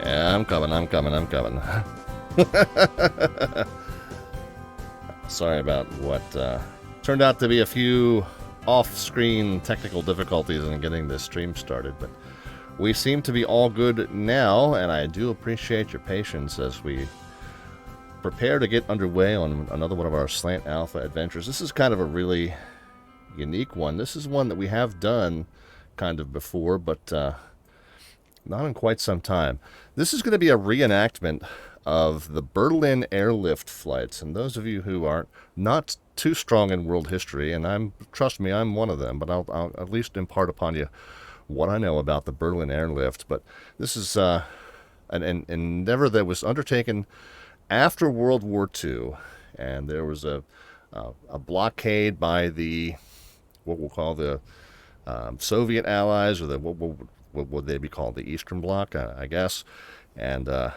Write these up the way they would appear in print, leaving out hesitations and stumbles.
Yeah, I'm coming. Sorry about what turned out to be a few off-screen technical difficulties in getting this stream started, but we seem to be all good now, and I do appreciate your patience as we prepare to get underway on another one of our Slant Alpha adventures. This is kind of a really unique one. This is one that we have done kind of before, but not in quite some time. This is going to be a reenactment of the Berlin Airlift flights, and those of you who aren't not too strong in world history, and trust me, I'm one of them, but I'll at least impart upon you what I know about the Berlin Airlift. But this is an endeavor that was undertaken after World War II, and there was a blockade by the what we'll call the Soviet allies, or what would they be called? The Eastern Bloc, I guess. And of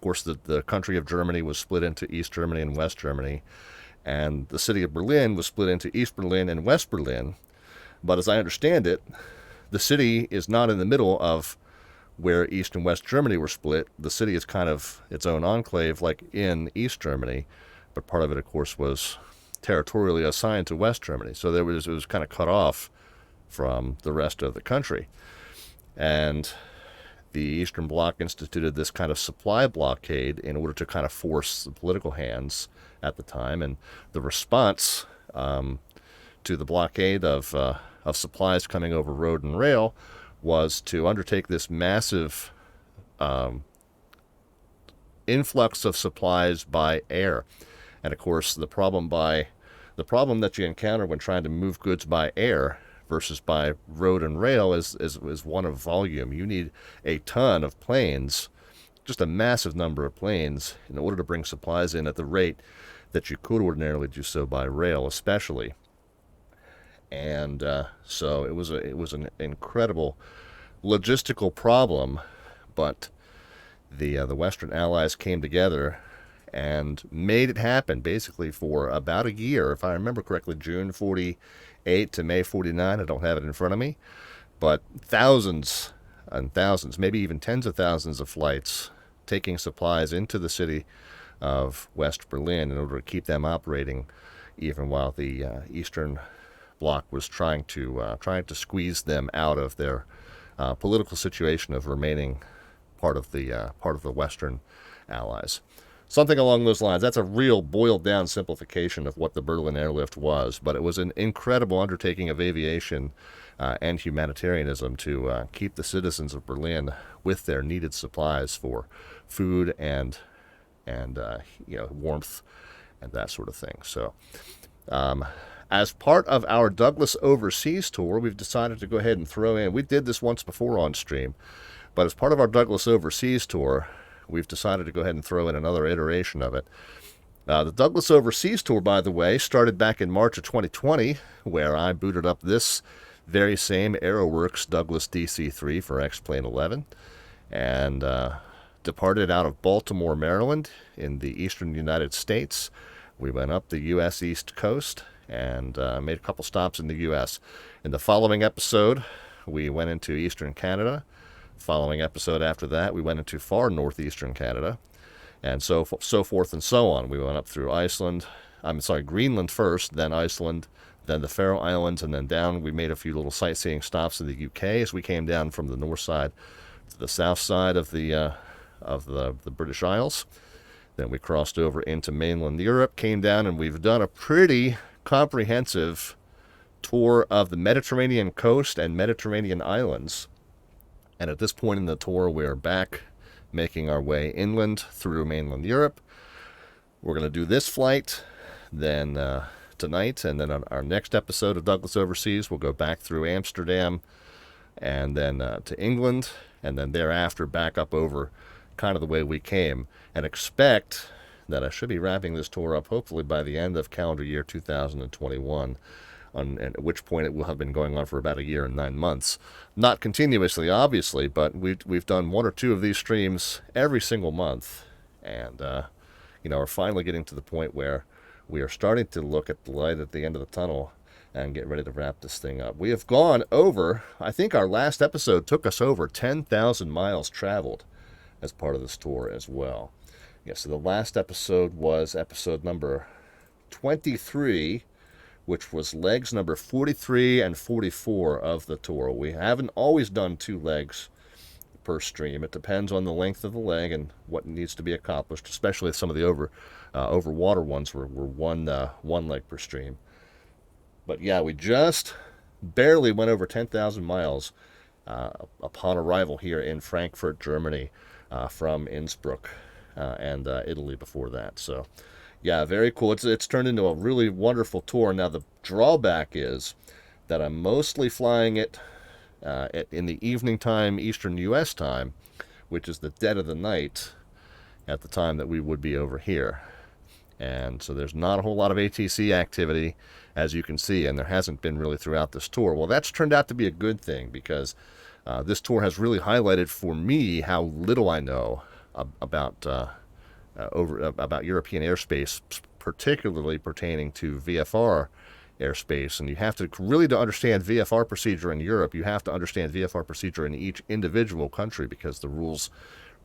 course, the country of Germany was split into East Germany and West Germany, and the city of Berlin was split into East Berlin and West Berlin. But as I understand it, the city is not in the middle of where East and West Germany were split. The city is kind of its own enclave, like in East Germany, but part of it, of course, was territorially assigned to West Germany. So it was kind of cut off from the rest of the country. And the Eastern Bloc instituted this kind of supply blockade in order to kind of force the political hands at the time. And the response to the blockade of supplies coming over road and rail was to undertake this massive influx of supplies by air. And of course, the problem that you encounter when trying to move goods by air versus by road and rail is one of volume. You need a ton of planes, just a massive number of planes, in order to bring supplies in at the rate that you could ordinarily do so by rail, especially. And so it was an incredible logistical problem, but the Western Allies came together and made it happen basically for about a year, if I remember correctly, June 48 to May 49. I don't have it in front of me, but thousands and thousands, maybe even tens of thousands of flights taking supplies into the city of West Berlin in order to keep them operating, even while the Eastern Bloc was trying to squeeze them out of their political situation of remaining part of the Western Allies. Something along those lines. That's a real boiled-down simplification of what the Berlin Airlift was, but it was an incredible undertaking of aviation and humanitarianism to keep the citizens of Berlin with their needed supplies for food and warmth and that sort of thing. So, as part of our Douglas Overseas Tour, we've decided to go ahead and throw in. We did this once before on stream, but as part of our Douglas Overseas Tour, we've decided to go ahead and throw in another iteration of it. The Douglas Overseas Tour, by the way, started back in March of 2020, where I booted up this very same Aeroworx Douglas DC-3 for XP11, and departed out of Baltimore, Maryland, in the eastern United States. We went up the U.S. East Coast and made a couple stops in the U.S. In the following episode, we went into eastern Canada. Following episode after that, we went into far northeastern Canada, and so forth and so on. We went up through Greenland first, then Iceland, then the Faroe Islands, and then down. We made a few little sightseeing stops in the UK as we came down from the north side to the south side of the British Isles. Then we crossed over into mainland Europe, came down, and we've done a pretty comprehensive tour of the Mediterranean coast and Mediterranean islands. And at this point in the tour, we're back making our way inland through mainland Europe. We're going to do this flight then tonight, and then on our next episode of Douglas Overseas, we'll go back through Amsterdam and then to England, and then thereafter back up over kind of the way we came, and expect that I should be wrapping this tour up hopefully by the end of calendar year 2021. And at which point it will have been going on for about a year and 9 months. Not continuously, obviously, but we've done one or two of these streams every single month, and we're finally getting to the point where we are starting to look at the light at the end of the tunnel and get ready to wrap this thing up. We have gone over, I think our last episode took us over 10,000 miles traveled. as part of this tour as well. Yeah, so the last episode was episode number 23, which was legs number 43 and 44 of the tour. We haven't always done 2 legs per stream. It depends on the length of the leg and what needs to be accomplished, especially some of the over water ones were one leg per stream. But yeah, we just barely went over 10,000 miles upon arrival here in Frankfurt, Germany, from Innsbruck and Italy before that. So yeah, very cool. It's turned into a really wonderful tour. Now the drawback is that I'm mostly flying it in the evening time, Eastern U.S. time, which is the dead of the night at the time that we would be over here. And so there's not a whole lot of ATC activity, as you can see, and there hasn't been really throughout this tour. Well, that's turned out to be a good thing, because this tour has really highlighted for me how little I know about European airspace, particularly pertaining to VFR airspace. And you have to really, to understand VFR procedure in Europe, you have to understand VFR procedure in each individual country, because the rules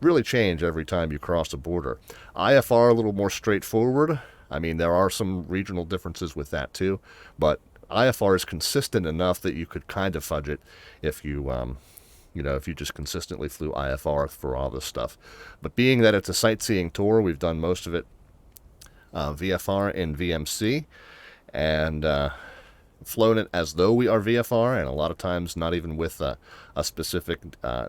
really change every time you cross a border. IFR a little more straightforward. I mean, there are some regional differences with that too, but IFR is consistent enough that you could kind of fudge it if you if you just consistently flew IFR for all this stuff. But being that it's a sightseeing tour, we've done most of it VFR and VMC, and flown it as though we are VFR, and a lot of times not even with a specific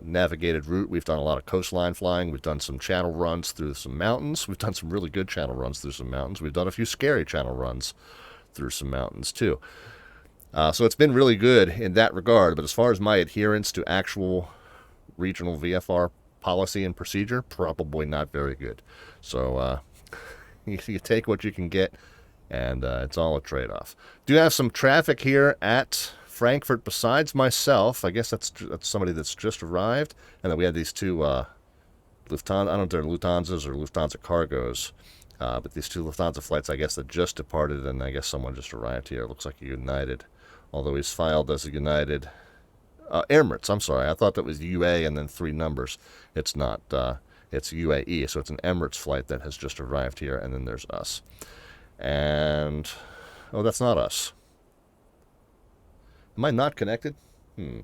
navigated route. We've done a lot of coastline flying. We've done some channel runs through some mountains. We've done some really good channel runs through some mountains. We've done a few scary channel runs through some mountains too. So it's been really good in that regard. But as far as my adherence to actual regional VFR policy and procedure, probably not very good. So you take what you can get, and it's all a trade-off. Do have some traffic here at Frankfurt besides myself. I guess that's somebody that's just arrived. And then we had these 2 Lufthansa, I don't know if they're Lufthansas or Lufthansa cargos, but these 2 Lufthansa flights, I guess, that just departed, and I guess someone just arrived here. It looks like a United, although he's filed as a United. Emirates, I'm sorry. I thought that was UA and then 3 numbers. It's not. It's UAE, so it's an Emirates flight that has just arrived here, and then there's us. And, oh, that's not us. Am I not connected? Well,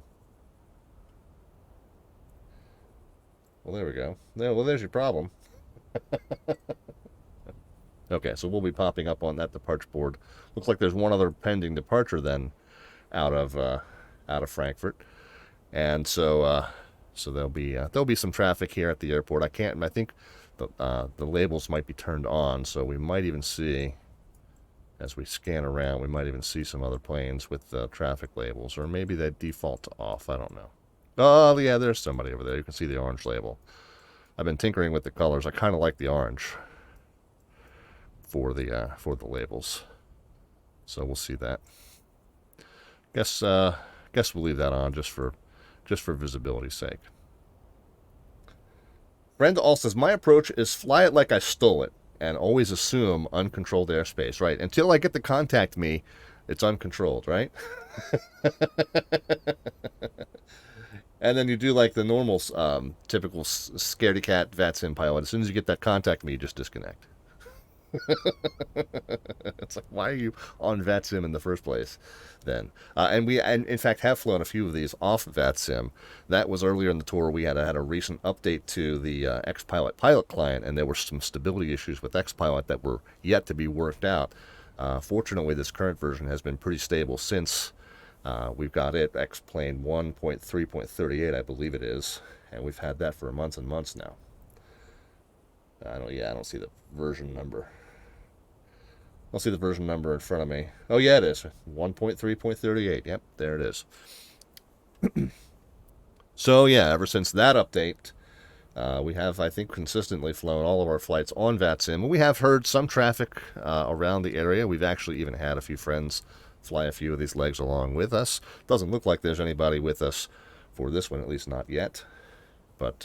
there we go. Well, there's your problem. Okay, so we'll be popping up on that departure board. Looks like there's one other pending departure then out of Frankfurt, and so there'll be some traffic here at the airport. I think the labels might be turned on, so we might even see, as we scan around, we might even see some other planes with traffic labels, or maybe they default to off. I don't know. Oh yeah, there's somebody over there. You can see the orange label. I've been tinkering with the colors. I kind of like the orange for the labels, so we'll see that. Guess we'll leave that on just for visibility's sake. Brenda all says, my approach is fly it like I stole it and always assume uncontrolled airspace. Right, until I get to contact me, it's uncontrolled, right? And then you do like the normal typical scaredy cat VATSIM pilot. As soon as you get that contact me, you just disconnect. It's like, why are you on VATSIM in the first place then? And we in fact have flown a few of these off VATSIM. That was earlier in the tour. We had a recent update to the XPilot pilot client, and there were some stability issues with XPilot that were yet to be worked out. Fortunately, this current version has been pretty stable since we've got it, X-Plane 1.3.38, I believe it is, and we've had that for months and months now. I don't see the version number. I'll see the version number in front of me. Oh yeah, it is 1.3.38. Yep, there it is. So yeah, ever since that update, we have, I think, consistently flown all of our flights on VATSIM. We have heard some traffic around the area. We've actually even had a few friends fly a few of these legs along with us. Doesn't look like there's anybody with us for this one, at least not yet. But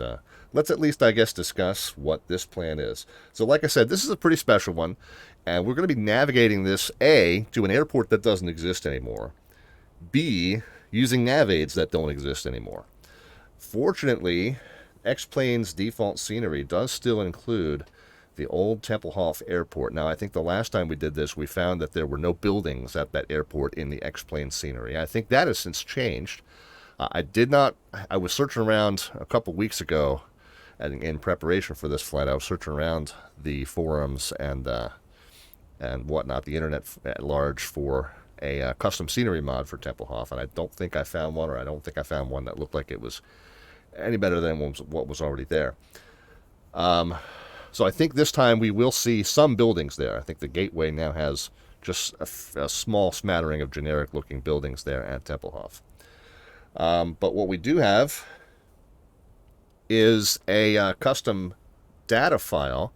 let's at least, I guess, discuss what this plan is. So like I said, this is a pretty special one, and we're going to be navigating this, A, to an airport that doesn't exist anymore, B, using nav-aids that don't exist anymore. Fortunately, X-Plane's default scenery does still include the old Tempelhof airport. Now, I think the last time we did this, we found that there were no buildings at that airport in the X-Plane scenery. I think that has since changed. I was searching around a couple weeks ago, and in preparation for this flight, I was searching around the forums and whatnot, the internet at large, for a custom scenery mod for Tempelhof, and I don't think I found one, or I don't think I found one that looked like it was any better than what was already there. So I think this time we will see some buildings there. I think the gateway now has just a small smattering of generic-looking buildings there at Tempelhof. But what we do have is a custom data file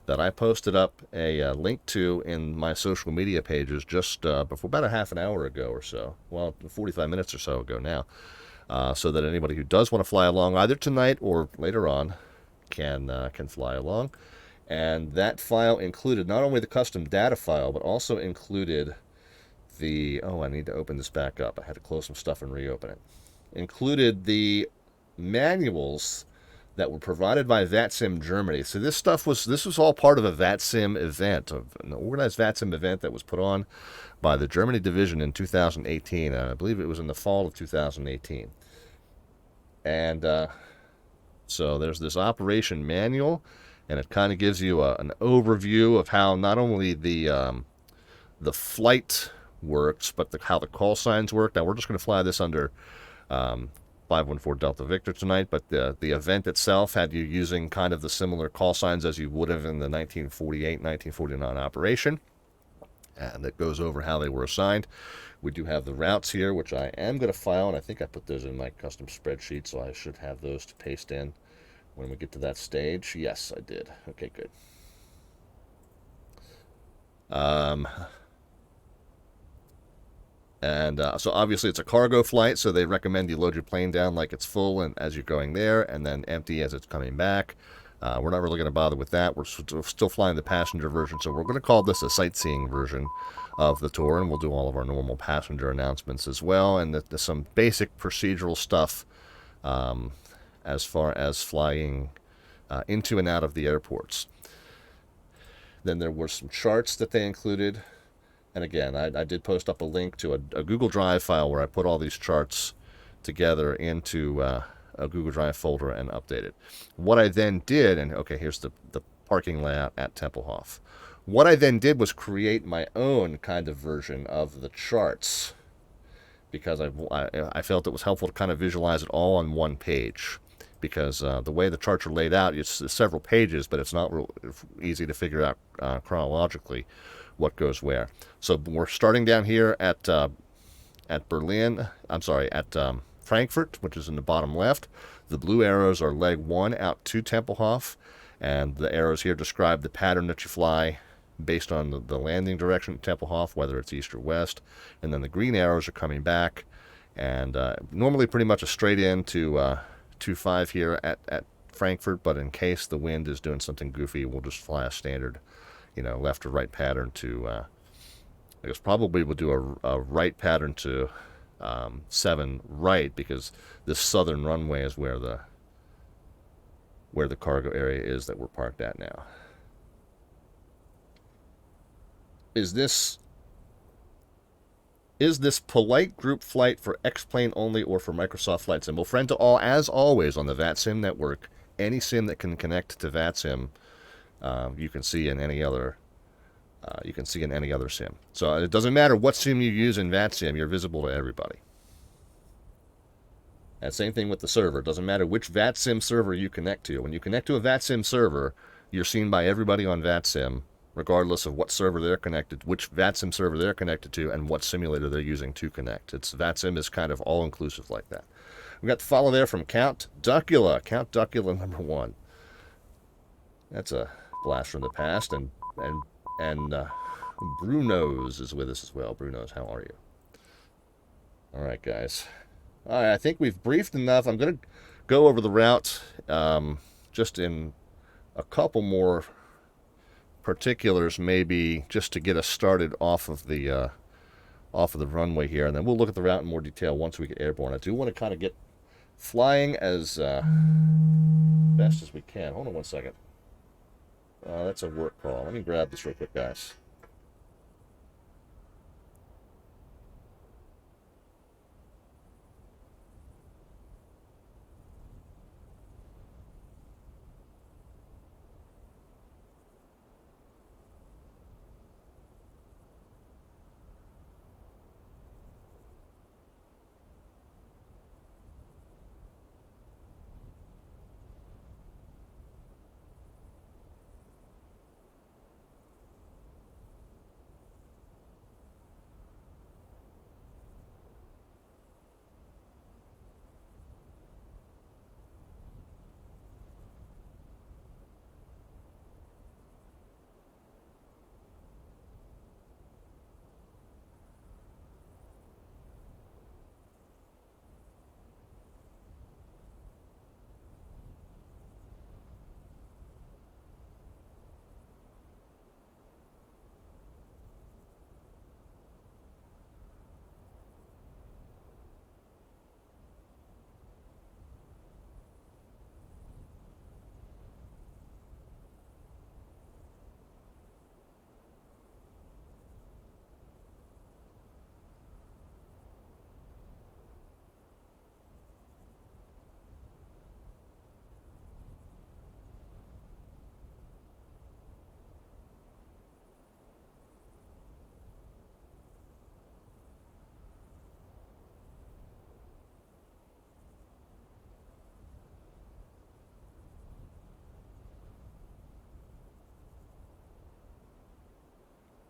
that I posted up a link to in my social media pages just before about a half an hour ago or so. Well, 45 minutes or so ago now. So that anybody who does want to fly along either tonight or later on can fly along. And that file included not only the custom data file, but also included the... Oh, I need to open this back up. I had to close some stuff and reopen it. Included the manuals that were provided by VATSIM Germany. So this was all part of a VATSIM event, an organized VATSIM event that was put on by the Germany division in 2018. I believe it was in the fall of 2018. And so there's this operation manual, and it kind of gives you an overview of how not only the flight works, but how the call signs work. Now, we're just going to fly this under 514 Delta Victor tonight, but the event itself had you using kind of the similar call signs as you would have in the 1948-1949 operation. And it goes over how they were assigned. We do have the routes here, which I am going to file, and I think I put those in my custom spreadsheet, so I should have those to paste in when we get to that stage. Yes, I did. Okay, good. So obviously it's a cargo flight, so they recommend you load your plane down like it's full and as you're going there, and then empty as it's coming back. We're not really going to bother with that. We're still flying the passenger version, so we're going to call this a sightseeing version of the tour, and we'll do all of our normal passenger announcements as well, and some basic procedural stuff as far as flying into and out of the airports. Then there were some charts that they included. And again, I did post up a link to a Google Drive file where I put all these charts together into a Google Drive folder and updated. What I then did, and okay, here's the parking layout at Tempelhof. What I then did was create my own kind of version of the charts, because I felt it was helpful to kind of visualize it all on one page. Because the way the charts are laid out, it's several pages, but it's not real easy to figure out chronologically what goes where. So we're starting down here at Berlin. I'm sorry, at Frankfurt, which is in the bottom left. The blue arrows are leg 1 out to Tempelhof, and the arrows here describe the pattern that you fly based on the landing direction at Tempelhof, whether it's east or west. And then the green arrows are coming back, and normally pretty much a straight in to 2-5 here at Frankfurt, but in case the wind is doing something goofy, we'll just fly a standard, left or right pattern to, I guess probably we'll do a right pattern to 7 right, because this southern runway is where the cargo area is that we're parked at now. Is this polite group flight for X-Plane only or for Microsoft Flight Sim? Well, friend to all, as always on the VATSIM network, any sim that can connect to VATSIM, you can see in any other sim. So it doesn't matter what sim you use in VATSIM, you're visible to everybody. And same thing with the server. It doesn't matter which VATSIM server you connect to. When you connect to a VATSIM server, you're seen by everybody on VATSIM, regardless of what server they're connected, which VATSIM server they're connected to, and what simulator they're using to connect. VATSIM is kind of all-inclusive like that. We got the follow there from Count Duckula number 1. That's a blast from the past, and Bruno's is with us as well. Bruno's, how are you? All right, guys. All right, I think we've briefed enough. I'm going to go over the route just in a couple more particulars, maybe just to get us started off of the runway here, and then we'll look at the route in more detail once we get airborne. I do want to kind of get flying as best as we can. Hold on one second. That's a work call. Let me grab this real quick, guys.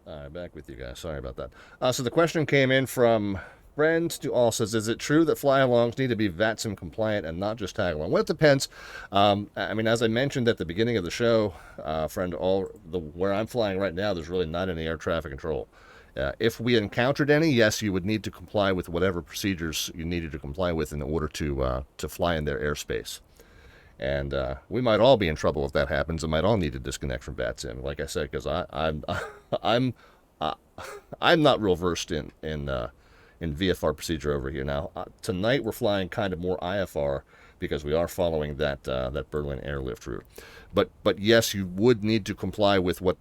All right, back with you guys. Sorry about that. So the question came in from friend to all says, is it true that fly-alongs need to be VATSIM compliant and not just tag-along? Well, it depends. I mean, as I mentioned at the beginning of the show, friend, where I'm flying right now, there's really not any air traffic control. If we encountered any, yes, you would need to comply with whatever procedures you needed to comply with in order to fly in their airspace. And we might all be in trouble if that happens, and might all need to disconnect from VATSIM. Like I said, because I'm not real versed in VFR procedure over here. Now tonight we're flying kind of more IFR because we are following that Berlin Airlift route. But yes, you would need to comply with what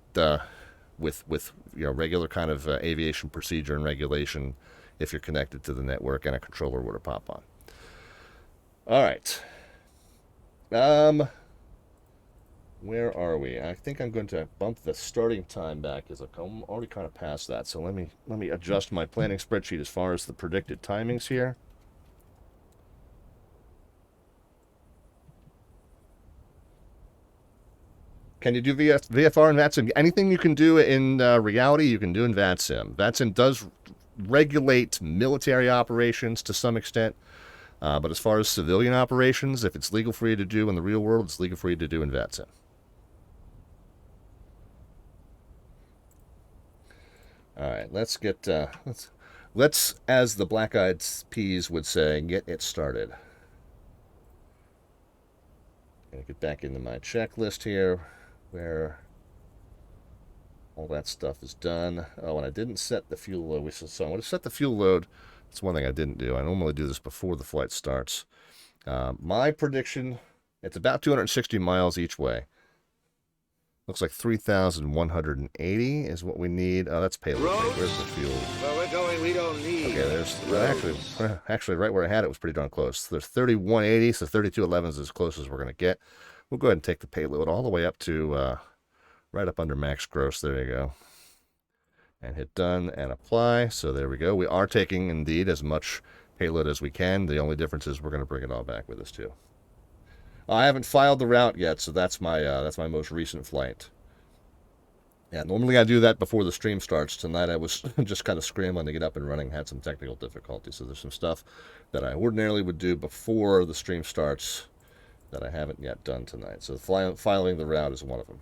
with regular kind of aviation procedure and regulation if you're connected to the network and a controller were to pop on. All right. Where are we? I think I'm going to bump the starting time back as I'm already kind of past that. So let me adjust my planning spreadsheet as far as the predicted timings here. Can you do VFR and VATSIM? Anything you can do in reality, you can do in VATSIM. VATSIM does regulate military operations to some extent. But as far as civilian operations, if it's legal for you to do in the real world, it's legal for you to do in VATSIM. All right, let's get let's, as the black-eyed peas would say, get it started. Gonna get back into my checklist here, where all that stuff is done. Oh, and I didn't set the fuel load. So I'm going to set the fuel load. That's one thing I didn't do. I normally do this before the flight starts. My prediction, it's about 260 miles each way. Looks like 3,180 is what we need. Oh, that's payload. Where's the fuel? Where we're going, we don't need. Okay, actually, right where I had it was pretty darn close. There's 3,180, so 3,211 is as close as we're going to get. We'll go ahead and take the payload all the way up to right up under max gross. There you go. And hit done and apply. So there we go. We are taking, indeed, as much payload as we can. The only difference is we're going to bring it all back with us, too. I haven't filed the route yet, so that's my most recent flight. Yeah, normally I do that before the stream starts. Tonight I was just kind of scrambling to get up and running, had some technical difficulties. So there's some stuff that I ordinarily would do before the stream starts that I haven't yet done tonight. So filing the route is one of them.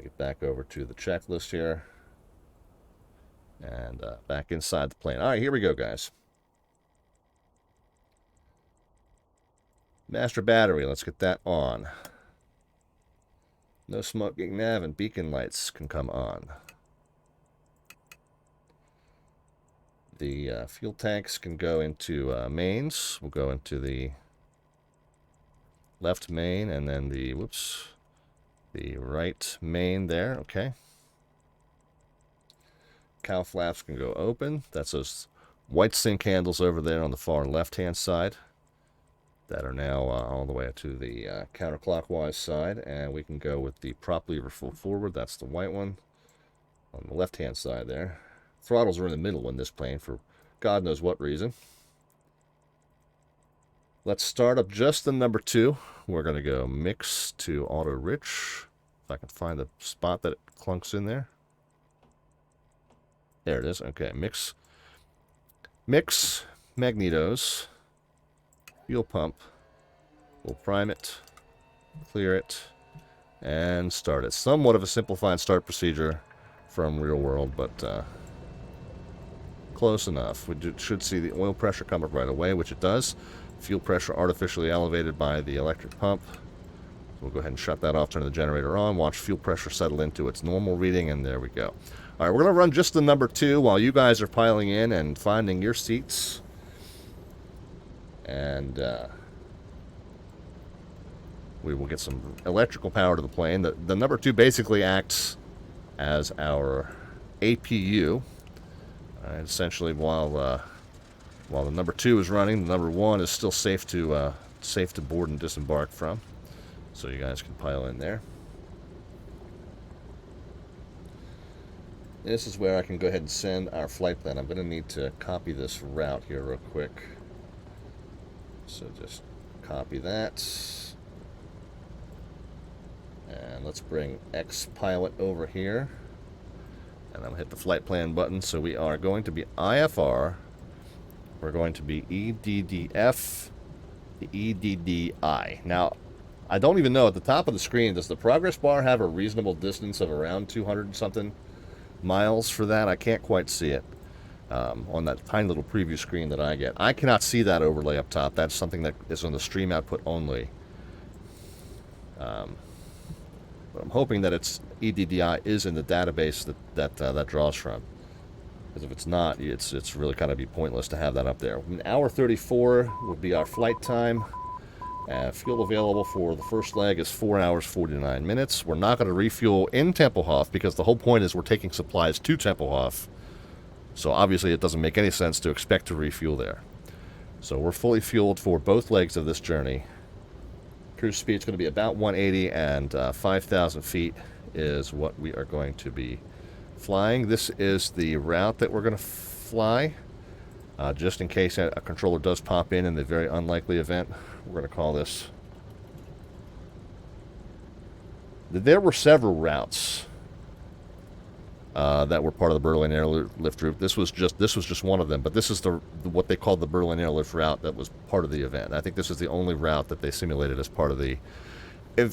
Get back over to the checklist here. And back inside the plane. All right, here we go, guys. Master battery, let's get that on. No smoking nav and beacon lights can come on. The fuel tanks can go into mains. We'll go into the left main and then the, whoops, the right main there, okay. Cowl flaps can go open. That's those white sink handles over there on the far left-hand side that are now all the way to the counterclockwise side, and we can go with the prop lever full forward. That's the white one on the left-hand side there. Throttles are in the middle in this plane for God knows what reason. Let's start up just the number 2. We're going to go mix to auto rich. If I can find the spot that it clunks in there. There it is. Okay, mix magnetos, fuel pump. We'll prime it, clear it, and start it. Somewhat of a simplified start procedure from real world, but close enough. We should see the oil pressure come up right away, which it does. Fuel pressure artificially elevated by the electric pump. So we'll go ahead and shut that off, turn the generator on, watch fuel pressure settle into its normal reading, and there we go. All right, we're going to run just the number 2 while you guys are piling in and finding your seats. And we will get some electrical power to the plane. The number 2 basically acts as our APU. Essentially, while the number 2 is running, the number 1 is still safe to board and disembark from. So you guys can pile in there. This is where I can go ahead and send our flight plan. I'm going to need to copy this route here real quick. So just copy that. And let's bring X-Pilot over here. And I'll hit the flight plan button. So we are going to be IFR. We're going to be EDDF, the EDDI. Now, I don't even know, at the top of the screen, does the progress bar have a reasonable distance of around 200 something miles for that? I can't quite see it on that tiny little preview screen that I get. I cannot see that overlay up top. That's something that is on the stream output only. But I'm hoping that it's EDDI is in the database that draws from. Because if it's not, it's really kind of be pointless to have that up there. An hour 34 would be our flight time. Fuel available for the first leg is 4 hours 49 minutes. We're not going to refuel in Tempelhof because the whole point is we're taking supplies to Tempelhof. So obviously it doesn't make any sense to expect to refuel there. So we're fully fueled for both legs of this journey. Cruise speed is going to be about 180, and 5,000 feet is what we are going to be flying. This is the route that we're going to fly. Just in case a controller does pop in the very unlikely event, we're going to call this. There were several routes that were part of the Berlin Airlift route. This was just one of them, but this is what they called the Berlin Airlift route that was part of the event. I think this is the only route that they simulated as part of the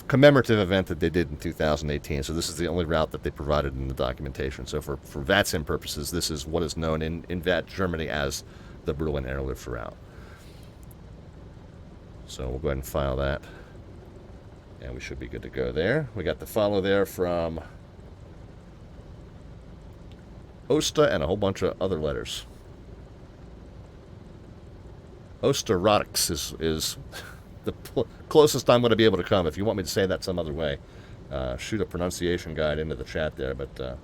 commemorative event that they did in 2018. So this is the only route that they provided in the documentation. So for VATSIM purposes, this is what is known in VAT Germany as the Berlin Airlift route. So we'll go ahead and file that, and we should be good to go there. We got the follow there from Osta and a whole bunch of other letters. Osterotics is the closest I'm going to be able to come. If you want me to say that some other way, shoot a pronunciation guide into the chat there. But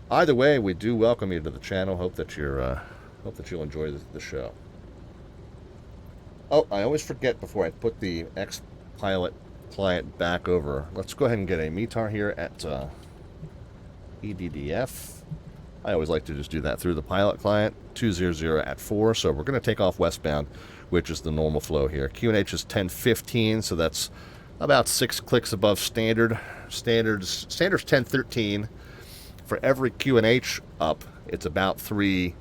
either way, we do welcome you to the channel. Hope that you'll enjoy the show. Oh, I always forget before I put the X-Pilot client back over. Let's go ahead and get a METAR here at EDDF. I always like to just do that through the pilot client. 200 at 4. So we're going to take off westbound, which is the normal flow here. QNH is 1015, so that's about 6 clicks above standard. Standard's 1013. For every QNH up, it's about 3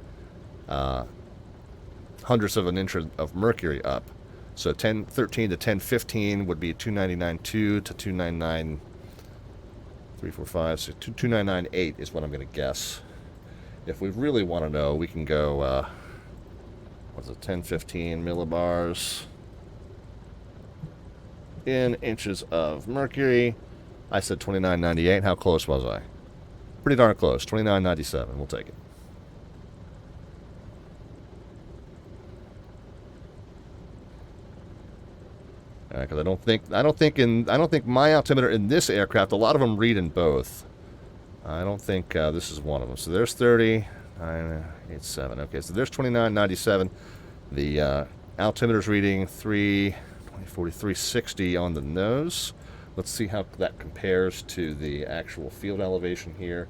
hundredths of an inch of mercury up. So 1013 to 1015 would be 299.2 to 299. 345, so 2998 is what I'm going to guess. If we really want to know, we can go, what's it, 1015 millibars in inches of mercury. I said 2998. How close was I? Pretty darn close. 2997. We'll take it. Because I don't think my altimeter in this aircraft, a lot of them read in both. I don't think this is one of them. So there's 30, 987. Okay, so there's 2997. The altimeter's reading 360 on the nose. Let's see how that compares to the actual field elevation here,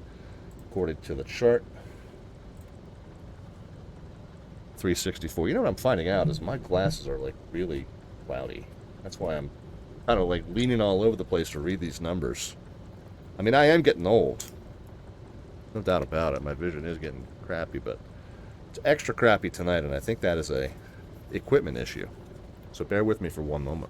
according to the chart. 364. You know what I'm finding out is my glasses are like really cloudy. That's why I'm kind of like leaning all over the place to read these numbers. I mean, I am getting old. No doubt about it. My vision is getting crappy, but it's extra crappy tonight, and I think that is a equipment issue. So bear with me for one moment.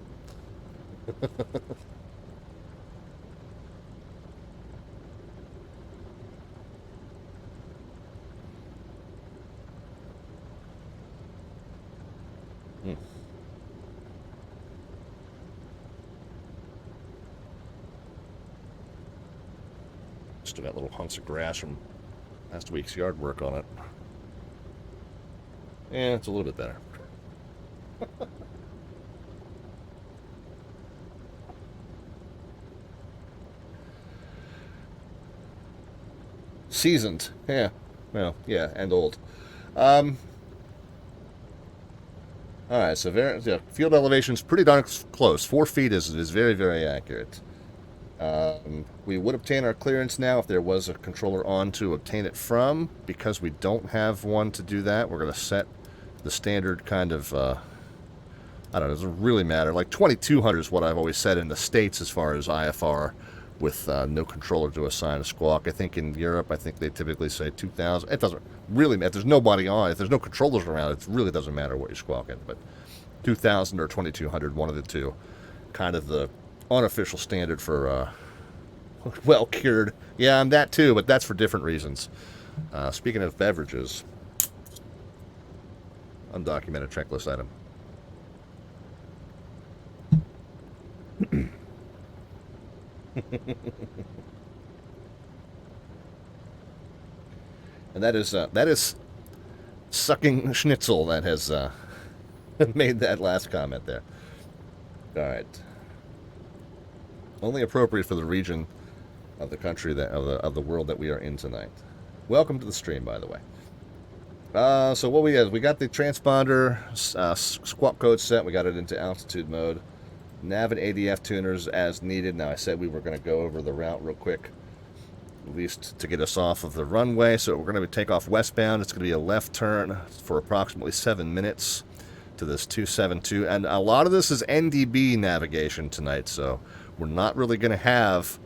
Still got little hunks of grass from last week's yard work on it. Yeah, it's a little bit better. Seasoned. Yeah. Well, yeah, and old. Alright, so field elevation's pretty darn close. 4 feet is very, very accurate. We would obtain our clearance now if there was a controller on to obtain it from. Because we don't have one to do that, we're going to set the standard kind of, I don't know, it doesn't really matter. Like 2200 is what I've always said in the States as far as IFR with no controller to assign a squawk. I think in Europe, I think they typically say 2000. It doesn't really matter. If there's nobody on, if there's no controllers around, it really doesn't matter what you're squawking. But 2000 or 2200, one of the two. Kind of the unofficial standard for well cured. Yeah, I'm that too, but that's for different reasons. Speaking of beverages, undocumented checklist item. And that is sucking schnitzel that has made that last comment there. All right. Only appropriate for the region of the country of the world that we are in tonight. Welcome to the stream, by the way. So what we got the transponder squawk code set. We got it into altitude mode. Nav and ADF tuners as needed. Now I said we were going to go over the route real quick, at least to get us off of the runway. So we're going to take off westbound. It's going to be a left turn for approximately 7 minutes to this 272, and a lot of this is NDB navigation tonight. So we're not really going to have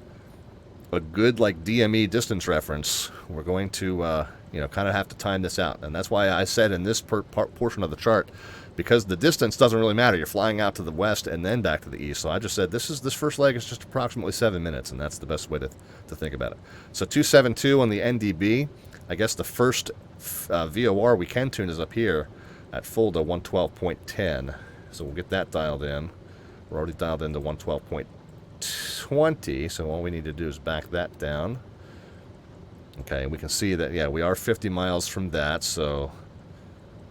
a good like DME distance reference. We're going to kind of have to time this out, and that's why I said in this portion of the chart, because the distance doesn't really matter. You're flying out to the west and then back to the east. So I just said this first leg is just approximately 7 minutes, and that's the best way to think about it. So 272 on the NDB. I guess the first VOR we can tune is up here at full to 112.10. So we'll get that dialed in. We're already dialed into 112.20, so all we need to do is back that down. Okay, and we can see that, yeah, we are 50 miles from that, so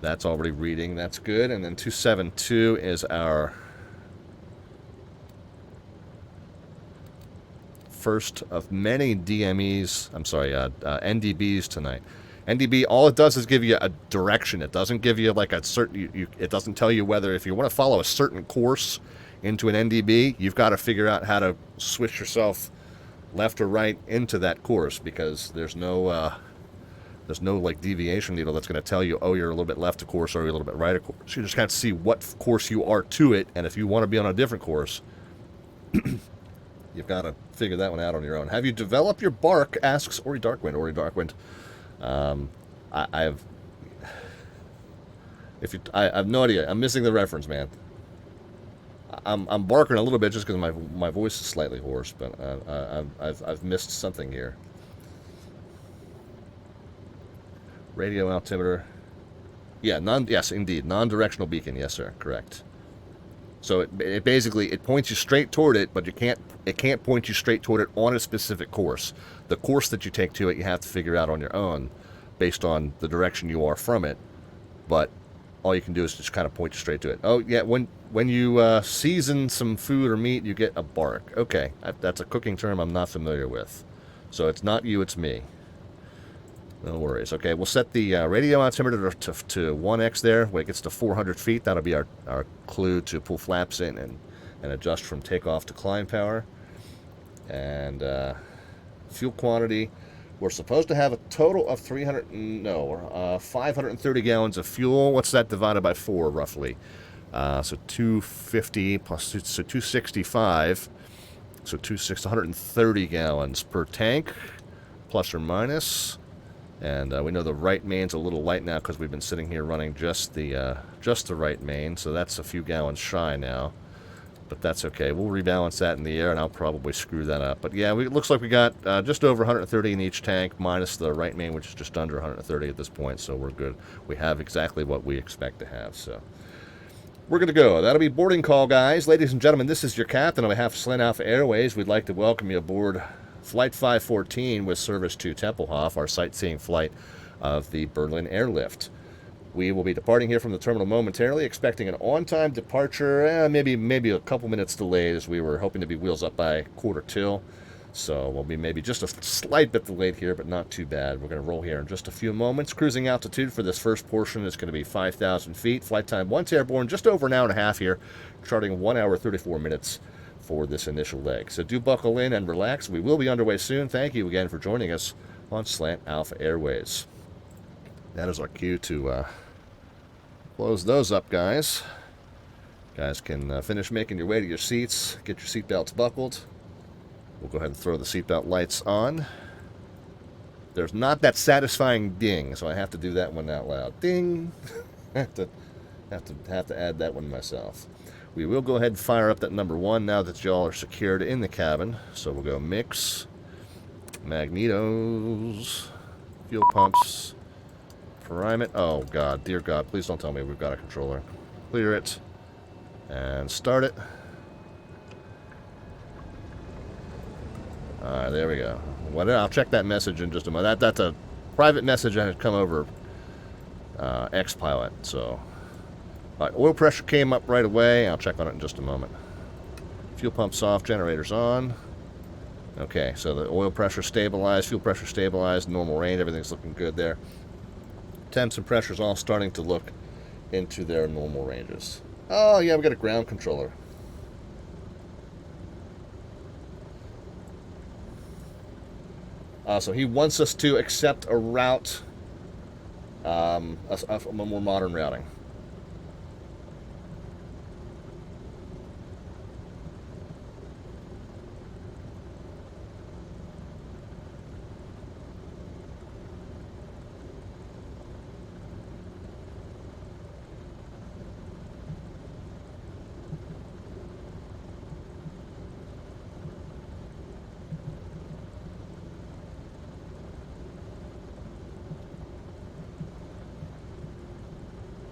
that's already reading. That's good. And then 272 is our first of many NDBs tonight. NDB, all it does is give you a direction. It doesn't give you like a certain, it doesn't tell you whether, if you want to follow a certain course into an NDB, you've got to figure out how to switch yourself left or right into that course, because there's no like deviation needle that's going to tell you, oh, you're a little bit left of course or you're a little bit right of course. You just got to see what course you are to it, and if you want to be on a different course, you've got to figure that one out on your own. Have you developed your bark? Asks Ori Darkwind. Ori Darkwind. I have no idea. I'm missing the reference, man. I'm barking a little bit just because my voice is slightly hoarse, but I've missed something here. Radio altimeter. Yeah, yes, indeed. Non-directional beacon. Yes, sir. Correct. So it basically points you straight toward it, but it can't point you straight toward it on a specific course. The course that you take to it, you have to figure out on your own based on the direction you are from it. But all you can do is just kind of point you straight to it. Oh, yeah, when when you season some food or meat, you get a bark. Okay, that's a cooking term I'm not familiar with. So it's not you, it's me. No worries. Okay, we'll set the radio altimeter to 1x there. When it gets to 400 feet, that'll be our clue to pull flaps in and adjust from takeoff to climb power. And fuel quantity, we're supposed to have a total of 530 gallons of fuel. What's that divided by 4, roughly? So 250 plus, so 265. So 130 gallons per tank, plus or minus. And we know the right main's a little light now because we've been sitting here running just the right main, so that's a few gallons shy now. But that's okay. We'll rebalance that in the air, and I'll probably screw that up. But yeah, it looks like we got just over 130 in each tank, minus the right main, which is just under 130 at this point, so we're good. We have exactly what we expect to have, so we're going to go. That'll be boarding call, guys. Ladies and gentlemen, this is your captain on behalf of Slant Alpha Airways. We'd like to welcome you aboard Flight 514 with service to Tempelhof, our sightseeing flight of the Berlin Airlift. We will be departing here from the terminal momentarily, expecting an on-time departure, maybe a couple minutes delayed, as we were hoping to be wheels up by 1:45. So we'll be maybe just a slight bit delayed here, but not too bad. We're going to roll here in just a few moments. Cruising altitude for this first portion is going to be 5,000 feet. Flight time once airborne, just over an hour and a half here, charting 1 hour 34 minutes for this initial leg. So do buckle in and relax. We will be underway soon. Thank you again for joining us on Slant Alpha Airways. That is our cue to close those up, guys. Guys can finish making your way to your seats. Get your seatbelts buckled. We'll go ahead and throw the seatbelt lights on. There's not that satisfying ding, so I have to do that one out loud. Ding! have to add that one myself. We will go ahead and fire up that number 1 now that y'all are secured in the cabin. So we'll go mix, magnetos, fuel pumps, prime it. Oh, God, dear God, please don't tell me we've got a controller. Clear it, and start it. All right, there we go. I'll check that message in just a moment. That's a private message that had come over X-Pilot, so... All right, oil pressure came up right away. I'll check on it in just a moment. Fuel pumps off, generators on. Okay, so the oil pressure stabilized, fuel pressure stabilized, normal range, everything's looking good there. Temps and pressures all starting to look into their normal ranges. Oh, yeah, we got a ground controller. So he wants us to accept a route, a more modern routing.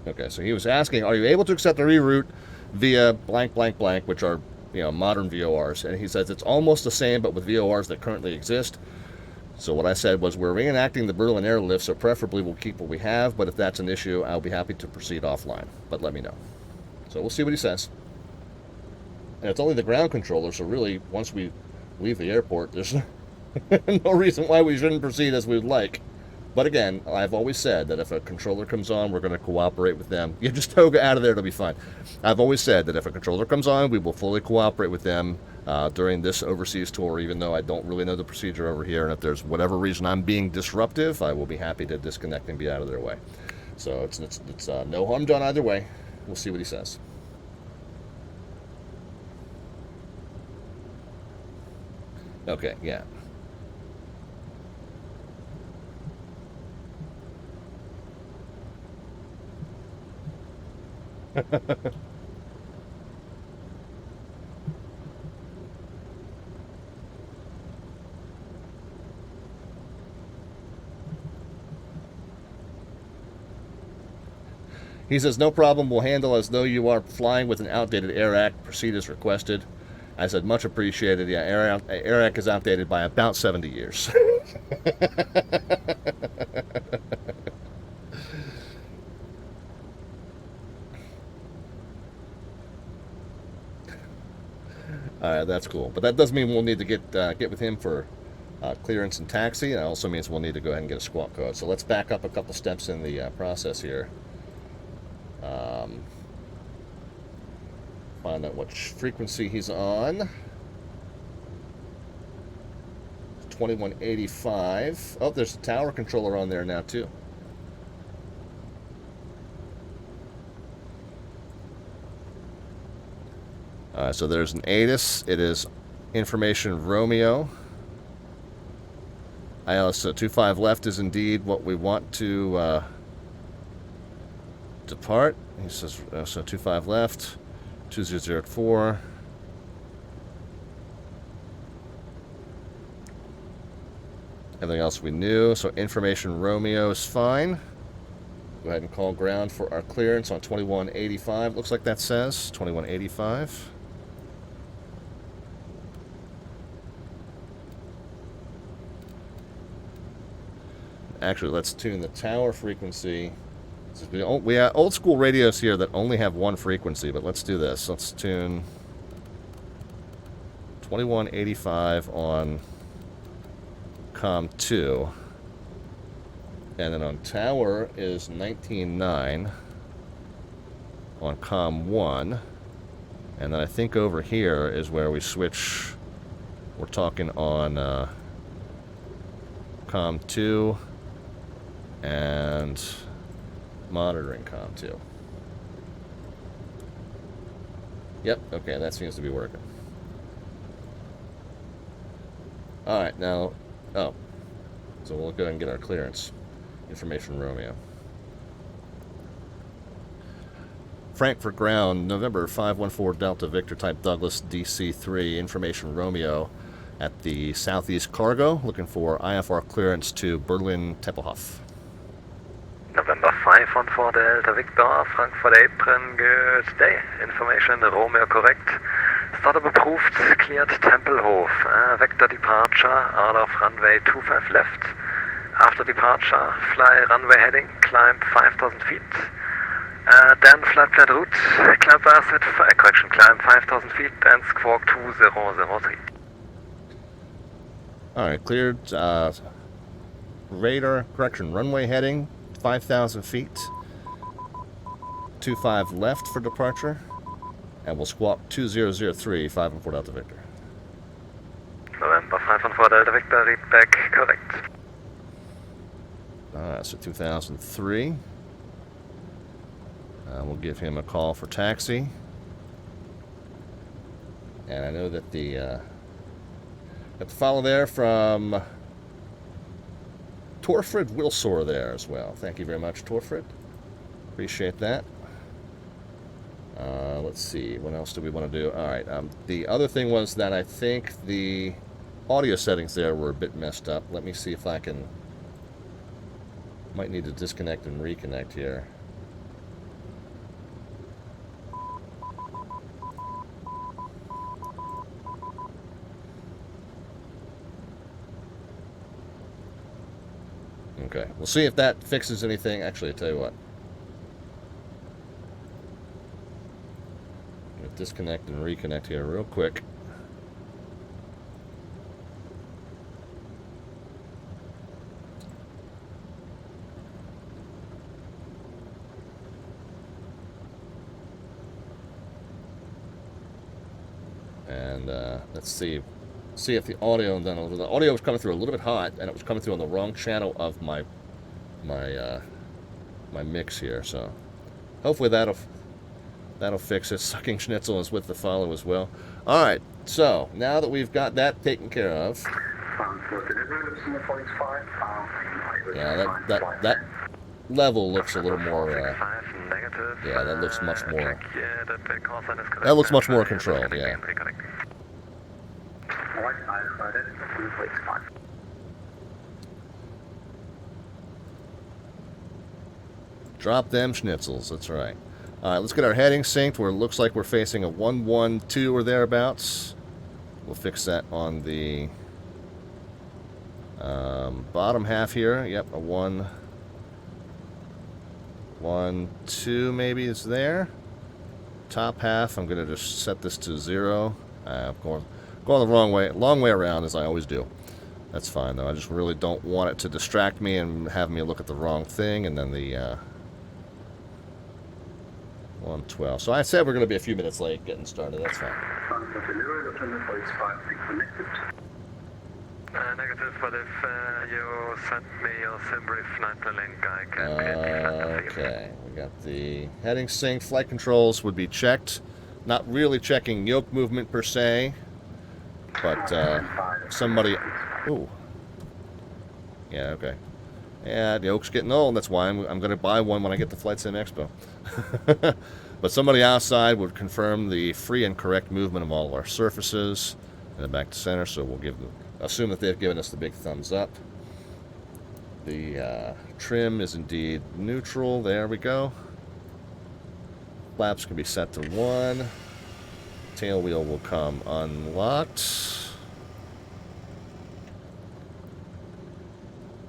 Okay, so he was asking, are you able to accept the reroute via blank, blank, blank, which are, modern VORs? And he says it's almost the same, but with VORs that currently exist. So what I said was, we're reenacting the Berlin Airlift, so preferably we'll keep what we have, but if that's an issue, I'll be happy to proceed offline. But let me know. So we'll see what he says. And it's only the ground controller, so really, once we leave the airport, there's no reason why we shouldn't proceed as we would like. But again, I've always said that if a controller comes on, we're going to cooperate with them. You just toga out of there, it'll be fine. I've always said that if a controller comes on, we will fully cooperate with them during this overseas tour, even though I don't really know the procedure over here. And if there's whatever reason I'm being disruptive, I will be happy to disconnect and be out of their way. So it's no harm done either way. We'll see what he says. Okay, yeah. He says, no problem, we'll handle as though you are flying with an outdated AIRAC. Proceed as requested. I said, much appreciated. Yeah, AIRAC is outdated by about 70 years. That's cool. But that does mean we'll need to get with him for clearance and taxi. It also means we'll need to go ahead and get a squawk code. So let's back up a couple steps in the process here. Find out what frequency he's on. 2185. Oh, there's a tower controller on there now too. So there's an ATIS. It is information Romeo. ILS 25 left is indeed what we want to depart. He says so 25 left, 2004. Everything else we knew. So information Romeo is fine. Go ahead and call ground for our clearance on 2185. Looks like that says 2185. Actually, let's tune the tower frequency. We have old school radios here that only have one frequency, but let's do this. Let's tune 2185 on COM 2. And then on tower is 19.9 on COM 1. And then I think over here is where we switch. We're talking on COM 2 and monitoring COM 2. Yep, okay, that seems to be working. Alright, now, so we'll go ahead and get our clearance. Information Romeo. Frankfurt Ground, November 514 Delta Victor Type Douglas DC-3, Information Romeo at the Southeast Cargo, looking for IFR clearance to Berlin Tempelhof. November 514 Delta Victor, Frankfurt Apron, good day. Information Romeo correct. Startup approved, cleared Tempelhof. Vector departure out of runway 25 left. After departure, fly runway heading, climb 5,000 feet. Then flight plan route, climb climb 5,000 feet and squawk 2003. Alright, cleared radar, runway heading, 5,000 feet. 25 left for departure. And we'll squawk 2003, 514 Delta Victor. November 514 Delta Victor, read back correct. So 2003. We'll give him a call for taxi. And I know that got the follow there from Torfred Wilsor there as well. Thank you very much, Torfred. Appreciate that. Let's see, what else do we want to do? Alright, the other thing was that I think the audio settings there were a bit messed up. Let me see if I can... Might need to disconnect and reconnect here. Okay, we'll see if that fixes anything. Actually, I'll tell you what. I'm going to disconnect and reconnect here real quick. And let's see if the audio, and then the audio was coming through a little bit hot, and it was coming through on the wrong channel of my mix here. So hopefully that'll fix it. Sucking Schnitzel is with the follow as well. All right, so now that we've got that taken care of, yeah, that level looks a little more. Yeah, that looks much more. That looks much more controlled. Yeah. Drop them schnitzels, that's right. Alright, let's get our heading synced where it looks like we're facing a 112 or thereabouts. We'll fix that on the bottom half here. Yep, a 1, 1, 2 maybe is there. Top half, I'm going to just set this to 0. I'm going the wrong way, long way around, as I always do. That's fine, though. I just really don't want it to distract me and have me look at the wrong thing, and then the 112. So I said we're going to be a few minutes late getting started. That's fine. Negative, but if you send me your sim brief, not the link, I can create the Okay, we got the heading sync. Flight controls would be checked. Not really checking yoke movement per se, but somebody... Ooh. Yeah, okay. Yeah, the yoke's getting old. That's why I'm going to buy one when I get the Flight Sim Expo. But somebody outside would confirm the free and correct movement of all of our surfaces. And then back to center, so we'll give them... Assume that they've given us the big thumbs up. The trim is indeed neutral. There we go. Flaps can be set to 1. Tail wheel will come unlocked.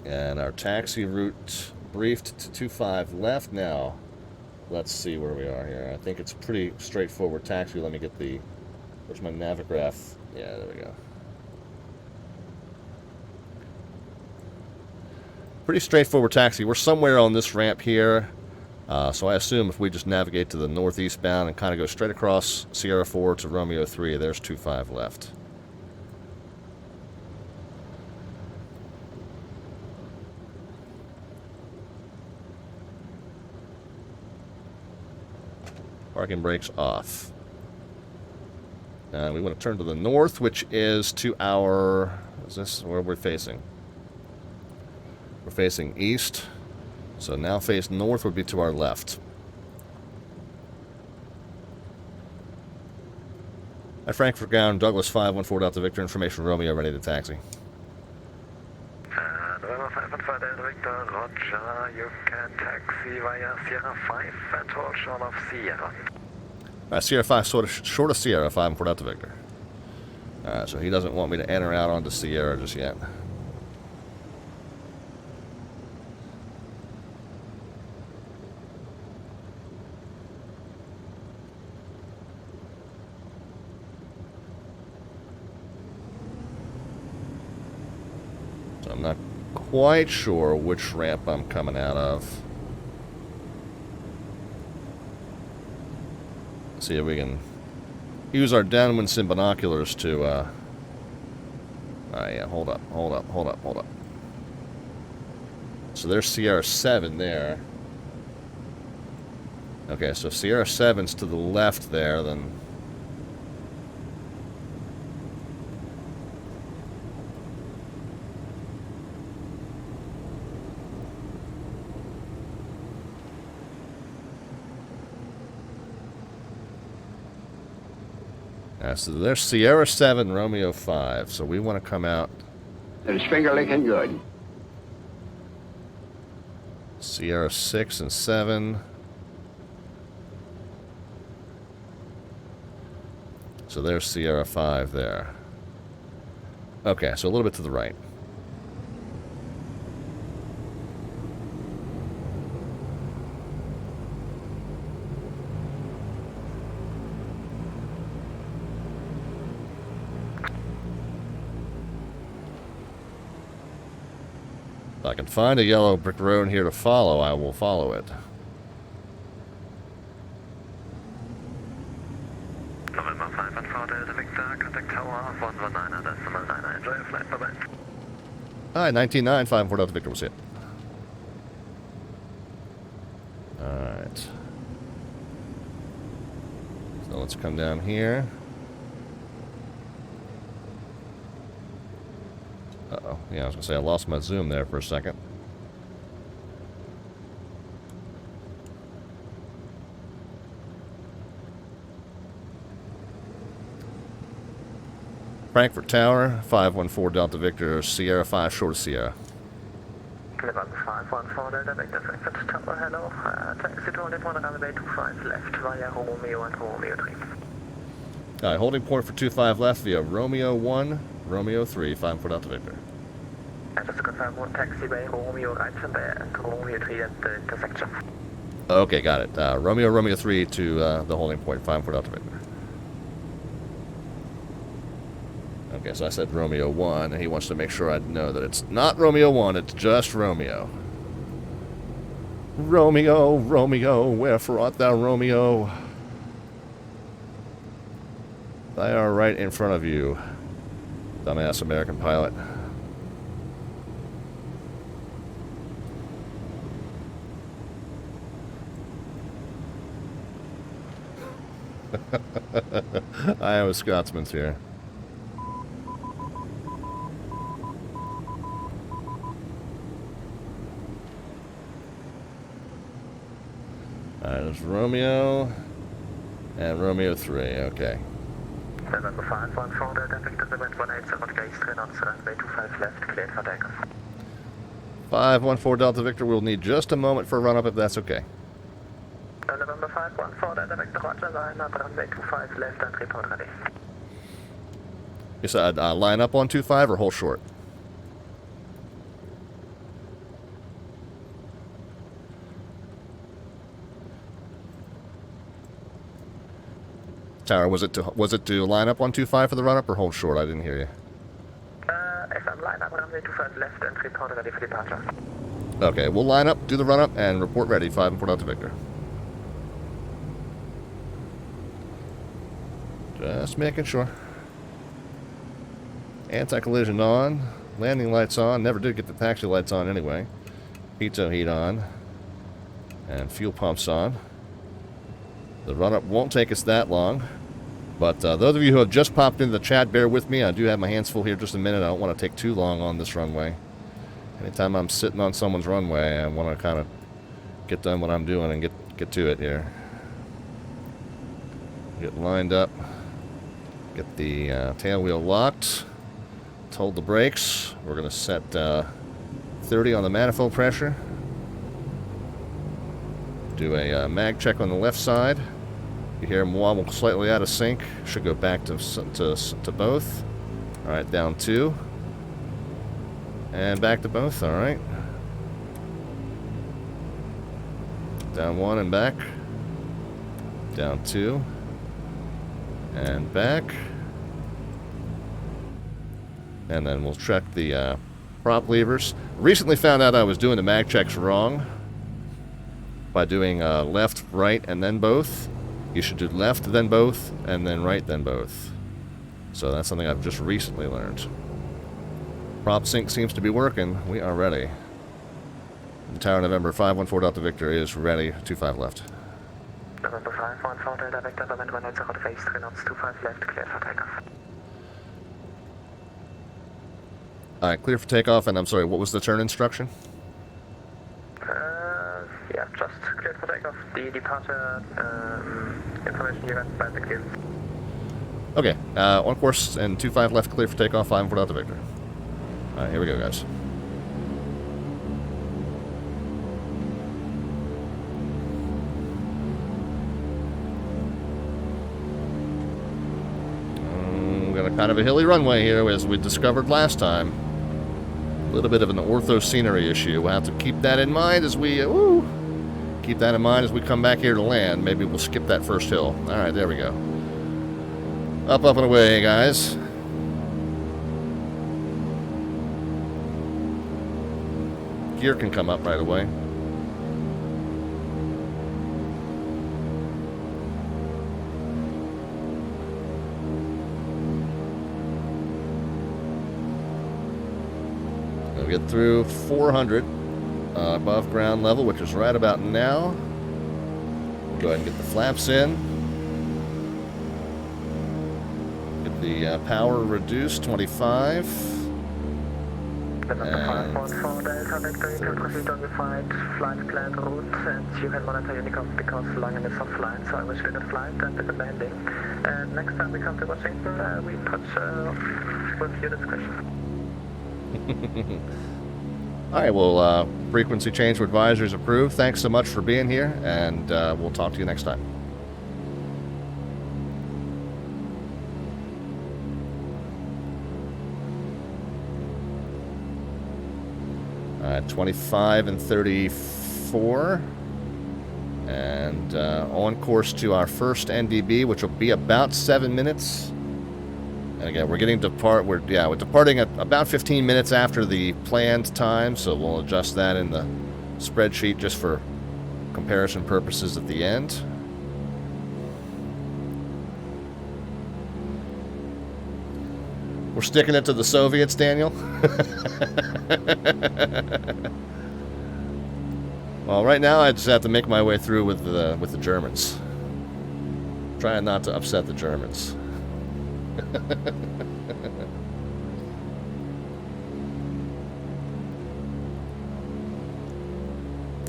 And our taxi route briefed to 25 left. Now, let's see where we are here. I think it's pretty straightforward taxi. Let me get the... Where's my navigaph? Yeah, there we go. Pretty straightforward taxi. We're somewhere on this ramp here. So I assume if we just navigate to the northeastbound and kind of go straight across Sierra 4 to Romeo 3, there's 25 left. Parking brakes off. And we want to turn to the north, which is to our... Is this where we're facing? We're facing east. So now face north would be to our left. At Frankfurt Ground, Douglas 514 Delta Victor, information Romeo, ready to taxi. November 514 Delta Victor, Roger, you can taxi via Sierra 5 and hold short of Sierra. Sierra 5, short of Sierra, 514 Delta Victor. Alright, so he doesn't want me to enter out onto Sierra just yet. I'm not quite sure which ramp I'm coming out of. See if we can use our downwind sim binoculars to, oh yeah, hold up. So there's Sierra 7 there. Okay, so if Sierra 7's to the left there, then... so there's Sierra 7, Romeo 5. So we want to come out. It's finger licking good. Sierra 6 and 7. So there's Sierra 5 there. Okay, so a little bit to the right. If I can find a yellow brick road here to follow, I will follow it. November 514 Delta Victor, contact tower 119.9. Enjoy your flight, bye-bye. Hi, 199, 514 Delta Victor, we'll see it. Alright. So let's come down here. Uh-oh. Yeah, I was going to say I lost my zoom there for a second. Frankfurt Tower, 514 Delta Victor, Sierra 5, short of Sierra. November 514 Delta Victor, Frankfurt Tower, hello. Taxi to only 1 runway 25 left via Romeo and Romeo 3. Alright, holding point for 25 left via Romeo 1, Romeo 3, 514 Delta Victor. And just to confirm, one taxi by Romeo right from there and Romeo 3 at the intersection. Okay, got it. Romeo 3 to the holding point, 514 Delta Victor. Okay, so I said Romeo 1, and he wants to make sure I know that it's not Romeo 1, it's just Romeo. Romeo, Romeo, wherefore art thou, Romeo? They are right in front of you, dumbass American pilot. I am a Scotsman here. Alright, there's Romeo and Romeo 3, okay. November 514 Delta Victor, the wind 180 gauge 3 knots, runway 25 left, cleared for takeoff. 514 Delta Victor, we'll need just a moment for a run-up if that's okay. November 514 Delta Victor, roger, line up, runway 25 left and report ready. You said line up on 25 or hold short? Tower, was it to line up on 25 for the run-up or hold short? I didn't hear you. FM line up, runway 25 left and report ready for departure. Okay, we'll line up, do the run-up, and report ready, 514 Delta Victor. Just making sure. Anti-collision on, landing lights on, never did get the taxi lights on anyway. Pitot heat on, and fuel pumps on. The run-up won't take us that long, but those of you who have just popped into the chat, bear with me. I do have my hands full here just a minute. I don't want to take too long on this runway. Anytime I'm sitting on someone's runway, I want to kind of get done what I'm doing and get to it here. Get lined up, get the tail wheel locked, hold the brakes. We're going to set 30 on the manifold pressure. Do a mag check on the left side. You hear them wobble slightly out of sync. Should go back to both. All right, down 2. And back to both, all right. Down 1 and back. Down 2. And back. And then we'll check the prop levers. Recently found out I was doing the mag checks wrong by doing left, right, and then both. You should do left, then both, and then right, then both. So that's something I've just recently learned. Prop sync seems to be working. We are ready. The Tower November 514 Delta Victor is ready. 25 left. November 514 Delta Victor, the wind 180 face 3 knots, 25 left, cleared for takeoff. Alright, clear for takeoff, and I'm sorry, what was the turn instruction? Yeah, just cleared for takeoff. The departure information you got by the clear. Okay, on course and 25 left, clear for takeoff, 514 Delta Victor. Alright, here we go, guys. We've got a kind of a hilly runway here, as we discovered last time. A little bit of an ortho scenery issue. We'll have to keep that in mind as we keep that in mind as we come back here to land. Maybe we'll skip that first hill. All right, there we go. Up, up, and away, guys. Gear can come up right away. We'll get through 400 above ground level, which is right about now. We'll go ahead and get the flaps in. Get the power reduced, 25. November 514 Delta Victor, you can proceed on your flight planned route, and you can monitor Unicom because Langen is offline, so I wish you a good flight and a good landing. And next time we come to Washington, we touch with your discretion. Alright, well, frequency change to advisories approved. Thanks so much for being here, and we'll talk to you next time. 25 and 34. And on course to our first NDB, which will be about 7 minutes. And again, we're departing at about 15 minutes after the planned time, so we'll adjust that in the spreadsheet just for comparison purposes at the end. We're sticking it to the Soviets, Daniel. Well, right now I just have to make my way through with the Germans. Trying not to upset the Germans.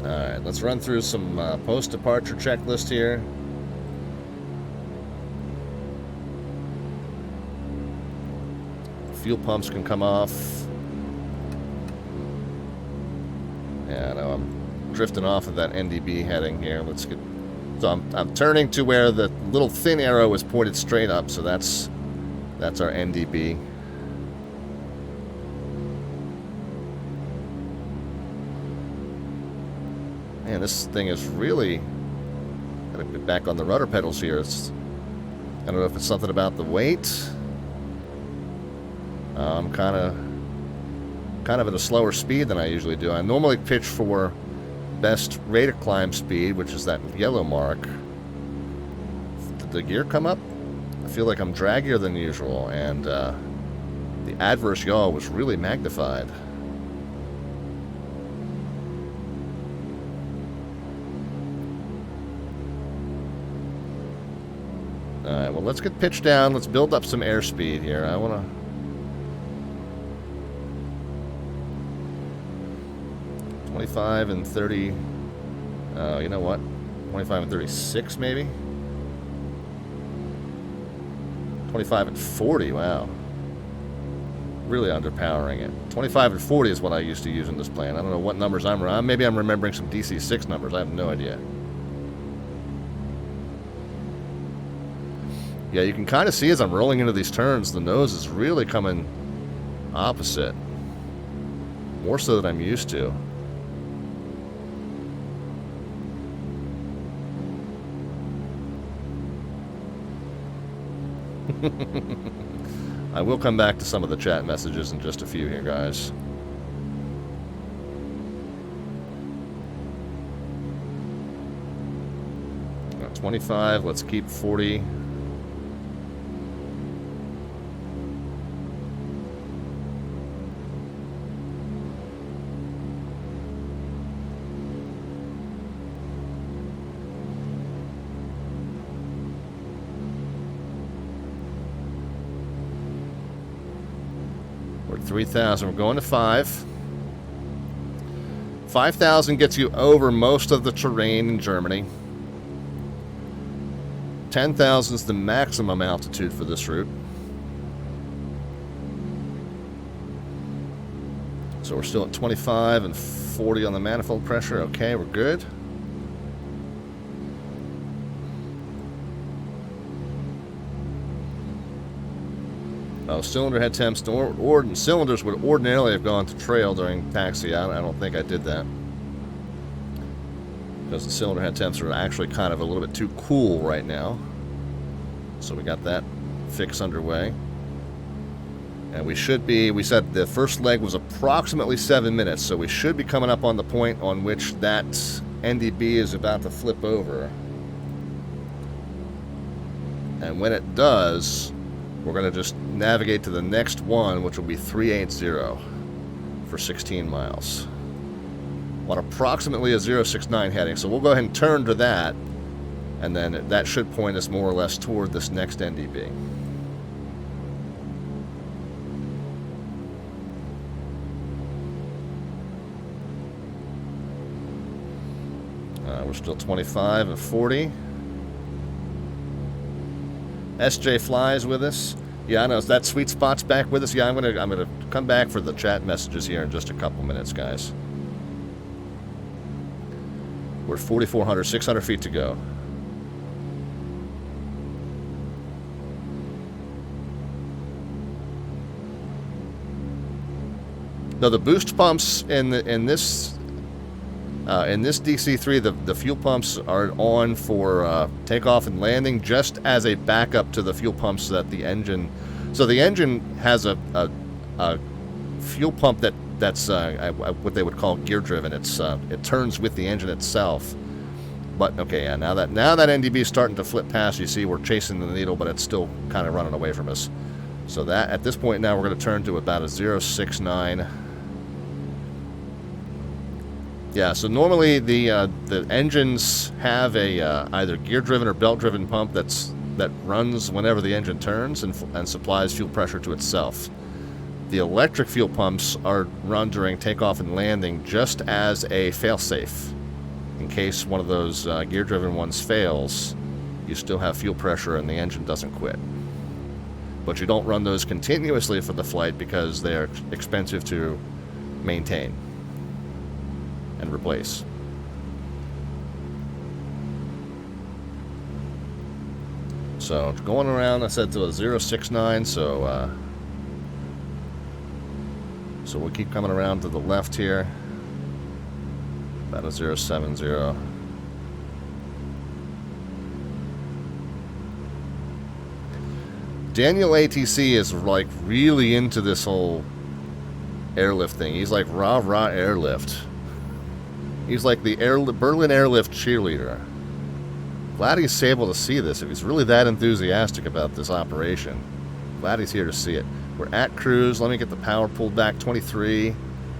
Alright, let's run through some post-departure checklist here. Fuel pumps can come off. Yeah, I know I'm drifting off of that NDB heading here. Let's get... So I'm turning to where the little thin arrow is pointed straight up, so that's our NDB. Man, this thing is really... Gotta get back on the rudder pedals here. I don't know if it's something about the weight. I'm kind of at a slower speed than I usually do. I normally pitch for best rate of climb speed, which is that yellow mark. Did the gear come up? I feel like I'm draggier than usual, and the adverse yaw was really magnified. Alright, well, let's get pitched down. Let's build up some airspeed here. I want to... 25 and 30. You know what? 25 and 36, maybe? 25 and 40, wow. Really underpowering it. 25 and 40 is what I used to use in this plane. I don't know what numbers I'm around. Maybe I'm remembering some DC-6 numbers. I have no idea. Yeah, you can kind of see as I'm rolling into these turns, the nose is really coming opposite. More so than I'm used to. I will come back to some of the chat messages in just a few here, guys. Got 25, let's keep 40. We're at 3,000. We're going to 5. 5,000 gets you over most of the terrain in Germany. 10,000 is the maximum altitude for this route. So we're still at 25 and 40 on the manifold pressure. Okay, we're good. Oh, cylinder head temps. Cylinders would ordinarily have gone to trail during taxi. I don't think I did that. Because the cylinder head temps are actually kind of a little bit too cool right now. So we got that fix underway. And we should be, we said the first leg was approximately 7 minutes, so we should be coming up on the point on which that NDB is about to flip over. And when it does, we're going to just navigate to the next one, which will be 380 for 16 miles. On approximately a 069 heading, so we'll go ahead and turn to that, and then that should point us more or less toward this next NDB. We're still 25 and 40. SJ flies with us. Yeah, I know. That sweet spot's back with us. Yeah, I'm gonna come back for the chat messages here in just a couple minutes, guys. We're 4,400, 600 feet to go. Now the boost pumps in this DC-3, the fuel pumps are on for takeoff and landing, just as a backup to the fuel pumps that the engine So the engine has a fuel pump that's what they would call gear driven. It turns with the engine itself. But okay, yeah, now that NDB is starting to flip past, you see we're chasing the needle, but it's still kind of running away from us. So that at this point now we're going to turn to about a 069. Yeah, so normally the engines have a either gear driven or belt driven pump that runs whenever the engine turns and supplies fuel pressure to itself. The electric fuel pumps are run during takeoff and landing just as a failsafe. In case one of those gear-driven ones fails, you still have fuel pressure and the engine doesn't quit. But you don't run those continuously for the flight because they're expensive to maintain and replace. So going around, I said to a 069, so we'll keep coming around to the left here. About a 070. Daniel ATC is like really into this whole airlift thing. He's like rah airlift. He's like the Berlin Airlift cheerleader. Glad he's able to see this. If he's really that enthusiastic about this operation, glad he's here to see it. We're at cruise. Let me get the power pulled back 23.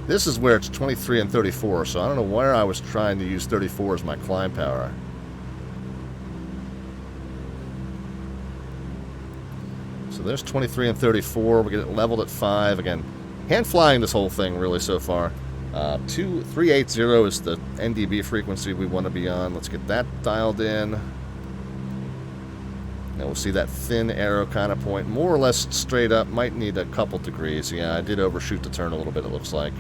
This is where it's 23 and 34, so I don't know where I was trying to use 34 as my climb power. So there's 23 and 34. We get it leveled at 5. Again, hand flying this whole thing really so far. 380 is the NDB frequency we want to be on. Let's get that dialed in. And we'll see that thin arrow kind of point. More or less straight up. Might need a couple degrees. Yeah, I did overshoot the turn a little bit, it looks like.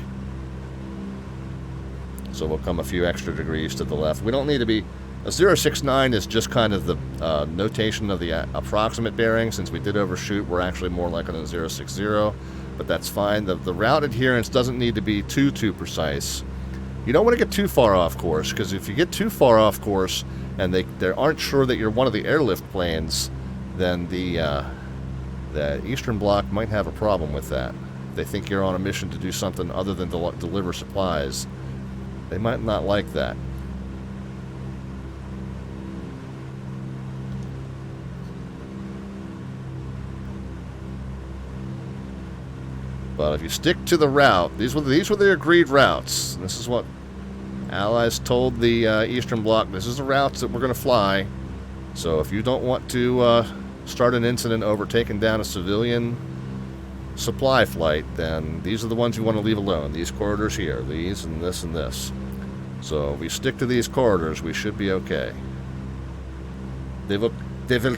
So we'll come a few extra degrees to the left. We don't need to be... A 069 is just kind of the notation of the approximate bearing. Since we did overshoot, we're actually more like on a 060. But that's fine. The route adherence doesn't need to be too precise. You don't want to get too far off course, because if you get too far off course and they aren't sure that you're one of the airlift planes, then the Eastern Bloc might have a problem with that. They think you're on a mission to do something other than deliver supplies. They might not like that. But if you stick to the route, these were the agreed routes. This is what Allies told the Eastern Bloc. This is the routes that we're going to fly. So if you don't want to start an incident over taking down a civilian supply flight, then these are the ones you want to leave alone. These corridors here, these and this and this. So if we stick to these corridors, we should be okay. They will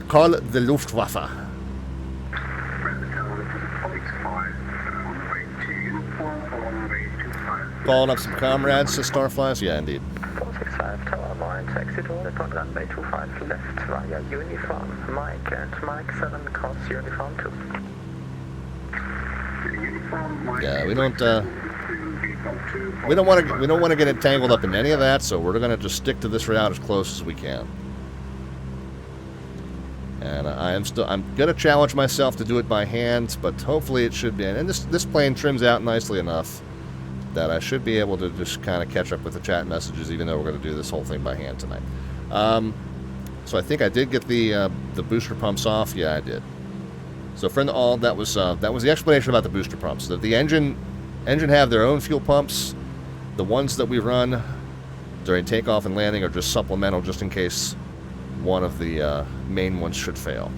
call it the Luftwaffe. Calling up some comrades to Starflies? Yeah, indeed. 465 Tower 1 to exit order on runway 25 left via uniform Mike and Mike 7 cross uniform 2. Yeah, we don't want to get entangled up in any of that, so we're going to just stick to this route as close as we can. And I'm going to challenge myself to do it by hand, but hopefully it should be. And this plane trims out nicely enough that I should be able to just kind of catch up with the chat messages, even though we're going to do this whole thing by hand tonight. So I think I did get the booster pumps off. Yeah, I did. So friend to all, that was the explanation about the booster pumps. The engine have their own fuel pumps. The ones that we run during takeoff and landing are just supplemental, just in case one of the main ones should fail.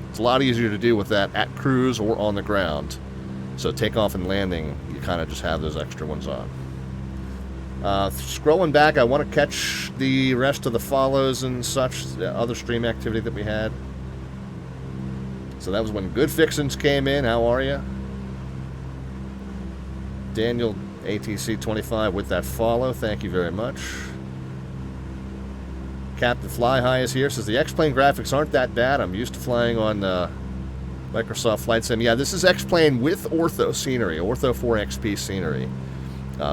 It's a lot easier to do with that at cruise or on the ground. So takeoff and landing, you kind of just have those extra ones on. Scrolling back, I want to catch the rest of the follows and such, the other stream activity that we had. So that was when Good Fixins came in. How are you? Daniel ATC 25 with that follow. Thank you very much. Captain Fly High is here. Says the X-Plane graphics aren't that bad. I'm used to flying on Microsoft Flight Sim. Yeah, this is X-Plane with Ortho scenery, Ortho 4XP scenery,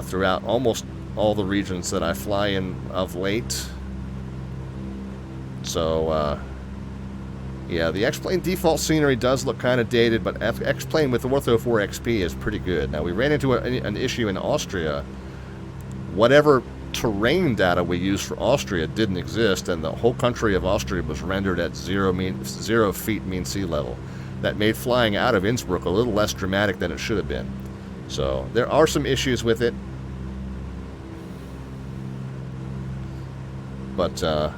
throughout almost all the regions that I fly in of late. So, Yeah, the X-Plane default scenery does look kind of dated, but X-Plane with Ortho 4 XP is pretty good. Now, we ran into an issue in Austria. Whatever terrain data we used for Austria didn't exist, and the whole country of Austria was rendered at 0 feet mean sea level. That made flying out of Innsbruck a little less dramatic than it should have been. So, there are some issues with it. But, for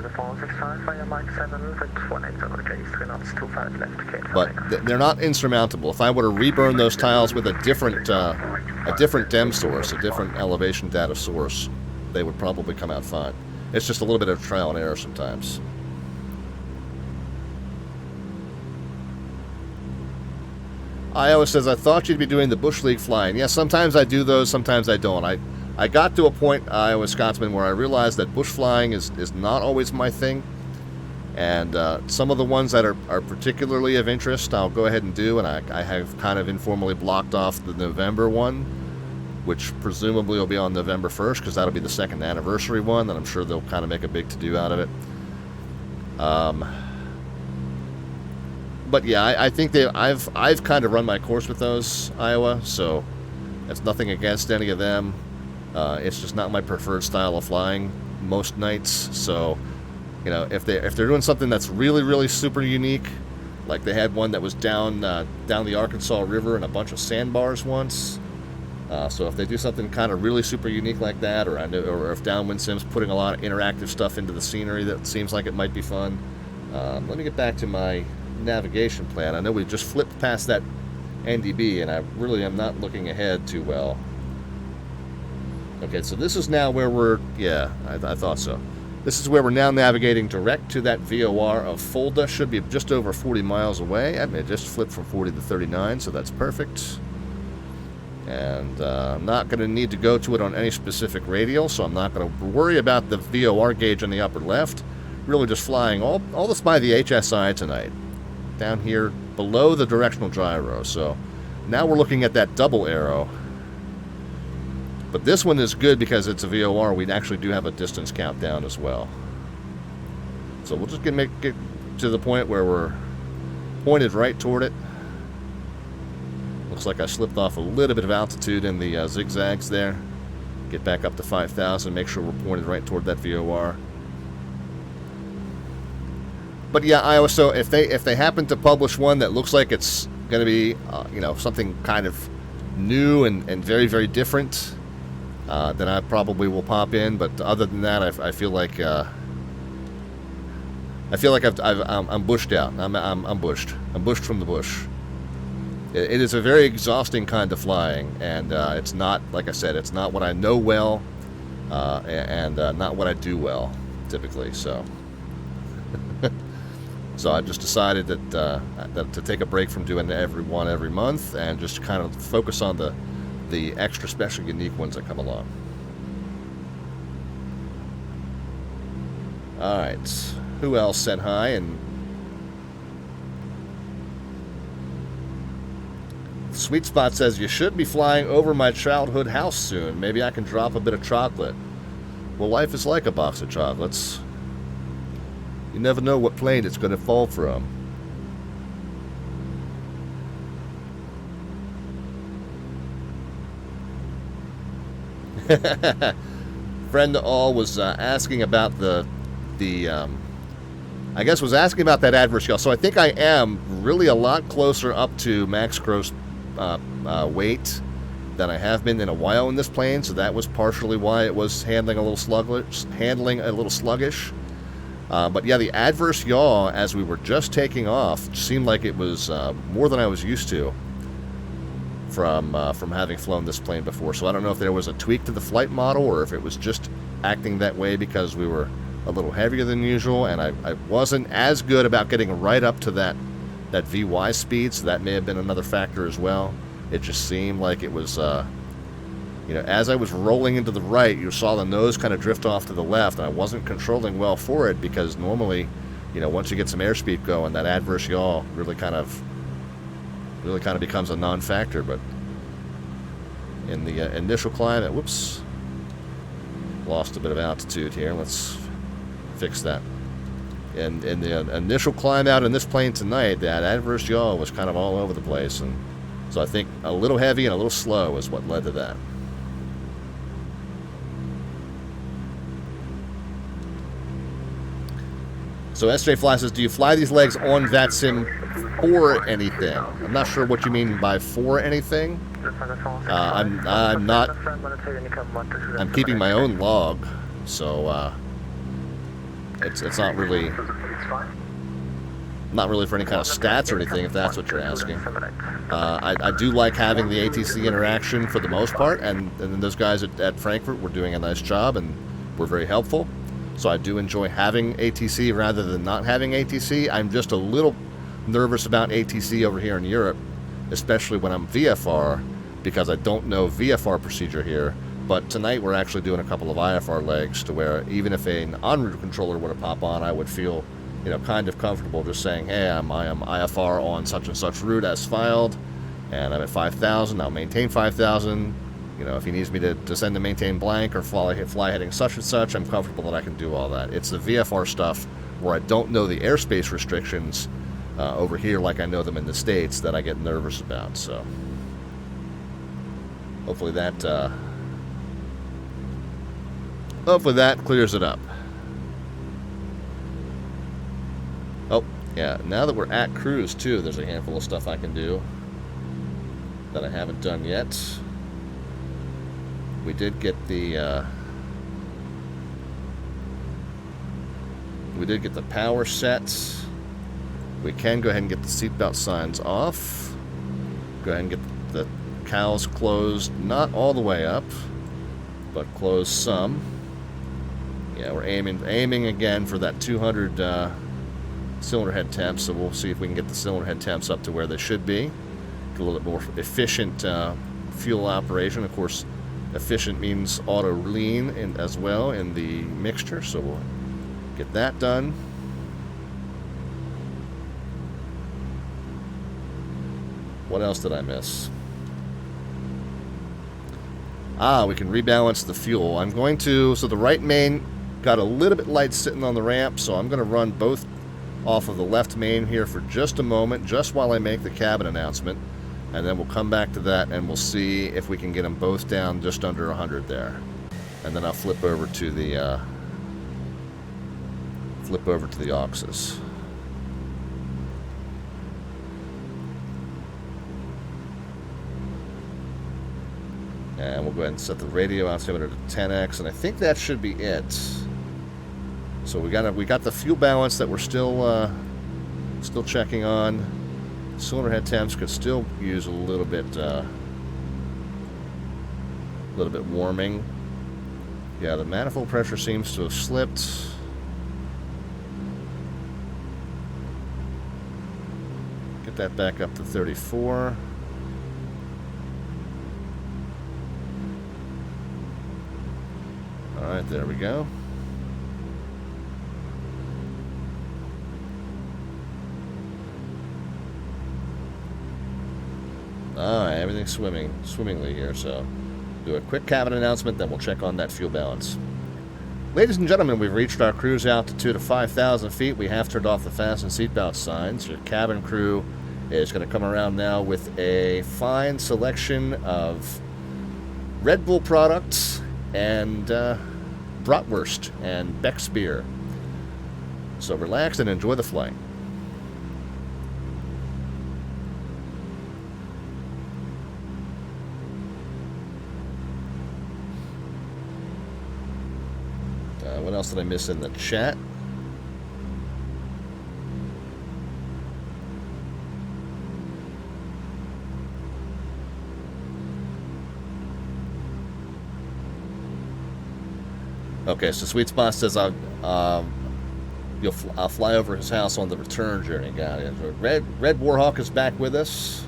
the 465 via Mike 7 with 180 degrees, 3 knots, 25 left, Kate. But they're not insurmountable. If I were to reburn those tiles with a different DEM source, a different elevation data source, they would probably come out fine. It's just a little bit of trial and error sometimes. Iowa says, I thought you'd be doing the Bush League flying. Yeah, sometimes I do those, sometimes I don't. I got to a point, Iowa Scotsman, where I realized that bush flying is not always my thing. And some of the ones that are particularly of interest, I'll go ahead and do. And I have kind of informally blocked off the November one, which presumably will be on November 1st, because that'll be the second anniversary one, and I'm sure they'll kind of make a big to-do out of it. But yeah, I think I've kind of run my course with those, Iowa, so it's nothing against any of them. It's just not my preferred style of flying most nights. So, you know, if they're doing something that's really, really super unique, like they had one that was down the Arkansas River and a bunch of sandbars once. So if they do something kind of really super unique like that, or if Downwind Sim's putting a lot of interactive stuff into the scenery that seems like it might be fun. Let me get back to my navigation plan. I know we just flipped past that NDB, and I really am not looking ahead too well. Okay, so this is now where we're, yeah, I thought so. This is where we're now navigating direct to that VOR of Fulda. Should be just over 40 miles away. I mean, it just flipped from 40 to 39, so that's perfect. And I'm not going to need to go to it on any specific radial, so I'm not going to worry about the VOR gauge on the upper left. Really just flying all this by the HSI tonight. Down here below the directional gyro. So now we're looking at that double arrow. But this one is good because it's a VOR. We actually do have a distance countdown as well. So we'll just get to the point where we're pointed right toward it. Looks like I slipped off a little bit of altitude in the zigzags there. Get back up to 5,000. Make sure we're pointed right toward that VOR. But yeah, Iowa. So if they happen to publish one that looks like it's going to be you know, something kind of new and very, very different, then I probably will pop in. But other than that, I feel like I'm bushed out. I'm bushed. I'm bushed from the bush. It is a very exhausting kind of flying, and it's not, like I said, it's not what I know well, and not what I do well typically. So, so I just decided that to take a break from doing every month and just kind of focus on the extra special, unique ones that come along. All right, who else said hi? And Sweet Spot says, you should be flying over my childhood house soon. Maybe I can drop a bit of chocolate. Well, life is like a box of chocolates. You never know what plane it's going to fall from. Friend all was asking about I guess was asking about that adverse yaw. So I think I am really a lot closer up to max gross weight than I have been in a while in this plane, so that was partially why it was handling a little sluggish. But yeah, the adverse yaw as we were just taking off seemed like it was more than I was used to from having flown this plane before. So I don't know if there was a tweak to the flight model or if it was just acting that way because we were a little heavier than usual, and I wasn't as good about getting right up to that VY speed, so that may have been another factor as well. It just seemed like it was, you know, as I was rolling into the right, you saw the nose kind of drift off to the left, and I wasn't controlling well for it because normally, you know, once you get some airspeed going, that adverse yaw really kind of becomes a non-factor. But in the initial climb, whoops, lost a bit of altitude here. Let's fix that. And in the initial climb out in this plane tonight, that adverse yaw was kind of all over the place. And so I think a little heavy and a little slow is what led to that. So SJ Fly says, do you fly these legs on VATSIM for anything? I'm not sure what you mean by for anything. I'm not. I'm keeping my own log, so it's not really for any kind of stats or anything, if that's what you're asking. I do like having the ATC interaction for the most part, and those guys at Frankfurt were doing a nice job and were very helpful. So I do enjoy having ATC rather than not having ATC. I'm just a little nervous about ATC over here in Europe, especially when I'm VFR, because I don't know VFR procedure here. But tonight we're actually doing a couple of IFR legs to where even if an en route controller were to pop on, I would feel, kind of comfortable just saying, hey, I am IFR on such and such route as filed, and I'm at 5,000. I'll maintain 5,000. If he needs me to descend to maintain blank or fly heading such and such, I'm comfortable that I can do all that. It's the VFR stuff where I don't know the airspace restrictions over here like I know them in the States that I get nervous about. So hopefully that clears it up. Oh, yeah, now that we're at cruise too, there's a handful of stuff I can do that I haven't done yet. We did get the power set. We can go ahead and get the seatbelt signs off. Go ahead and get the cowls closed, not all the way up, but closed some. Yeah, we're aiming again for that 200 cylinder head temps, so we'll see if we can get the cylinder head temps up to where they should be. Get a little bit more efficient fuel operation. Of course, efficient means auto lean as well in the mixture, so we'll get that done. What else did I miss? We can rebalance the fuel. I'm going to, so the right main got a little bit light sitting on the ramp, so I'm going to run both off of the left main here for just a moment, just while I make the cabin announcement. And then we'll come back to that and we'll see if we can get them both down just under 100 there. And then I'll flip over to the auxes. And we'll go ahead and set the radio altimeter to 10x, and I think that should be it. So we got the fuel balance that we're still checking on. Cylinder head temps could still use a little bit warming. Yeah, the manifold pressure seems to have slipped. Get that back up to 34. All right, there we go. Alright, everything's swimmingly here, so do a quick cabin announcement, then we'll check on that fuel balance. Ladies and gentlemen, we've reached our cruise altitude of 5,000 feet. We have turned off the fasten seatbelt signs. Your cabin crew is going to come around now with a fine selection of Red Bull products and bratwurst and Beck's beer. So relax and enjoy the flight. What else did I miss in the chat? Okay, so Sweet Spot says I'll fly over his house on the return journey. Got it. Red Warhawk is back with us.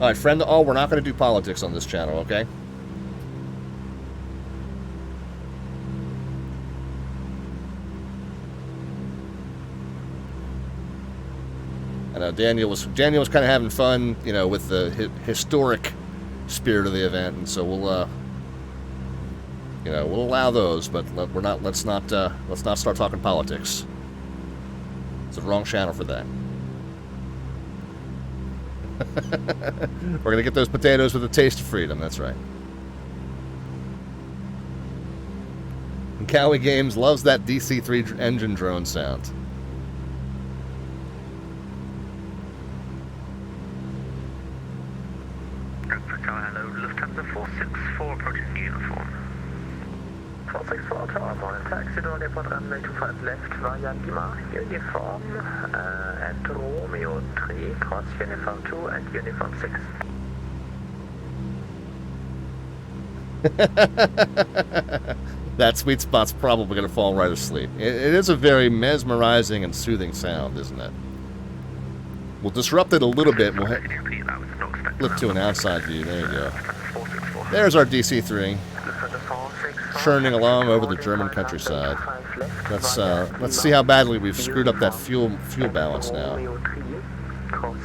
All right, friend to all, we're not going to do politics on this channel, okay? I know Daniel was kind of having fun, with the historic spirit of the event, and so we'll You know, we'll allow those, but we're not. Let's not start talking politics. It's the wrong channel for that. We're gonna get those potatoes with a taste of freedom. That's right. And Cowie Games loves that DC-3 engine drone sound. Hello, Lufthansa 464 approaching uniform. 464 Tower, morning, taxi door, depot runway 25 left, via Lima, uniform, and Romeo 3, cross uniform 2 and uniform 6. That sweet spot's probably going to fall right asleep. It is a very mesmerizing and soothing sound, isn't it? We'll disrupt it a little bit. We'll flip to an outside view. There you go. There's our DC-3, churning along over the German countryside. Let's see how badly we've screwed up that fuel balance now.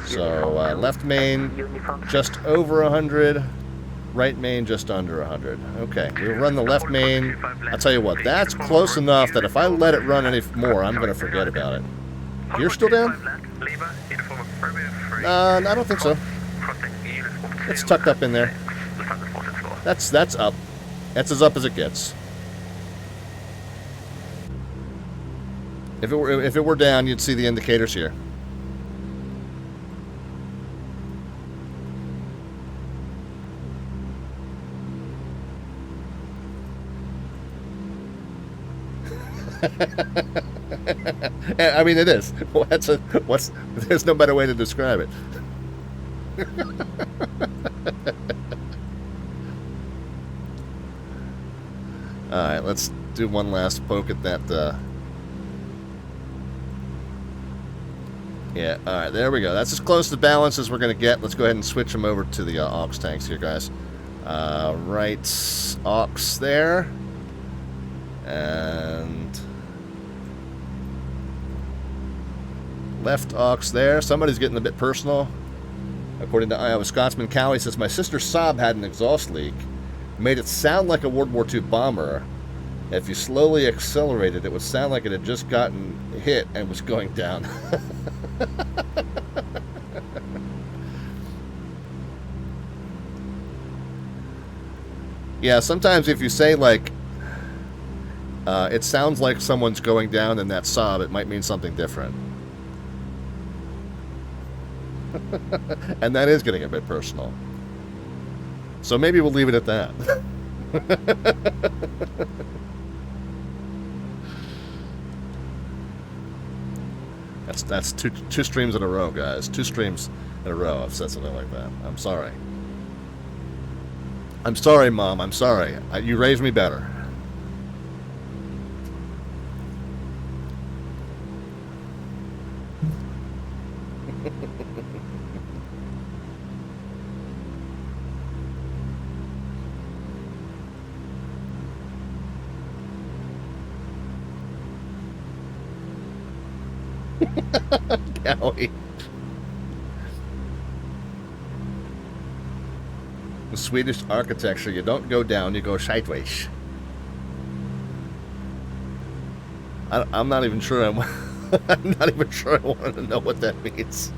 So left main just over 100. Right main just under 100. Okay, we'll run the left main. I'll tell you what, that's close enough that if I let it run any more, I'm going to forget about it. You're still down? I don't think so. It's tucked up in there. That's up. That's as up as it gets. If it were down, you'd see the indicators here. I mean, it is. There's no better way to describe it. Alright, let's do one last poke at that. Yeah, alright, there we go. That's as close to balance as we're going to get. Let's go ahead and switch them over to the aux tanks here, guys. Right aux there. And left aux there. Somebody's getting a bit personal. According to Iowa Scotsman, Cowie says, my sister's Saab had an exhaust leak. Made it sound like a World War II bomber. If you slowly accelerated, it would sound like it had just gotten hit and was going down. Yeah, sometimes if you say, like, it sounds like someone's going down in that Saab, it might mean something different. And that is getting a bit personal. So maybe we'll leave it at that. That's two streams in a row, guys. 2 streams in a row. I've said something like that. I'm sorry. I'm sorry, Mom. I'm sorry. You raised me better. Cowie. The Swedish architecture, you don't go down, you go sideways. I'm not even sure I'm not even sure I want to know what that means.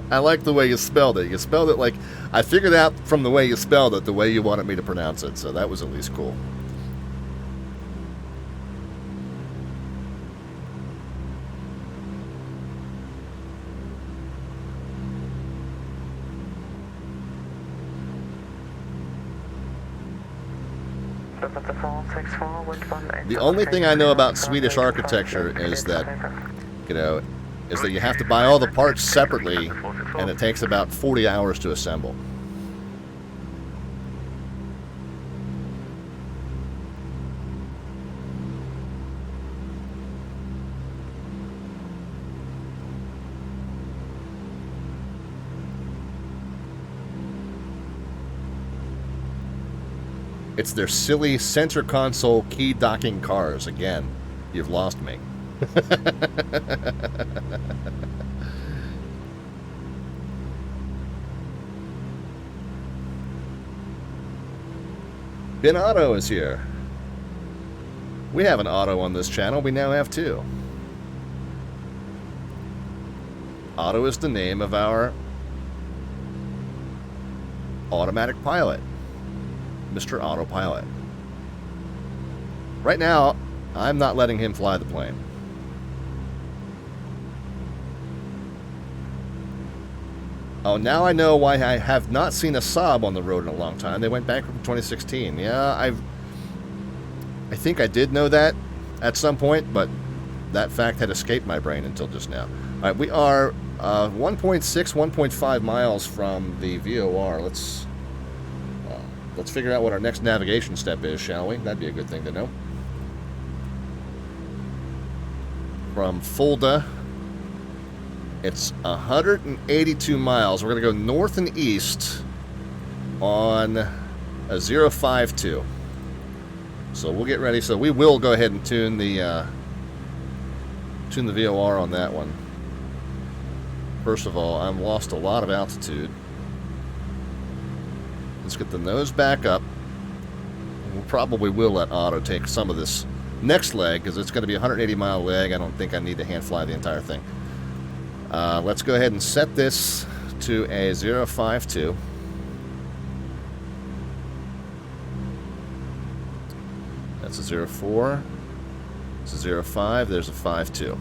I like the way you spelled it. You spelled it like, I figured out from the way you spelled it the way you wanted me to pronounce it, so that was at least cool. The only thing I know about Swedish architecture is that, you know, is that you have to buy all the parts separately, and it takes about 40 hours to assemble. It's their silly center console key docking cars. Again, you've lost me. Ben Otto is here. We have an Otto on this channel. We now have two. Otto is the name of our automatic pilot, Mr. Autopilot. Right now, I'm not letting him fly the plane. Oh, now I know why I have not seen a Saab on the road in a long time. They went bankrupt in 2016. Yeah, I think I did know that at some point, but that fact had escaped my brain until just now. All right, we are 1.6, 1.5 miles from the VOR. Let's figure out what our next navigation step is, shall we? That'd be a good thing to know. From Fulda, it's 182 miles. We're going to go north and east on a 052. So we'll get ready. So we will go ahead and tune the VOR on that one. First of all, I've lost a lot of altitude. Let's get the nose back up. We probably will let Otto take some of this next leg because it's going to be a 180-mile leg. I don't think I need to hand fly the entire thing. Let's go ahead and set this to a 052. That's a 04. It's a 05. There's a 52.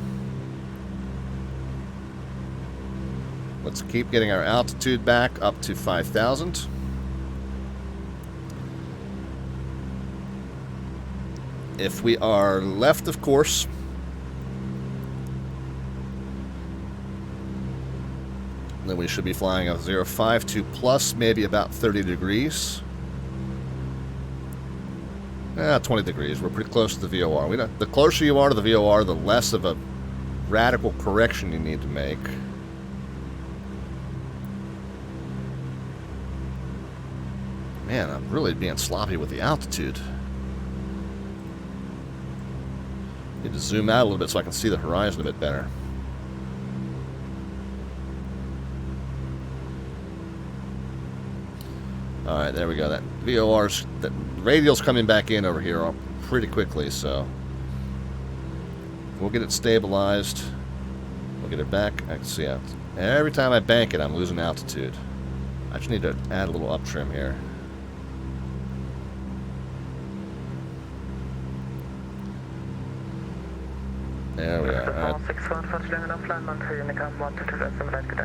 Let's keep getting our altitude back up to 5,000. If we are left of course, then we should be flying a 052 plus maybe about 30 degrees. 20 degrees. We're pretty close to the VOR. The closer you are to the VOR, the less of a radical correction you need to make. Man, I'm really being sloppy with the altitude. Need to zoom out a little bit so I can see the horizon a bit better. Alright, there we go. That VOR's, that radial's coming back in over here pretty quickly, so we'll get it stabilized. We'll get it back. I can see it. Every time I bank it, I'm losing altitude. I just need to add a little up trim here. There we are.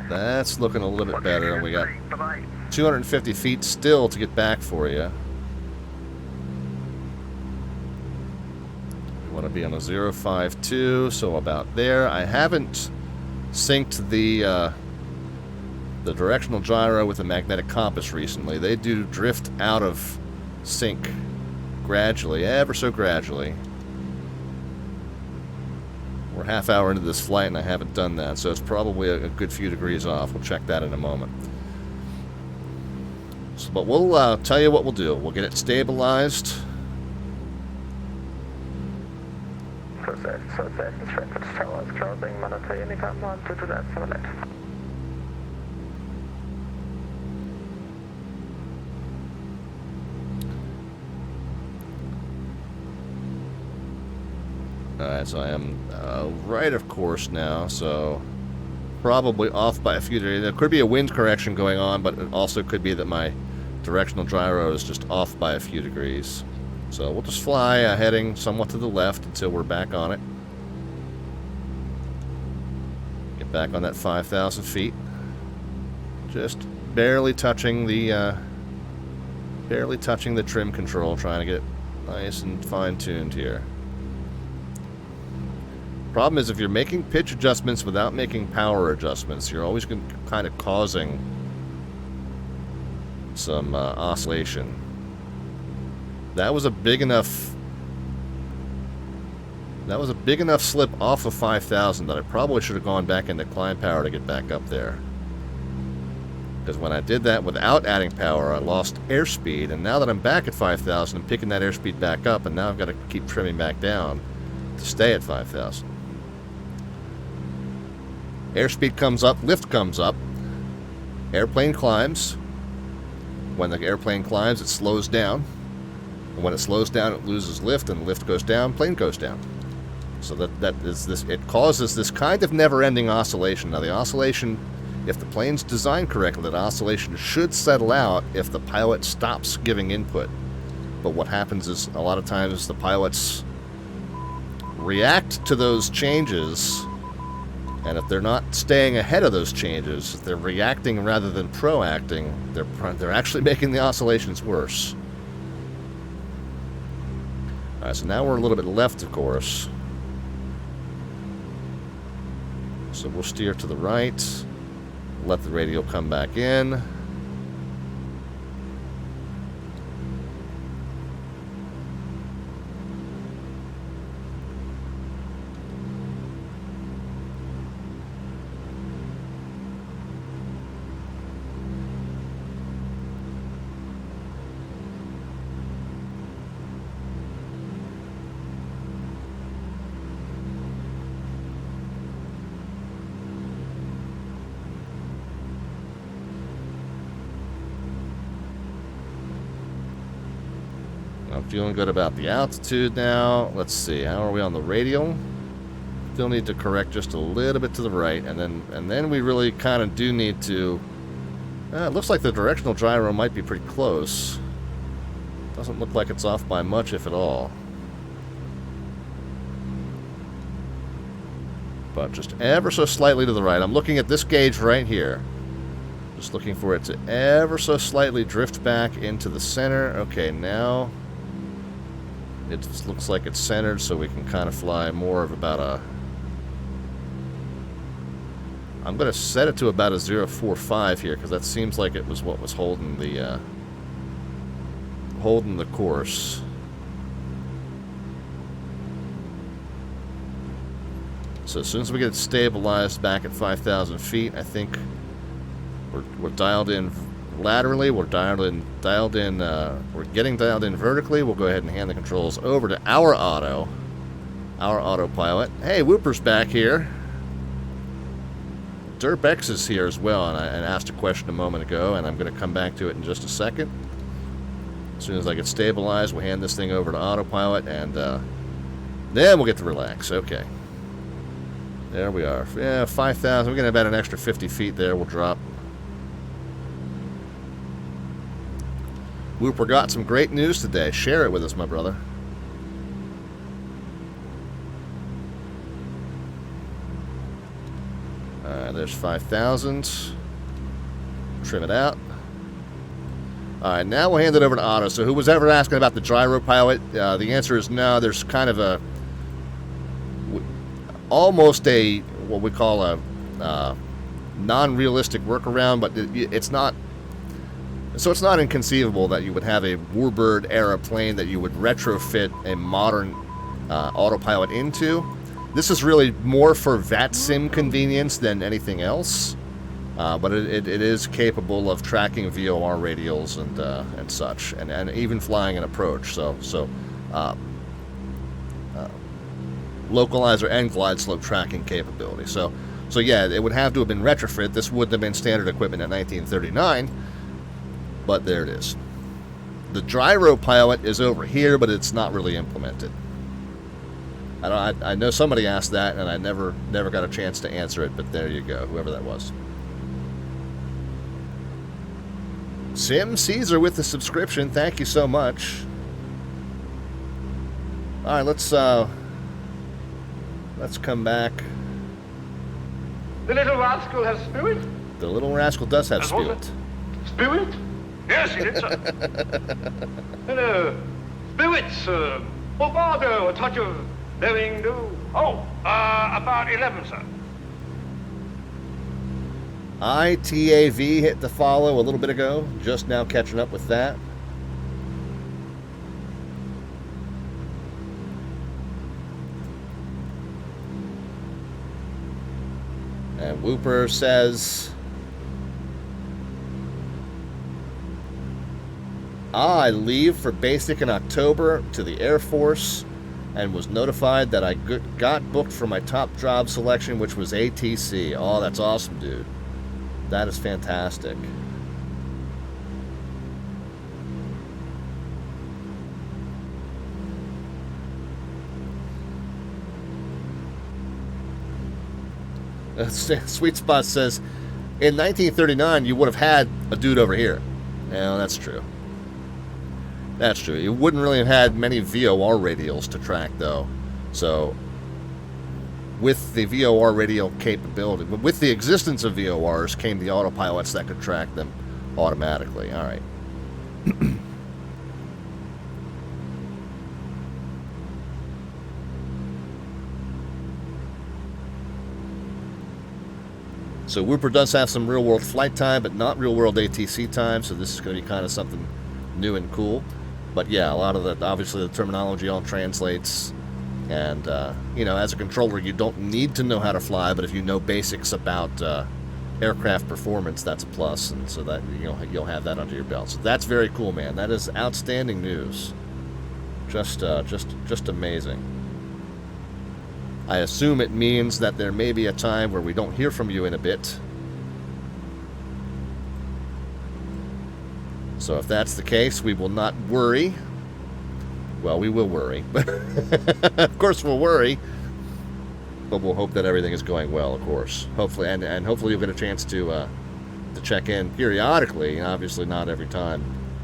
That's looking a little bit better. We got 250 feet still to get back for you. We want to be on a 052, so about there. I haven't synced the directional gyro with the magnetic compass recently. They do drift out of sync gradually, ever so gradually. We're half hour into this flight and I haven't done that, so it's probably a good few degrees off. We'll check that in a moment. So, but we'll tell you what we'll do. We'll get it stabilized. Alright, so I am right of course now, so probably off by a few degrees. There could be a wind correction going on, but it also could be that my directional gyro is just off by a few degrees. So we'll just fly heading somewhat to the left until we're back on it. Get back on that 5,000 feet. Just barely touching the trim control, trying to get it nice and fine-tuned here. Problem is, if you're making pitch adjustments without making power adjustments, you're always kind of causing some oscillation. That was a big enough slip off of 5,000 that I probably should have gone back into climb power to get back up there. Because when I did that without adding power, I lost airspeed, and now that I'm back at 5,000, I'm picking that airspeed back up, and now I've got to keep trimming back down to stay at 5,000. Airspeed comes up, lift comes up, airplane climbs. When the airplane climbs, it slows down. And when it slows down, it loses lift, and lift goes down, plane goes down. So that is this. It causes this kind of never-ending oscillation. Now, the oscillation, if the plane's designed correctly, that oscillation should settle out if the pilot stops giving input. But what happens is, a lot of times, the pilots react to those changes, and if they're not staying ahead of those changes, if they're reacting rather than proacting, they're actually making the oscillations worse. All right, so now we're a little bit left of course. So we'll steer to the right, let the radio come back in. I'm feeling good about the altitude now. Let's see, how are we on the radial? Still need to correct just a little bit to the right, and then we really kind of do need to. It looks like the directional gyro might be pretty close. Doesn't look like it's off by much, if at all. But just ever so slightly to the right. I'm looking at this gauge right here. Just looking for it to ever so slightly drift back into the center. Okay, now it just looks like it's centered, so we can kind of fly more of about a... I'm going to set it to about a 0.45 here, because that seems like it was what was holding the course. So as soon as we get it stabilized back at 5,000 feet, I think we're dialed in laterally. We're getting dialed in vertically. We'll go ahead and hand the controls over to our autopilot. Hey, Whooper's back here. Derpex is here as well, and I asked a question a moment ago, and I'm going to come back to it in just a second. As soon as I get stabilized, we'll hand this thing over to autopilot, and then we'll get to relax. Okay. There we are. Yeah, 5,000. We're getting about an extra 50 feet there. We'll drop. Whooper got some great news today. Share it with us, my brother. There's 5,000. Trim it out. Alright, now we'll hand it over to Otto. So who was ever asking about the gyro pilot, the answer is no. There's kind of a... almost a, what we call a non-realistic workaround, but it's not... So it's not inconceivable that you would have a Warbird era plane that you would retrofit a modern autopilot into. This is really more for VATSIM convenience than anything else, but it is capable of tracking VOR radials and such, and even flying an approach. So localizer and glide slope tracking capability. So yeah, it would have to have been retrofit. This wouldn't have been standard equipment in 1939. But there it is. The gyro pilot is over here, but it's not really implemented. I know somebody asked that, and I never got a chance to answer it, but there you go, whoever that was. Sim Caesar with the subscription, thank you so much. Alright, let's come back. The little rascal has spirit? The little rascal does have spirit. Spirit? Yes, he did, sir. Hello. Spirits, bravado, a touch of daring do. Oh, about 11, sir. ITAV hit the follow a little bit ago. Just now catching up with that. And Whooper says... I leave for basic in October to the Air Force and was notified that I got booked for my top job selection, which was ATC. Oh, that's awesome, dude. That is fantastic. Sweet Spot says, in 1939, you would have had a dude over here. Yeah, that's true. That's true. You wouldn't really have had many VOR radials to track, though. So, with the VOR radial capability, with the existence of VORs, came the autopilots that could track them automatically. All right. So Whooper does have some real-world flight time, but not real-world ATC time, so this is going to be kind of something new and cool. But yeah, a lot of the, obviously the terminology all translates, and, you know, as a controller, you don't need to know how to fly, but if you know basics about aircraft performance, that's a plus, and so that, you know, you'll have that under your belt. So that's very cool, man. That is outstanding news. Just amazing. I assume it means that there may be a time where we don't hear from you in a bit. So if that's the case, we will not worry. Well, we will worry. Of course we'll worry. But we'll hope that everything is going well, of course. Hopefully, and hopefully you'll get a chance to check in periodically. Obviously not every time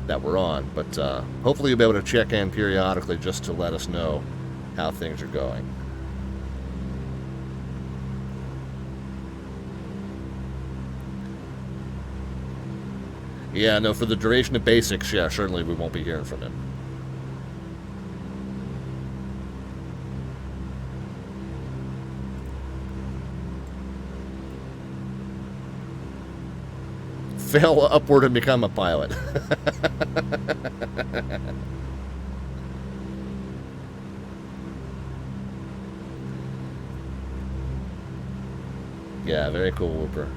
that we're on. But hopefully you'll be able to check in periodically just to let us know how things are going. Yeah, no, for the duration of basics, yeah, certainly we won't be hearing from him. Fail upward and become a pilot. Yeah, very cool, Whooper.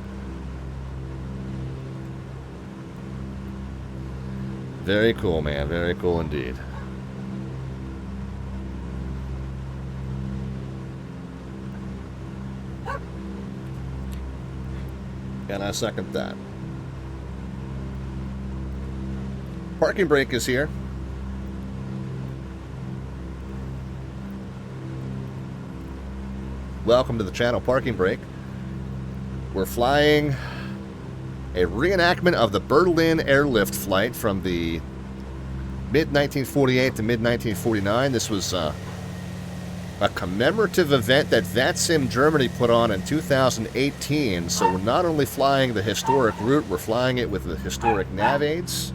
Very cool, man. Very cool indeed. And I second that. Parking brake is here. Welcome to the channel, Parking Brake. We're flying a reenactment of the Berlin Airlift flight from the mid-1948 to mid-1949. This was a commemorative event that VATSIM Germany put on in 2018. So we're not only flying the historic route, we're flying it with the historic nav-aids.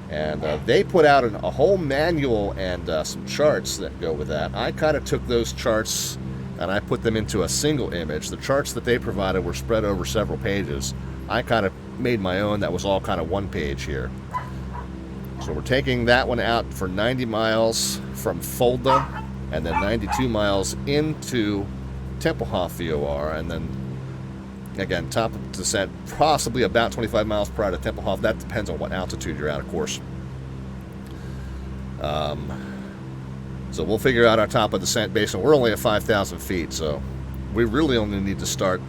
And they put out a whole manual and some charts that go with that. I kind of took those charts and I put them into a single image. The charts that they provided were spread over several pages. I kind of made my own that was all kind of one page here. So we're taking that one out for 90 miles from Fulda, and then 92 miles into Tempelhof VOR, and then again, top of descent, possibly about 25 miles prior to Tempelhof. That depends on what altitude you're at, of course. So we'll figure out our top of descent based on, we're only at 5,000 feet, so we really only need to start,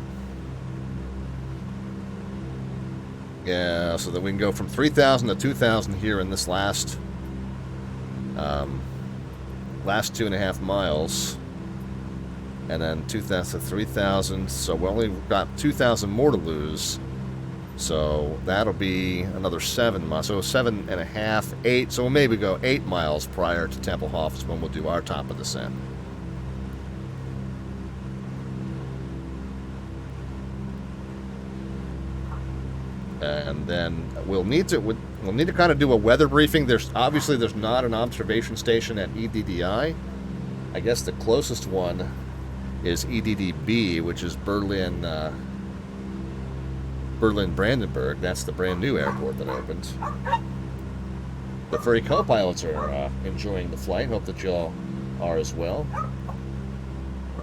yeah, so that we can go from 3,000 to 2,000 here in this last 2.5 miles, and then 2,000 to 3,000, so we only got 2,000 more to lose. So that'll be another 7 miles. So 7.5, 8. So we'll maybe go 8 miles prior to Tempelhof is when we'll do our top of descent. And then we'll need to kind of do a weather briefing. There's not an observation station at EDDI. I guess the closest one is EDDB, which is Berlin-Brandenburg. That's the brand new airport that opened. The furry co-pilots are enjoying the flight. Hope that y'all are as well.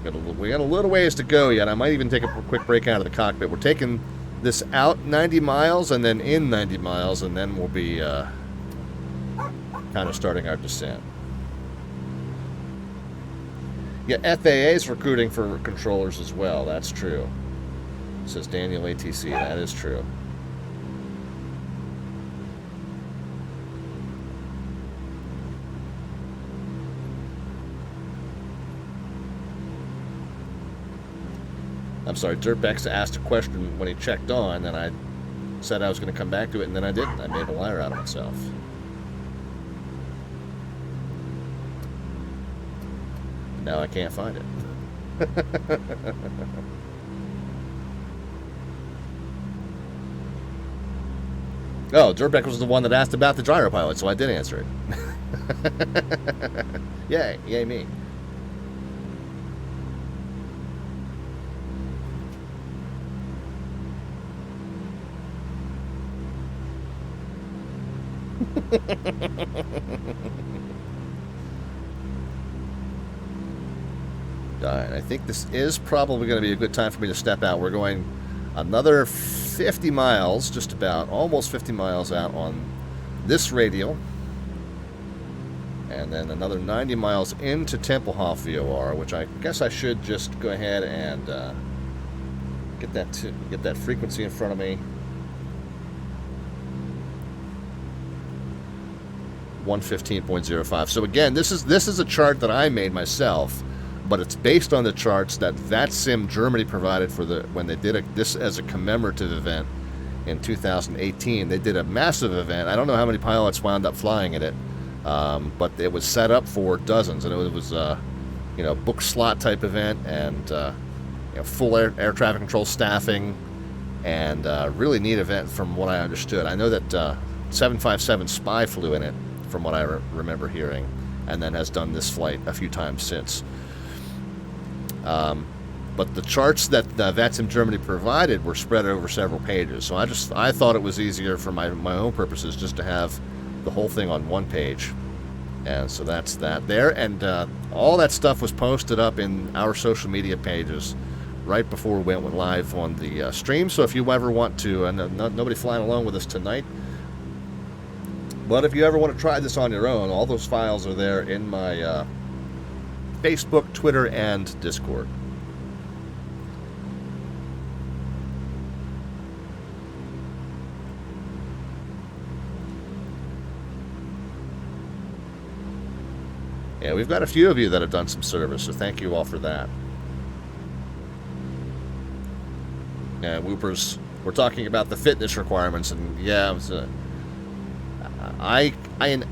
We got a little ways to go yet. I might even take a quick break out of the cockpit. We're taking this out 90 miles and then in 90 miles, and then we'll be kind of starting our descent. Yeah, FAA is recruiting for controllers as well. That's true. Says Daniel ATC. That is true. I'm sorry, Dirtbacks asked a question when he checked on, and I said I was going to come back to it, and then I didn't. I made a liar out of myself. Now I can't find it. Oh, Dirtback was the one that asked about the gyro pilot, so I did answer it. Yay me. Alright, I think this is probably going to be a good time for me to step out. We're going another 50 miles, just about, almost 50 miles out on this radial. And then another 90 miles into Tempelhof VOR, which I guess I should just go ahead and get that frequency in front of me. 115.05. So again, this is a chart that I made myself, but it's based on the charts that VATSIM Germany provided for when they did this as a commemorative event in 2018. They did a massive event. I don't know how many pilots wound up flying in it, but it was set up for dozens, and it was book slot type event, and full air traffic control staffing, and really neat event from what I understood. I know that 757 Spy flew in it, from what I remember hearing, and then has done this flight a few times since. But the charts that VATSIM Germany provided were spread over several pages, so I thought it was easier for my own purposes just to have the whole thing on one page. And so that's that there, and all that stuff was posted up in our social media pages right before we went live on the stream. So if you ever want to, nobody flying along with us tonight, but if you ever want to try this on your own, all those files are there in my Facebook, Twitter, and Discord. Yeah, we've got a few of you that have done some service, so thank you all for that. And Whoopers, we're talking about the fitness requirements, and yeah, it was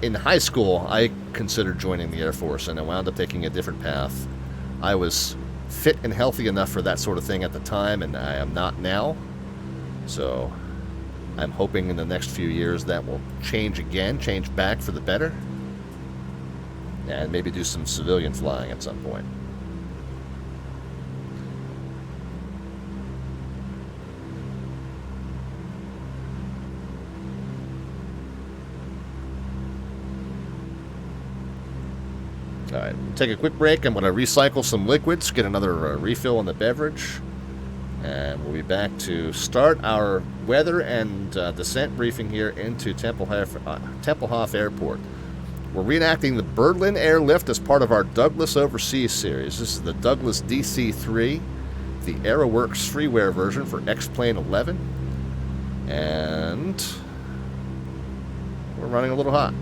in high school, I considered joining the Air Force, and I wound up taking a different path. I was fit and healthy enough for that sort of thing at the time, and I am not now. So I'm hoping in the next few years that will change again, change back for the better, and maybe do some civilian flying at some point. Alright, take a quick break. I'm going to recycle some liquids, get another refill on the beverage, and we'll be back to start our weather and descent briefing here into Tempelhof Airport. We're reenacting the Berlin Airlift as part of our Douglas Overseas series. This is the Douglas DC-3, the Aeroworx freeware version for XP11, and we're running a little hot.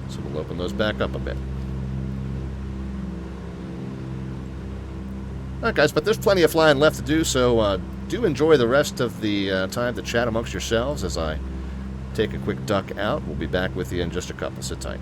So we'll open those back up a bit. Alright guys, but there's plenty of flying left to do, so do enjoy the rest of the time to chat amongst yourselves as I take a quick duck out. We'll be back with you in just a couple. Sit tight.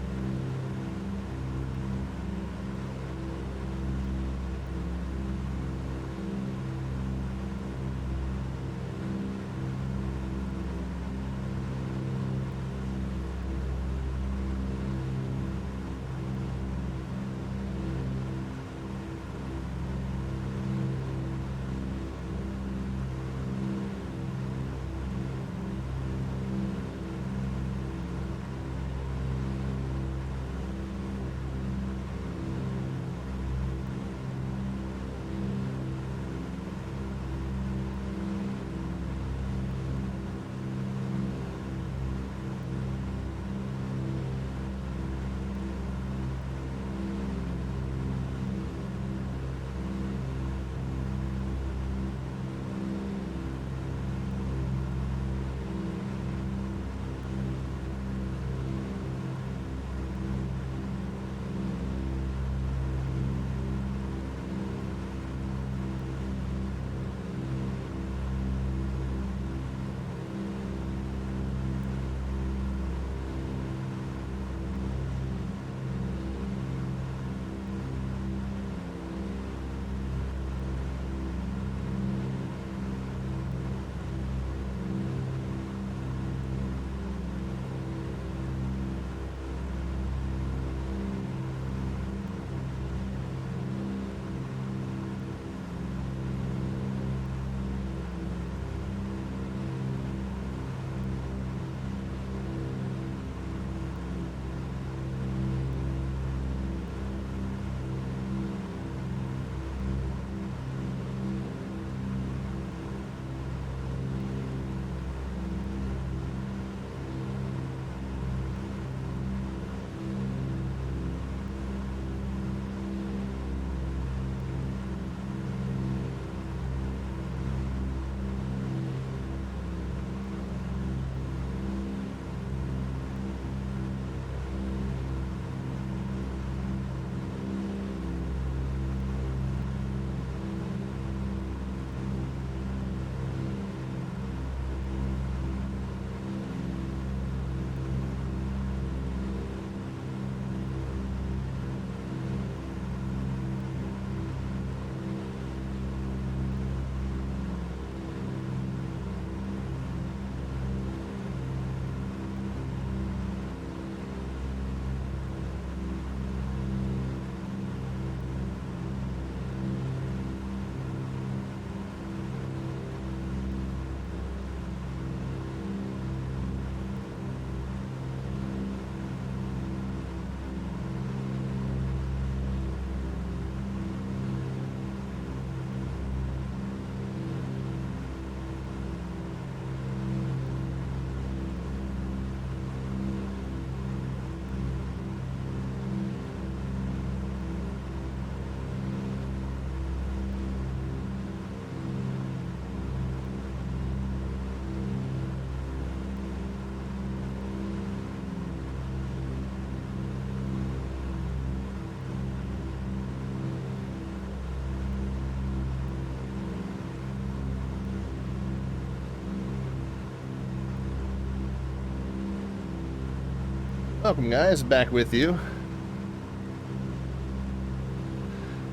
Welcome, guys. Back with you.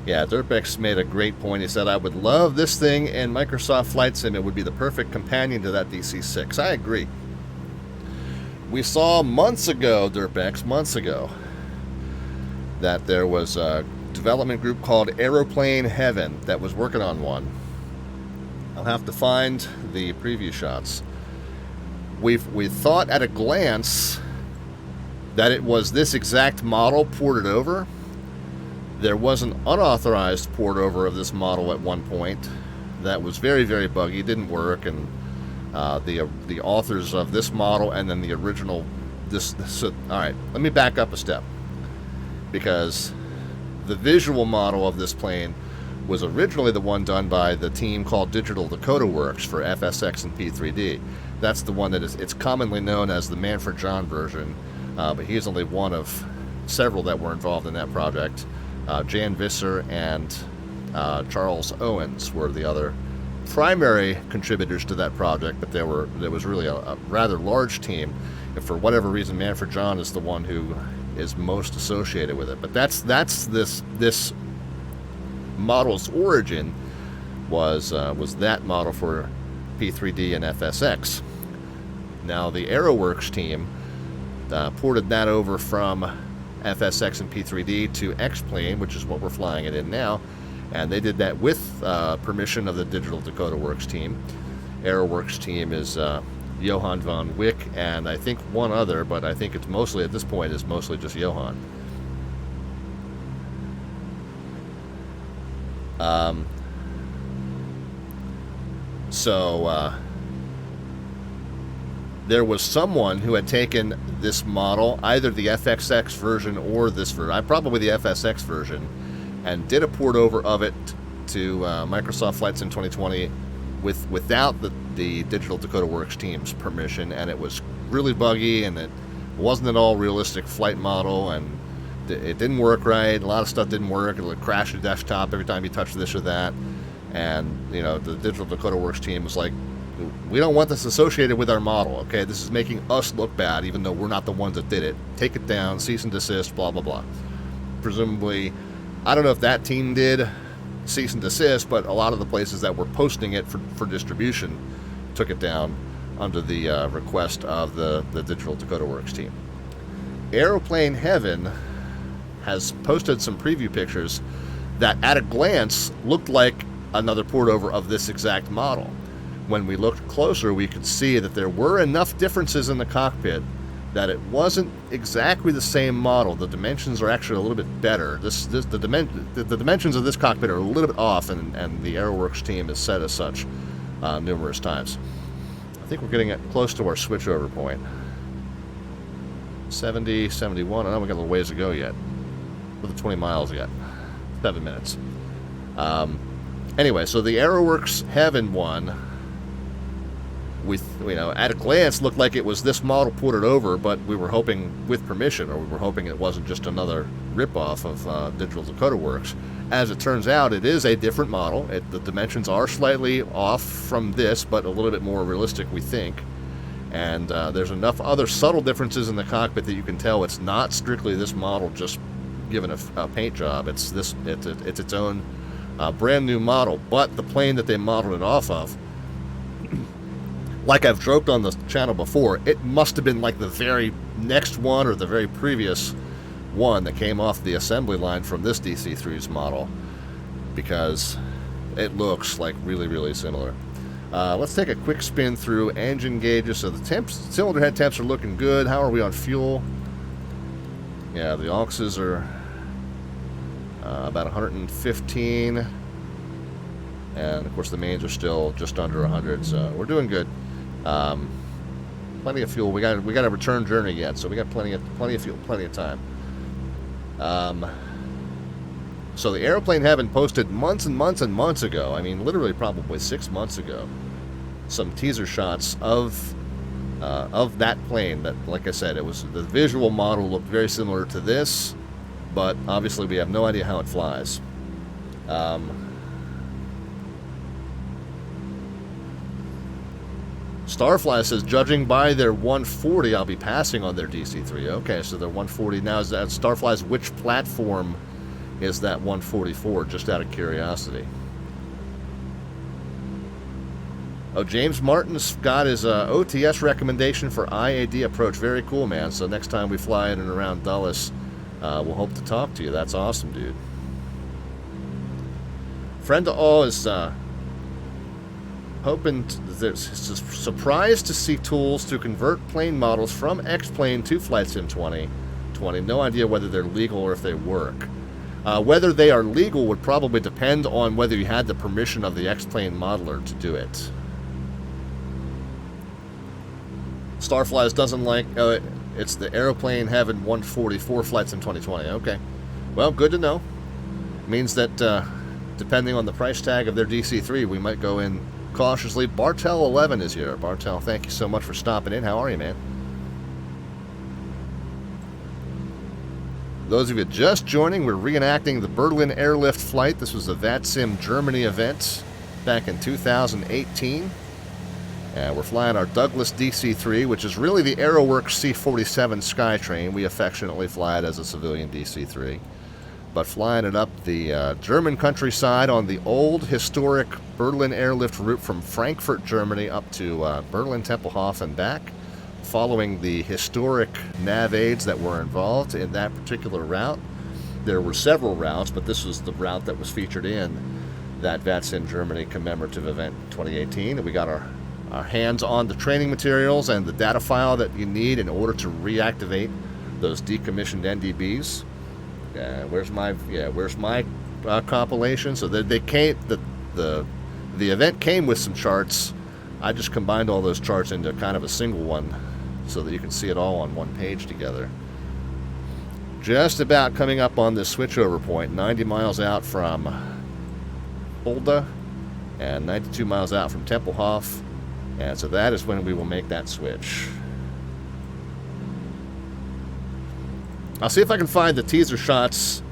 Yeah, Dirtbex made a great point. He said, I would love this thing in Microsoft Flight Sim. It would be the perfect companion to that DC-3. I agree. We saw months ago, Dirtbex, months ago, that there was a development group called Aeroplane Heaven that was working on one. I'll have to find the preview shots. We thought at a glance that it was this exact model ported over. There was an unauthorized port over of this model at one point that was very, very buggy. It didn't work, and the authors of this model and then the original all right, let me back up a step, because the visual model of this plane was originally the one done by the team called Digital Aeroworx for FSX and P3D. That's the one that it's commonly known as the Manfred John version, but he's only one of several that were involved in that project. Jan Visser and Charles Owens were the other primary contributors to that project, but there was really a rather large team, and for whatever reason Manfred John is the one who is most associated with it. But that's this model's origin was that model for P3D and FSX. Now the Aeroworx team ported that over from FSX and P3D to X-Plane, which is what we're flying it in now, and they did that with permission of the Digital Aeroworx team. Aeroworx team is Johan von Wick and I think one other, but I think it's mostly, at this point, is mostly just Johan. There was someone who had taken this model, either the FXX version or this version, probably the FSX version, and did a port over of it to Microsoft Flight Sim 2020 without the Digital Aeroworx team's permission, and it was really buggy, and it wasn't at all realistic flight model, and it didn't work right. A lot of stuff didn't work. It would crash the desktop every time you touched this or that, and the Digital Aeroworx team was like, we don't want this associated with our model, okay? This is making us look bad, even though we're not the ones that did it. Take it down, cease and desist, blah, blah, blah. Presumably, I don't know if that team did cease and desist, but a lot of the places that were posting it for distribution took it down under the request of the Digital Aeroworx team. Aeroplane Heaven has posted some preview pictures that at a glance looked like another port over of this exact model. When we looked closer, we could see that there were enough differences in the cockpit that it wasn't exactly the same model. The dimensions are actually a little bit better. The dimensions of this cockpit are a little bit off, and the Aeroworx team has said as such numerous times. I think we're getting close to our switchover point. 70, 71. I know we got a little ways to go yet. With the 20 miles yet. 7 minutes. Anyway, so the Aeroworx Heaven one, at a glance looked like it was this model ported over, but we were hoping with permission, or we were hoping it wasn't just another ripoff of Digital Aeroworx. As it turns out, it is a different model. The dimensions are slightly off from this, but a little bit more realistic, we think. And there's enough other subtle differences in the cockpit that you can tell it's not strictly this model just given a paint job. It's its own brand new model. But the plane that they modeled it off of, like I've joked on the channel before, it must have been like the very next one or the very previous one that came off the assembly line from this DC-3's model, because it looks like really, really similar. Let's take a quick spin through engine gauges. So the cylinder head temps are looking good. How are we on fuel? Yeah, the auxes are about 115, and of course the mains are still just under 100, so we're doing good. Plenty of fuel. We got a return journey yet, so we got plenty of fuel, plenty of time. So the Aeroplane Heaven posted months and months and months ago, I mean literally probably 6 months ago, some teaser shots of that plane. That, like I said, it was the visual model looked very similar to this, but obviously we have no idea how it flies. Starfly says, judging by their 140, I'll be passing on their DC-3. Okay, so their 140 now is that Starfly's. Which platform is that 144? Just out of curiosity. Oh, James Martin's got his OTS recommendation for IAD approach. Very cool, man. So next time we fly in and around Dulles, we'll hope to talk to you. That's awesome, dude. Friend to all is hoping surprised to see tools to convert plane models from X-Plane to Flight Sim 2020. No idea whether they're legal or if they work. Whether they are legal would probably depend on whether you had the permission of the X-Plane modeler to do it. Starflies doesn't like... it's the Aeroplane Heaven 144 Flights in 2020. Okay. Well, good to know. Means that, depending on the price tag of their DC-3, we might go in cautiously. Bartel11 is here. Bartel, thank you so much for stopping in. How are you, man? Those of you just joining, we're reenacting the Berlin Airlift flight. This was a VATSIM Germany event back in 2018. And we're flying our Douglas DC-3, which is really the Aeroworx C-47 Skytrain. We affectionately fly it as a civilian DC-3. But flying it up the German countryside on the old historic Berlin Airlift route from Frankfurt, Germany, up to Berlin Tempelhof and back, following the historic nav-aids that were involved in that particular route. There were several routes, but this was the route that was featured in that VATSIM Germany commemorative event 2018. And we got our hands on the training materials and the data file that you need in order to reactivate those decommissioned NDBs. Where's my compilation? So they came. The event came with some charts. I just combined all those charts into kind of a single one, so that you can see it all on one page together. Just about coming up on this switchover point, 90 miles out from Fulda and 92 miles out from Tempelhof. And so that is when we will make that switch. I'll see if I can find the teaser shots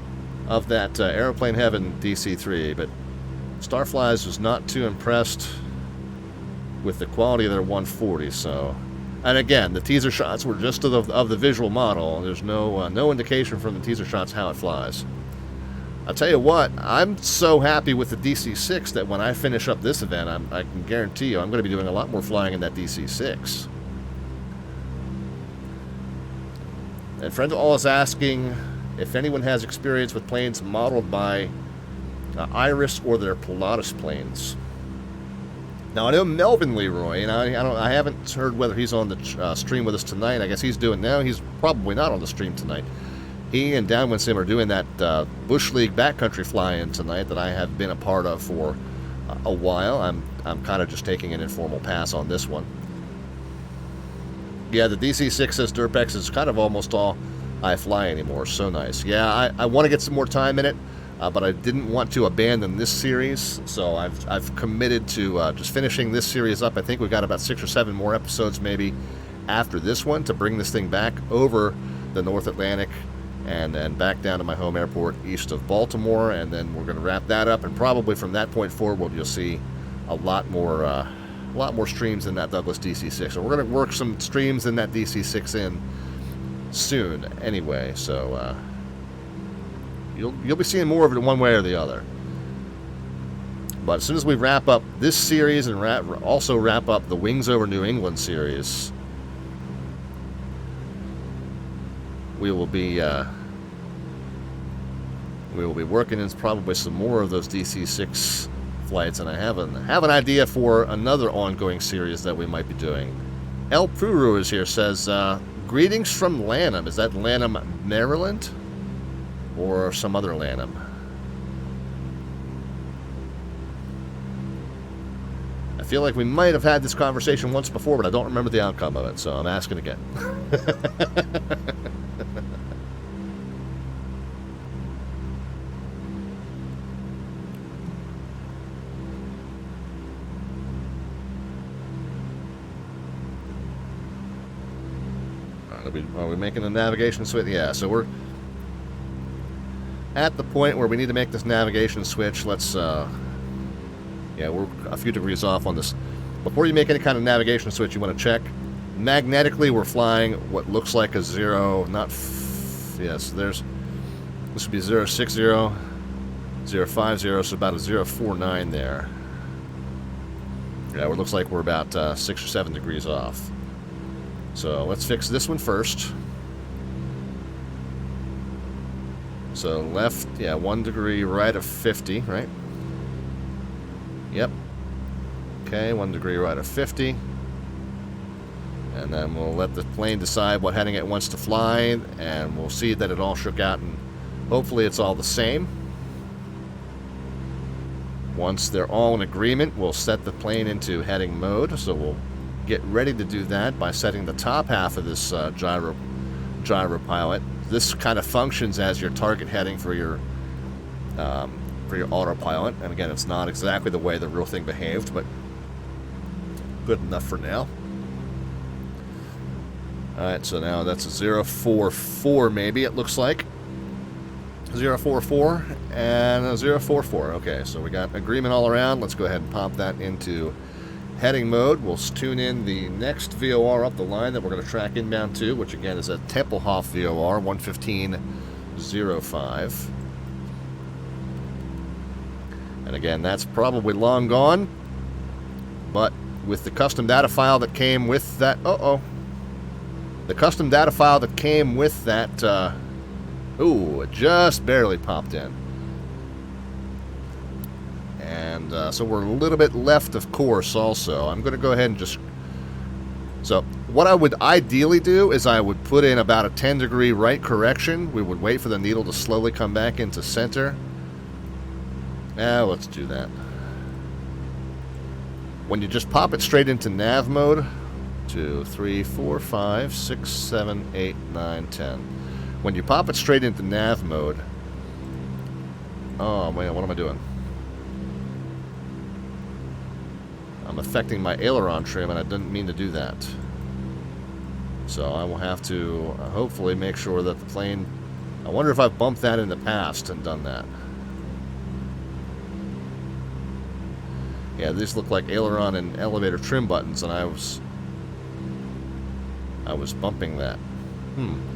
of that Aeroplane Heaven DC-3, but Starflies was not too impressed with the quality of their 140. So, and again, the teaser shots were just of the visual model. There's no indication from the teaser shots how it flies. I'll tell you what, I'm so happy with the DC-6 that when I finish up this event, I can guarantee you I'm going to be doing a lot more flying in that DC-6. And friend of all is asking if anyone has experience with planes modeled by Iris or their Pilatus planes. Now I know Melvin Leroy, and I haven't heard whether he's on the stream with us tonight. I guess he's doing now. He's probably not on the stream tonight. He and Downwind Sim are doing that Bush League backcountry fly-in tonight that I have been a part of for a while. I'm kind of just taking an informal pass on this one. Yeah, the DC-6 says Durpex is kind of almost all I fly anymore. So nice. Yeah, I want to get some more time in it, but I didn't want to abandon this series, so I've committed to just finishing this series up. I think we've got about 6 or 7 more episodes maybe after this one to bring this thing back over the North Atlantic and back down to my home airport east of Baltimore, and then we're going to wrap that up, and probably from that point forward you'll see a lot more streams in that Douglas DC-6. So we're going to work some streams in that DC-6 in soon anyway, so you'll be seeing more of it one way or the other. But as soon as we wrap up this series and also wrap up the Wings Over New England series, we will be working in probably some more of those DC-6 flights, and I have an idea for another ongoing series that we might be doing. El Puru is here, says, greetings from Lanham. Is that Lanham, Maryland? Or some other Lanham? I feel like we might have had this conversation once before, but I don't remember the outcome of it, so I'm asking again. Are we making the navigation switch? Yeah, so we're at the point where we need to make this navigation switch. Let's, yeah, we're a few degrees off on this before you make any kind of navigation switch, you want to check. Magnetically, we're flying what looks like a 0, yes, this would be 060, 050, so about a 049 there. Yeah, it looks like we're about 6 or 7 degrees off. So let's fix this one first. So left, yeah, 1 degree right of 50, right? Yep. Okay, 1 degree right of 50. And then we'll let the plane decide what heading it wants to fly, and we'll see that it all shook out, and hopefully it's all the same. Once they're all in agreement, we'll set the plane into heading mode. So we'll get ready to do that by setting the top half of this gyro pilot. This kind of functions as your target heading for your autopilot. And again, it's not exactly the way the real thing behaved, but good enough for now. Alright, so now that's a 044 maybe, it looks like. 044 and a 044. Okay, so we got agreement all around. Let's go ahead and pop that into heading mode. We'll tune in the next VOR up the line that we're going to track inbound to, which again is a Tempelhof VOR 115.05. And again, that's probably long gone, but with the custom data file that came with that, the custom data file that came with that, ooh, it just barely popped in. And so we're a little bit left of course also. I'm going to go ahead and just... So what I would ideally do is I would put in about a 10 degree right correction. We would wait for the needle to slowly come back into center. Let's do that. When you just pop it straight into nav mode, 2, 3, 4, 5, 6, 7, 8, 9, 10. When you pop it straight into nav mode... Oh, man, what am I doing? I'm affecting my aileron trim, and I didn't mean to do that. So I will have to hopefully make sure that the plane... I wonder if I've bumped that in the past and done that. Yeah, these look like aileron and elevator trim buttons, and I was bumping that.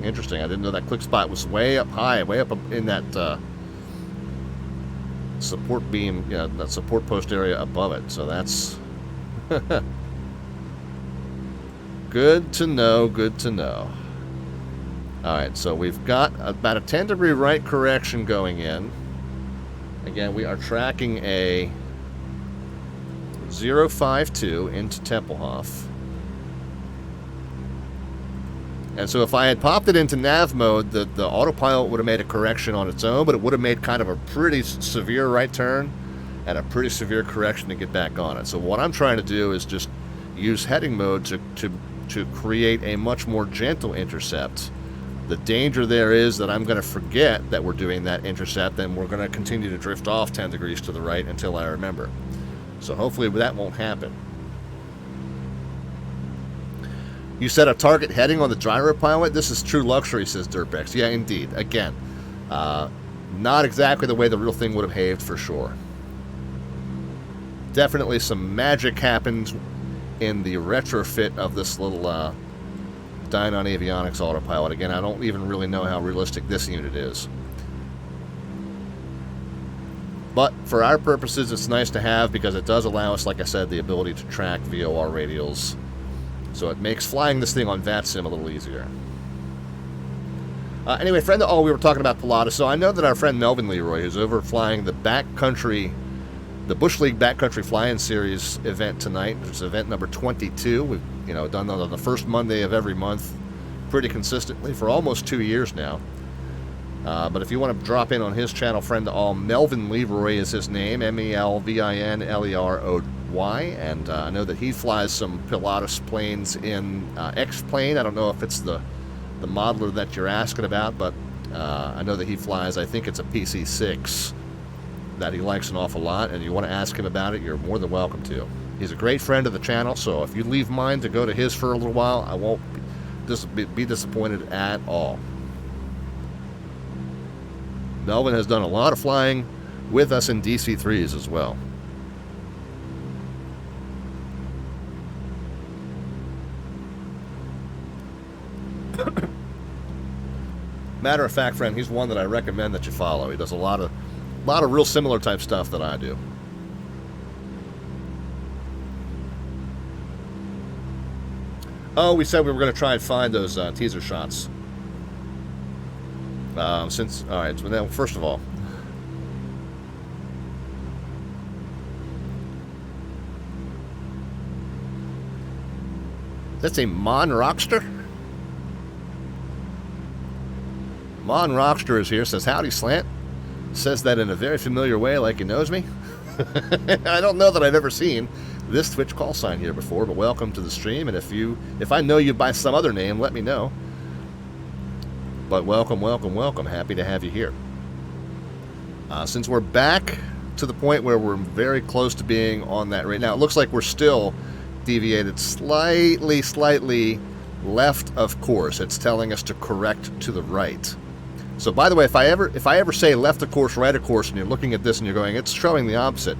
Interesting. I didn't know that click spot was way up high, way up in that support beam, that support post area above it. So that's good to know, good to know. Alright, so we've got about a 10 degree right correction going in. Again, we are tracking a 052 into Tempelhof. And so if I had popped it into nav mode, the autopilot would have made a correction on its own, but it would have made kind of a pretty severe right turn and a pretty severe correction to get back on it. So what I'm trying to do is just use heading mode to create a much more gentle intercept. The danger there is that I'm going to forget that we're doing that intercept, and we're going to continue to drift off 10 degrees to the right until I remember. So hopefully that won't happen. You set a target heading on the gyro pilot? This is true luxury, says Dirtbex. Yeah, indeed. Again, not exactly the way the real thing would have behaved for sure. Definitely some magic happened in the retrofit of this little Dynon Avionics autopilot. Again, I don't even really know how realistic this unit is. But for our purposes, it's nice to have because it does allow us, like I said, the ability to track VOR radials. So it makes flying this thing on VATSIM a little easier. Anyway, we were talking about Pilatus. So I know that our friend Melvin Leroy, who's over flying the backcountry, the Bush League Backcountry Flying Series event tonight, which is event number 22. We've done that on the first Monday of every month pretty consistently for almost 2 years now. But if you want to drop in on his channel, friend to all, Melvin Leroy is his name, MELVINLEROY, and I know that he flies some Pilatus planes in X-Plane. I don't know if it's the modeler that you're asking about, but I know that he flies, I think it's a PC-6 that he likes an awful lot, and you want to ask him about it, you're more than welcome to. He's a great friend of the channel, so if you leave mine to go to his for a little while, I won't be disappointed at all. Melvin has done a lot of flying with us in DC-3s as well. Matter of fact, friend, he's one that I recommend that you follow. He does a lot of real similar type stuff that I do. Oh, we said we were going to try and find those teaser shots. All right, so now, first of all, that's a Mon Rockster? Mon Rockster is here, says, howdy, Slant. Says that in a very familiar way, like he knows me. I don't know that I've ever seen this Twitch call sign here before, but welcome to the stream, and if I know you by some other name, let me know. But welcome, welcome, welcome. Happy to have you here. Since we're back to the point where we're very close to being on that rate. Now, it looks like we're still deviated slightly left of course. It's telling us to correct to the right. So, by the way, if I ever say left of course, right of course, and you're looking at this and you're going, it's showing the opposite.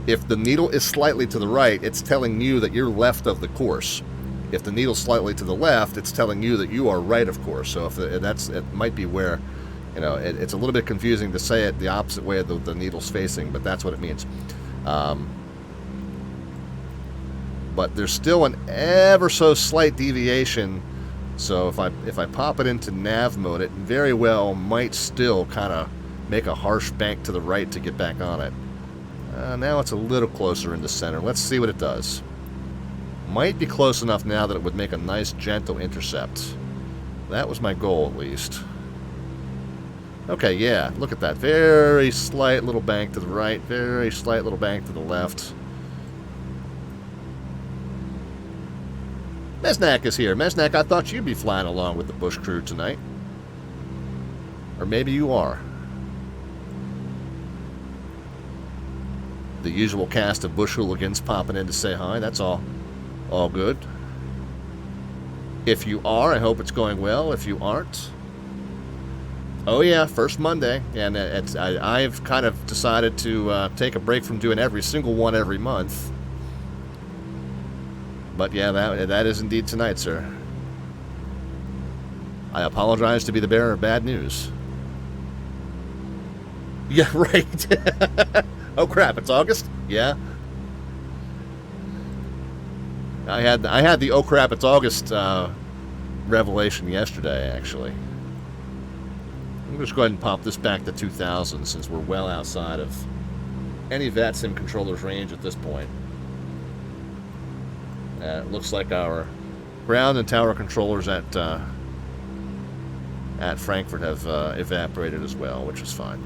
If the needle is slightly to the right, it's telling you that you're left of the course. If the needle's slightly to the left, it's telling you that you are right of course. So if it might be where, you know, it's a little bit confusing to say it the opposite way the needle's facing, but that's what it means. But there's still an ever so slight deviation. So if I pop it into nav mode, it very well might still kind of make a harsh bank to the right to get back on it. Now it's a little closer into center. Let's see what it does. Might be close enough now that it would make a nice gentle intercept. That was my goal, at least. Okay, yeah, look at that. Very slight little bank to the right, very slight little bank to the left. Mesnak is here. Mesnak, I thought you'd be flying along with the Bush crew tonight. Or maybe you are. The usual cast of Bush hooligans popping in to say hi. That's all good. If you are, I hope it's going well. If you aren't, oh yeah, first Monday, and I've kind of decided to take a break from doing every single one every month. But yeah, that is indeed tonight, sir. I apologize to be the bearer of bad news. Yeah, right. Oh crap! It's August. Yeah. I had the oh crap! It's August revelation yesterday, actually. I'm just go ahead and pop this back to 2000 since we're well outside of any VATSIM controller's range at this point. It looks like our ground and tower controllers at Frankfurt have evaporated as well, which is fine.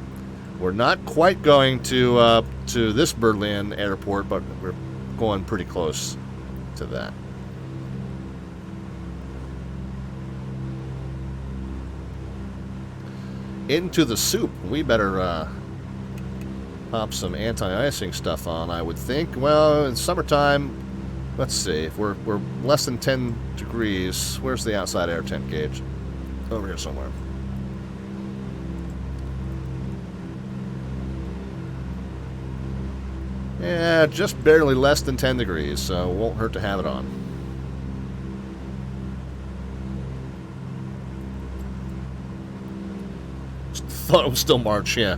We're not quite going to this Berlin airport, but we're going pretty close to that. Into the soup. We better pop some anti-icing stuff on, I would think. Well, in summertime, let's see. If we're less than 10 degrees, where's the outside air temp gauge? Over here somewhere. Yeah, just barely less than 10 degrees, so it won't hurt to have it on. Thought it was still March, yeah.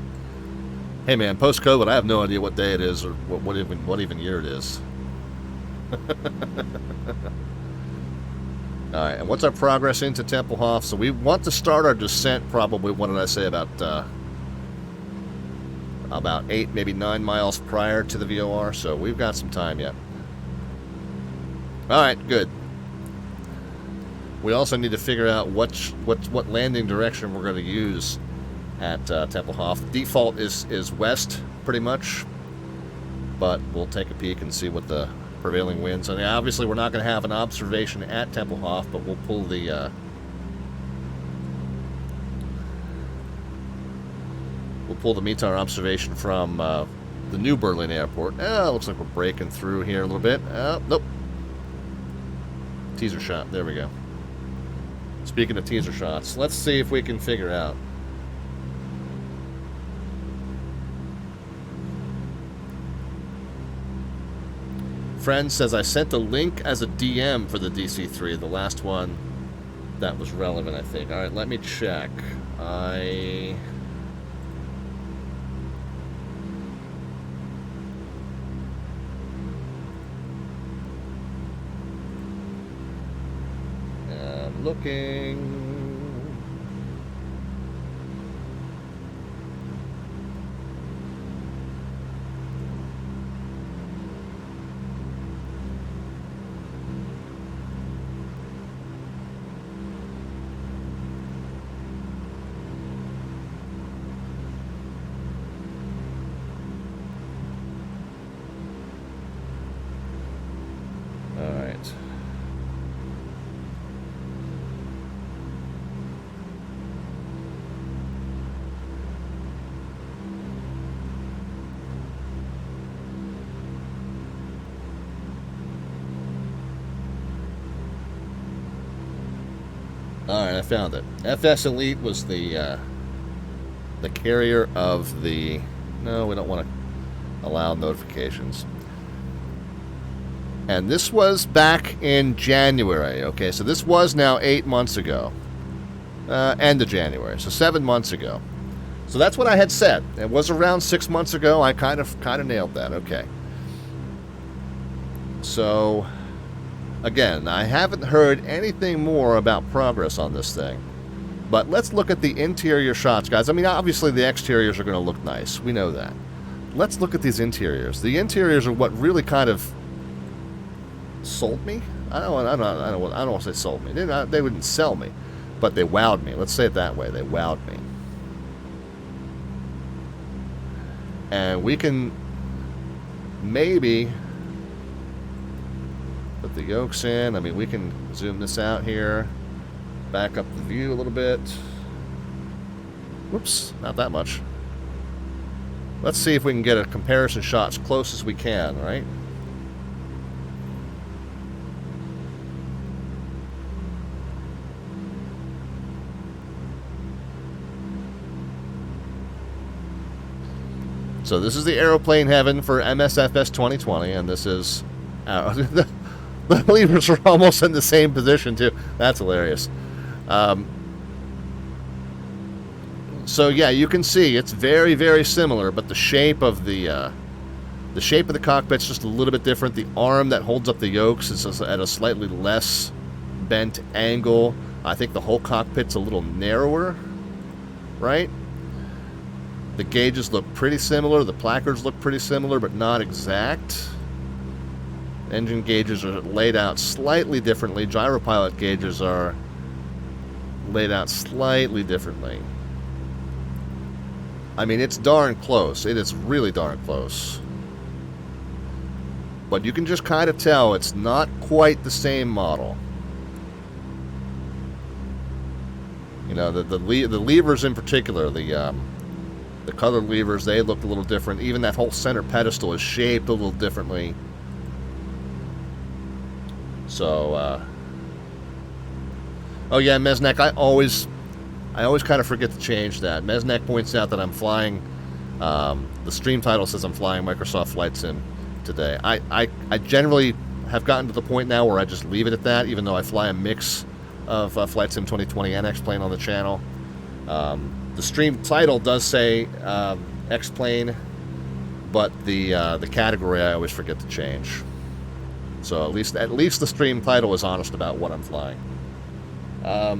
Hey man, post-COVID, I have no idea what day it is or what even year it is. Alright, and what's our progress into Tempelhof? So we want to start our descent probably, what did I say, about 8, maybe 9 miles prior to the VOR, so we've got some time yet. Alright, good. We also need to figure out what landing direction we're going to use at Tempelhof. Default is west, pretty much, but we'll take a peek and see what the prevailing winds. And obviously we're not going to have an observation at Tempelhof, but we'll pull the METAR observation from the new Berlin airport. Looks like we're breaking through here a little bit. Nope. Teaser shot. There we go. Speaking of teaser shots, let's see if we can figure out. Friend says, I sent a link as a DM for the DC-3, the last one that was relevant, I think. All right, let me check. I am looking. Alright, I found it. FS Elite was the carrier of the... No, we don't want to allow notifications. And this was back in January, okay? So this was now 8 months ago. End of January, so 7 months ago. So that's what I had said. It was around 6 months ago. I kind of nailed that, okay. So... Again, I haven't heard anything more about progress on this thing. But let's look at the interior shots, guys. I mean, obviously the exteriors are going to look nice. We know that. Let's look at these interiors. The interiors are what really kind of sold me. I don't want to say sold me. They wouldn't sell me, but they wowed me. Let's say it that way. They wowed me. And we can maybe put the yokes in. I mean, we can zoom this out here. Back up the view a little bit. Whoops, not that much. Let's see if we can get a comparison shot as close as we can, right? So this is the aeroplane heaven for MSFS 2020, and this is... the levers are almost in the same position, too. That's hilarious. So yeah, you can see it's very, very similar, but the shape of the cockpit's just a little bit different. The arm that holds up the yokes is at a slightly less bent angle. I think the whole cockpit's a little narrower, right? The gauges look pretty similar. The placards look pretty similar, but not exact. Engine gauges are laid out slightly differently. Gyropilot gauges are laid out slightly differently. I mean, it's darn close. It is really darn close. But you can just kind of tell it's not quite the same model. You know, the levers in particular, the color levers, they look a little different. Even that whole center pedestal is shaped a little differently. So, oh yeah, Mesnek, I always kind of forget to change that. Mesnek points out that I'm flying, the stream title says I'm flying Microsoft Flight Sim today. I generally have gotten to the point now where I just leave it at that, even though I fly a mix of Flight Sim 2020 and X-Plane on the channel. The stream title does say X-Plane, but the category I always forget to change. So at least the stream title is honest about what I'm flying. All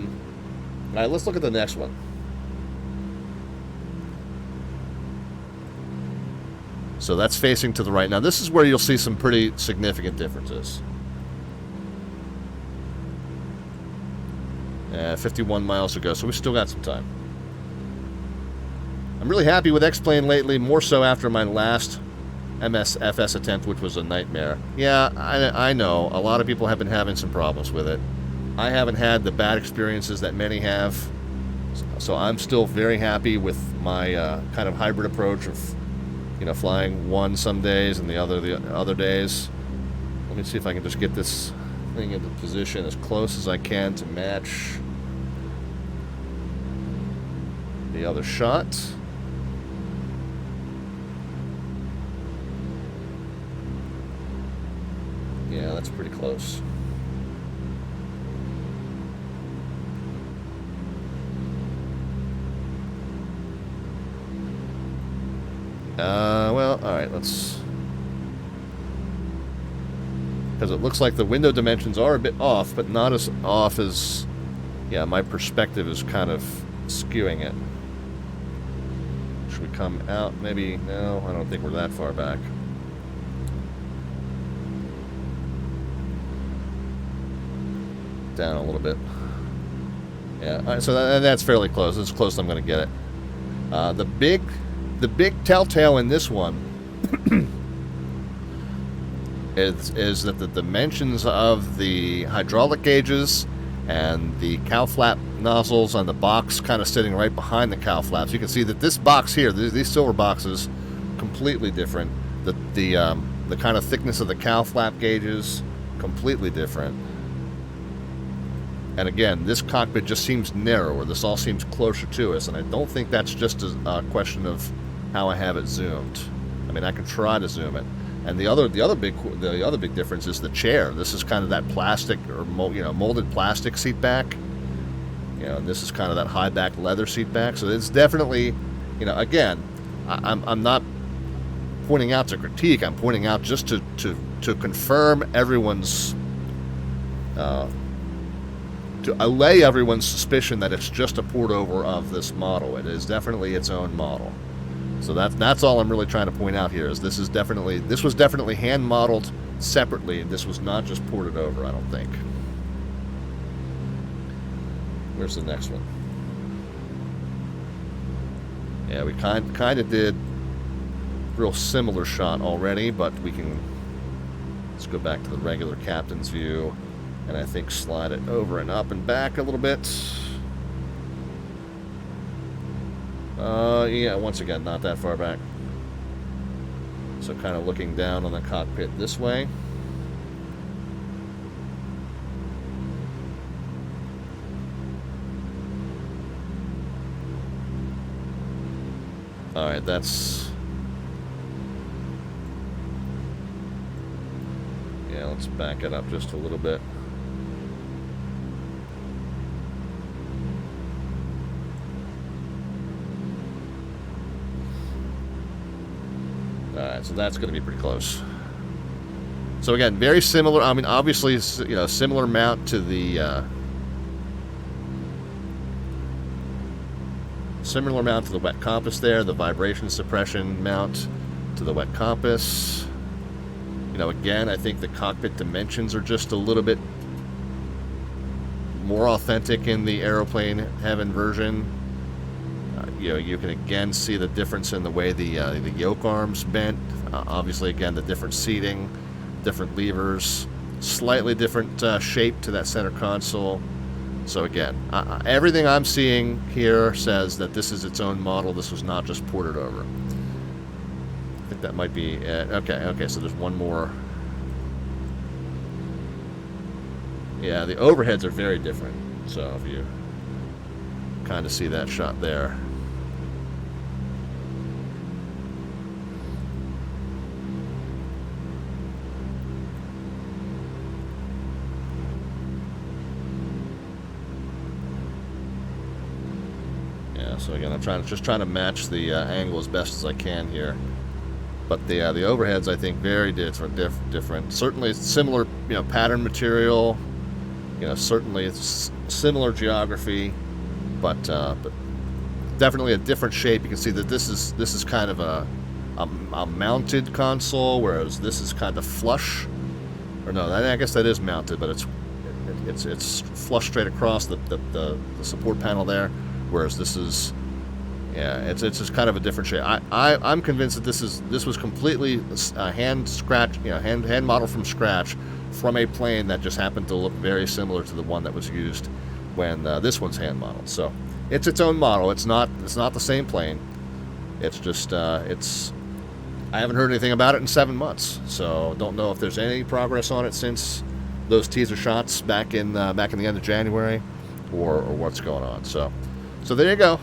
right, let's look at the next one. So that's facing to the right. Now this is where you'll see some pretty significant differences. 51 miles to go, so we still got some time. I'm really happy with X-Plane lately, more so after my last MSFS attempt, which was a nightmare. Yeah, I know. A lot of people have been having some problems with it. I haven't had the bad experiences that many have, so I'm still very happy with my kind of hybrid approach of, you know, flying one some days and the other days. Let me see if I can just get this thing into position as close as I can to match the other shot. Yeah, that's pretty close. Well, all right, let's... Because it looks like the window dimensions are a bit off, but not as off as... Yeah, my perspective is kind of skewing it. Should we come out? Maybe... No, I don't think we're that far back. Down a little bit. Yeah, all right, so that's fairly close. As close as I'm going to get it. The big telltale in this one is that the dimensions of the hydraulic gauges and the cow flap nozzles on the box kind of sitting right behind the cow flaps. You can see that this box here, these silver boxes, completely different. The kind of thickness of the cow flap gauges, completely different. And again, this cockpit just seems narrower. This all seems closer to us, and I don't think that's just a question of how I have it zoomed. I mean, I can try to zoom it. And the other big difference is the chair. This is kind of that plastic or molded plastic seat back. And this is kind of that high back leather seat back. So it's definitely, again, I'm not pointing out to critique. I'm pointing out just to confirm everyone's. To allay everyone's suspicion that it's just a port over of this model. It is definitely its own model. So that's all I'm really trying to point out here is this was definitely hand modeled separately. This was not just ported over, I don't think. Where's the next one? Yeah, we kind of did real similar shot already, but let's go back to the regular captain's view. And I think slide it over and up and back a little bit. Yeah, once again, not that far back. So kind of looking down on the cockpit this way. Alright, that's... Yeah, let's back it up just a little bit. Alright, so that's going to be pretty close. So again, very similar. I mean, obviously, similar mount to the wet compass there. The vibration suppression mount to the wet compass. Again, I think the cockpit dimensions are just a little bit more authentic in the Aeroplane Heaven version. You can again see the difference in the way the yoke arms bent. Obviously, again, the different seating, different levers, slightly different shape to that center console. So again, everything I'm seeing here says that this is its own model. This was not just ported over. I think that might be it. Okay, so there's one more. Yeah, the overheads are very different. So if you kind of see that shot there. So again, I'm just trying to match the angle as best as I can here. But the overheads, I think, very different. Certainly similar, pattern material. Certainly it's similar geography, but definitely a different shape. You can see that this is kind of a mounted console, whereas this is kind of flush. Or no, I guess that is mounted, but it's flush straight across the support panel there. Whereas this is, it's just kind of a different shape. I'm convinced that this was completely hand model from scratch from a plane that just happened to look very similar to the one that was used when this one's hand modeled. So it's its own model. It's not the same plane. It's just I haven't heard anything about it in 7 months. So don't know if there's any progress on it since those teaser shots back in the end of January, or what's going on. So there you go.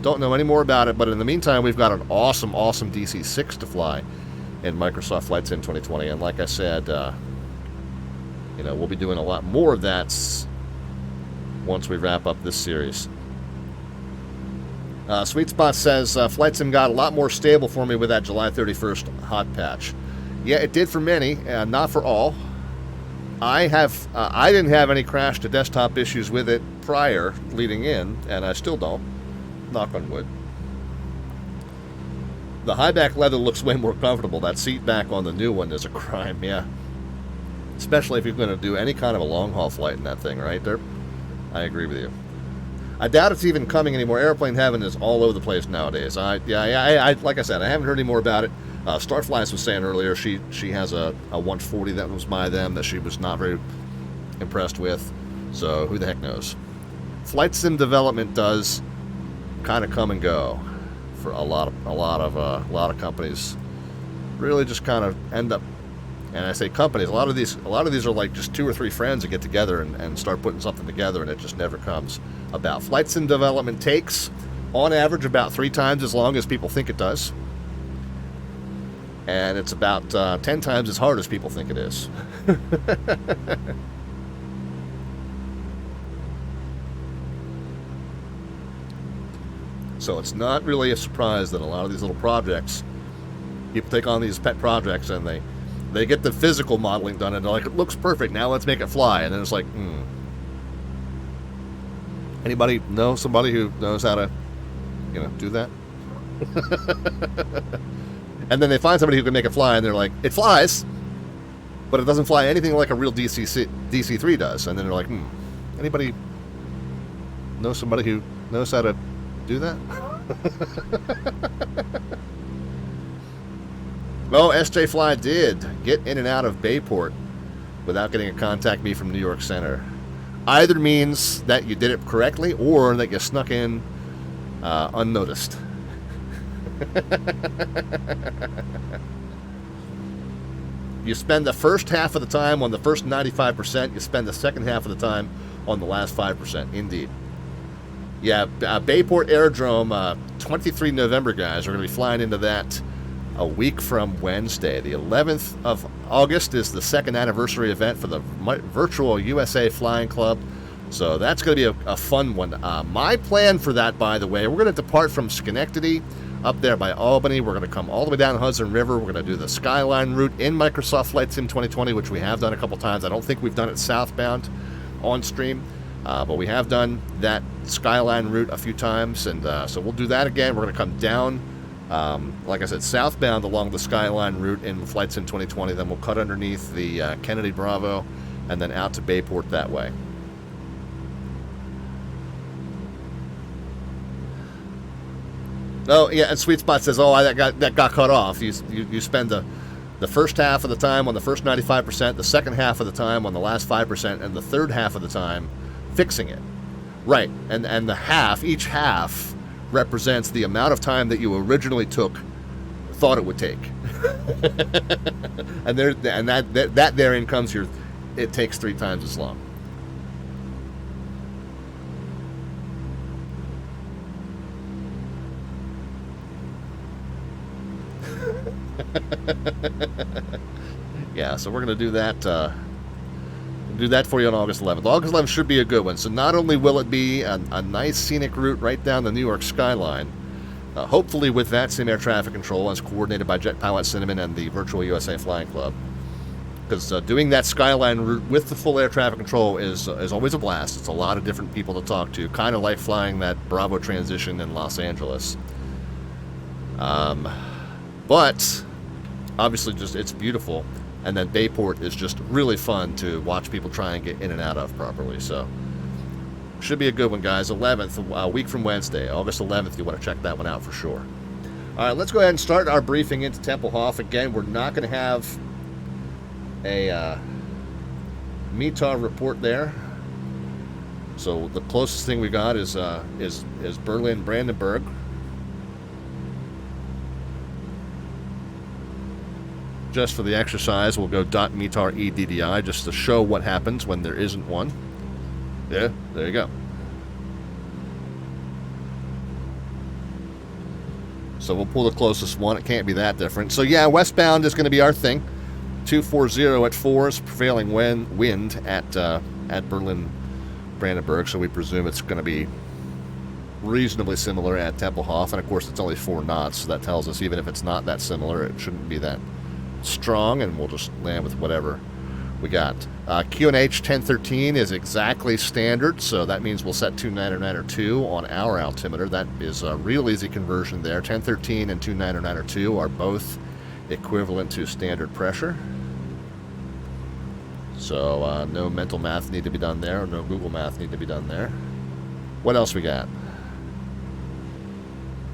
Don't know any more about it, but in the meantime, we've got an awesome DC-6 to fly in Microsoft Flight Sim 2020. And like I said, we'll be doing a lot more of that once we wrap up this series. Sweet Spot says, Flight Sim got a lot more stable for me with that July 31st hot patch. Yeah, it did for many, not for all. I didn't have any crash to desktop issues with it prior, leading in, and I still don't. Knock on wood. The high back leather looks way more comfortable. That seat back on the new one is a crime, yeah. Especially if you're going to do any kind of a long-haul flight in that thing, right? I agree with you. I doubt it's even coming anymore. Airplane heaven is all over the place nowadays. Like I said, I haven't heard any more about it. Starflies was saying earlier she has a 140 that was by them that she was not very impressed with. So who the heck knows? Flight sim development does kind of come and go for a lot of companies. Really just kind of end up, and I say companies, a lot of these are like just 2 or 3 friends that get together and start putting something together, and it just never comes about. Flight sim development takes, on average, about 3 times as long as people think it does. And it's about 10 times as hard as people think it is. So it's not really a surprise that a lot of these little projects, people take on these pet projects and they get the physical modeling done and they're like, it looks perfect, now let's make it fly. And then it's like, Anybody know somebody who knows how to, do that? And then they find somebody who can make it fly, and they're like, it flies, but it doesn't fly anything like a real DC-3 does. And then they're like, anybody know somebody who knows how to do that? Well, SJ Fly did get in and out of Bayport without getting a contact me from New York Center. Either means that you did it correctly or that you snuck in unnoticed. You spend the first half of the time on the first 95%. You spend the second half of the time on the last 5%. Indeed. Yeah, Bayport Aerodrome, 23 November, guys. We're going to be flying into that a week from Wednesday. The 11th of August is the second anniversary event for the virtual USA Flying Club. So that's going to be a fun one. My plan for that, by the way, we're going to depart from Schenectady up there by Albany. We're going to come all the way down the Hudson River. We're going to do the Skyline route in Microsoft Flight Sim 2020, which we have done a couple times. I don't think we've done it southbound on stream, but we have done that Skyline route a few times, and so we'll do that again. We're going to come down, like I said, southbound along the Skyline route in Flight Sim 2020. Then we'll cut underneath the Kennedy Bravo and then out to Bayport that way. Oh, yeah, and Sweet Spot says, that got cut off. You spend the first half of the time on the first 95%, the second half of the time on the last 5%, and the third half of the time fixing it. Right, and each half represents the amount of time that you originally thought it would take. and that therein comes it takes 3 times as long. Yeah, so we're going to do that for you on August 11th. August 11th should be a good one. So not only will it be a nice scenic route right down the New York skyline, hopefully with VATSIM air traffic control as coordinated by Jet Pilot Cinnamon and the Virtual USA Flying Club, because doing that skyline route with the full air traffic control is always a blast. It's a lot of different people to talk to, kind of like flying that Bravo transition in Los Angeles. But obviously it's beautiful, and then Bayport is just really fun to watch people try and get in and out of properly. So should be a good one, guys. 11th, a week from Wednesday, August 11th. You want to check that one out for sure. All right, let's go ahead and start our briefing into Tempelhof. Again, we're not going to have a METAR report there. So the closest thing we got is Berlin Brandenburg. Just for the exercise, we'll go .METAR EDDI just to show what happens when there isn't one. Yeah, there you go. So we'll pull the closest one. It can't be that different. So yeah, westbound is going to be our thing. 240 at 4 is prevailing wind at Berlin Brandenburg. So we presume it's going to be reasonably similar at Tempelhof, and of course it's only 4 knots, so that tells us even if it's not that similar, it shouldn't be that strong, and we'll just land with whatever we got. QNH 1013 is exactly standard, so that means we'll set 29902 on our altimeter. That is a real easy conversion there. 1013 and 29902 are both equivalent to standard pressure. So no mental math need to be done there, or no Google math need to be done there. What else we got?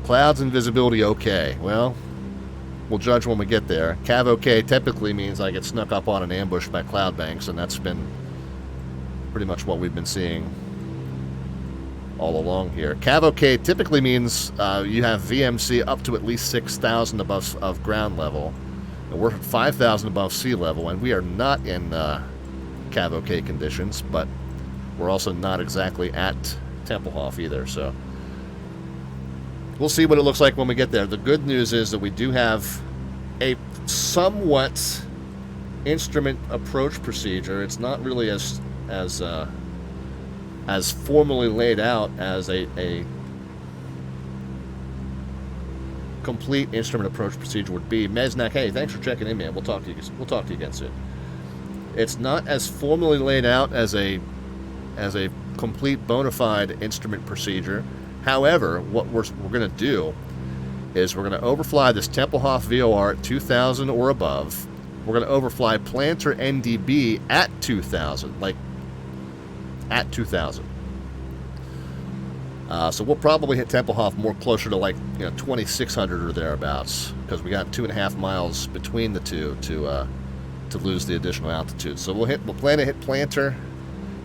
Clouds and visibility okay. Well, we'll judge when we get there. Cav okay typically means I get snuck up on an ambush by cloud banks, and that's been pretty much what we've been seeing all along here. Cav okay typically means you have VMC up to at least 6,000 above of ground level. And we're at 5,000 above sea level, and we are not in Cav okay conditions, but we're also not exactly at Tempelhof either, so we'll see what it looks like when we get there. The good news is that we do have a somewhat instrument approach procedure. It's not really as formally laid out as a complete instrument approach procedure would be. Mesnak, hey, thanks for checking in, man. We'll talk to you again soon. It's not as formally laid out as a complete bona fide instrument procedure. However, what we're going to do is we're going to overfly this Tempelhof VOR at 2,000 or above. We're going to overfly Planter NDB at 2,000, like at 2,000. So we'll probably hit Tempelhof more closer to like 2,600 or thereabouts, because we got 2.5 miles between the two to lose the additional altitude. So we'll plan to hit Planter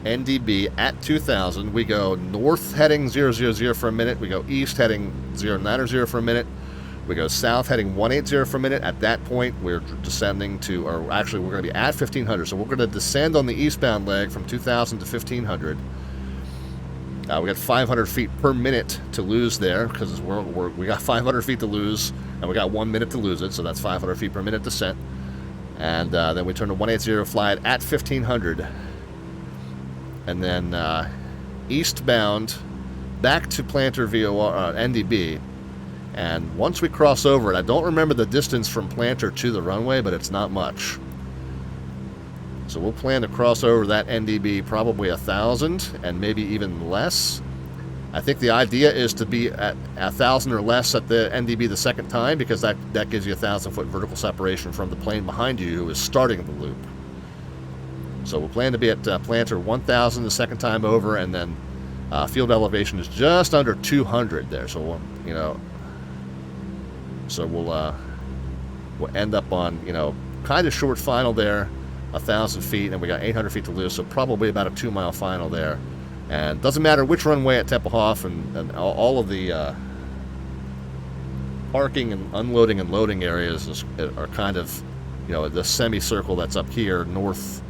NDB at 2,000. We go north heading 000 for a minute. We go east heading 090 for a minute. We go south heading 180 for a minute. At that point, we're descending to, or actually we're going to be at 1,500. So we're going to descend on the eastbound leg from 2,000 to 1,500. We got 500 feet per minute to lose there, because we got 500 feet to lose, and we got 1 minute to lose it, so that's 500 feet per minute descent. And then we turn to 180, fly it at 1,500. And then eastbound back to Planter VOR NDB. And once we cross over it, I don't remember the distance from Planter to the runway, but it's not much. So we'll plan to cross over that NDB probably 1,000 and maybe even less. I think the idea is to be at 1,000 or less at the NDB the second time, because that gives you 1,000-foot vertical separation from the plane behind you who is starting the loop. So we'll plan to be at Planter 1,000 the second time over, and then field elevation is just under 200 there. So we'll end up on kind of short final there, 1,000 feet, and we got 800 feet to lose. So probably about a 2-mile final there. And doesn't matter which runway at Tempelhof, and all of the parking and unloading and loading areas are kind of the semicircle that's up here north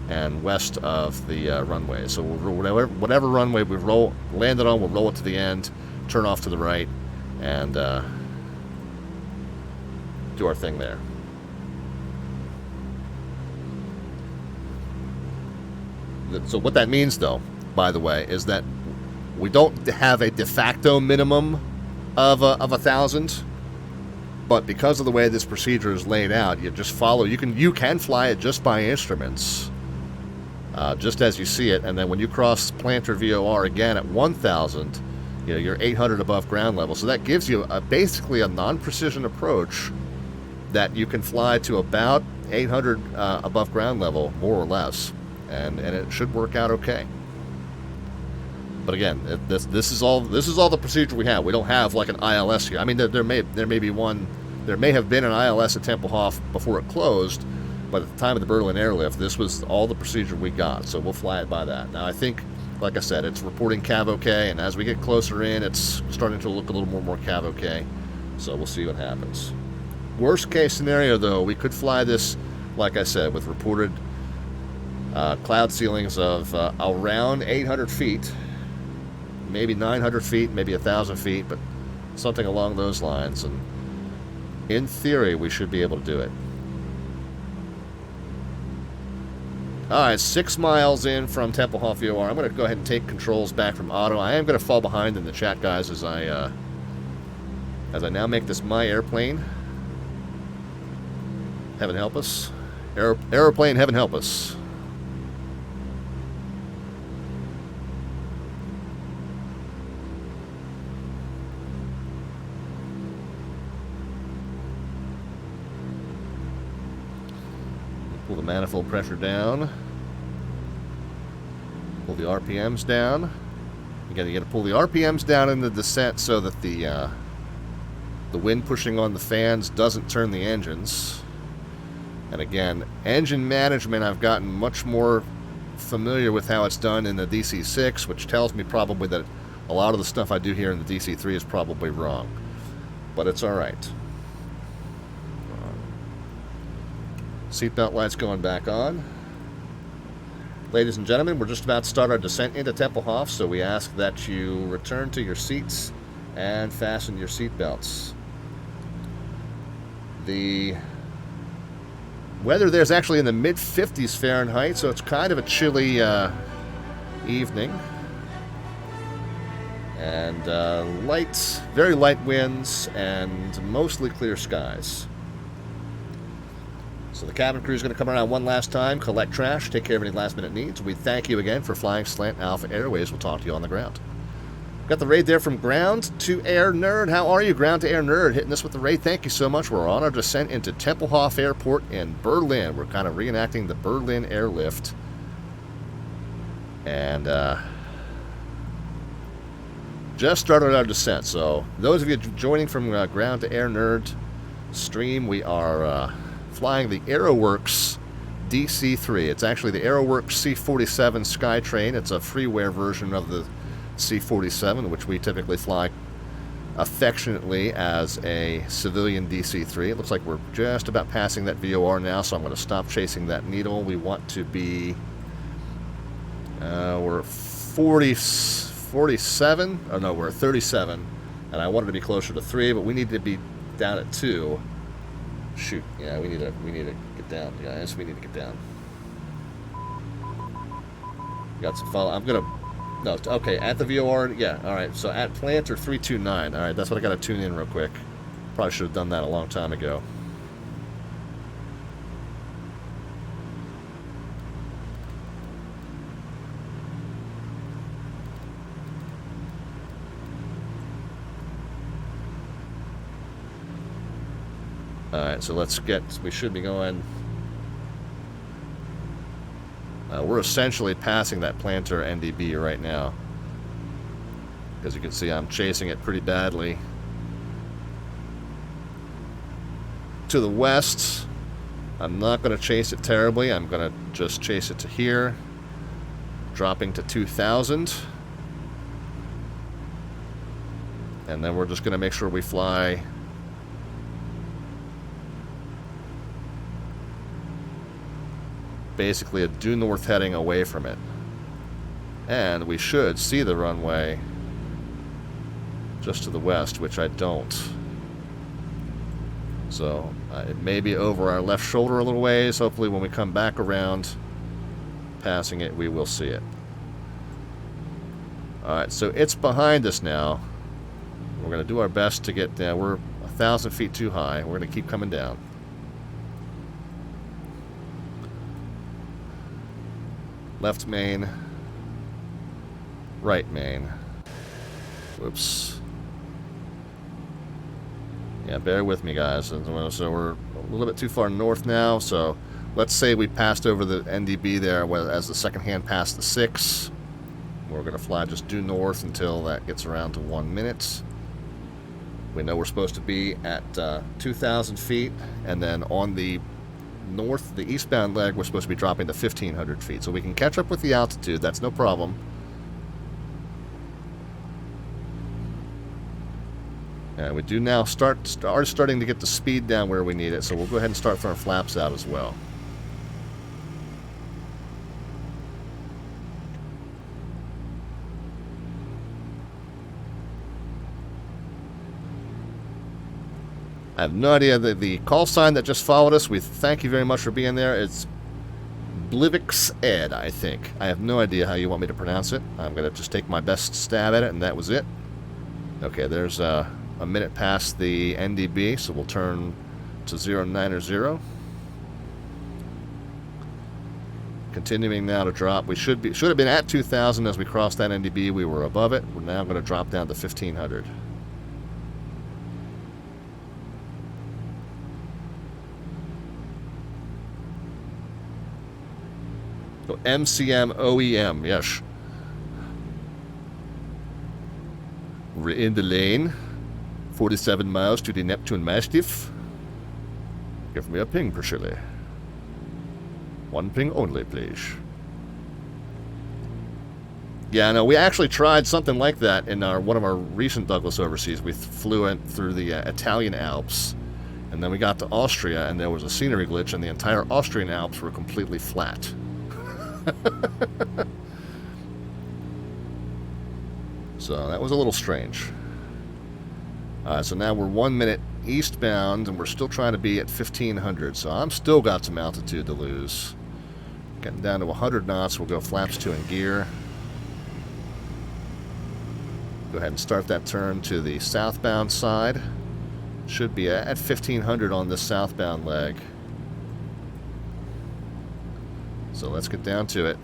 and west of the runway. So whatever runway we landed on, we'll roll it to the end, turn off to the right, and do our thing there. So what that means, though, by the way, is that we don't have a de facto minimum of 1,000, but because of the way this procedure is laid out, you just follow. You can fly it just by instruments, just as you see it, and then when you cross Planter VOR again at 1,000, you're 800 above ground level. So that gives you basically a non-precision approach that you can fly to about 800 above ground level, more or less, and it should work out okay. But again, this is all the procedure we have. We don't have like an ILS here. I mean, there may be one. There may have been an ILS at Tempelhof before it closed, but at the time of the Berlin Airlift, this was all the procedure we got. So we'll fly it by that. Now I think, like I said, it's reporting Cav okay, and as we get closer in, it's starting to look a little more Cav okay. So we'll see what happens. Worst case scenario, though, we could fly this, like I said, with reported cloud ceilings of around 800 feet. Maybe 900 feet, maybe 1,000 feet, but something along those lines. And in theory, we should be able to do it. Alright, 6 miles in from Tempelhof VOR. I'm going to go ahead and take controls back from auto. I am going to fall behind in the chat, guys, as I now make this my airplane. Heaven help us. Aeroplane, heaven help us. Pull the manifold pressure down. Pull the RPMs down. Again, you got to pull the RPMs down in the descent so that the wind pushing on the fans doesn't turn the engines. And again, engine management, I've gotten much more familiar with how it's done in the DC-6, which tells me probably that a lot of the stuff I do here in the DC-3 is probably wrong. But it's alright. Seatbelt lights going back on. Ladies and gentlemen, we're just about to start our descent into Tempelhof, so we ask that you return to your seats and fasten your seatbelts. The weather there's actually in the mid-50s Fahrenheit, so it's kind of a chilly evening. And very light winds and mostly clear skies. So the cabin crew is going to come around one last time, collect trash, take care of any last-minute needs. We thank you again for flying Slant Alpha Airways. We'll talk to you on the ground. Got the raid there from Ground to Air Nerd. How are you, Ground to Air Nerd? Hitting us with the raid. Thank you so much. We're on our descent into Tempelhof Airport in Berlin. We're kind of reenacting the Berlin Airlift. And just started our descent. So those of you joining from Ground to Air Nerd stream, we are flying the Aeroworx DC-3. It's actually the Aeroworx C-47 Skytrain. It's a freeware version of the C-47, which we typically fly affectionately as a civilian DC-3. It looks like we're just about passing that VOR now, so I'm going to stop chasing that needle. We want to be... we're 47. Oh, no, we're 37. And I wanted to be closer to 3, but we need to be down at 2. Shoot, yeah, we need to get down, guys. We need to get down. Got some follow. I'm gonna. No, okay. At the VOR, yeah. All right. So at Planter 329. All right, that's what I got to tune in real quick. Probably should have done that a long time ago. Alright, so let's get, we should be going, we're essentially passing that Planter NDB right now. As you can see, I'm chasing it pretty badly. To the west, I'm not going to chase it terribly. I'm going to just chase it to here, dropping to 2,000. And then we're just going to make sure we fly basically a due north heading away from it. And we should see the runway just to the west, which I don't. So it may be over our left shoulder a little ways. Hopefully when we come back around passing it, we will see it. Alright, so it's behind us now. We're going to do our best to get down. We're 1,000 feet too high. We're going to keep coming down. Left main, right main. Whoops. Yeah, bear with me, guys. So we're a little bit too far north now. So let's say we passed over the NDB there as the second hand passed the 6. We're going to fly just due north until that gets around to 1 minute. We know we're supposed to be at 2,000 feet, and then on the north, the eastbound leg, we're supposed to be dropping to 1,500 feet. So we can catch up with the altitude. That's no problem. And we do now starting to get the speed down where we need it. So we'll go ahead and start throwing flaps out as well. I have no idea. The call sign that just followed us, we thank you very much for being there. It's Blivix Ed, I think. I have no idea how you want me to pronounce it. I'm going to just take my best stab at it, and that was it. Okay, there's a minute past the NDB, so we'll turn to 090. Continuing now to drop. We should have been at 2,000 as we crossed that NDB. We were above it. We're now going to drop down to 1,500. So MCM OEM, yes. We're in the lane. 47 miles to the Neptune Mastiff. Give me a ping, Priscilla. One ping only, please. Yeah, no, we actually tried something like that in one of our recent Douglas Overseas. We flew in through the Italian Alps, and then we got to Austria, and there was a scenery glitch, and the entire Austrian Alps were completely flat. So that was a little strange. So now we're 1 minute eastbound, and we're still trying to be at 1,500. So I'm still got some altitude to lose. Getting down to 100 knots. We'll go flaps 2 in gear. Go ahead and start that turn to the southbound side. Should be at 1,500 on this southbound leg. So let's get down to it.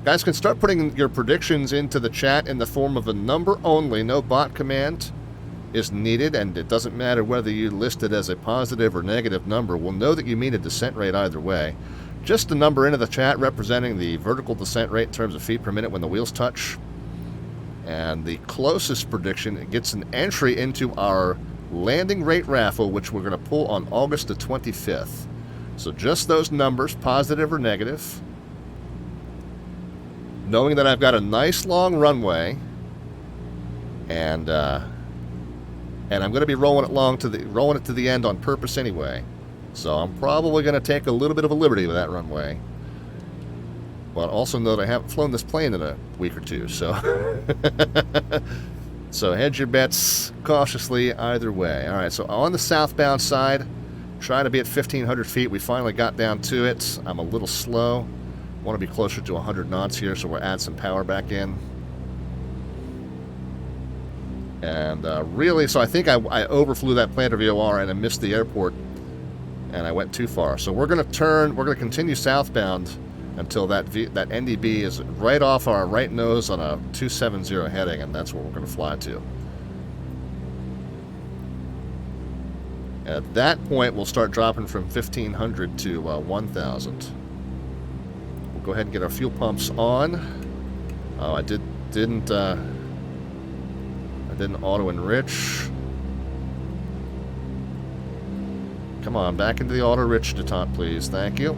Guys can start putting your predictions into the chat in the form of a number only. No bot command is needed, and it doesn't matter whether you list it as a positive or negative number. We'll know that you mean a descent rate either way. Just a number into the chat representing the vertical descent rate in terms of feet per minute when the wheels touch. And the closest prediction gets an entry into our landing rate raffle, which we're going to pull on August the 25th. So just those numbers, positive or negative. Knowing that I've got a nice long runway, and I'm going to be rolling it to the end on purpose anyway. So I'm probably going to take a little bit of a liberty with that runway. But also know that I haven't flown this plane in a week or two, so so hedge your bets cautiously either way. All right, so on the southbound side, trying to be at 1,500 feet. We finally got down to it. I'm a little slow. Want to be closer to 100 knots here, so we'll add some power back in. And really, so I think I overflew that planter VOR and I missed the airport, and I went too far. So we're going to continue southbound until that NDB is right off our right nose on a 270 heading, and that's what we're going to fly to. At that point, we'll start dropping from 1,500 to 1,000. We'll go ahead and get our fuel pumps on. Oh, I didn't auto enrich. Come on, back into the auto enrich detente, please. Thank you.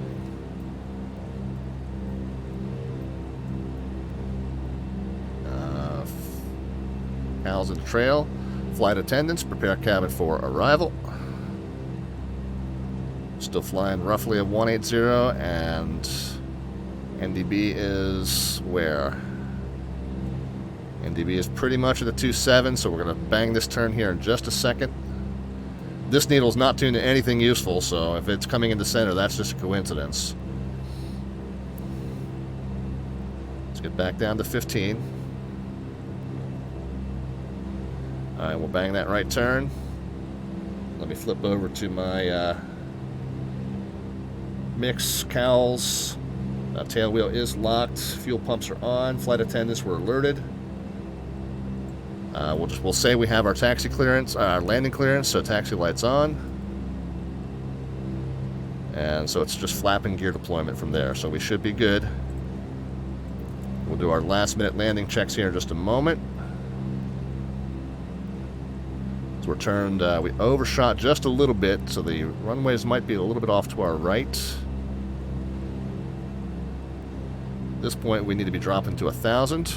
Cows in the trail. Flight attendants, prepare cabin for arrival. Still flying roughly at 180, and NDB is where? NDB is pretty much at the 2.7, so we're going to bang this turn here in just a second. This needle's not tuned to anything useful, so if it's coming into center, that's just a coincidence. Let's get back down to 15. Alright, we'll bang that right turn. Let me flip over to my mix cowls. Tail wheel is locked. Fuel pumps are on. Flight attendants were alerted. We'll say we have our taxi clearance, our landing clearance, so taxi lights on. And so it's just flapping gear deployment from there, so we should be good. We'll do our last minute landing checks here in just a moment. So we're turned, we overshot just a little bit, so the runways might be a little bit off to our right. At this point, we need to be dropping to 1,000.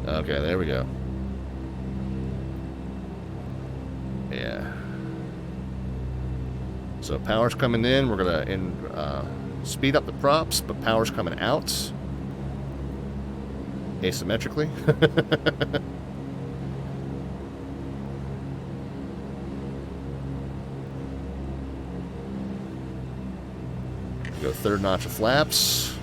Okay, there we go. Yeah. So power's coming in. We're gonna speed up the props, but power's coming out asymmetrically. go third notch of flaps.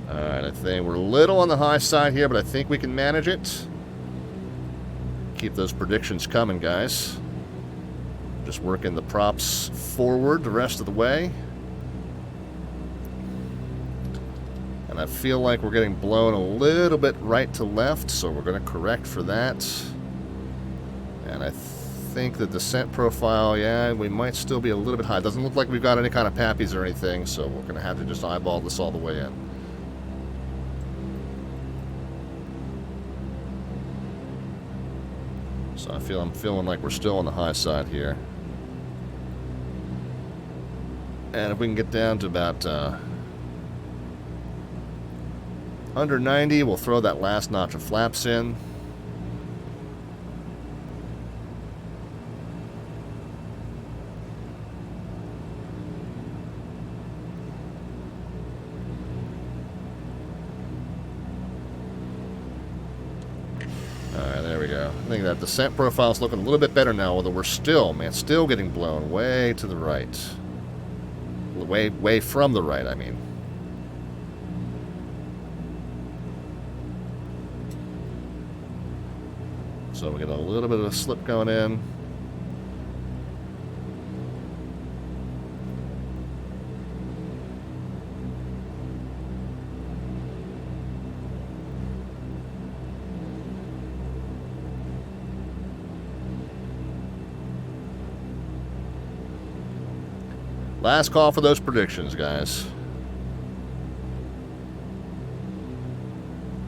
Alright, I think we're a little on the high side here, but I think we can manage it. Keep those predictions coming, guys. Just working the props forward the rest of the way. And I feel like we're getting blown a little bit right to left, so we're going to correct for that. And I think the descent profile, yeah, we might still be a little bit high. Doesn't look like we've got any kind of pappies or anything, so we're going to have to just eyeball this all the way in. So I'm feeling like we're still on the high side here. And if we can get down to about under 90, we'll throw that last notch of flaps in. Alright, there we go. I think that descent profile is looking a little bit better now, although we're still, man, still getting blown way to the right. Way from the right, I mean. So we get a little bit of a slip going in. Last call for those predictions, guys.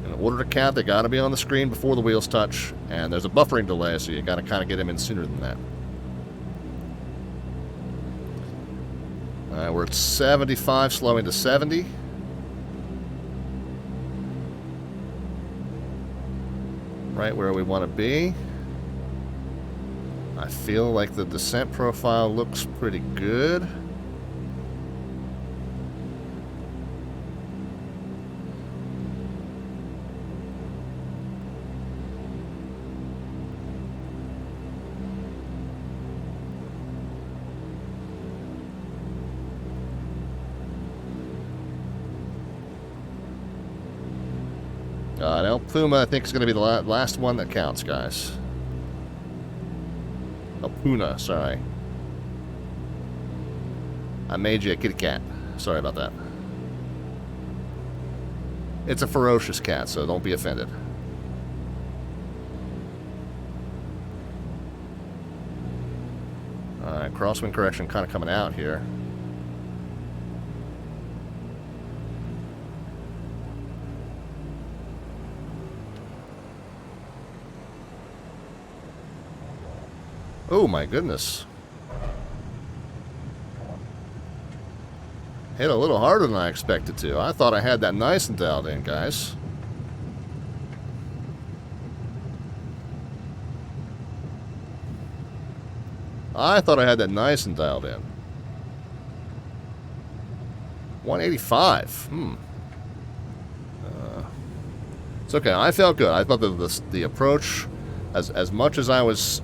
In order to count, they got to be on the screen before the wheels touch, and there's a buffering delay, so you got to kind of get them in sooner than that. All right, we're at 75, slowing to 70. Right where we want to be. I feel like the descent profile looks pretty good. El Puma, I think, is going to be the last one that counts, guys. El Puna, sorry. I made you a kitty cat. Sorry about that. It's a ferocious cat, so don't be offended. Alright, crosswind correction kind of coming out here. Oh my goodness. Hit a little harder than I expected to. I thought I had that nice and dialed in, guys. I thought I had that nice and dialed in. 185. It's okay. I felt good. I thought that the approach, as much as I was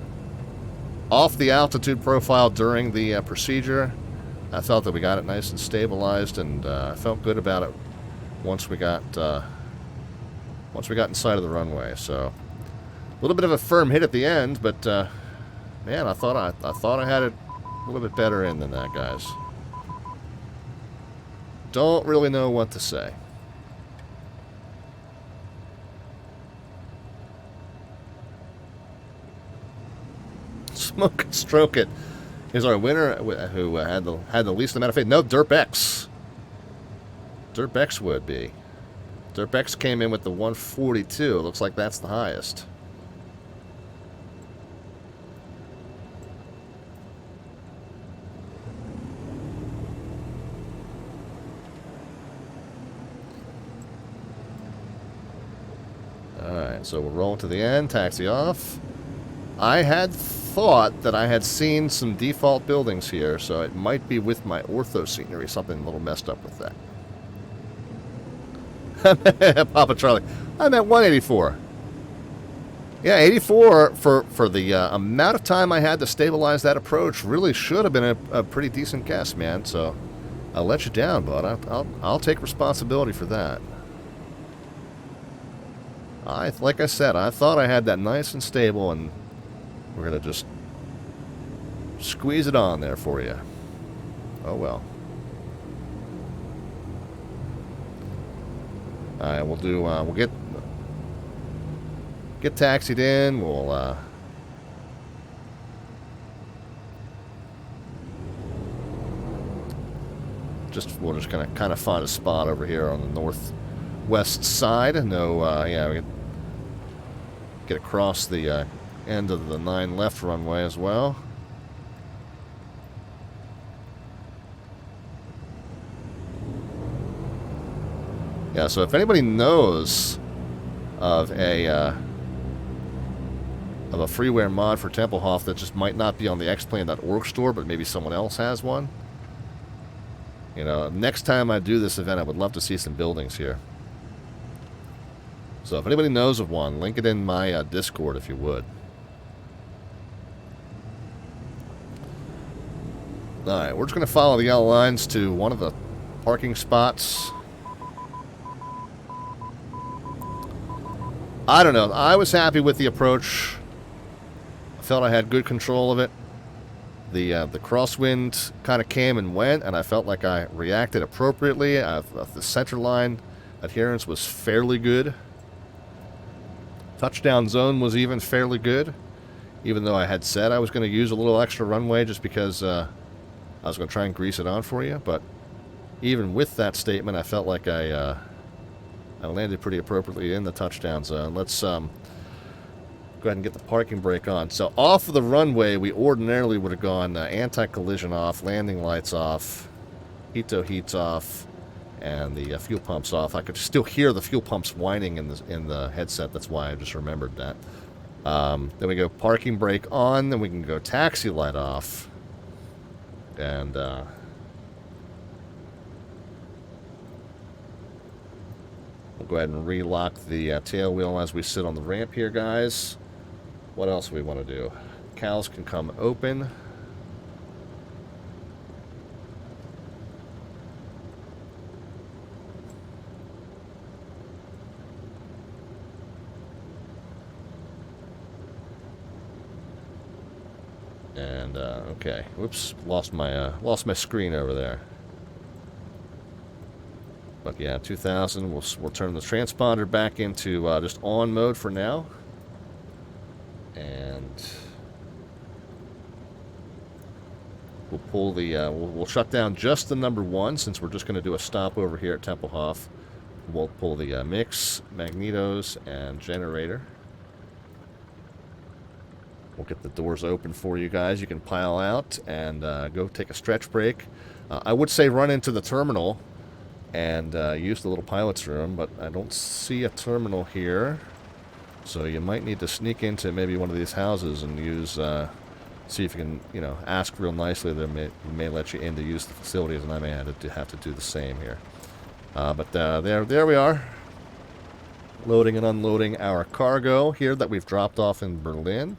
off the altitude profile during the procedure, I felt that we got it nice and stabilized, and I felt good about it once we got inside of the runway. So a little bit of a firm hit at the end, but man, I thought I had it a little bit better in than that, guys. Don't really know what to say. Smoke and Stroke It is our winner, who had the least amount of faith. No, Derpex. Derpex would be. Derpex came in with the 142. It looks like that's the highest. Alright, so we're rolling to the end. Taxi off. I had thought that I had seen some default buildings here, so it might be with my ortho scenery, something a little messed up with that. Papa Charlie, I'm at 184. Yeah, 84 for the amount of time I had to stabilize that approach really should have been a pretty decent guess, man. So I'll let you down, bud. I'll take responsibility for that. Like I said, I thought I had that nice and stable, and we're gonna just squeeze it on there for you. Oh well. All right, we'll get taxied in. We'll just gonna kind of find a spot over here on the northwest side. No, yeah, we can get across the end of the 9 left runway as well. Yeah, so if anybody knows of a freeware mod for Tempelhof that just might not be on the X-Plane.org store, but maybe someone else has one, you know, next time I do this event, I would love to see some buildings here. So if anybody knows of one, link it in my Discord if you would. Alright, we're just going to follow the yellow lines to one of the parking spots. I don't know. I was happy with the approach. I felt I had good control of it. The crosswind kind of came and went, and I felt like I reacted appropriately. The center line adherence was fairly good. Touchdown zone was even fairly good, even though I had said I was going to use a little extra runway just because I was going to try and grease it on for you. But even with that statement, I felt like I landed pretty appropriately in the touchdown zone. Let's go ahead and get the parking brake on. So off of the runway, we ordinarily would have gone anti-collision off, landing lights off, heat-to heats off, and the fuel pumps off. I could still hear the fuel pumps whining in the headset. That's why I just remembered that. Then we go parking brake on. Then we can go taxi light off. And we'll go ahead and relock the tail wheel as we sit on the ramp here, guys. What else do we want to do? Cals can come open. And okay, whoops, lost my screen over there. But yeah, 2000. We'll turn the transponder back into just on mode for now, and we'll pull the we'll shut down just the number 1 since we're just going to do a stop over here at Tempelhof. We'll pull the mix, magnetos, and generator. We'll get the doors open for you guys. You can pile out and go take a stretch break. I would say run into the terminal and use the little pilot's room, but I don't see a terminal here. So you might need to sneak into maybe one of these houses and use, see if you can, you know, ask real nicely. They may let you in to use the facilities, and I may have to do the same here. But there we are. Loading and unloading our cargo here that we've dropped off in Berlin.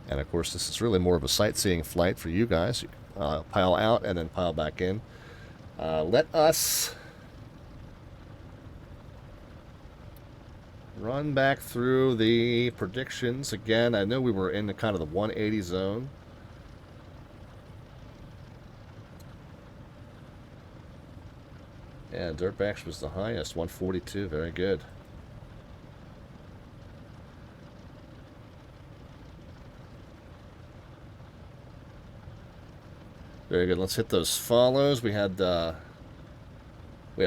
And of course, this is really more of a sightseeing flight for you guys. Pile out and then pile back in. Let us run back through the predictions again. I know we were in the kind of the 180 zone. Yeah, Dirtbags was the highest, 142. Very good. Very good. Let's hit those follows. We had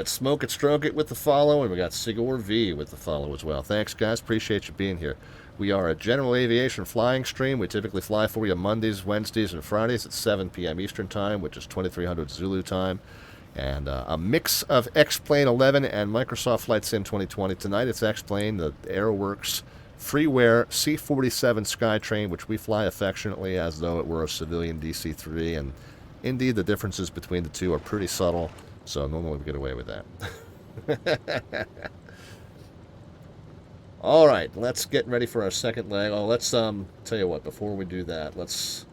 Smoke It, Stroke It with the follow, and we got Sigor V with the follow as well. Thanks, guys. Appreciate you being here. We are a general aviation flying stream. We typically fly for you Mondays, Wednesdays, and Fridays at 7 p.m. Eastern Time, which is 2300 Zulu time. And a mix of XP11 and Microsoft Flight Sim 2020. Tonight it's XP, the Aeroworx freeware C-47 Skytrain, which we fly affectionately as though it were a civilian DC-3, and indeed the differences between the two are pretty subtle, so normally we get away with that. All right, let's get ready for our second leg. Oh, let's tell you what. Before we do that, let's.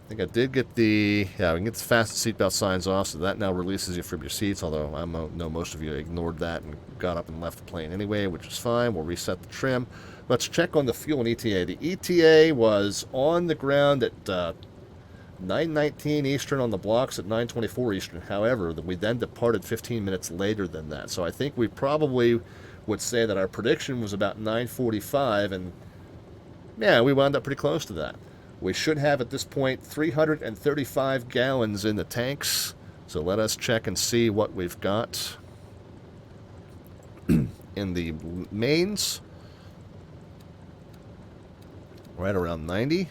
I think I did get the. Yeah, we can get the fastest seatbelt signs off, so that now releases you from your seats. Although I know most of you ignored that and got up and left the plane anyway, which is fine. We'll reset the trim. Let's check on the fuel and ETA. The ETA was on the ground at 9:19 Eastern, on the blocks at 9:24 Eastern. However, we then departed 15 minutes later than that. So I think we probably would say that our prediction was about 9:45, and yeah, we wound up pretty close to that. We should have at this point 335 gallons in the tanks. So let us check and see what we've got in the mains. Right around 90. Of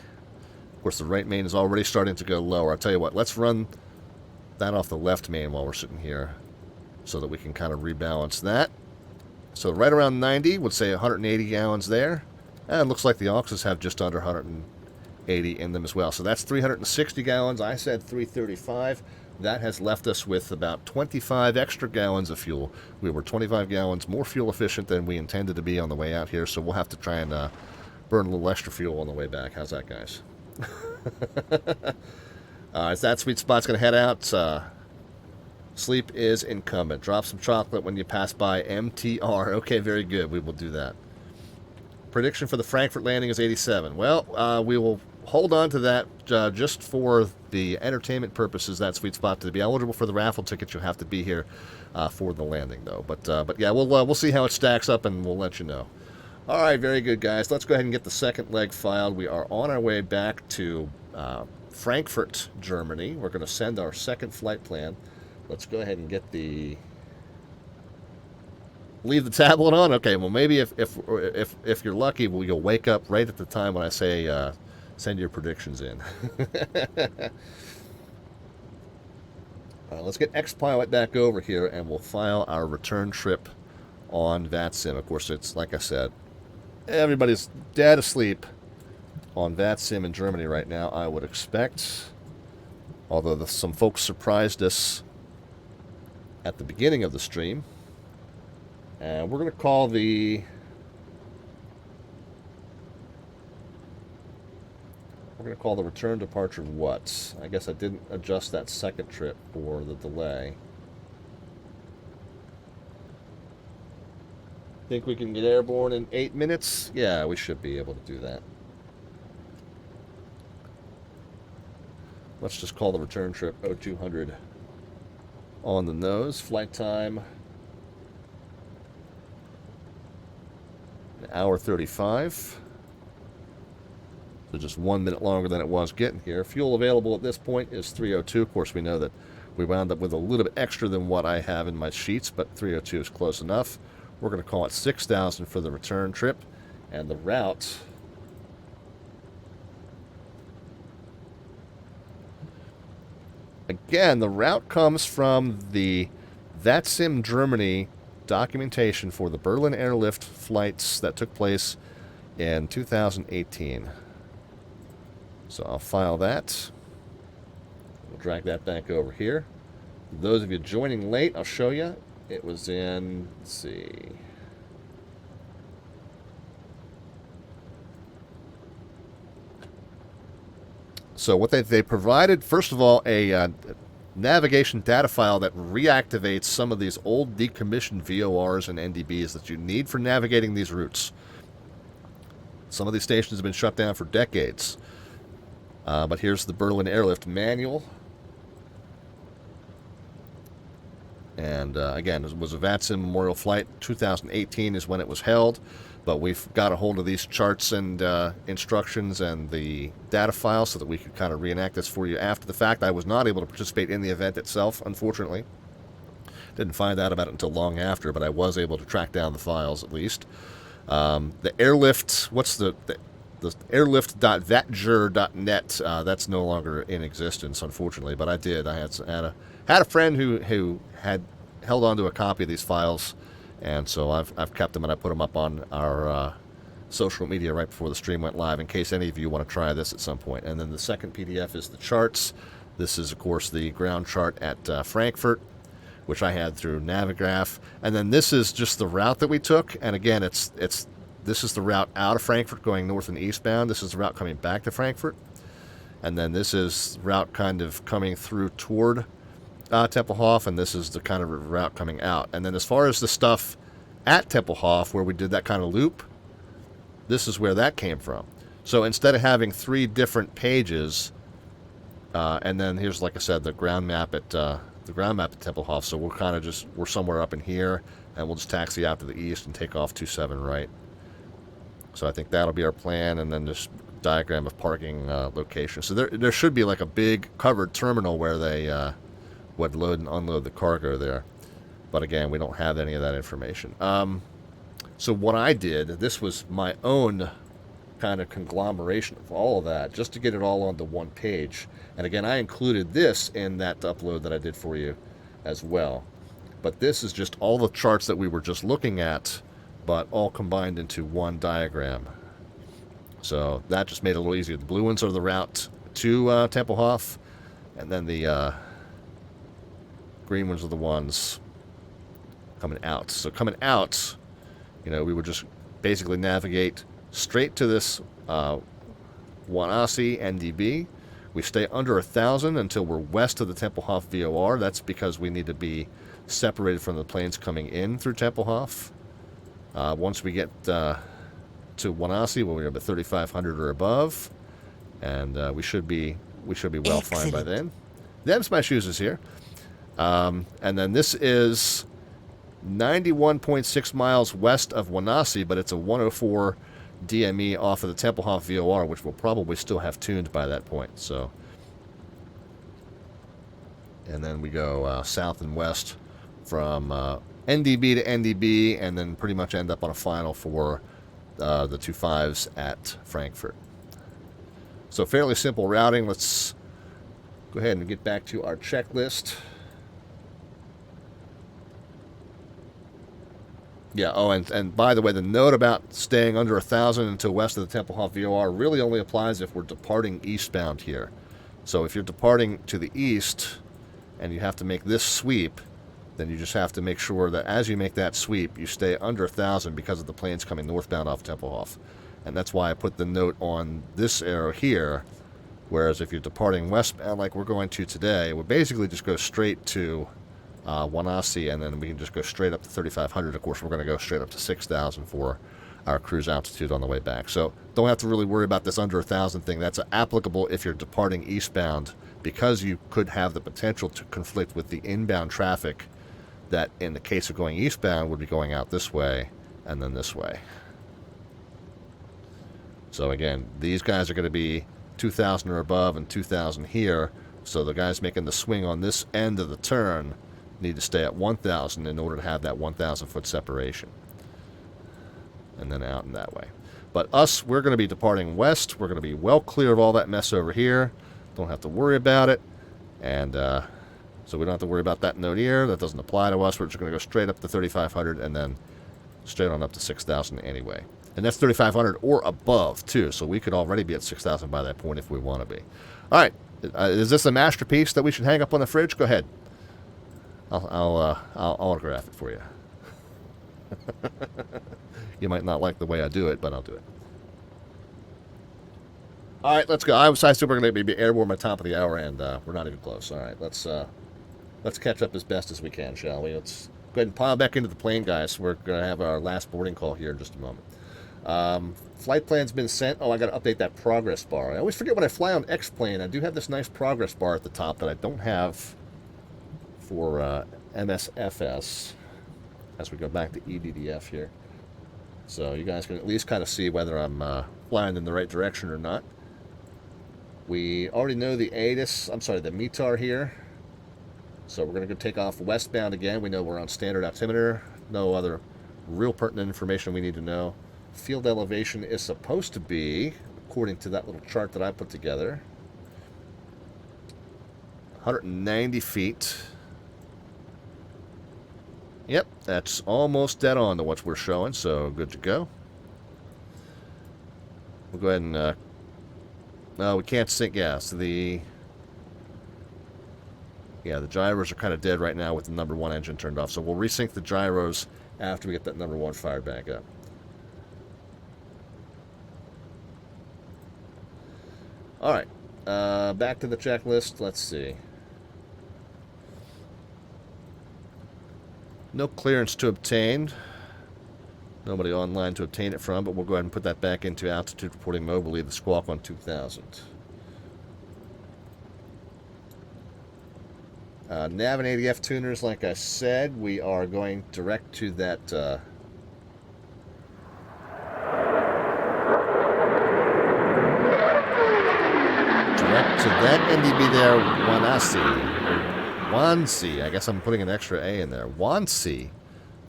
course, the right main is already starting to go lower. I'll tell you what, let's run that off the left main while we're sitting here so that we can kind of rebalance that. So right around 90, would say 180 gallons there. And it looks like the auxes have just under 180 in them as well. So that's 360 gallons. I said 335. That has left us with about 25 extra gallons of fuel. We were 25 gallons more fuel efficient than we intended to be on the way out here. So we'll have to try and burn a little extra fuel on the way back. How's that, guys? As that sweet spot's going to head out, sleep is incumbent. Drop some chocolate when you pass by MTR. Okay, very good. We will do that. Prediction for the Frankfurt landing is 87. Well, we will hold on to that just for the entertainment purposes. That sweet spot, to be eligible for the raffle ticket, you'll have to be here for the landing, though. But yeah, we'll see how it stacks up, and we'll let you know. All right, very good, guys. Let's go ahead and get the second leg filed. We are on our way back to Frankfurt, Germany. We're going to send our second flight plan. Let's go ahead and get the... Leave the tablet on? Okay, well, maybe if you're lucky, you'll wake up right at the time when I say send your predictions in. Let's get XPilot back over here, and we'll file our return trip on VATSIM. Of course, it's, like I said, everybody's dead asleep on VATSIM in Germany right now, I would expect. Although some folks surprised us at the beginning of the stream. And we're going to call the... We're going to call the return departure what? I guess I didn't adjust that second trip for the delay. Think we can get airborne in 8 minutes? Yeah, we should be able to do that. Let's just call the return trip 0200 on the nose. Flight time, 1:35. So just 1 minute longer than it was getting here. Fuel available at this point is 302. Of course, we know that we wound up with a little bit extra than what I have in my sheets, but 302 is close enough. We're going to call it 6,000 for the return trip. And the route... Again, the route comes from the VATSIM Germany documentation for the Berlin Airlift flights that took place in 2018. So I'll file that. We'll drag that back over here. For those of you joining late, I'll show you. It was in, let's see. So what they provided, first of all, a navigation data file that reactivates some of these old decommissioned VORs and NDBs that you need for navigating these routes. Some of these stations have been shut down for decades. But here's the Berlin Airlift manual. And again, it was a VATSIM Memorial Flight. 2018 is when it was held. But we've got a hold of these charts and instructions and the data file so that we could kind of reenact this for you after the fact. I was not able to participate in the event itself, unfortunately. Didn't find out about it until long after, but I was able to track down the files at least. The airlift, what's the airlift.vatger.net, that's no longer in existence, unfortunately, but I did. I had a friend who had held on to a copy of these files, and so I've kept them, and I put them up on our social media right before the stream went live in case any of you want to try this at some point. And then the second PDF is the charts. This is, of course, the ground chart at Frankfurt. which I had through Navigraph. And then this is just the route that we took. And again, this is the route out of Frankfurt going north and eastbound. This is the route coming back to Frankfurt. And then this is route kind of coming through toward Tempelhof, and this is the kind of route coming out. And then as far as the stuff at Tempelhof, where we did that kind of loop, this is where that came from. So instead of having 3 different pages, and then here's, like I said, the ground map at Tempelhof. So we're somewhere up in here, and we'll just taxi out to the east and take off 27 right. So I think that'll be our plan, and then just diagram of parking location. So there should be like a big covered terminal where they would load and unload the cargo there. But again, we don't have any of that information. So what I did, this was my own kind of conglomeration of all of that, just to get it all onto one page. And again, I included this in that upload that I did for you as well. But this is just all the charts that we were just looking at, but all combined into one diagram. So that just made it a little easier. The blue ones are the route to Tempelhof, and then the green ones are the ones coming out. So coming out, we would just basically navigate straight to this Wannsee NDB. We stay under 1,000 until we're west of the Tempelhof VOR. That's because we need to be separated from the planes coming in through Tempelhof. Once we get to Wannsee, when we're about 3,500 or above, and we should be well fine by then. Them's my shoes is here. And then this is 91.6 miles west of Wannsee, but it's a 104 DME off of the Tempelhof VOR, which we'll probably still have tuned by that point. So, and then we go south and west from NDB to NDB, and then pretty much end up on a final for the 25s at Frankfurt. So fairly simple routing. Let's go ahead and get back to our checklist. Yeah, oh, and by the way, the note about staying under 1,000 until west of the Tempelhof VOR really only applies if we're departing eastbound here. So if you're departing to the east and you have to make this sweep, then you just have to make sure that as you make that sweep, you stay under 1,000 because of the planes coming northbound off Tempelhof. And that's why I put the note on this arrow here, whereas if you're departing westbound like we're going to today, we'll basically just go straight to Wannsee, and then we can just go straight up to 3,500. Of course, we're going to go straight up to 6,000 for our cruise altitude on the way back. So don't have to really worry about this under 1,000 thing. That's applicable if you're departing eastbound, because you could have the potential to conflict with the inbound traffic that, in the case of going eastbound, would be going out this way and then this way. So again, these guys are going to be 2,000 or above and 2,000 here. So the guys making the swing on this end of the turn need to stay at 1,000 in order to have that 1,000 foot separation, and then out in that way. But us, we're going to be departing west. We're going to be well clear of all that mess over here. Don't have to worry about it. And so we don't have to worry about that note here. That doesn't apply to us. We're just going to go straight up to 3,500 and then straight on up to 6,000 anyway. And that's 3,500 or above too. So we could already be at 6,000 by that point if we want to be. All right. Is this a masterpiece that we should hang up on the fridge? Go ahead. I'll autograph it for you. You might not like the way I do it, but I'll do it. All right, let's go. I said we're going to be airborne by top of the hour, and we're not even close. All right, let's catch up as best as we can, shall we? Let's go ahead and pile back into the plane, guys. We're going to have our last boarding call here in just a moment. Flight plan's been sent. Oh, I got to update that progress bar. I always forget when I fly on X-plane. I do have this nice progress bar at the top that I don't have for MSFS as we go back to EDDF here. So you guys can at least kind of see whether I'm flying in the right direction or not. We already know the the METAR here. So we're going to go take off westbound again. We know we're on standard altimeter. No other real pertinent information we need to know. Field elevation is supposed to be, according to that little chart that I put together, 190 feet. Yep, that's almost dead on to what we're showing, so good to go. We'll go ahead and, no, we can't sync, yeah, so Yeah, the gyros are kind of dead right now with the number 1 engine turned off, so we'll resync the gyros after we get that number 1 fired back up. Alright, back to the checklist. Let's see. No clearance to obtain. Nobody online to obtain it from, but we'll go ahead and put that back into altitude reporting mode. We'll leave the squawk on 2000. Nav and ADF tuners, like I said, we are going direct to that direct to that NDB there, Wansi. I guess I'm putting an extra A in there. Wansi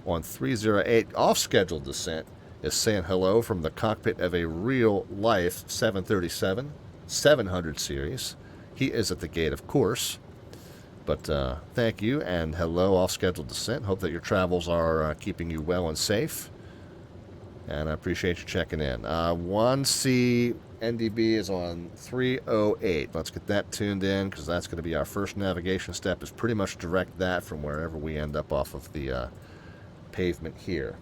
on 308 off-scheduled descent is saying hello from the cockpit of a real-life 737 700 series. He is at the gate, of course. But thank you and hello, off-scheduled descent. Hope that your travels are keeping you well and safe. And I appreciate you checking in. 1C NDB is on 308. Let's get that tuned in because that's going to be our first navigation step. Is pretty much direct that from wherever we end up off of the pavement here.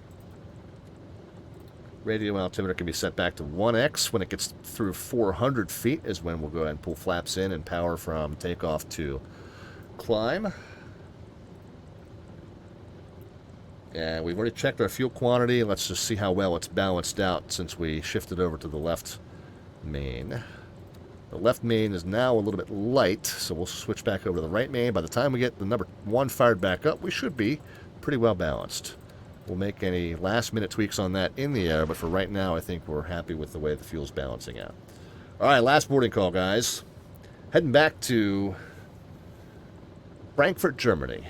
Radio altimeter can be set back to 1x. When it gets through 400 feet is when we'll go ahead and pull flaps in and power from takeoff to climb. And we've already checked our fuel quantity. Let's just see how well it's balanced out since we shifted over to the left main. The left main is now a little bit light, so we'll switch back over to the right main. By the time we get the number 1 fired back up, we should be pretty well balanced. We'll make any last-minute tweaks on that in the air, but for right now, I think we're happy with the way the fuel's balancing out. All right, last boarding call, guys. Heading back to Frankfurt, Germany.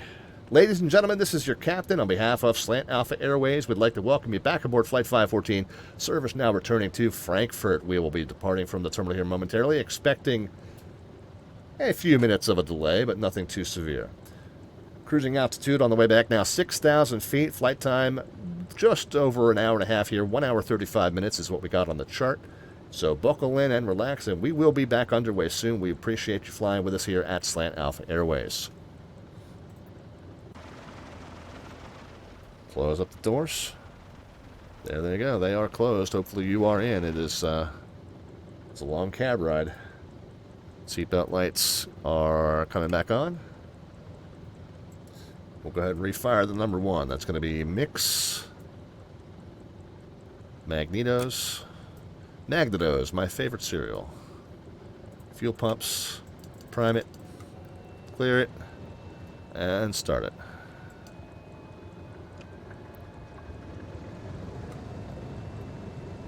Ladies and gentlemen, this is your captain. On behalf of Slant Alpha Airways, we'd like to welcome you back aboard Flight 514. Service now returning to Frankfurt. We will be departing from the terminal here momentarily, expecting a few minutes of a delay, but nothing too severe. Cruising altitude on the way back now, 6,000 feet. Flight time just over an hour and a half here. 1 hour, 35 minutes is what we got on the chart. So buckle in and relax, and we will be back underway soon. We appreciate you flying with us here at Slant Alpha Airways. Close up the doors. There they go. They are closed. Hopefully you are in. It's a long cab ride. Seatbelt lights are coming back on. We'll go ahead and refire the number 1. That's going to be Mix Magnetos. Magnetos, my favorite cereal. Fuel pumps. Prime it. Clear it. And start it.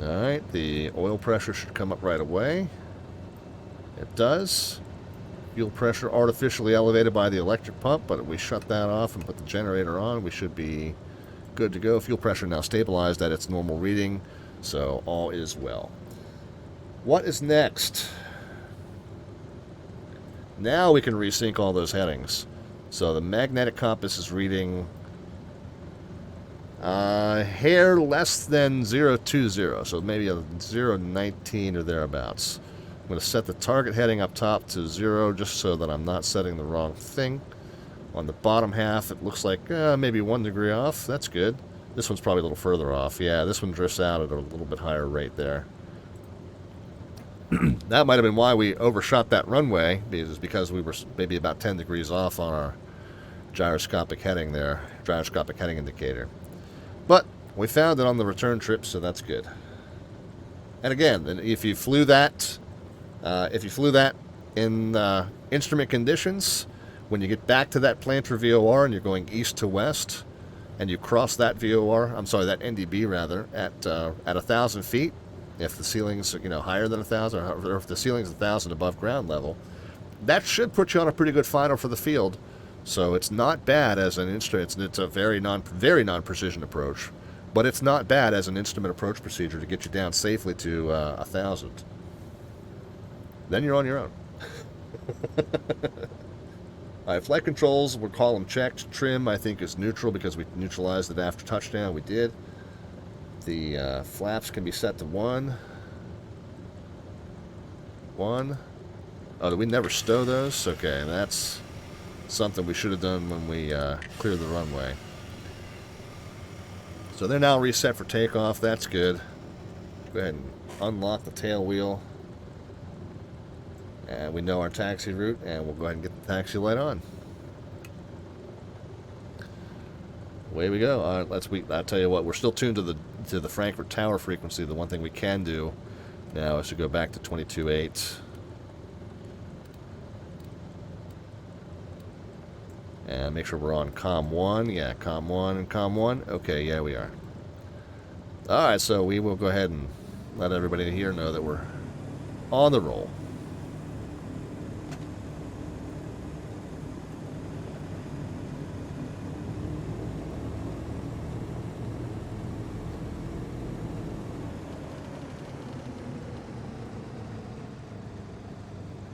Alright, the oil pressure should come up right away. It does. Fuel pressure artificially elevated by the electric pump, but if we shut that off and put the generator on, we should be good to go. Fuel pressure now stabilized at its normal reading, so all is well. What is next? Now we can resync all those headings. So the magnetic compass is reading hair less than 020, so maybe a 019 or thereabouts. I'm going to set the target heading up top to 0 just so that I'm not setting the wrong thing. On the bottom half, it looks like maybe 1 degree off. That's good. This one's probably a little further off. Yeah, this one drifts out at a little bit higher rate there. That might have been why we overshot that runway, because we were maybe about 10 degrees off on our gyroscopic heading there, gyroscopic heading indicator. But we found it on the return trip, so that's good. And again, if you flew that in instrument conditions, when you get back to that planter VOR and you're going east to west, and you cross that VOR, I'm sorry, that NDB rather, at 1,000 feet, if the ceiling's higher than 1,000, or if the ceiling's 1,000 above ground level, that should put you on a pretty good final for the field. So it's not bad as an instrument. It's a very non-precision approach, but it's not bad as an instrument approach procedure to get you down safely to 1,000. Then you're on your own. All right, flight controls, we'll call them checked. Trim, I think, is neutral because we neutralized it after touchdown. We did. The flaps can be set to 1. 1. Oh, did we never stow those? Okay, that's something we should have done when we cleared the runway. So they're now reset for takeoff. That's good. Go ahead and unlock the tail wheel. And we know our taxi route, and we'll go ahead and get the taxi light on. Away we go. All right, I'll tell you what, we're still tuned to the Frankfurt Tower frequency. The one thing we can do now is to go back to 22.8. And make sure we're on COM 1. Yeah, COM 1 and COM 1. Okay, yeah, we are. Alright, so we will go ahead and let everybody here know that we're on the roll.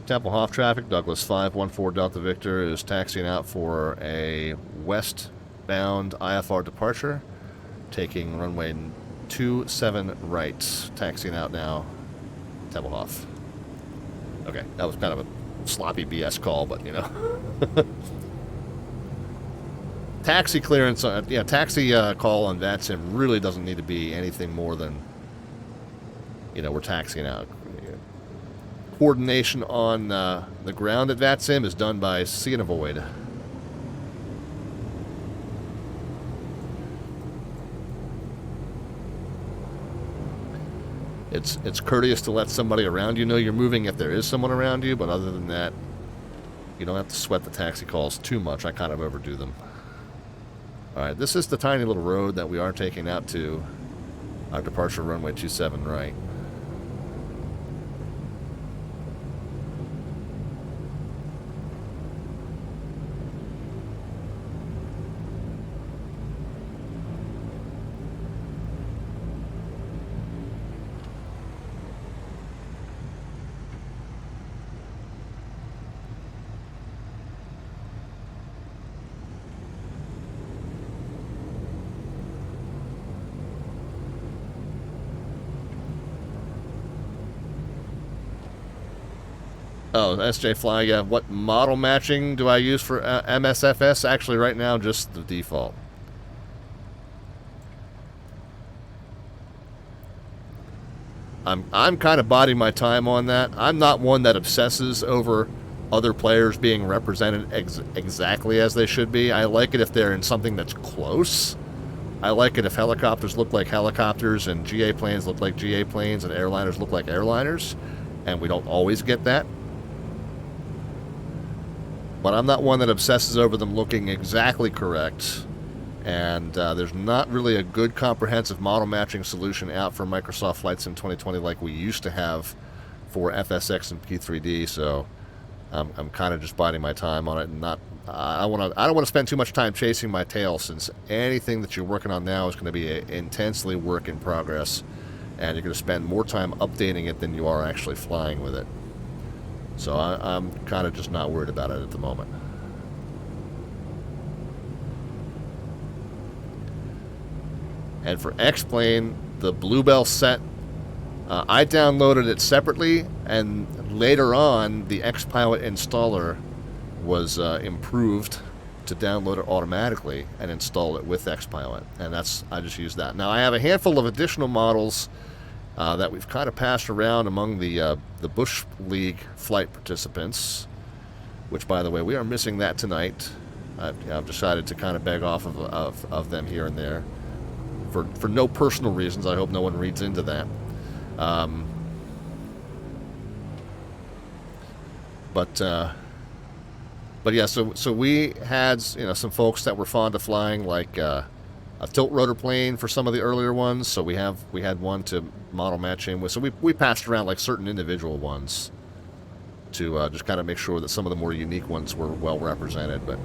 Tempelhof traffic, Douglas 514 Delta Victor is taxiing out for a westbound IFR departure, taking runway 27 right, taxiing out now, Tempelhof. Okay, that was kind of a sloppy BS call, but you know. Taxi clearance, taxi call on VATSIM really doesn't need to be anything more than, you know, we're taxiing out. Coordination on the ground at VATSIM is done by see and avoid. It's courteous to let somebody around you know you're moving if there is someone around you, but other than that, you don't have to sweat the taxi calls too much. I kind of overdo them. Alright, this is the tiny little road that we are taking out to our departure runway 27 right. Oh, SJ Fly, yeah. What model matching do I use for MSFS? Actually, right now, just the default. I'm kind of biding my time on that. I'm not one that obsesses over other players being represented exactly as they should be. I like it if they're in something that's close. I like it if helicopters look like helicopters and GA planes look like GA planes and airliners look like airliners. And we don't always get that. But I'm not one that obsesses over them looking exactly correct. And there's not really a good comprehensive model matching solution out for Microsoft Flight Sim 2020 like we used to have for FSX and P3D. So I'm kind of just biding my time on it, and I don't want to spend too much time chasing my tail, since anything that you're working on now is going to be a intensely work in progress, and you're going to spend more time updating it than you are actually flying with it. So I'm kind of just not worried about it at the moment. And for X-Plane, the Bluebell set, I downloaded it separately, and later on, the X-Pilot installer was improved to download it automatically and install it with X-Pilot. And I just used that. Now, I have a handful of additional models that we've kind of passed around among the Bush League flight participants, which, by the way, we are missing that tonight. I've decided to kind of beg off of them here and there for no personal reasons. I hope no one reads into that. But yeah, so we had some folks that were fond of flying like a tilt rotor plane for some of the earlier ones. So we had one to model match in with. So we passed around like certain individual ones to just kind of make sure that some of the more unique ones were well represented. But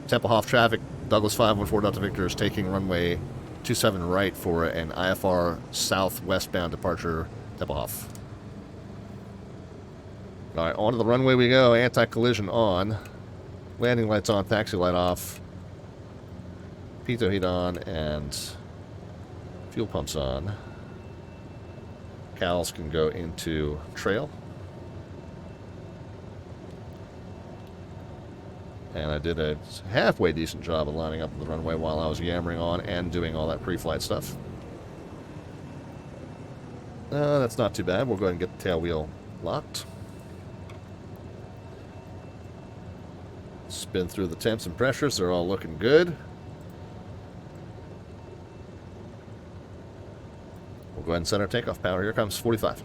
Tempelhof traffic, Douglas 514 Delta Victor is taking runway 27 right for an IFR southwestbound departure, Tempelhof. All right, onto the runway we go. Anti-collision on. Landing lights on, taxi light off. Pitot heat on, and fuel pumps on. Cals can go into trail. And I did a halfway decent job of lining up the runway while I was yammering on and doing all that pre-flight stuff. That's not too bad. We'll go ahead and get the tail wheel locked. Spin through the temps and pressures. They're all looking good. We'll go ahead and set our takeoff power. Here comes 45.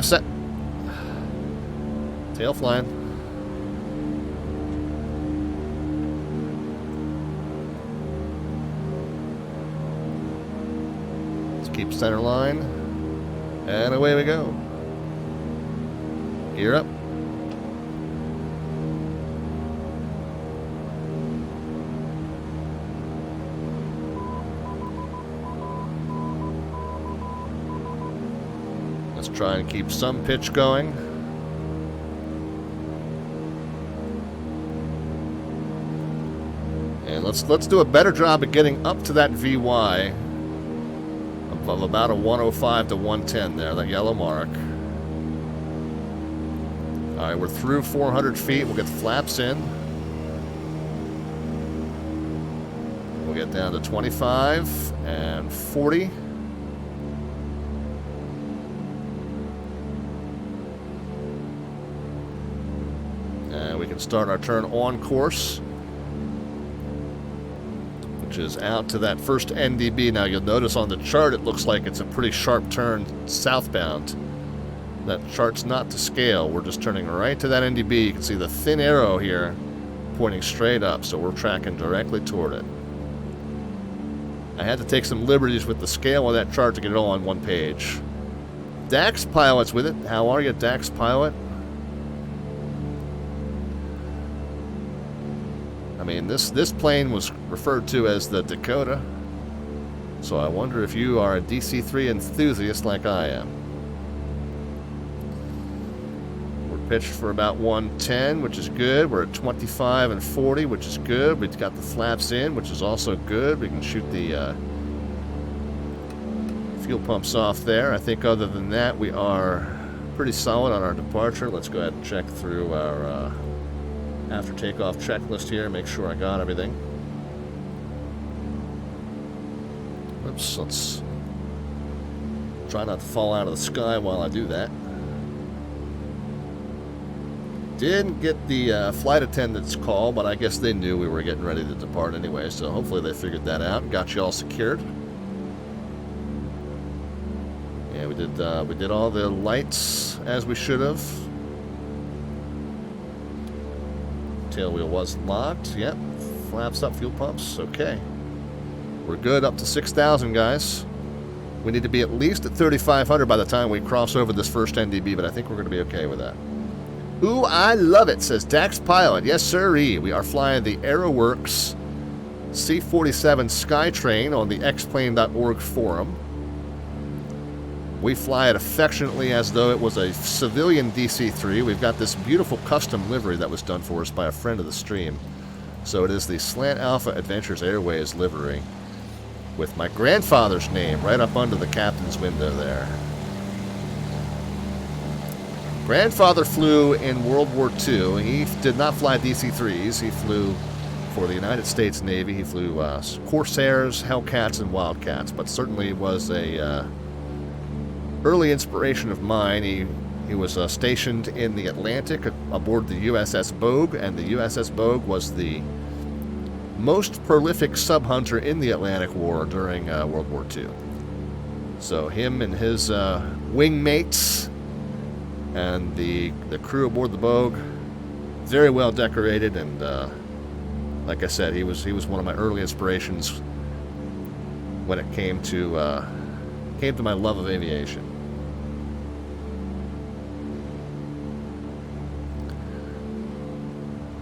Set. Tail flying. Let's keep center line. And away we go. Gear up. Let's try and keep some pitch going. And let's do a better job of getting up to that VY of about a 105 to 110 there, that yellow mark. All right, we're through 400 feet. We'll get the flaps in. We'll get down to 25 and 40. And we can start our turn on course, which is out to that first NDB. Now you'll notice on the chart it looks like it's a pretty sharp turn southbound. That chart's not to scale. We're just turning right to that NDB. You can see the thin arrow here pointing straight up, so we're tracking directly toward it. I had to take some liberties with the scale of that chart to get it all on one page. Dax Pilot's with it. How are you, Dax Pilot? I mean, this plane was referred to as the Dakota, so I wonder if you are a DC-3 enthusiast like I am. We're pitched for about 110, which is good. We're at 25 and 40, which is good. We've got the flaps in, which is also good. We can shoot the fuel pumps off there. I think other than that, we are pretty solid on our departure. Let's go ahead and check through our after takeoff checklist here, make sure I got everything. Oops, let's try not to fall out of the sky while I do that. Didn't get the flight attendant's call, but I guess they knew we were getting ready to depart anyway, so hopefully they figured that out and got you all secured. Yeah, we did all the lights as we should have. Tail wheel was locked. Yep. Flaps up, fuel pumps. Okay. We're good up to 6,000, guys. We need to be at least at 3,500 by the time we cross over this first NDB, but I think we're going to be okay with that. Ooh, I love it, says Dax Pilot. Yes, sirree. We are flying the Aeroworx C-47 Skytrain on the xplane.org forum. We fly it affectionately as though it was a civilian DC-3. We've got this beautiful custom livery that was done for us by a friend of the stream. So it is the Slant Alpha Adventures Airways livery with my grandfather's name right up under the captain's window there. Grandfather flew in World War II. He did not fly DC-3s. He flew for the United States Navy. He flew Corsairs, Hellcats, and Wildcats, but certainly was a early inspiration of mine. He was stationed in the Atlantic aboard the USS Bogue, and the USS Bogue was the most prolific sub-hunter in the Atlantic War during World War II. So him and his wing mates and the crew aboard the Bogue, very well decorated, and like I said, he was one of my early inspirations when it came to my love of aviation.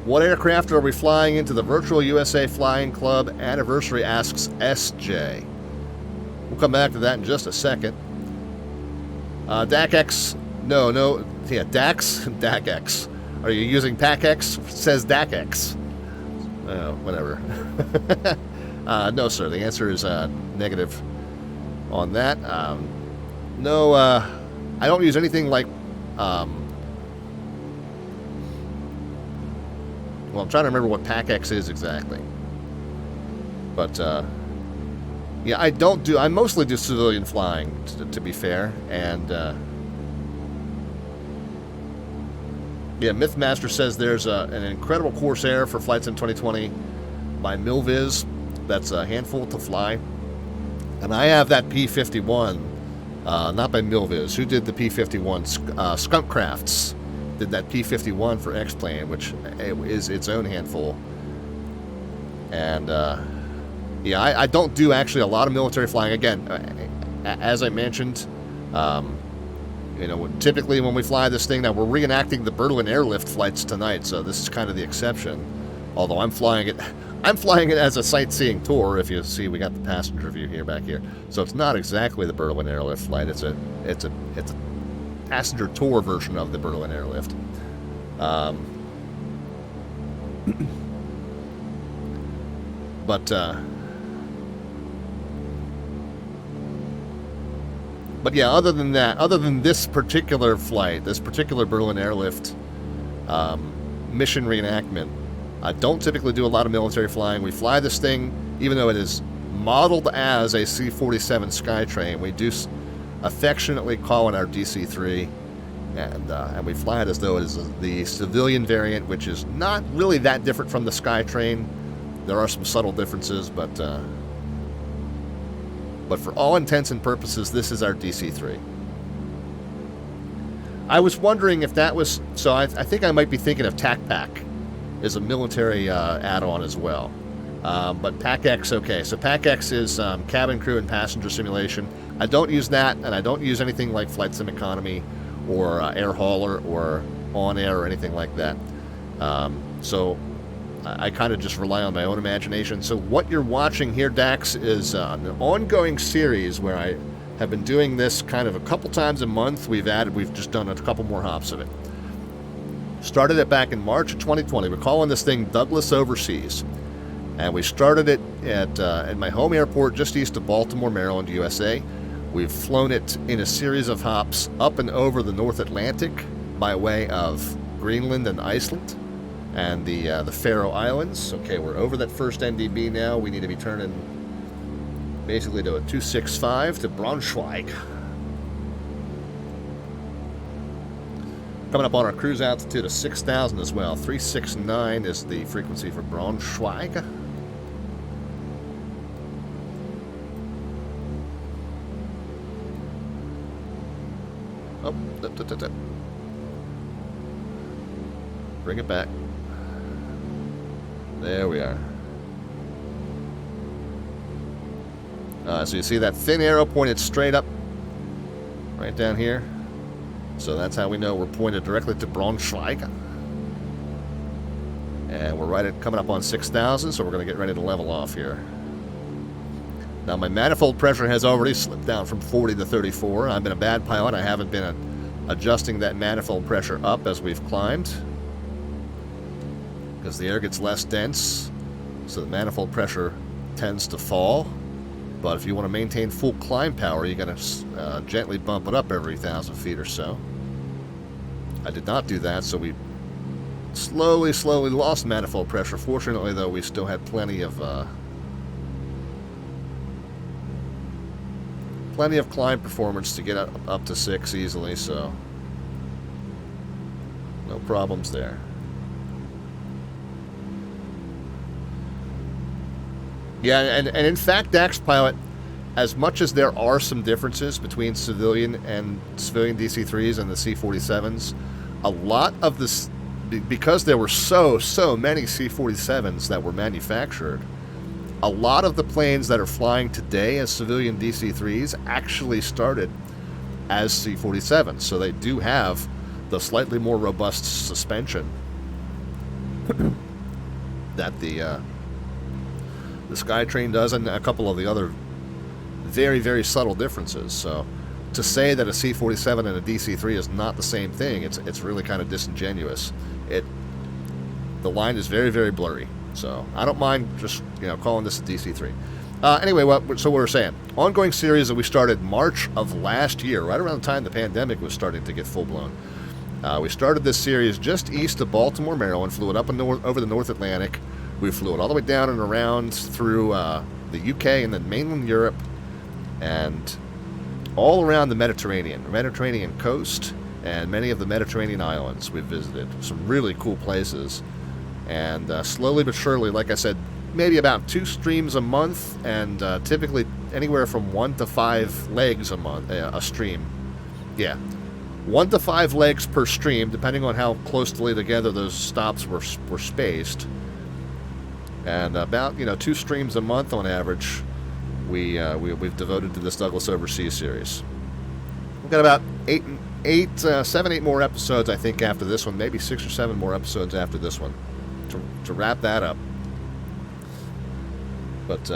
What aircraft are we flying into the Virtual USA Flying Club anniversary, asks SJ. We'll come back to that in just a second. DACX, Dax, DACX. Are you using PACX? It says DACX. Oh, whatever. No, sir. The answer is negative on that. No, I don't use anything like... well, I'm trying to remember what PAC-X is exactly. But, yeah, I mostly do civilian flying, to be fair. And, yeah, Mythmaster says there's an incredible Corsair for Flight Sim 2020 by Milviz. That's a handful to fly. And I have that P-51, not by Milviz. Who did the P-51? Skunk Crafts did that P-51 for X-Plane, which is its own handful. And, yeah, I don't do actually a lot of military flying. Again, as I mentioned, you know, typically when we fly this thing, now we're reenacting the Berlin Airlift flights tonight, so this is kind of the exception. Although I'm flying it as a sightseeing tour. If you see, we got the passenger view here back here, so it's not exactly the Berlin Airlift flight. It's a passenger tour version of the Berlin Airlift. But yeah, other than that, other than this particular flight, this particular Berlin Airlift mission reenactment, I don't typically do a lot of military flying. We fly this thing, even though it is modeled as a C-47 Skytrain, we do affectionately call it our DC-3, and we fly it as though it is the civilian variant, which is not really that different from the Skytrain. There are some subtle differences, but for all intents and purposes, this is our DC-3. I was wondering if that was... So I think I might be thinking of TAC-PAC as a military add-on as well. But PAC-X, okay. So PAC-X is cabin crew and passenger simulation. I don't use that, and I don't use anything like Flight Sim Economy or Air Hauler or On Air or anything like that. So I kind of just rely on my own imagination. So what you're watching here, Dax, is an ongoing series where I have been doing this kind of a couple times a month. We've just done a couple more hops of it. Started it back in March of 2020. We're calling this thing Douglas Overseas. And we started it at my home airport just east of Baltimore, Maryland, USA. We've flown it in a series of hops up and over the North Atlantic by way of Greenland and Iceland and the Faroe Islands. Okay, we're over that first NDB now. We need to be turning basically to a 265 to Braunschweig. Coming up on our cruise altitude of 6,000 as well. 369 is the frequency for Braunschweig. Oh, bring it back. There we are. So you see that thin arrow pointed straight up, right down here. So that's how we know we're pointed directly to Braunschweig. And we're coming up on 6,000, so we're going to get ready to level off here. Now my manifold pressure has already slipped down from 40 to 34. I've been a bad pilot. I haven't been adjusting that manifold pressure up as we've climbed, because the air gets less dense, so the manifold pressure tends to fall. But if you want to maintain full climb power, you got to gently bump it up every 1,000 feet or so. I did not do that, so we slowly lost manifold pressure. Fortunately, though, we still had plenty of climb performance to get up to 6 easily, so no problems there. Yeah, and in fact, Dax Pilot, as much as there are some differences between civilian DC-3s and the C-47s, a lot of this, because there were so many C-47s that were manufactured, a lot of the planes that are flying today as civilian DC-3s actually started as C-47s, so they do have the slightly more robust suspension that the Skytrain does, and a couple of the other very subtle differences. So to say that a C-47 and a DC-3 is not the same thing, it's really kind of disingenuous. The line is very blurry. So I don't mind just, calling this a DC-3. Anyway, so what we're saying, ongoing series that we started March of last year, right around the time the pandemic was starting to get full-blown. We started this series just east of Baltimore, Maryland, flew it up and over the North Atlantic. We flew it all the way down and around through the UK and then mainland Europe and all around the Mediterranean coast and many of the Mediterranean islands we've visited. Some really cool places. And slowly but surely, like I said, maybe about 2 streams a month, and typically anywhere from 1 to 5 legs a month, a stream. Yeah, 1 to 5 legs per stream, depending on how closely together those stops were spaced. And about 2 streams a month on average, we've devoted to this Douglas Overseas series. We've got about 7, 8 more episodes, I think, after this one. Maybe 6 or 7 more episodes after this one to wrap that up. But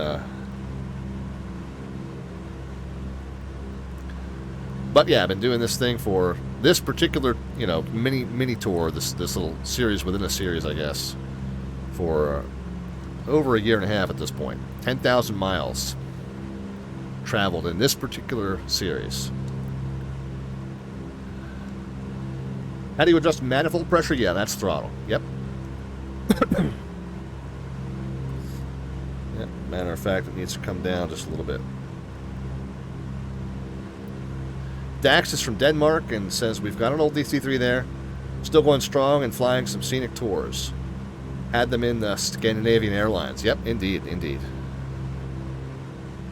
yeah, I've been doing this thing for this particular, mini tour, this little series within a series, I guess, for over a year and a half at this point. 10,000 miles traveled in this particular series. How do you adjust manifold pressure? Yeah, that's throttle. Yep. Yep. Matter of fact, it needs to come down just a little bit. Dax is from Denmark and says, we've got an old DC-3 there, still going strong and flying some scenic tours. Had them in the Scandinavian Airlines. Yep, indeed.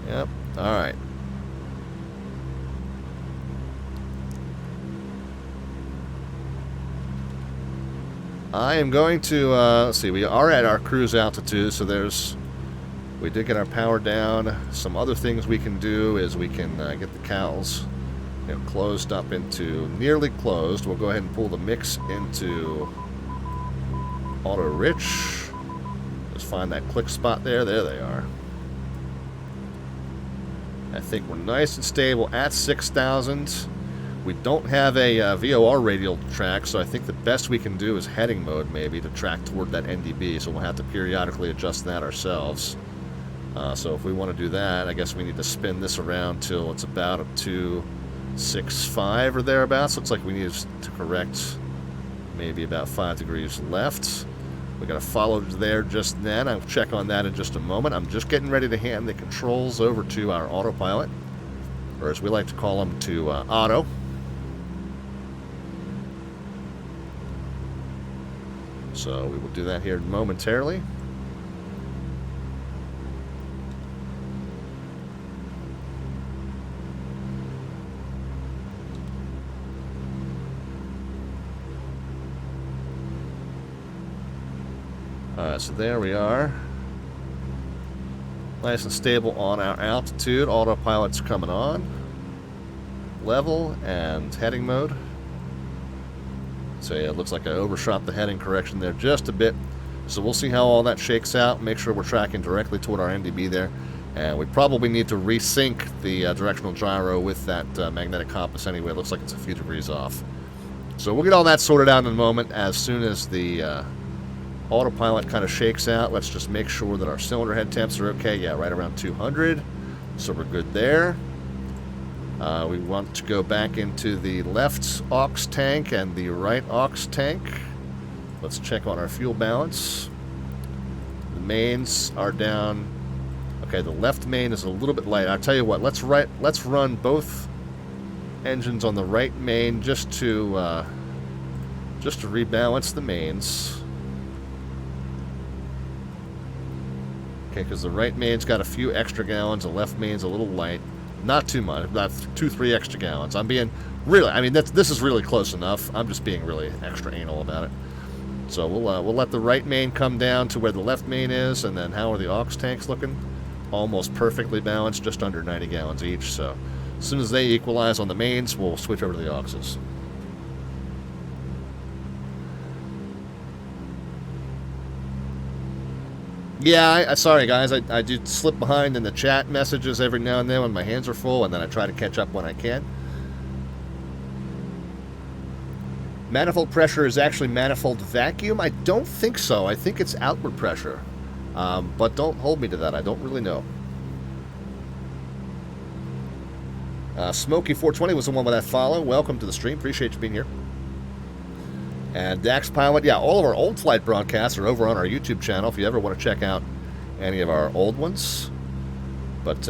Yep, alright. I am going to, let's see, we are at our cruise altitude, so we did get our power down. Some other things we can do is we can get the cowls closed up into, nearly closed. We'll go ahead and pull the mix into auto rich. Just find that click spot there. There they are. I think we're nice and stable at 6,000. We don't have a VOR radial track, so I think the best we can do is heading mode, maybe, to track toward that NDB, so we'll have to periodically adjust that ourselves. So if we want to do that, I guess we need to spin this around till it's about a 265 or thereabouts. Looks like we need to correct maybe about 5 degrees left. We got to follow there just then. I'll check on that in just a moment. I'm just getting ready to hand the controls over to our autopilot, or as we like to call them, to auto. So we will do that here momentarily. Alright, so there we are. Nice and stable on our altitude. Autopilot's coming on. Level and heading mode. So yeah, it looks like I overshot the heading correction there just a bit. So we'll see how all that shakes out. Make sure we're tracking directly toward our NDB there. And we probably need to resync the directional gyro with that magnetic compass anyway. It looks like it's a few degrees off. So we'll get all that sorted out in a moment as soon as the autopilot kind of shakes out. Let's just make sure that our cylinder head temps are okay. Yeah, right around 200. So we're good there. We want to go back into the left aux tank and the right aux tank. Let's check on our fuel balance. The mains are down. Okay, the left main is a little bit light. I'll tell you what, let's run both engines on the right main just to rebalance the mains. Okay, because the right main's got a few extra gallons, the left main's a little light. Not too much, about 2-3 extra gallons. I'm being really, I mean, this is really close enough. I'm just being really extra anal about it. So we'll let the right main come down to where the left main is, and then how are the aux tanks looking? Almost perfectly balanced, just under 90 gallons each. So as soon as they equalize on the mains, we'll switch over to the auxes. Yeah, sorry guys, I do slip behind in the chat messages every now and then when my hands are full, and then I try to catch up when I can. Manifold pressure is actually manifold vacuum? I don't think so. I think it's outward pressure. But don't hold me to that. I don't really know. Smokey420 was the one with that follow. Welcome to the stream. Appreciate you being here. And Dax Pilot, yeah, all of our old flight broadcasts are over on our YouTube channel if you ever want to check out any of our old ones. But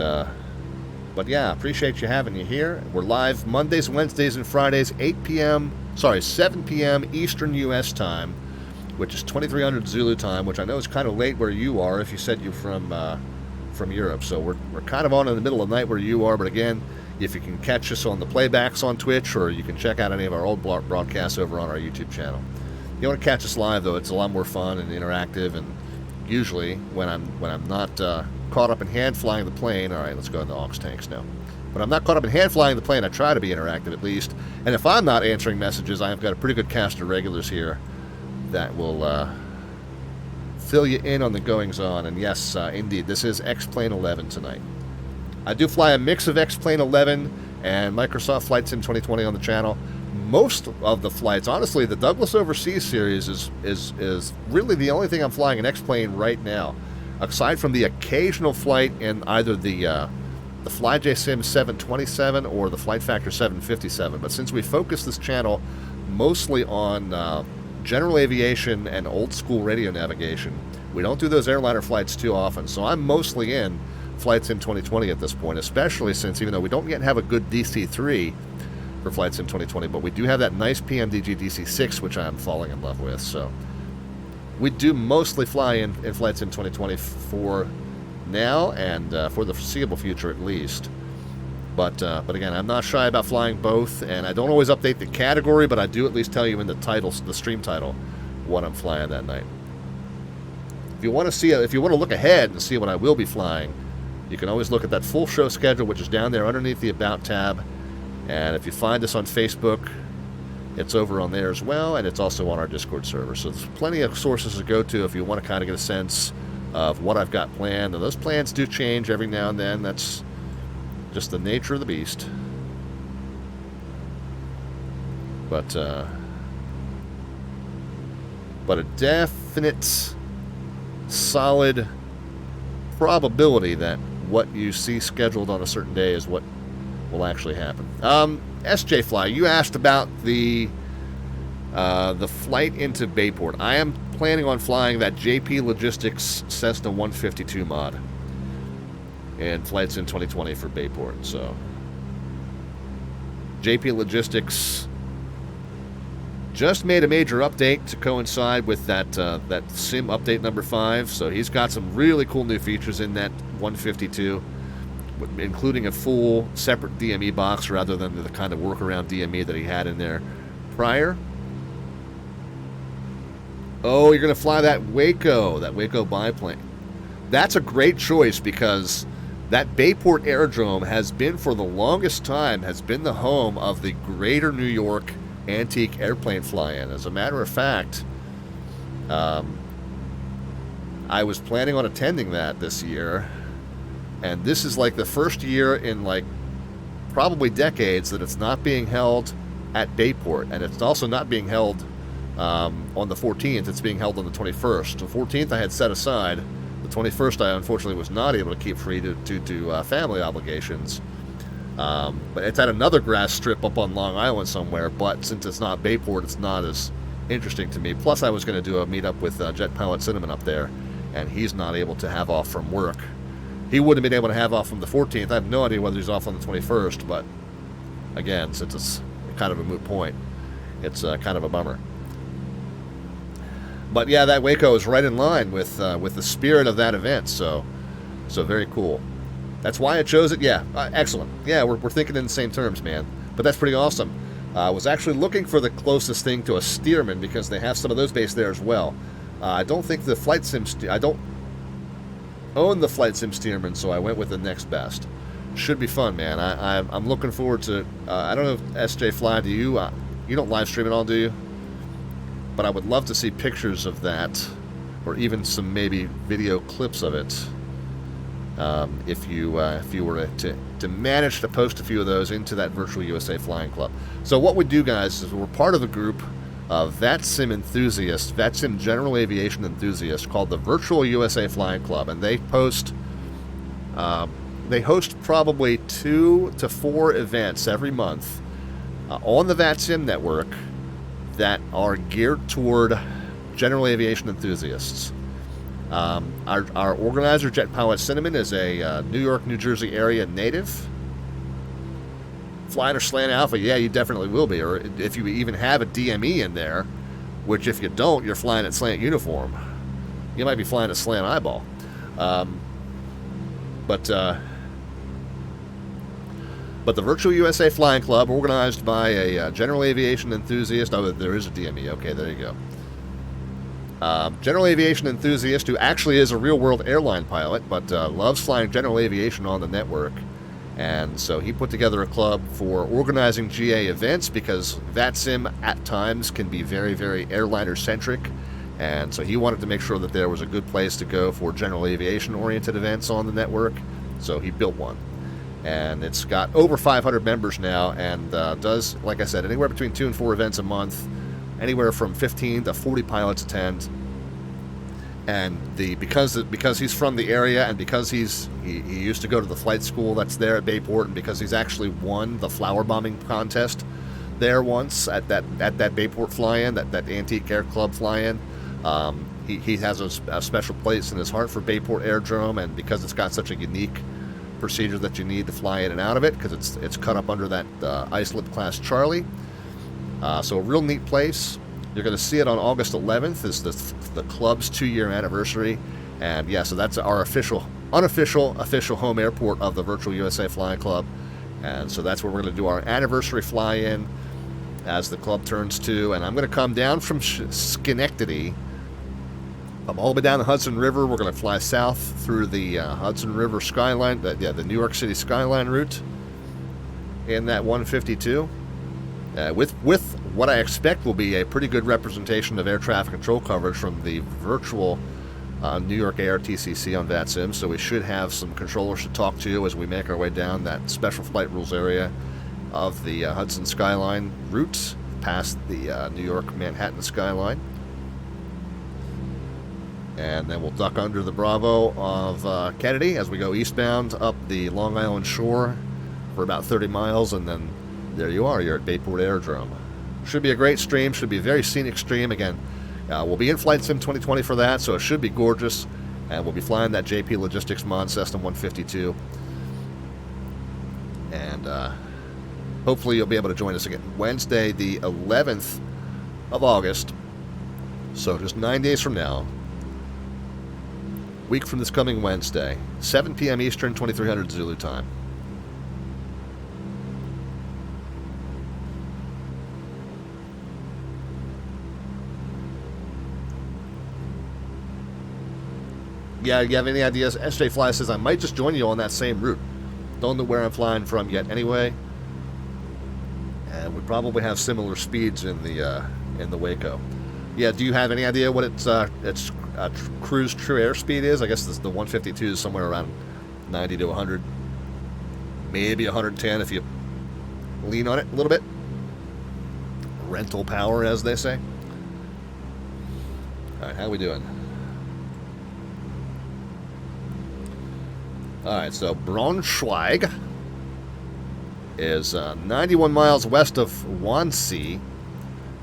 yeah, appreciate you having you here. We're live Mondays, Wednesdays, and Fridays, 7 p.m. Eastern U.S. time, which is 2300 Zulu time, which I know is kind of late where you are if you said you're from Europe. So we're kind of on in the middle of the night where you are, but again, if you can catch us on the playbacks on Twitch, or you can check out any of our old broadcasts over on our YouTube channel. You want to catch us live, though, it's a lot more fun and interactive, and usually when I'm not caught up in hand flying the plane, all right, let's go in the aux tanks now. When I'm not caught up in hand flying the plane, I try to be interactive at least. And if I'm not answering messages, I've got a pretty good cast of regulars here that will fill you in on the goings-on. And yes, indeed, this is XP11 tonight. I do fly a mix of XP11 and Microsoft Flight Sim 2020 on the channel. Most of the flights, honestly, the Douglas Overseas series is really the only thing I'm flying an X-plane right now, aside from the occasional flight in either the FlyJSim 727 or the Flight Factor 757. But since we focus this channel mostly on general aviation and old-school radio navigation, we don't do those airliner flights too often. So I'm mostly in Flight Sim 2020 at this point, especially since even though we don't yet have a good DC-3 for Flight Sim 2020, but we do have that nice PMDG DC-6, which I'm falling in love with. So we do mostly fly in Flight Sim 2020 for now and for the foreseeable future at least. But again, I'm not shy about flying both, and I don't always update the category, but I do at least tell you in the stream title, what I'm flying that night. If you want to look ahead and see what I will be flying, you can always look at that full show schedule, which is down there underneath the About tab. And if you find us on Facebook, it's over on there as well, and it's also on our Discord server. So there's plenty of sources to go to if you want to kind of get a sense of what I've got planned. And those plans do change every now and then. That's just the nature of the beast. But a definite, solid probability that what you see scheduled on a certain day is what will actually happen. SJ Fly, you asked about the flight into Bayport. I am planning on flying that JP Logistics Cessna 152 mod in Flights in 2020 for Bayport. So JP Logistics just made a major update to coincide with that SIM update number 5. So he's got some really cool new features in that 152, including a full separate DME box rather than the kind of workaround DME that he had in there prior. Oh, you're going to fly that Waco biplane. That's a great choice because that Bayport Aerodrome has been, for the longest time, has been the home of the Greater New York Antique Airplane Fly-In. As a matter of fact, I was planning on attending that this year, and this is like the first year in like probably decades that it's not being held at Bayport, and it's also not being held on the 14th. It's being held on the 21st. The 14th I had set aside. The 21st I unfortunately was not able to keep free due to family obligations. But it's at another grass strip up on Long Island somewhere, but since it's not Bayport, it's not as interesting to me. Plus, I was going to do a meetup with Jet Pilot Cinnamon up there, and he's not able to have off from work. He would have been able to have off from the 14th. I have no idea whether he's off on the 21st, but again, since it's kind of a moot point, it's kind of a bummer. But yeah, that Waco is right in line with the spirit of that event, so very cool. That's why I chose it. Yeah, excellent. Yeah, we're thinking in the same terms, man. But that's pretty awesome. I was actually looking for the closest thing to a Stearman because they have some of those based there as well. I don't think the Flight Sim... I don't own the Flight Sim Stearman, so I went with the next best. Should be fun, man. I'm looking forward to... I don't know if SJ Fly, do you... you don't live stream at all, do you? But I would love to see pictures of that, or even some maybe video clips of it. If you were to manage to post a few of those into that Virtual USA Flying Club. So what we do, guys, is we're part of the group VATSIM enthusiasts, VATSIM general aviation enthusiasts, called the Virtual USA Flying Club, and they host probably 2 to 4 events every month on the VATSIM network that are geared toward general aviation enthusiasts. Our organizer, Jet Pilot Cinnamon, is a New York, New Jersey area native. Flying or slant alpha, yeah, you definitely will be. Or if you even have a DME in there, which if you don't, you're flying at slant uniform. You might be flying a slant eyeball. But the Virtual USA Flying Club, organized by a general aviation enthusiast. Oh, there is a DME. Okay, there you go. General aviation enthusiast who actually is a real-world airline pilot, but loves flying general aviation on the network. And so he put together a club for organizing GA events, because VATSIM at times can be very, very airliner-centric. And so he wanted to make sure that there was a good place to go for general aviation-oriented events on the network. So he built one. And it's got over 500 members now, and does, like I said, anywhere between 2 and 4 events a month. Anywhere from 15 to 40 pilots attend. And because he's from the area, and because he used to go to the flight school that's there at Bayport, and because he's actually won the flower bombing contest there once at that Bayport fly-in, that antique air club fly-in, he has a special place in his heart for Bayport Aerodrome, and because it's got such a unique procedure that you need to fly in and out of it, because it's cut up under that Islip class Charlie. So a real neat place. You're going to see it on August 11th. Is the club's 2-year anniversary, and yeah, so that's our unofficial home airport of the Virtual USA Flying Club, and so that's where we're going to do our anniversary fly-in as the club turns 2. And I'm going to come down from Schenectady, come all the way down the Hudson River. We're going to fly south through the Hudson River skyline, the New York City skyline route in that 152. With what I expect will be a pretty good representation of air traffic control coverage from the virtual New York ARTCC on VATSIM, so we should have some controllers to talk to as we make our way down that special flight rules area of the Hudson skyline route, past the New York Manhattan skyline. And then we'll duck under the Bravo of Kennedy as we go eastbound up the Long Island shore for about 30 miles, and then there you are, you're at Bayport Aerodrome. Should be a great stream, should be a very scenic stream. Again, we'll be in Flight Sim 2020 for that, so it should be gorgeous. And we'll be flying that JP Logistics Mod Cessna 152. And hopefully you'll be able to join us again Wednesday, the 11th of August. So just 9 days from now. Week from this coming Wednesday, 7 p.m. Eastern, 2300 Zulu time. Yeah, you have any ideas? SJ Fly says, I might just join you on that same route. Don't know where I'm flying from yet anyway. And we probably have similar speeds in the Waco. Yeah, do you have any idea what its cruise true airspeed is? I guess the 152 is somewhere around 90 to 100. Maybe 110 if you lean on it a little bit. Rental power, as they say. Alright, how we doing? Alright, so Braunschweig is 91 miles west of Wannsee,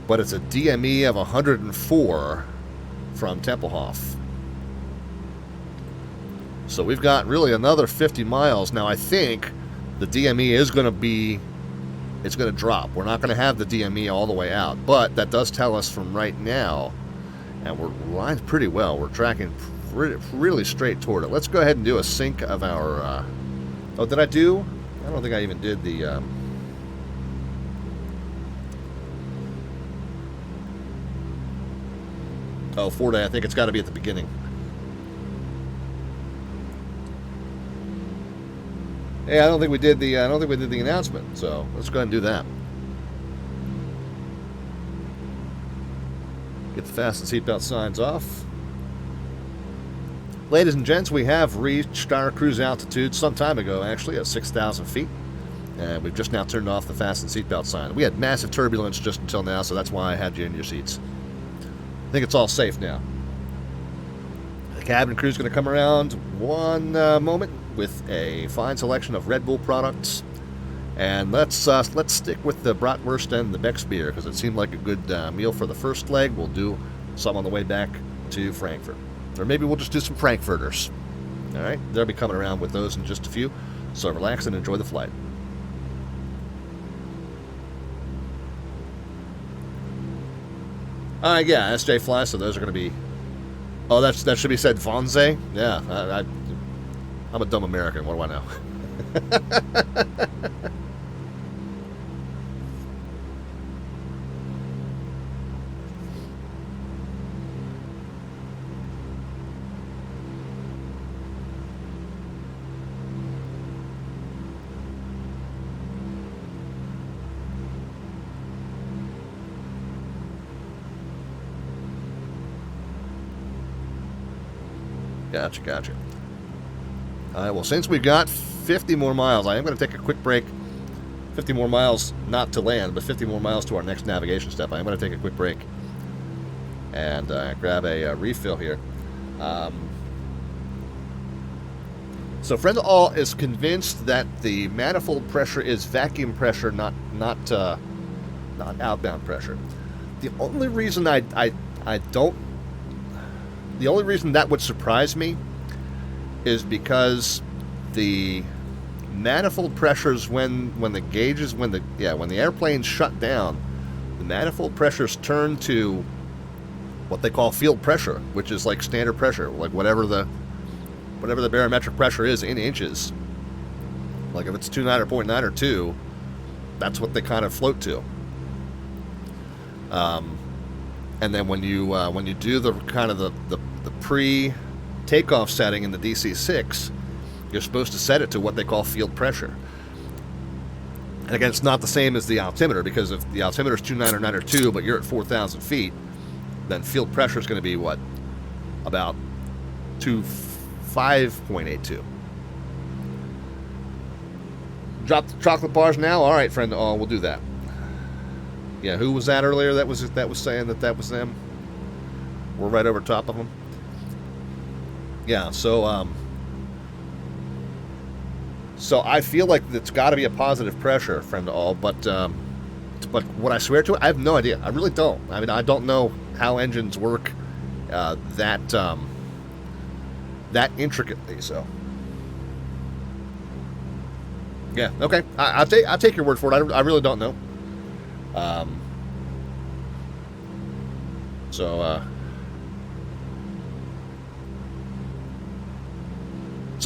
but it's a DME of 104 from Tempelhof. So we've got really another 50 miles. Now I think the DME is going to be, it's going to drop. We're not going to have the DME all the way out, but that does tell us from right now, and we're lined pretty well. We're tracking really straight toward it. Let's go ahead and do a sync of our oh, did I do? I don't think I even did the oh, 4-day. I think it's got to be at the beginning. Hey, I don't think we did the announcement, so let's go ahead and do that. Get the fasten seatbelt signs off. Ladies and gents, we have reached our cruise altitude some time ago, actually, at 6,000 feet. And we've just now turned off the fasten seatbelt sign. We had massive turbulence just until now, so that's why I had you in your seats. I think it's all safe now. The cabin crew's going to come around one moment with a fine selection of Red Bull products. And let's stick with the bratwurst and the Beck's beer, because it seemed like a good meal for the first leg. We'll do some on the way back to Frankfurt. Or maybe we'll just do some Frankfurters. All right? They'll be coming around with those in just a few. So relax and enjoy the flight. Yeah, SJ Fly, so those are going to be... Oh, that should be said Vonze? Yeah, I'm a dumb American. What do I know? Gotcha. All right, well, since we've got 50 more miles, I am going to take a quick break. 50 more miles, not to land, but 50 more miles to our next navigation step. I am going to take a quick break and grab a refill here. So friend all is convinced that the manifold pressure is vacuum pressure, not outbound pressure. The only reason the only reason that would surprise me is because the manifold pressures when the airplanes shut down, the manifold pressures turn to what they call field pressure, which is like standard pressure, like whatever the barometric pressure is in inches. Like if it's 2.9 or 0.9 or 2, that's what they kind of float to. And then when you do the kind of the pre-takeoff setting in the DC-6, you're supposed to set it to what they call field pressure. And again, it's not the same as the altimeter, because if the altimeter is 2.9 or 9 or 2, but you're at 4,000 feet, then field pressure is going to be what? About 5.82. Drop the chocolate bars now? All right, friend. Oh, we'll do that. Yeah, who was that earlier that was saying that was them? We're right over top of them. Yeah, so I feel like it's got to be a positive pressure, friend all, but what I swear to it, I have no idea. I really don't. I mean, I don't know how engines work that intricately. So, yeah, okay. I'll take your word for it. I really don't know. So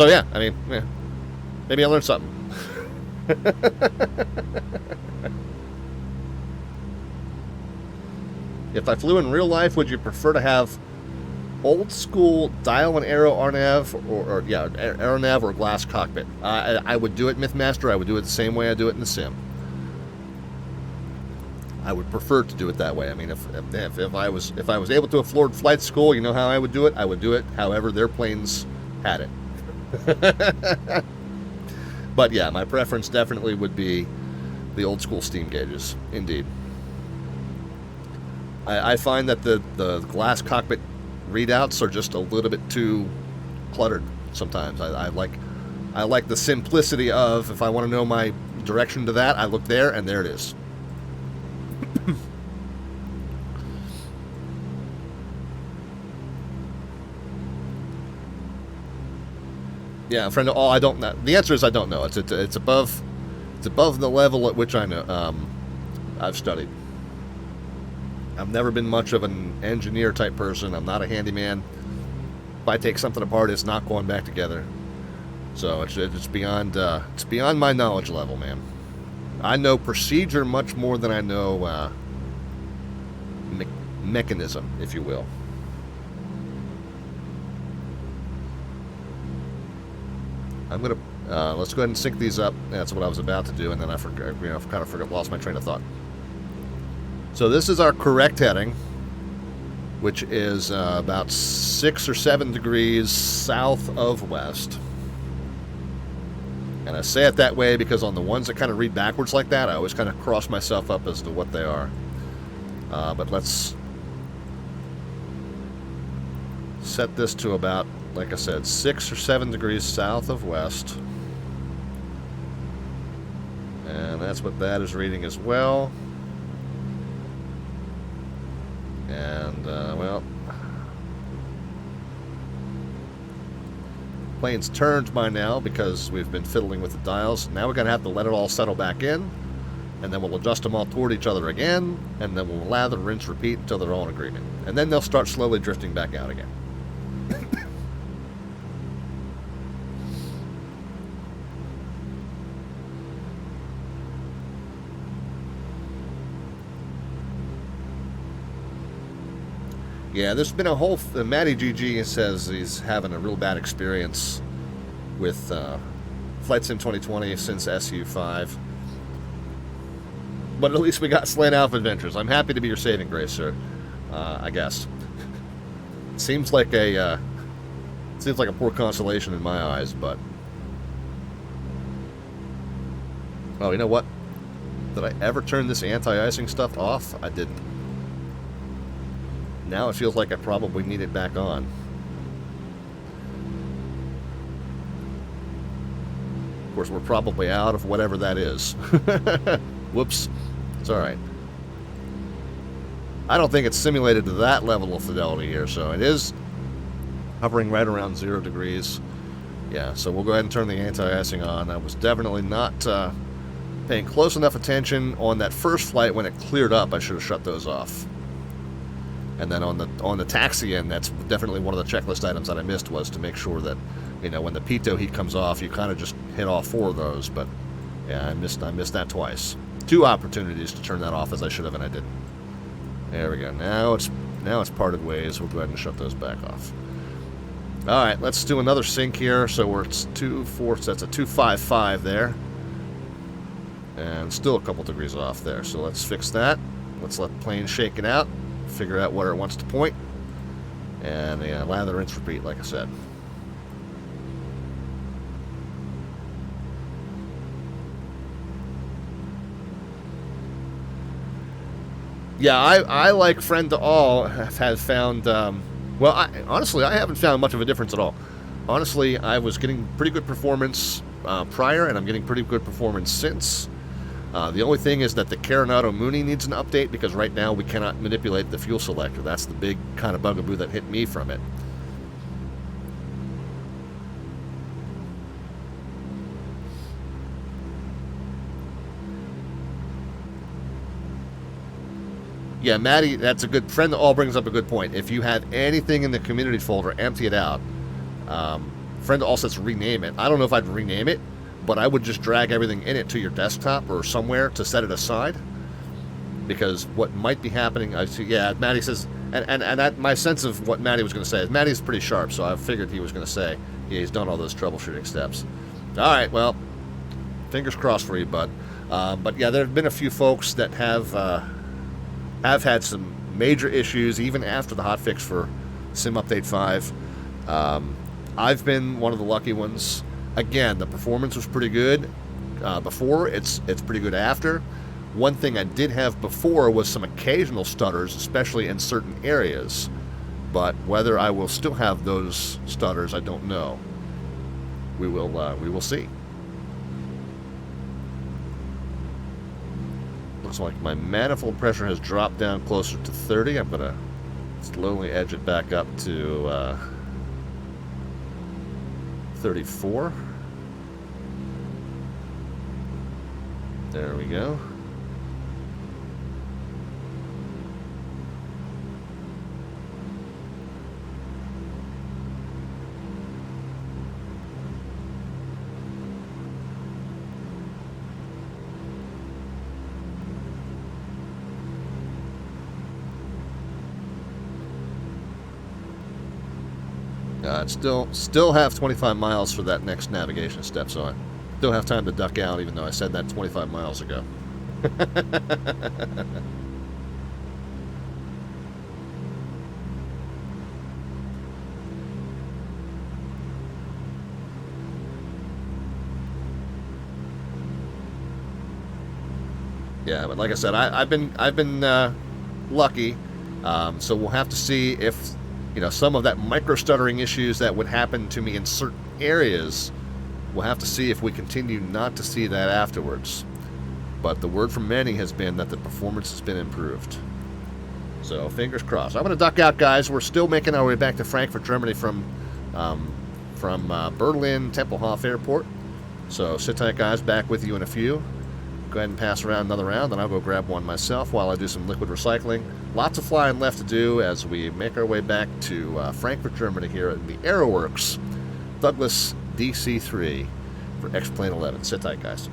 yeah, I mean, yeah, maybe I learned something. If I flew in real life, would you prefer to have old school dial and arrow RNAV or AeroNav or glass cockpit? I would do it MythMaster. I would do it the same way I do it in the sim. I would prefer to do it that way. I mean, if I was able to afford flight school, you know how I would do it? I would do it however their planes had it. But yeah, my preference definitely would be the old school steam gauges, indeed. I find that the glass cockpit readouts are just a little bit too cluttered sometimes. I like the simplicity of, if I want to know my direction to that, I look there and there it is. Yeah, friend. Oh, I don't know. The answer is I don't know. It's above the level at which I know. I've studied. I've never been much of an engineer type person. I'm not a handyman. If I take something apart, it's not going back together. So it's beyond my knowledge level, man. I know procedure much more than I know mechanism, if you will. I'm gonna let's go ahead and sync these up. That's what I was about to do, and then I lost my train of thought. So this is our correct heading, which is about 6 or 7 degrees south of west. And I say it that way because on the ones that kind of read backwards like that, I always kind of cross myself up as to what they are. But let's set this to about, like I said, 6 or 7 degrees south of west. And that's what that is reading as well. And, well, plane's turned by now because we've been fiddling with the dials. Now we're going to have to let it all settle back in, and then we'll adjust them all toward each other again, and then we'll lather, rinse, repeat until they're all in agreement. And then they'll start slowly drifting back out again. Yeah, there's been a whole... Matty GG says he's having a real bad experience with Flight Sim 2020 since SU5. But at least we got Slant Alpha Adventures. I'm happy to be your saving grace, sir. I guess. Seems like a poor consolation in my eyes, but... Oh, you know what? Did I ever turn this anti-icing stuff off? I didn't. Now it feels like I probably need it back on. Of course, we're probably out of whatever that is. Whoops. It's alright. I don't think it's simulated to that level of fidelity here, so it is hovering right around 0 degrees. Yeah, so we'll go ahead and turn the anti-icing on. I was definitely not paying close enough attention on that first flight. When it cleared up, I should have shut those off. And then on the taxi end, that's definitely one of the checklist items that I missed, was to make sure that, you know, when the pitot heat comes off, you kind of just hit all 4 of those. But yeah, I missed that twice. 2 opportunities to turn that off as I should have, and I didn't. There we go. Now it's parted ways. We'll go ahead and shut those back off. All right, let's do another sync here. So we're at 2-4. That's a 255 there, and still a couple degrees off there. So let's fix that. Let's let the plane shake it out. Figure out where it wants to point, and lather, rinse, repeat, like I said. Yeah, I like friend to all have found. Well, honestly, I haven't found much of a difference at all. Honestly, I was getting pretty good performance prior, and I'm getting pretty good performance since. The only thing is that the Carenado Mooney needs an update, because right now we cannot manipulate the fuel selector. That's the big kind of bugaboo that hit me from it. Yeah, Maddie, that's a good friend. All brings up a good point. If you have anything in the community folder, empty it out. Friend all says rename it. I don't know if I'd rename it, but I would just drag everything in it to your desktop or somewhere to set it aside. Because what might be happening, I see, yeah, Maddie says, and that, my sense of what Maddie was going to say is, Maddie's pretty sharp, so I figured he was going to say, yeah, he's done all those troubleshooting steps. All right, well, fingers crossed for you, bud. But yeah, there have been a few folks that have had some major issues even after the hotfix for Sim Update 5. I've been one of the lucky ones. Again, the performance was pretty good before. It's pretty good after. One thing I did have before was some occasional stutters, especially in certain areas. But whether I will still have those stutters, I don't know. We will see. Looks like my manifold pressure has dropped down closer to 30. I'm gonna slowly edge it back up to 34. There we go. Still have 25 miles for that next navigation step, so I still have time to duck out, even though I said that 25 miles ago. Yeah, but like I said, I've been lucky. So we'll have to see if some of that micro stuttering issues that would happen to me in certain areas. We'll have to see if we continue not to see that afterwards. But the word from many has been that the performance has been improved. So fingers crossed. I'm going to duck out, guys. We're still making our way back to Frankfurt, Germany from Berlin Tempelhof Airport. So sit tight, guys. Back with you in a few. Go ahead and pass around another round, then I'll go grab one myself while I do some liquid recycling. Lots of flying left to do as we make our way back to Frankfurt, Germany here at the Aeroworx Douglas DC-3 for XP11. Sit tight, guys.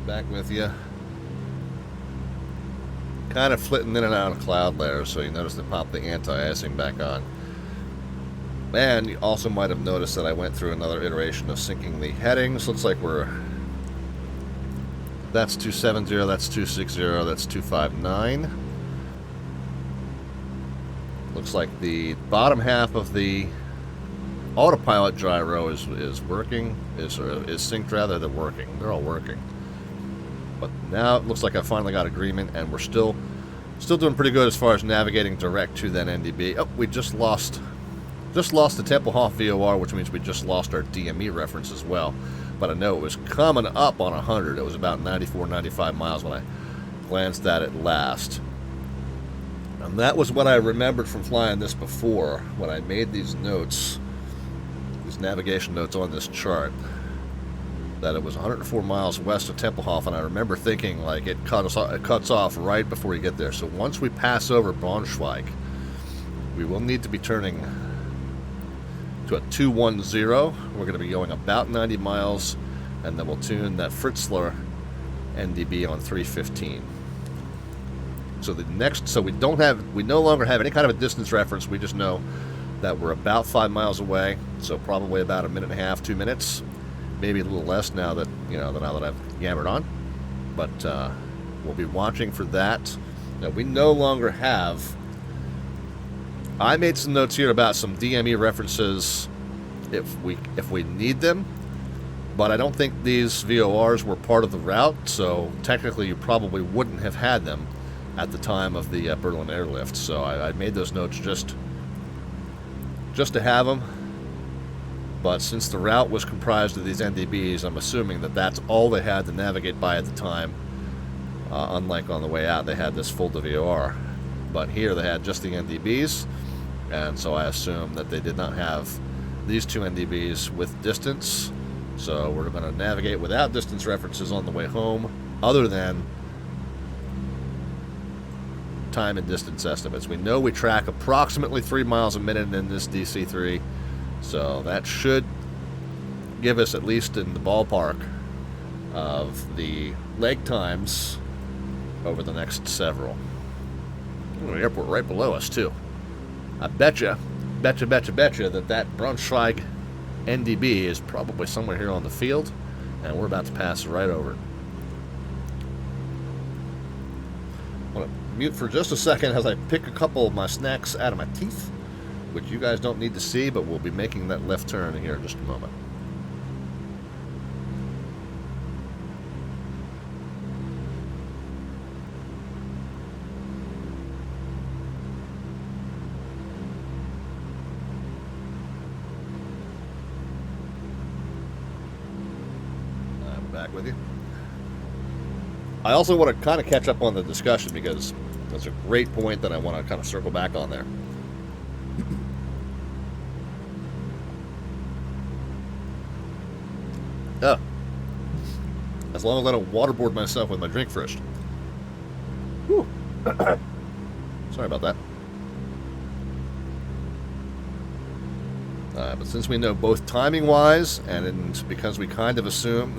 Back with you. Kind of flitting in and out of cloud layers, so you notice they popped the anti-icing back on. And you also might have noticed that I went through another iteration of syncing the headings. Looks like we're... That's 270, that's 260, that's 259. Looks like the bottom half of the autopilot gyro is working, is synced rather than working. They're all working. But now it looks like I finally got agreement, and we're still doing pretty good as far as navigating direct to that NDB. Oh, we just lost the Tempelhof VOR, which means we just lost our DME reference as well. But I know it was coming up on 100. It was about 94, 95 miles when I glanced at it last. And that was what I remembered from flying this before, when I made these notes, these navigation notes on this chart, that it was 104 miles west of Tempelhof, and I remember thinking, like, it cuts off right before you get there. So once we pass over Braunschweig, we will need to be turning to a 210. We're going to be going about 90 miles, and then we'll tune that Fritzlar NDB on 315. So we no longer have any kind of a distance reference. We just know that we're about 5 miles away, so probably about a minute and a half, 2 minutes, maybe a little less now that I've yammered on. But we'll be watching for that. Now, we no longer have... I made some notes here about some DME references if we need them, but I don't think these VORs were part of the route, so technically you probably wouldn't have had them at the time of the Berlin Airlift. So I made those notes just to have them. But since the route was comprised of these NDBs, I'm assuming that that's all they had to navigate by at the time. Unlike on the way out, they had this full VOR. But here they had just the NDBs, and so I assume that they did not have these two NDBs with distance. So we're going to navigate without distance references on the way home, other than time and distance estimates. We know we track approximately 3 miles a minute in this DC-3, so that should give us, at least in the ballpark, of the leg times over the next several. The airport right below us, too. I betcha that Braunschweig NDB is probably somewhere here on the field, and we're about to pass right over it. I'm going to mute for just a second as I pick a couple of my snacks out of my teeth, which you guys don't need to see, but we'll be making that left turn here in just a moment. Back with you. I also want to kind of catch up on the discussion, because that's a great point that I want to kind of circle back on there. Oh. As long as I don't waterboard myself with my drink first. Whew. Sorry about that. But since we know both timing-wise, and because we kind of assume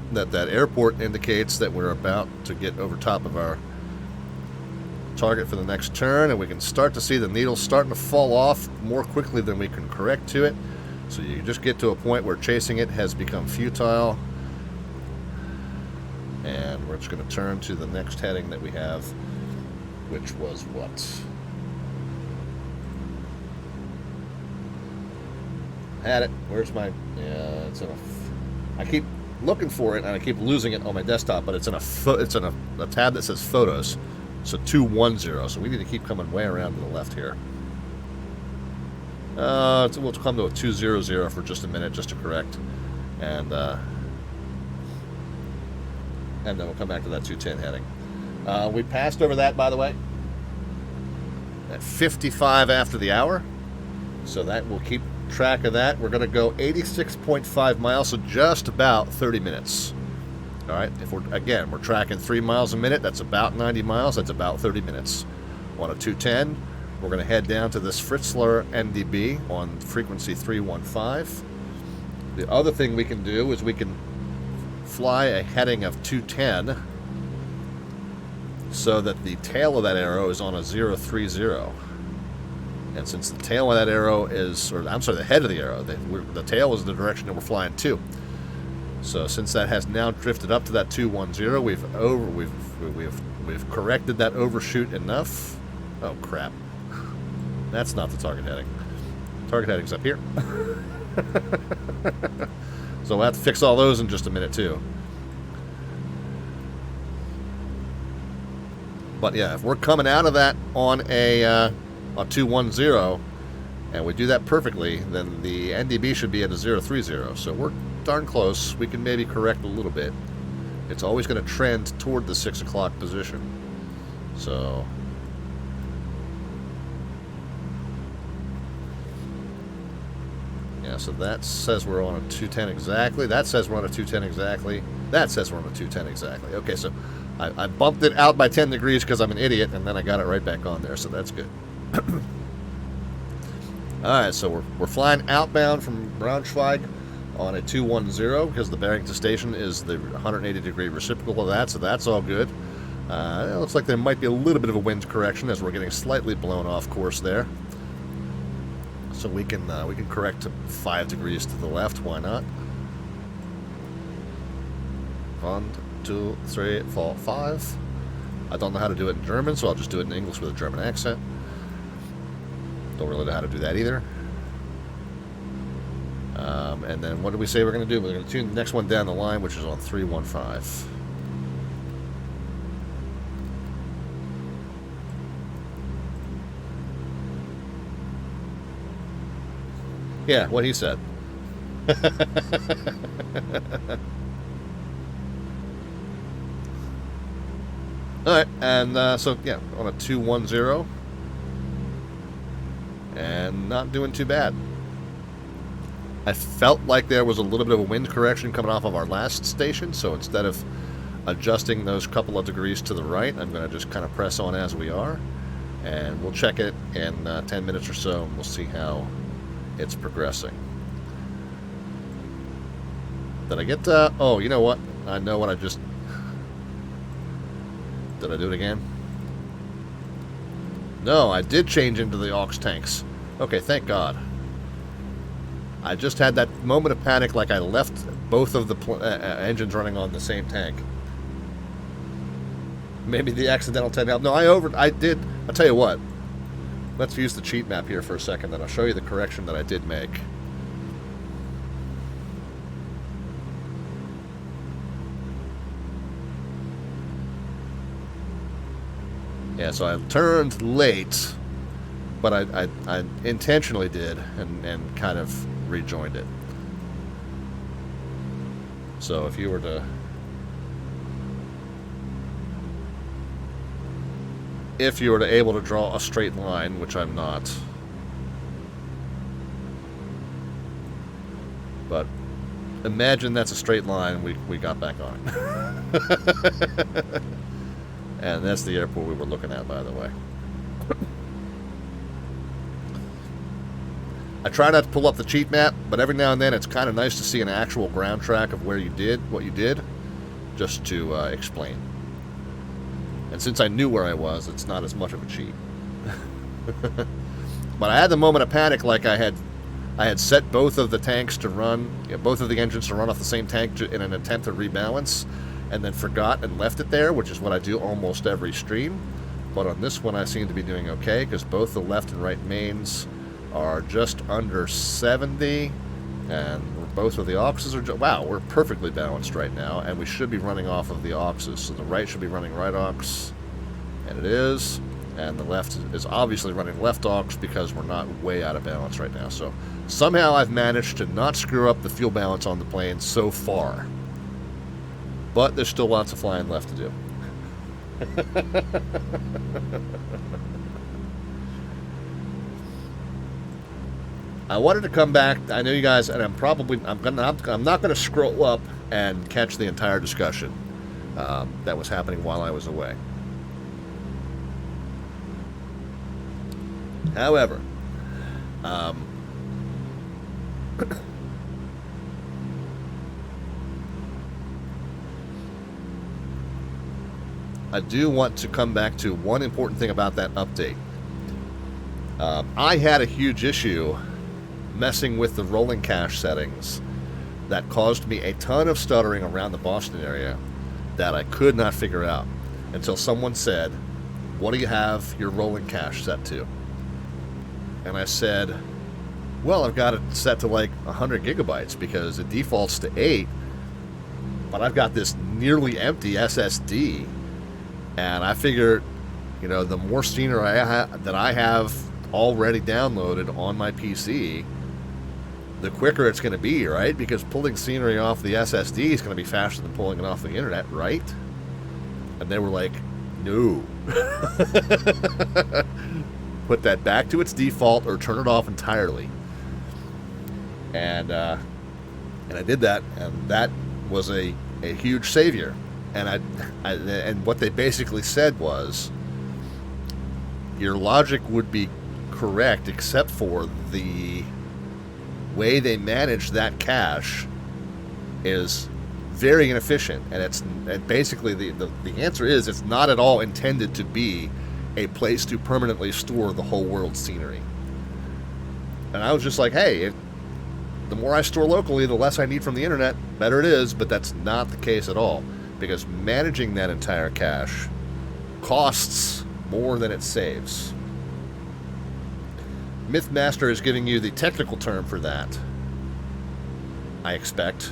that that airport indicates that we're about to get over top of our target for the next turn, and we can start to see the needle starting to fall off more quickly than we can correct to it. So you just get to a point where chasing it has become futile, and we're just going to turn to the next heading that we have, which was what? Had it. Where's my... Yeah, it's in a... I keep looking for it, and I keep losing it on my desktop, but it's in a tab that says Photos. So 210. So we need to keep coming way around to the left here. We'll come to a 200 for just a minute, just to correct. And then we'll come back to that 210 heading. We passed over that, by the way, at 55 after the hour, so that we'll keep track of that. We're going to go 86.5 miles, so just about 30 minutes. All right, if we're tracking 3 miles a minute, that's about 90 miles, that's about 30 minutes. On a 210, we're going to head down to this Fritzlar NDB on frequency 315, The other thing we can do is we can fly a heading of 210 so that the tail of that arrow is on a 030. And since the tail of that arrow is, or I'm sorry, the head of the arrow, the tail is the direction that we're flying to. So since that has now drifted up to that 210, we've corrected that overshoot enough. Oh crap! That's not the target heading. Target heading's up here. So we'll have to fix all those in just a minute too. But yeah, if we're coming out of that on a 210 and we do that perfectly, then the NDB should be at a 030. So we're darn close. We can maybe correct a little bit. It's always going to trend toward the 6 o'clock position. So yeah, so that says we're on a 210 exactly. That says we're on a 210 exactly. That says we're on a 210 exactly. Okay, so I bumped it out by 10 degrees because I'm an idiot, and then I got it right back on there, so that's good. Alright, so we're flying outbound from Braunschweig on a 210 because the bearing to station is the 180 degree reciprocal of that, so that's all good. It looks like there might be a little bit of a wind correction as we're getting slightly blown off course there. So we can correct to 5 degrees to the left, why not? 1, 2, 3, 4, 5. I don't know how to do it in German, so I'll just do it in English with a German accent. Don't really know how to do that either. And then what did we say we're going to do? We're going to tune the next one down the line, which is on 315. Yeah, what he said. Alright, and so, yeah, on a 210. And not doing too bad. I felt like there was a little bit of a wind correction coming off of our last station, so instead of adjusting those couple of degrees to the right, I'm going to just kind of press on as we are. And we'll check it in 10 minutes or so, and we'll see how it's progressing. Did I get oh, you know what? I know what I just... Did I do it again? No, I did change into the aux tanks. Okay, thank God. I just had that moment of panic like I left both of the engines running on the same tank. Maybe the accidental 10 helped. No, I did. I'll tell you what. Let's use the cheat map here for a second, then I'll show you the correction that I did make. Yeah, so I turned late, but I intentionally did and kind of rejoined it. So if you were to... If you were to able to draw a straight line, which I'm not. But imagine that's a straight line, we got back on it. And that's the airport we were looking at, by the way. I try not to pull up the cheat map, but every now and then it's kind of nice to see an actual ground track of where you did what you did, just to explain. And since I knew where I was, it's not as much of a cheat. But I had the moment of panic, like I had set both of the tanks to run, both of the engines to run off the same tank in an attempt to rebalance, and then forgot and left it there, which is what I do almost every stream. But on this one I seem to be doing okay, because both the left and right mains are just under 70, and both of the auxes are wow, we're perfectly balanced right now, and we should be running off of the auxes. So the right should be running right aux, and it is, and the left is obviously running left aux because we're not way out of balance right now. So somehow I've managed to not screw up the fuel balance on the plane so far. But there's still lots of flying left to do. I wanted to come back. I know you guys, and I'm not going to scroll up and catch the entire discussion that was happening while I was away. However, I do want to come back to one important thing about that update. I had a huge issue messing with the rolling cache settings that caused me a ton of stuttering around the Boston area that I could not figure out until someone said, what do you have your rolling cache set to? And I said, well, I've got it set to like 100 gigabytes because it defaults to 8, but I've got this nearly empty SSD, and I figured, you know, the more scenery that I have already downloaded on my PC, the quicker it's going to be, right? Because pulling scenery off the SSD is going to be faster than pulling it off the internet, right? And they were like, no. Put that back to its default or turn it off entirely. And I did that, and that was a huge savior. And and what they basically said was, your logic would be correct, except for the way they manage that cache is very inefficient, and basically the answer is it's not at all intended to be a place to permanently store the whole world's scenery. And I was just like, hey, the more I store locally, the less I need from the internet, better it is. But that's not the case at all, because managing that entire cache costs more than it saves. Mythmaster is giving you the technical term for that, I expect.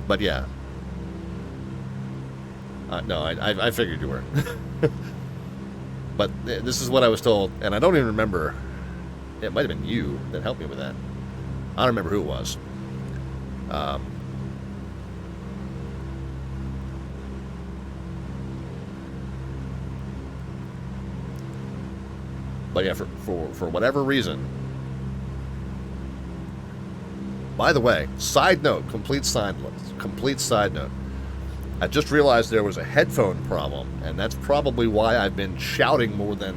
But yeah. No, I figured you were. But this is what I was told, and I don't even remember. It might have been you that helped me with that. I don't remember who it was. But yeah, for whatever reason. By the way, side note, complete side note. I just realized there was a headphone problem, and that's probably why I've been shouting more than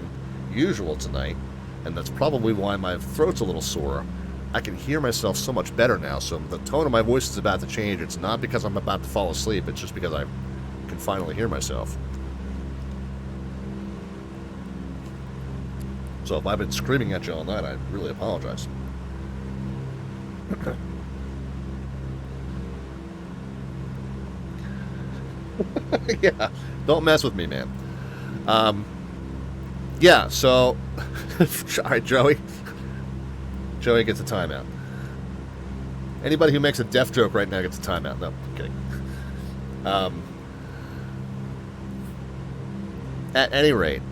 usual tonight, and that's probably why my throat's a little sore. I can hear myself so much better now, so the tone of my voice is about to change. It's not because I'm about to fall asleep, it's just because I can finally hear myself. So if I've been screaming at you all night, I really apologize. Yeah, don't mess with me, man. Yeah, so... Alright, Joey. Joey gets a timeout. Anybody who makes a deaf joke right now gets a timeout. No, I'm kidding. At any rate,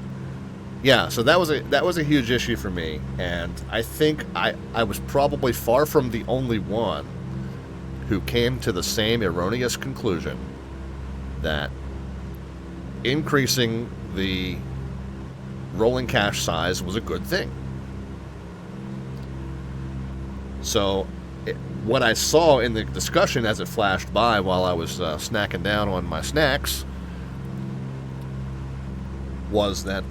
yeah, so that was a huge issue for me, and I think I was probably far from the only one who came to the same erroneous conclusion that increasing the rolling cache size was a good thing. So what I saw in the discussion as it flashed by while I was snacking down on my snacks was that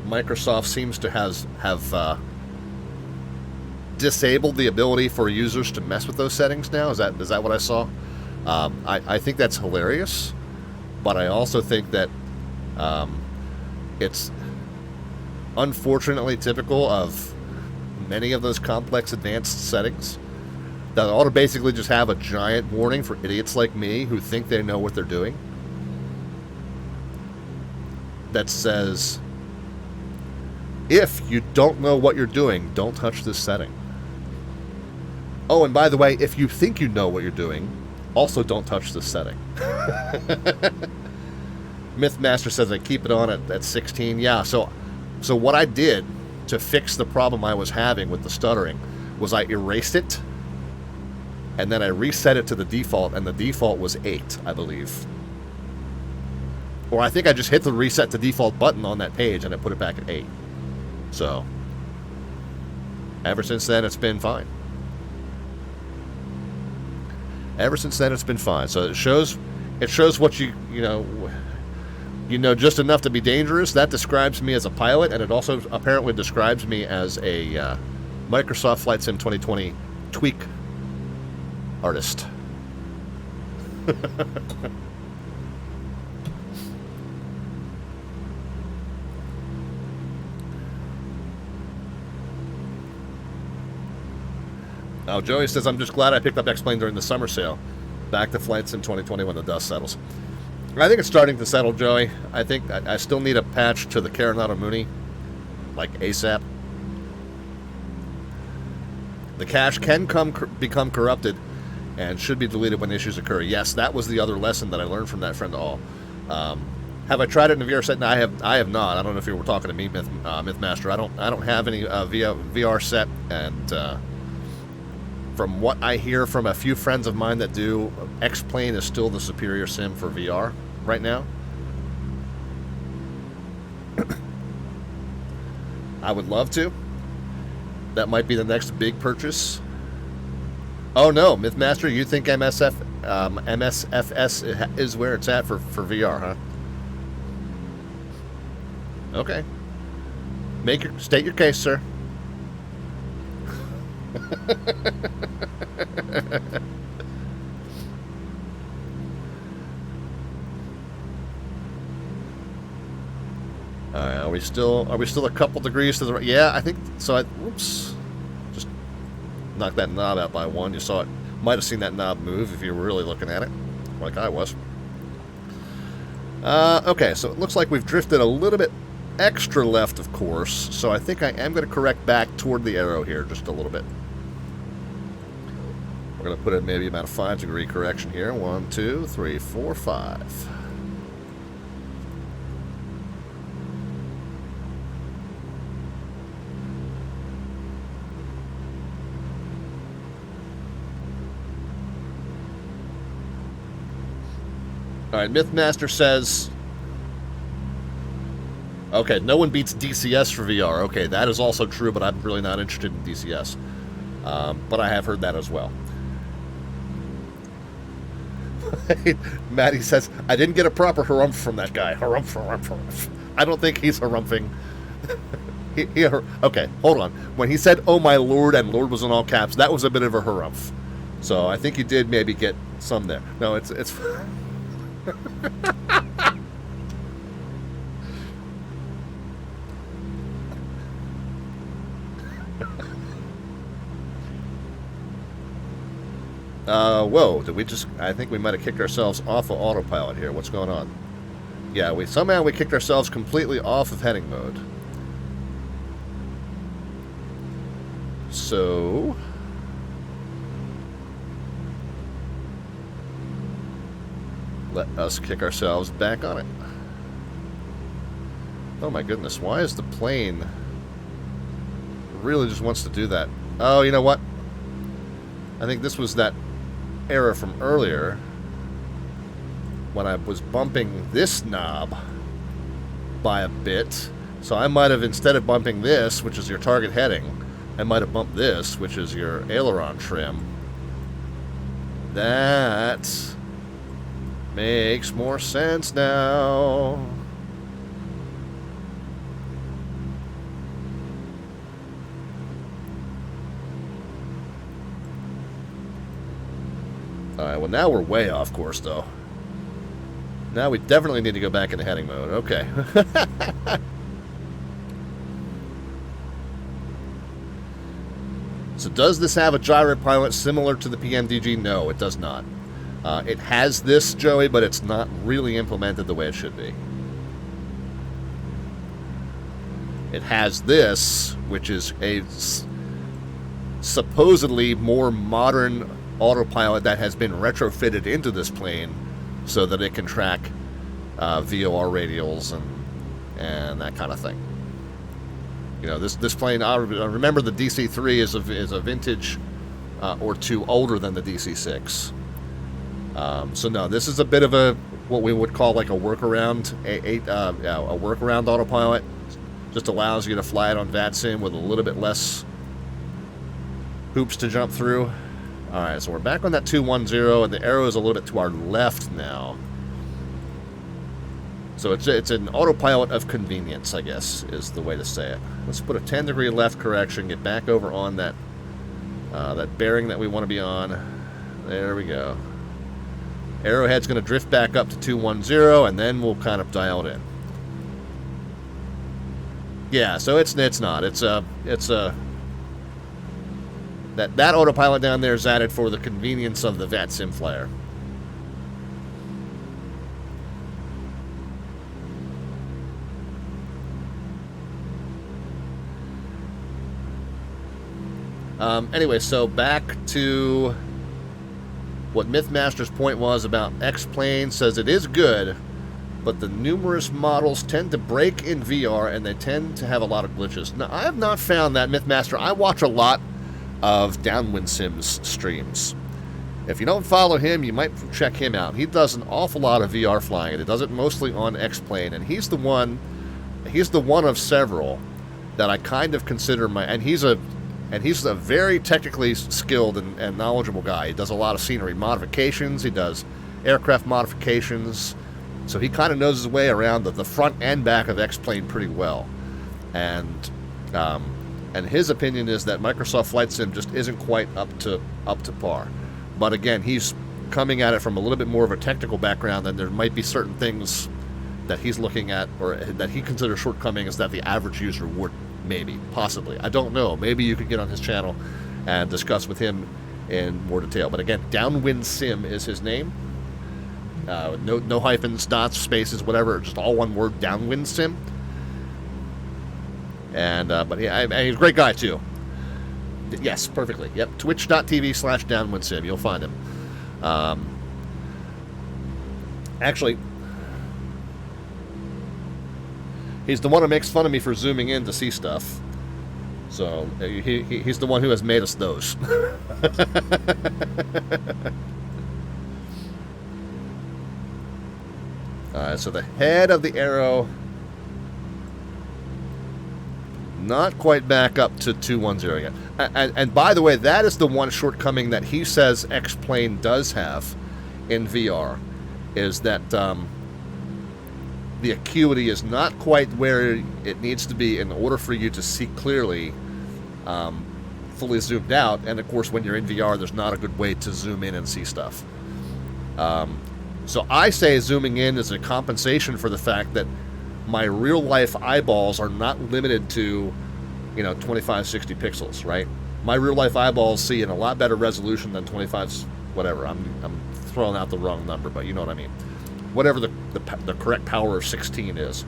Microsoft seems to have disabled the ability for users to mess with those settings now. Is that what I saw? I think that's hilarious, but I also think that it's unfortunately typical of many of those complex advanced settings that ought to basically just have a giant warning for idiots like me who think they know what they're doing that says, if you don't know what you're doing, don't touch this setting. Oh, and by the way, if you think you know what you're doing, also don't touch this setting. Mythmaster says I keep it on at 16. Yeah, so what I did to fix the problem I was having with the stuttering was I erased it, and then I reset it to the default, and the default was 8, I believe. Or I think I just hit the reset to default button on that page, and it put it back at 8. So, ever since then, it's been fine. Ever since then, it's been fine. So it shows what you know just enough to be dangerous. That describes me as a pilot, and it also apparently describes me as a Microsoft Flight Sim 2020 tweak artist. Oh, Joey says, I'm just glad I picked up X-Plane during the summer sale. Back to flights in 2020 when the dust settles. I think it's starting to settle, Joey. I think I still need a patch to the Carinata Mooney, like ASAP. The cache can become corrupted and should be deleted when issues occur. Yes, that was the other lesson that I learned from that friend all. Have I tried it in the VR set? No, I have not. I don't know if you were talking to me, Mythmaster. I don't have any VR set, and from what I hear from a few friends of mine that do, X-Plane is still the superior sim for VR right now. I would love to. That might be the next big purchase. Oh no, Mythmaster, you think MSFS is where it's at for VR, huh? Okay. State your case, sir. Alright, are we still a couple degrees to the right? Yeah, I think so. Whoops. Just knocked that knob out by one. You saw it. Might have seen that knob move if you were really looking at it, like I was. Okay, so it looks like we've drifted a little bit extra left, of course, so I think I am going to correct back toward the arrow here just a little bit. We're going to put in maybe about a 5-degree correction here. 1, 2, 3, 4, 5. Alright, Mythmaster says... Okay, no one beats DCS for VR. Okay, that is also true, but I'm really not interested in DCS. But I have heard that as well. Maddie says, I didn't get a proper harumph from that guy. Harumph, harumph, harumph. I don't think he's harumphing. Okay, hold on. When he said, oh my lord, and lord was in all caps, that was a bit of a harumph. So I think you did maybe get some there. No, it's... Whoa, did we just... I think we might have kicked ourselves off of autopilot here. What's going on? Yeah, somehow we kicked ourselves completely off of heading mode. So... let us kick ourselves back on it. Oh my goodness, why is the plane... really just wants to do that? Oh, you know what? I think this was that error from earlier when I was bumping this knob by a bit. So I might have, instead of bumping this, which is your target heading, I might have bumped this, which is your aileron trim. That makes more sense now. Alright, well now we're way off course, though. Now we definitely need to go back into heading mode. Okay. So does this have a gyro pilot similar to the PMDG? No, it does not. It has this, Joey, but it's not really implemented the way it should be. It has this, which is a supposedly more modern autopilot that has been retrofitted into this plane so that it can track VOR radials and that kind of thing. You know, this plane, I remember the DC-3 is a vintage or two older than the DC-6. So no, this is a bit of a, what we would call like a workaround, a workaround autopilot. Just allows you to fly it on VATSIM with a little bit less hoops to jump through. Alright, so we're back on that 210, and the arrow is a little bit to our left now. So it's an autopilot of convenience, I guess, is the way to say it. Let's put a 10-degree left correction, get back over on that that bearing that we want to be on. There we go. Arrowhead's going to drift back up to 210, and then we'll kind of dial it in. Yeah, so it's not. That autopilot down there is added for the convenience of the VATSIM flyer. Anyway, so back to what Mythmaster's point was about X-Plane. Says it is good, but the numerous models tend to break in VR and they tend to have a lot of glitches. Now, I have not found that, Mythmaster. I watch a lot of Downwind Sims streams. If you don't follow him, you might check him out. He does an awful lot of VR flying, and he does it mostly on X-Plane, and he's the one of several that I kind of consider my, and he's a very technically skilled and knowledgeable guy. He does a lot of scenery modifications. He does aircraft modifications. So he kind of knows his way around the front and back of X-Plane pretty well. And his opinion is that Microsoft Flight Sim just isn't quite up to par. But again, he's coming at it from a little bit more of a technical background, and there might be certain things that he's looking at or that he considers shortcomings that the average user would. Maybe, possibly. I don't know. Maybe you could get on his channel and discuss with him in more detail. But again, Downwind Sim is his name. No hyphens, dots, spaces, whatever. Just all one word, Downwind Sim. And but yeah, and he's a great guy too. Yes, perfectly. Yep. Twitch.tv/Downwind Sim. You'll find him. Actually, he's the one who makes fun of me for zooming in to see stuff. So he's the one who has made us those. So the head of the arrow, not quite back up to 210 yet. And by the way, that is the one shortcoming that he says X-Plane does have in VR, is that the acuity is not quite where it needs to be in order for you to see clearly, fully zoomed out. And of course, when you're in VR, there's not a good way to zoom in and see stuff. So I say zooming in is a compensation for the fact that my real life eyeballs are not limited to, 25, 60 pixels, right? My real life eyeballs see in a lot better resolution than 25, whatever. I'm throwing out the wrong number, but you know what I mean. Whatever the correct power of 16 is.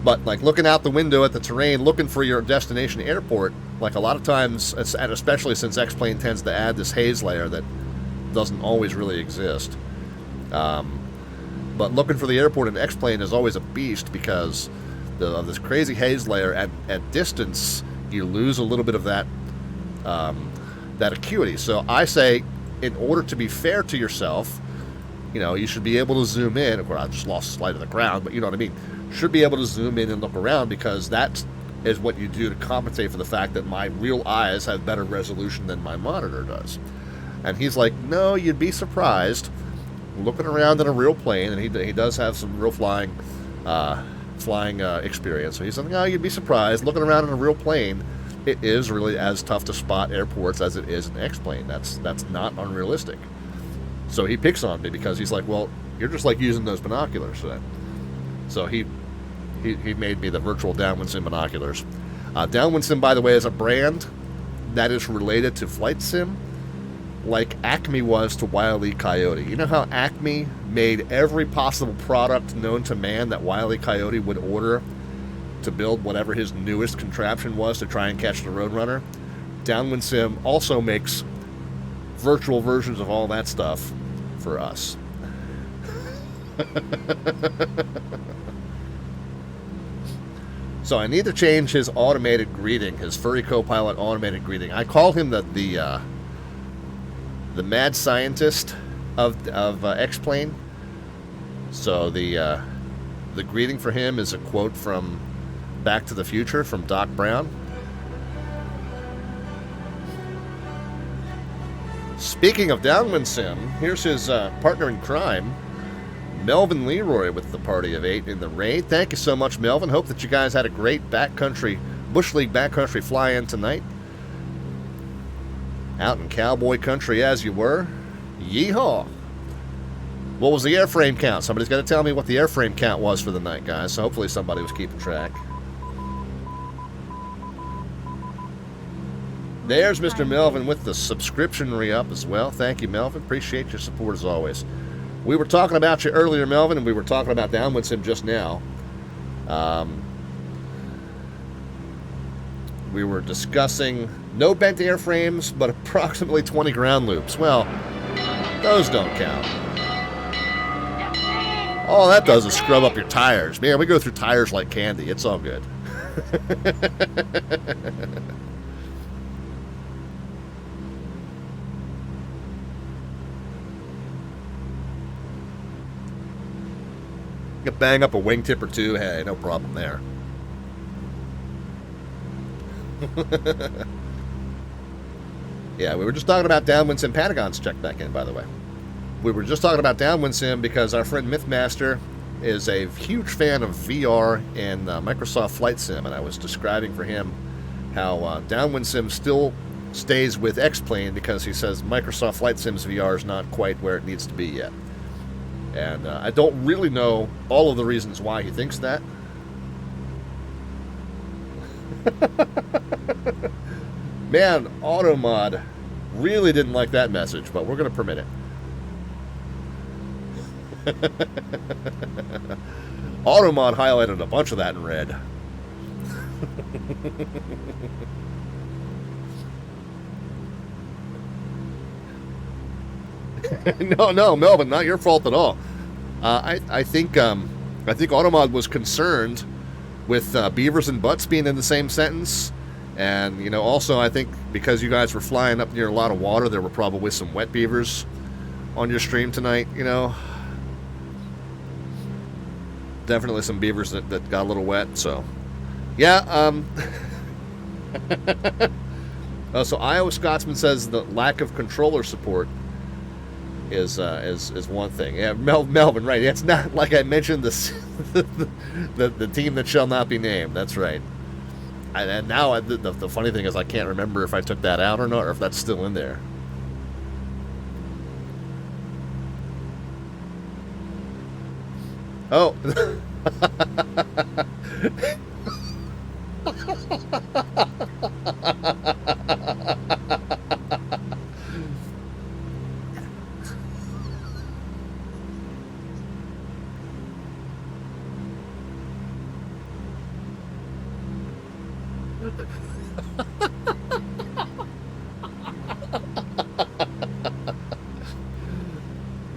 But like looking out the window at the terrain, looking for your destination airport, like a lot of times, and especially since X-Plane tends to add this haze layer that doesn't always really exist. But looking for the airport in X-Plane is always a beast because of this crazy haze layer. At distance, you lose a little bit of that that acuity. So I say, in order to be fair to yourself, you should be able to zoom in. Of course, I just lost sight of the ground, but you know what I mean. Should be able to zoom in and look around, because that is what you do to compensate for the fact that my real eyes have better resolution than my monitor does. And he's like, no, you'd be surprised. Looking around in a real plane, and he does have some real flying experience. So he's like, no, you'd be surprised. Looking around in a real plane, it is really as tough to spot airports as it is an X-Plane. That's not unrealistic. So he picks on me because he's like, well, you're just like using those binoculars then. So he made me the virtual Downwind Sim binoculars. Downwind Sim, by the way, is a brand that is related to Flight Sim, like Acme was to Wile E. Coyote. You know how Acme made every possible product known to man that Wile E. Coyote would order to build whatever his newest contraption was to try and catch the Roadrunner? Downwind Sim also makes virtual versions of all that stuff for us. So I need to change his automated greeting, his furry co-pilot automated greeting. I call him the mad scientist of X-Plane. So the greeting for him is a quote from Back to the Future from Doc Brown. Speaking of Downwind Sim, here's his partner in crime, Melvin Leroy, with the party of 8 in the raid. Thank you so much, Melvin. Hope that you guys had a great backcountry Bush League backcountry fly-in tonight. Out in cowboy country as you were. Yeehaw! What was the airframe count? Somebody's got to tell me what the airframe count was for the night, guys. So hopefully somebody was keeping track. There's Mr. Melvin with the subscription re-up as well. Thank you, Melvin. Appreciate your support as always. We were talking about you earlier, Melvin, and we were talking about Downwind Sim just now. We were discussing no bent airframes, but approximately 20 ground loops. Well, those don't count. All that does is scrub up your tires. Man, we go through tires like candy. It's all good. You can bang up a wingtip or two. Hey, no problem there. Yeah, we were just talking about Downwind Sim. Patagon's checked back in, by the way. We were just talking about Downwind Sim because our friend Mythmaster is a huge fan of VR and Microsoft Flight Sim, and I was describing for him how Downwind Sim still stays with X-Plane because he says Microsoft Flight Sim's VR is not quite where it needs to be yet. And I don't really know all of the reasons why he thinks that. Man, Automod really didn't like that message, but we're going to permit it. Automod highlighted a bunch of that in red. No, Melvin, not your fault at all. I think Automod was concerned with beavers and butts being in the same sentence, and you know, also I think because you guys were flying up near a lot of water, there were probably some wet beavers on your stream tonight. You know, definitely some beavers that got a little wet. So, yeah. So Iowa Scotsman says the lack of controller support is one thing. Yeah, Melvin, right? It's not like I mentioned this, the team that shall not be named. That's right. And now the funny thing is I can't remember if I took that out or not, or if that's still in there. Oh.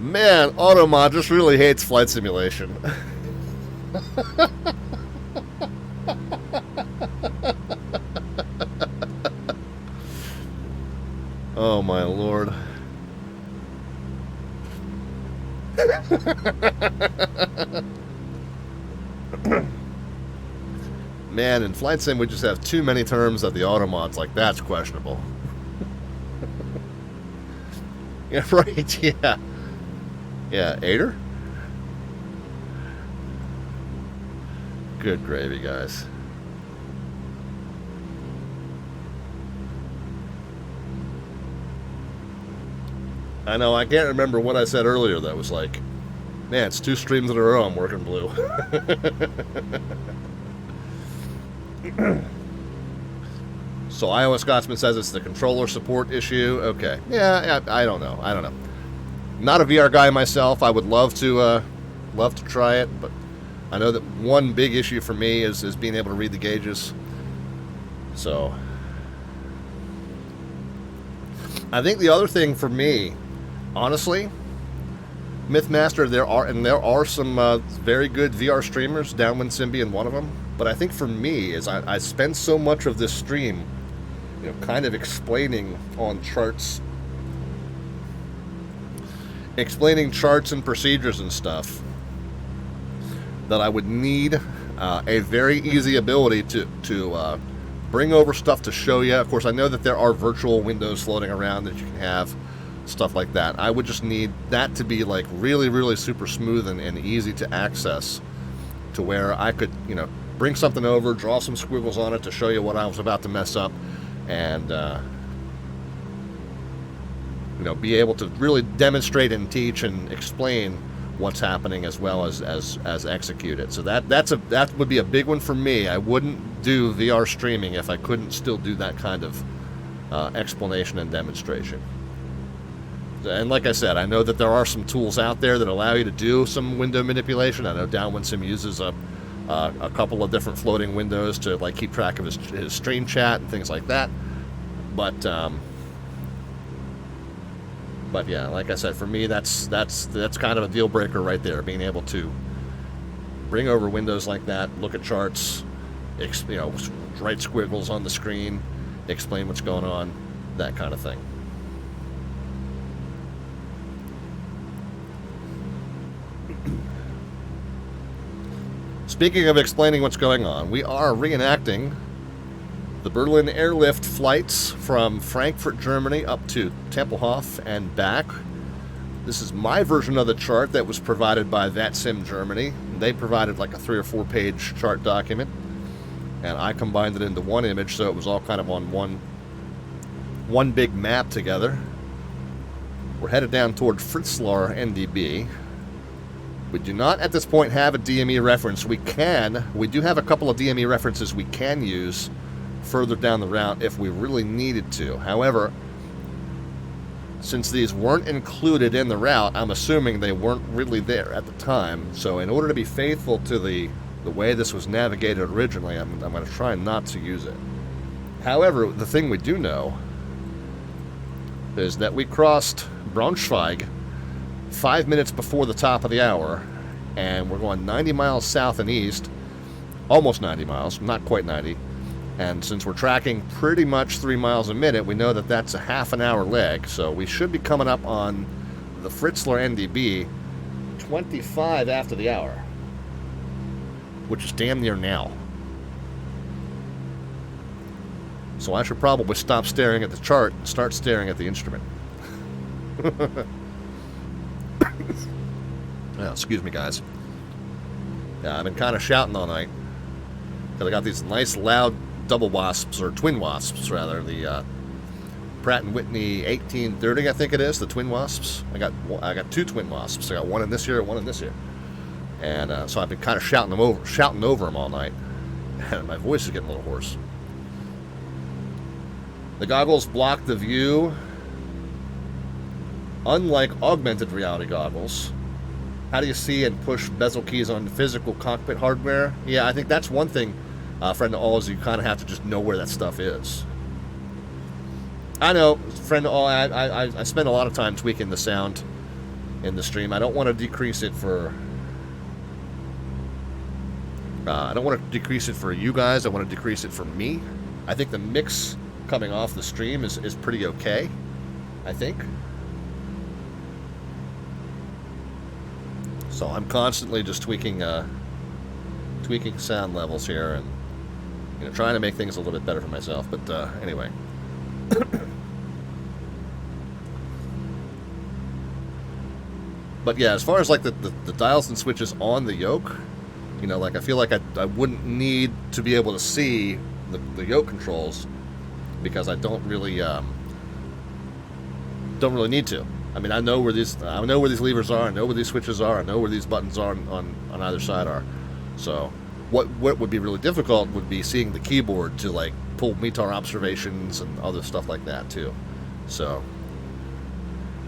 Man, Automod just really hates flight simulation. Oh my lord. Man, in flight sim we just have too many terms that the Automod's like, that's questionable. Yeah, right, yeah. Yeah, Aider? Good gravy, guys. I know, I can't remember what I said earlier that was like, man, it's 2 streams in a row I'm working blue. So Iowa Scotsman says it's the controller support issue. Okay. Yeah, I don't know. Not a VR guy myself. I would love to try it, but I know that one big issue for me is being able to read the gauges. So I think the other thing for me, honestly, Mythmaster, there are some very good VR streamers, Downwind Sim being one of them. But I think for me is I spend so much of this stream, you know, kind of explaining charts and procedures and stuff, that I would need a very easy ability to bring over stuff to show you. Of course, I know that there are virtual windows floating around that you can have, stuff like that. I would just need that to be like really, really super smooth and easy to access, to where I could, you know, bring something over, draw some squiggles on it to show you what I was about to mess up, and you know, be able to really demonstrate and teach and explain what's happening as well as execute it. So that would be a big one for me. I wouldn't do VR streaming if I couldn't still do that kind of explanation and demonstration. And like I said, I know that there are some tools out there that allow you to do some window manipulation. I know DownWindSim uses a couple of different floating windows to like keep track of his stream chat and things like that. But yeah, like I said, for me, that's kind of a deal breaker right there. Being able to bring over windows like that, look at charts, you know, write squiggles on the screen, explain what's going on, that kind of thing. Speaking of explaining what's going on, we are reenacting the Berlin Airlift flights from Frankfurt, Germany up to Tempelhof and back. This is my version of the chart that was provided by VATSIM Germany. They provided like a 3 or 4 page chart document, and I combined it into one image, so it was all kind of on one big map together. We're headed down toward Fritzlar NDB. We do not at this point have a DME reference. We do have a couple of DME references we can use further down the route if we really needed to. However, since these weren't included in the route, I'm assuming they weren't really there at the time. So in order to be faithful to the way this was navigated originally, I'm going to try not to use it. However, the thing we do know is that we crossed Braunschweig 5 minutes before the top of the hour, and we're going 90 miles south and east, almost 90 miles, not quite 90, and since we're tracking pretty much 3 miles a minute, we know that that's a half an hour leg, so we should be coming up on the Fritzlar NDB 25 after the hour, which is damn near now. So I should probably stop staring at the chart and start staring at the instrument. Yeah, excuse me, guys. Yeah, I've been kind of shouting all night because I got these nice loud double wasps, or twin wasps rather, the Pratt & Whitney 1830, I think it is, the twin wasps. I got 2 twin wasps. I got one in this ear and one in this ear, and so I've been kind of shouting over them all night, and my voice is getting a little hoarse. The goggles block the view. Unlike augmented reality goggles, how do you see and push bezel keys on physical cockpit hardware? Yeah, I think that's one thing, friend of all, is you kind of have to just know where that stuff is. I know, friend of all, I spend a lot of time tweaking the sound in the stream. I don't want to decrease it for... I don't want to decrease it for you guys. I want to decrease it for me. I think the mix coming off the stream is pretty okay, I think. So I'm constantly just tweaking sound levels here, and you know, trying to make things a little bit better for myself. But anyway, but yeah, as far as like the dials and switches on the yoke, you know, like I feel like I wouldn't need to be able to see the yoke controls because I don't really need to. I mean, I know where these levers are. I know where these switches are. I know where these buttons are on either side are. So, what would be really difficult would be seeing the keyboard to like pull METAR observations and other stuff like that too. So,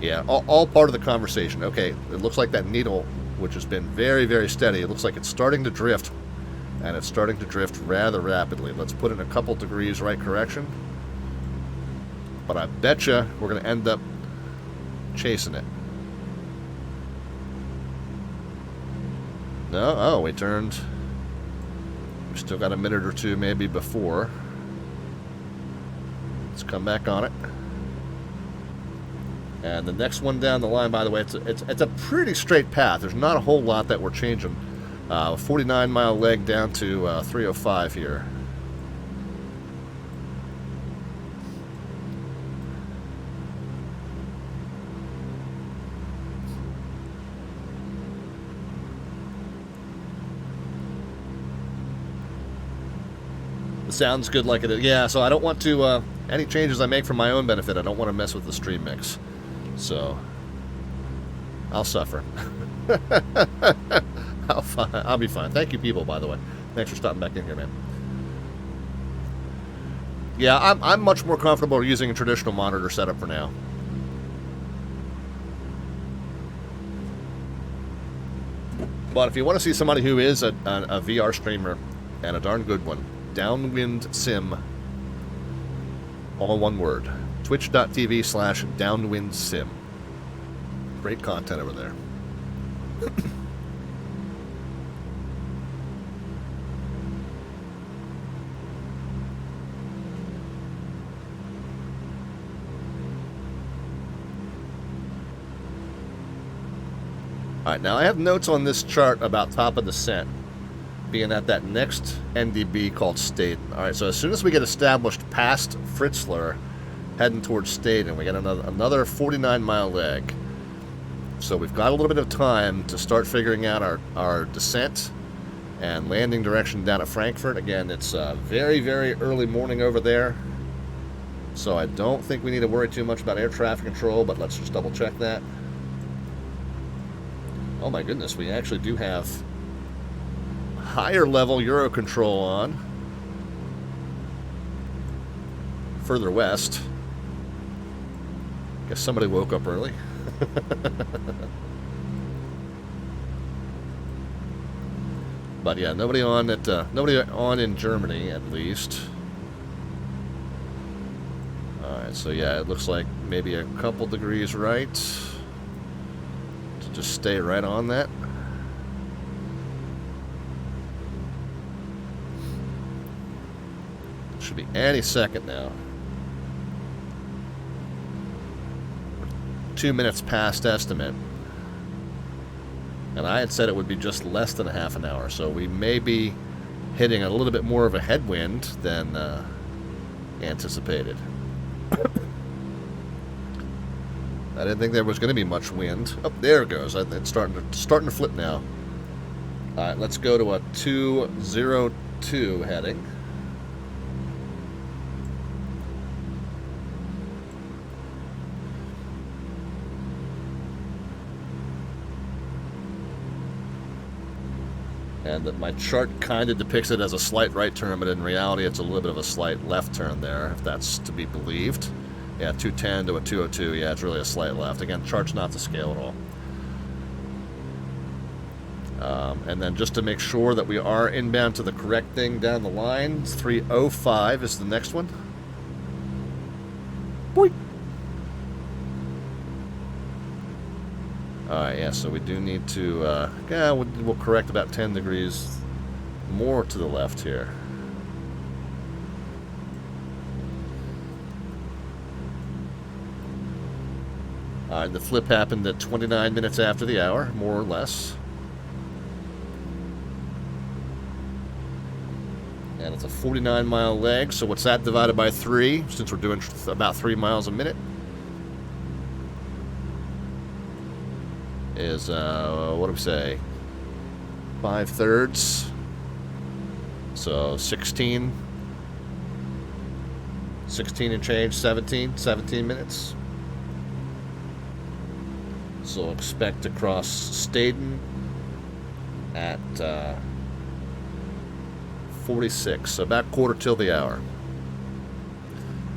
yeah, all part of the conversation. Okay, it looks like that needle, which has been very, very steady, it looks like it's starting to drift, and it's starting to drift rather rapidly. Let's put in a couple degrees right correction. But I betcha we're going to end up chasing it. No, oh, we turned. We still got a minute or two maybe before. Let's come back on it. And the next one down the line, by the way, it's a pretty straight path. There's not a whole lot that we're changing. 49-mile leg down to 305 here. The sound's good like it is. Yeah, so I don't want to, any changes I make for my own benefit, I don't want to mess with the stream mix. So, I'll suffer. I'll be fine. Thank you, people, by the way. Thanks for stopping back in here, man. Yeah, I'm much more comfortable using a traditional monitor setup for now. But if you want to see somebody who is a VR streamer, and a darn good one, Downwind Sim, all one word, twitch.tv/Downwind Sim. Great content over there. Alright, now I have notes on this chart about top of descent being at that next NDB called Staden. Alright, so as soon as we get established past Fritzlar, heading towards Staden, we got another 49-mile leg. So we've got a little bit of time to start figuring out our descent and landing direction down at Frankfurt. Again, it's very, very early morning over there, so I don't think we need to worry too much about air traffic control, but let's just double check that. Oh my goodness, we actually do have higher level Euro control on. Further west. Guess somebody woke up early. But yeah, nobody on in Germany at least. Alright, so yeah, it looks like maybe a couple degrees right. Just stay right on that. Should be any second now. 2 minutes past estimate. And I had said it would be just less than a half an hour, so we may be hitting a little bit more of a headwind than anticipated. I didn't think there was going to be much wind. Oh, there it goes. It's starting to flip now. All right, let's go to a 202 heading. And my chart kind of depicts it as a slight right turn, but in reality it's a little bit of a slight left turn there, if that's to be believed. Yeah, 210 to a 202. Yeah, it's really a slight left. Again, chart's not to scale at all. And then just to make sure that we are inbound to the correct thing down the line, 305 is the next one. Boing. Alright, yeah, so we do need to, we'll correct about 10 degrees more to the left here. Alright, the flip happened at 29 minutes after the hour, more or less. And it's a 49-mile leg, so what's that divided by 3, since we're doing about 3 miles a minute? Is, what do we say? 5/3. So 16 and change, 17 minutes. So expect to cross Staden at 46, so about quarter till the hour.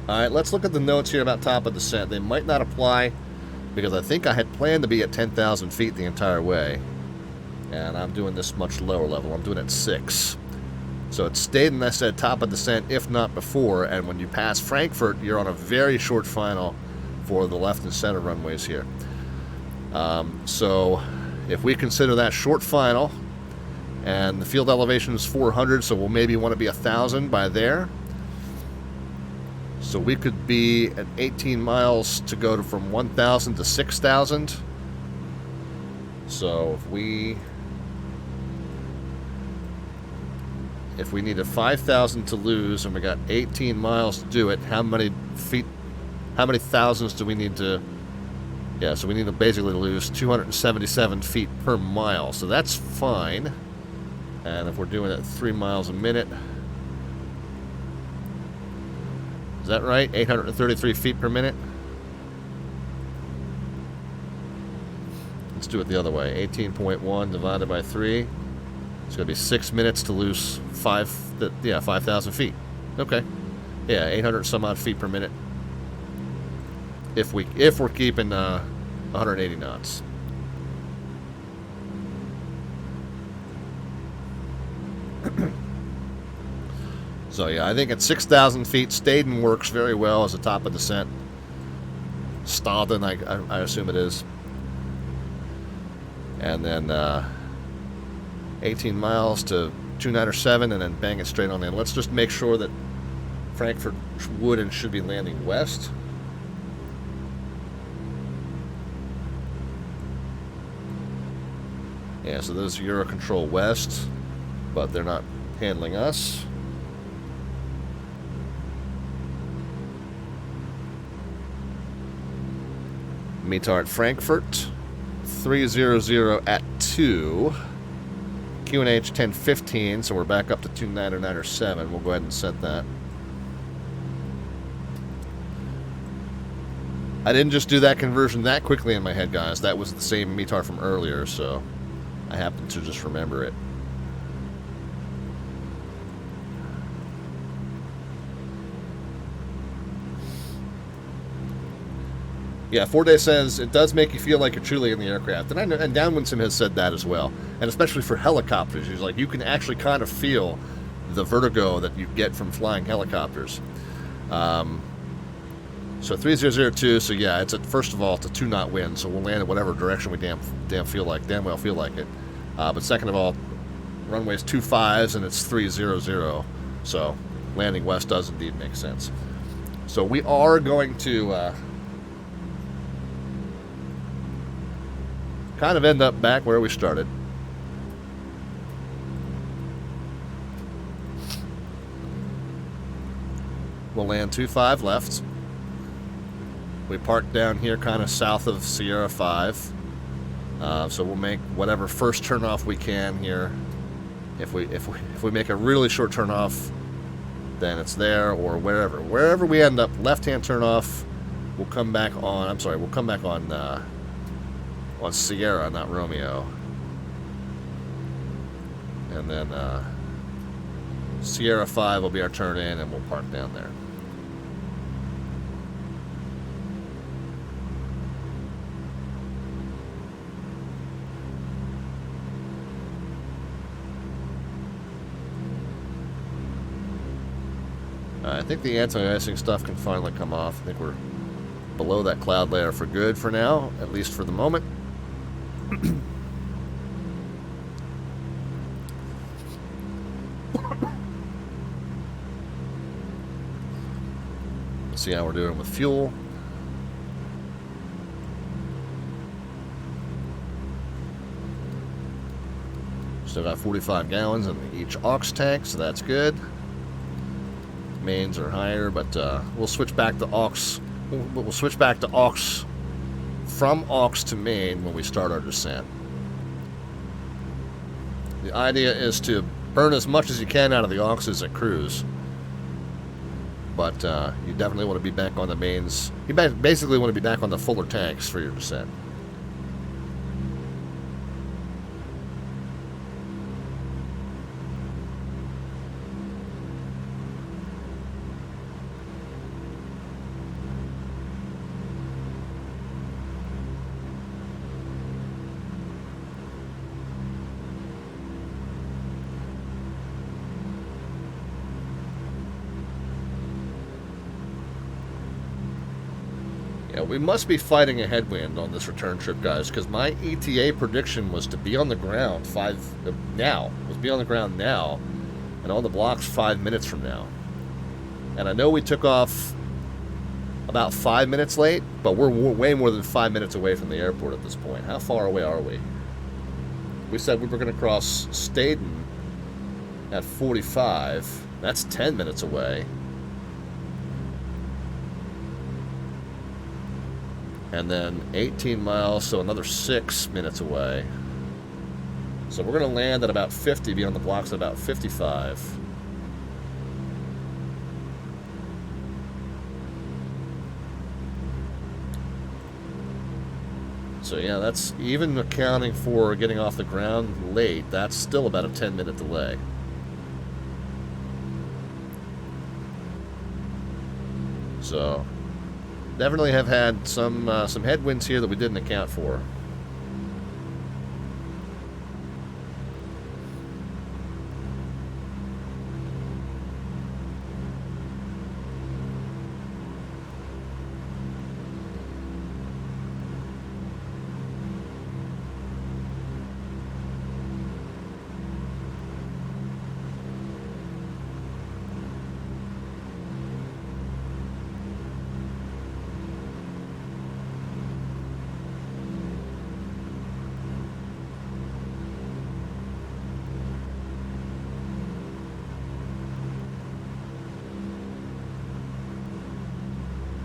Alright, let's look at the notes here about top of descent. They might not apply because I think I had planned to be at 10,000 feet the entire way. And I'm doing this much lower level. I'm doing it at 6. So it stayed, and I said top of descent, if not before. And when you pass Frankfurt, you're on a very short final for the left and center runways here. So if we consider that short final, and the field elevation is 400, so we'll maybe want to be 1,000 by there. So we could be at 18 miles to go from 1,000 to 6,000. So if we needed 5,000 to lose and we got 18 miles to do it, how many thousands do we need to? Yeah, so we need to basically lose 277 feet per mile. So that's fine. And if we're doing it 3 miles a minute, that right? 833 feet per minute? Let's do it the other way. 18.1 divided by 3. It's going to be 6 minutes to lose 5,000 feet. Okay. Yeah, 800 some odd feet per minute. If we're keeping 180 knots. So yeah, I think at 6,000 feet, Staden works very well as a top of descent. Staden, I assume it is. And then 18 miles to 297, and then bang it straight on in. Let's just make sure that Frankfurt would and should be landing west. Yeah, so those are Eurocontrol west, but they're not handling us. METAR at Frankfurt, 300 at 2. QNH 1015, so we're back up to 299.7. We'll go ahead and set that. I didn't just do that conversion that quickly in my head, guys. That was the same METAR from earlier, so I happened to just remember it. Yeah, 4-Day says it does make you feel like you're truly in the aircraft, and I know, and Downwind Sim has said that as well, and especially for helicopters, he's like, you can actually kind of feel the vertigo that you get from flying helicopters. So 3002, so yeah, it's first of all, it's a 2-knot wind, so we'll land in whatever direction we damn well feel like it. But second of all, runway's 25s and it's 300, so landing west does indeed make sense. So we are going to kind of end up back where we started. We'll land 25 left. We park down here kind of south of Sierra 5. So we'll make whatever first turnoff we can here. If we make a really short turnoff, then it's there, or wherever we end up. Left-hand turnoff, we'll come back on. I'm sorry, we'll come back on Sierra, not Romeo. And then Sierra 5 will be our turn in, and we'll park down there. I think the anti-icing stuff can finally come off. I think we're below that cloud layer for good for now, at least for the moment. Let's see how we're doing with fuel. Still got 45 gallons in each aux tank, so that's good. Mains are higher, but we'll switch back to aux. We'll switch back to aux from aux to main when we start our descent. The idea is to burn as much as you can out of the auxes at cruise, but you definitely want to be back on the mains. You basically want to be back on the fuller tanks for your descent. We must be fighting a headwind on this return trip, guys, because my ETA prediction was to be on the ground be on the ground now, and on the blocks 5 minutes from now. And I know we took off about 5 minutes late, but we're way more than 5 minutes away from the airport at this point. How far away are we? We said we were going to cross Staden at 45. That's 10 minutes away. And then 18 miles, so another 6 minutes away. So we're going to land at about 50, be on the blocks at about 55. So yeah, that's even accounting for getting off the ground late, that's still about a 10-minute delay. So definitely have had some headwinds here that we didn't account for.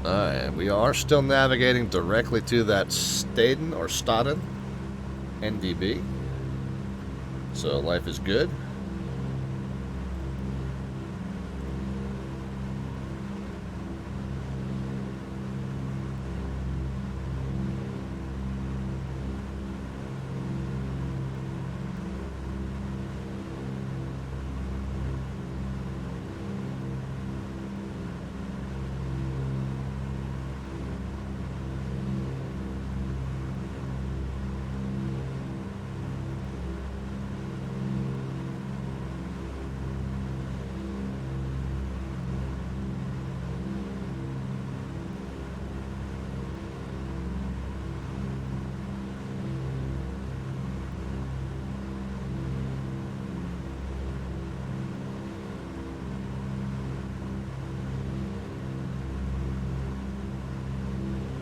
Alright, we are still navigating directly to that Staden or Staden NDB. So life is good.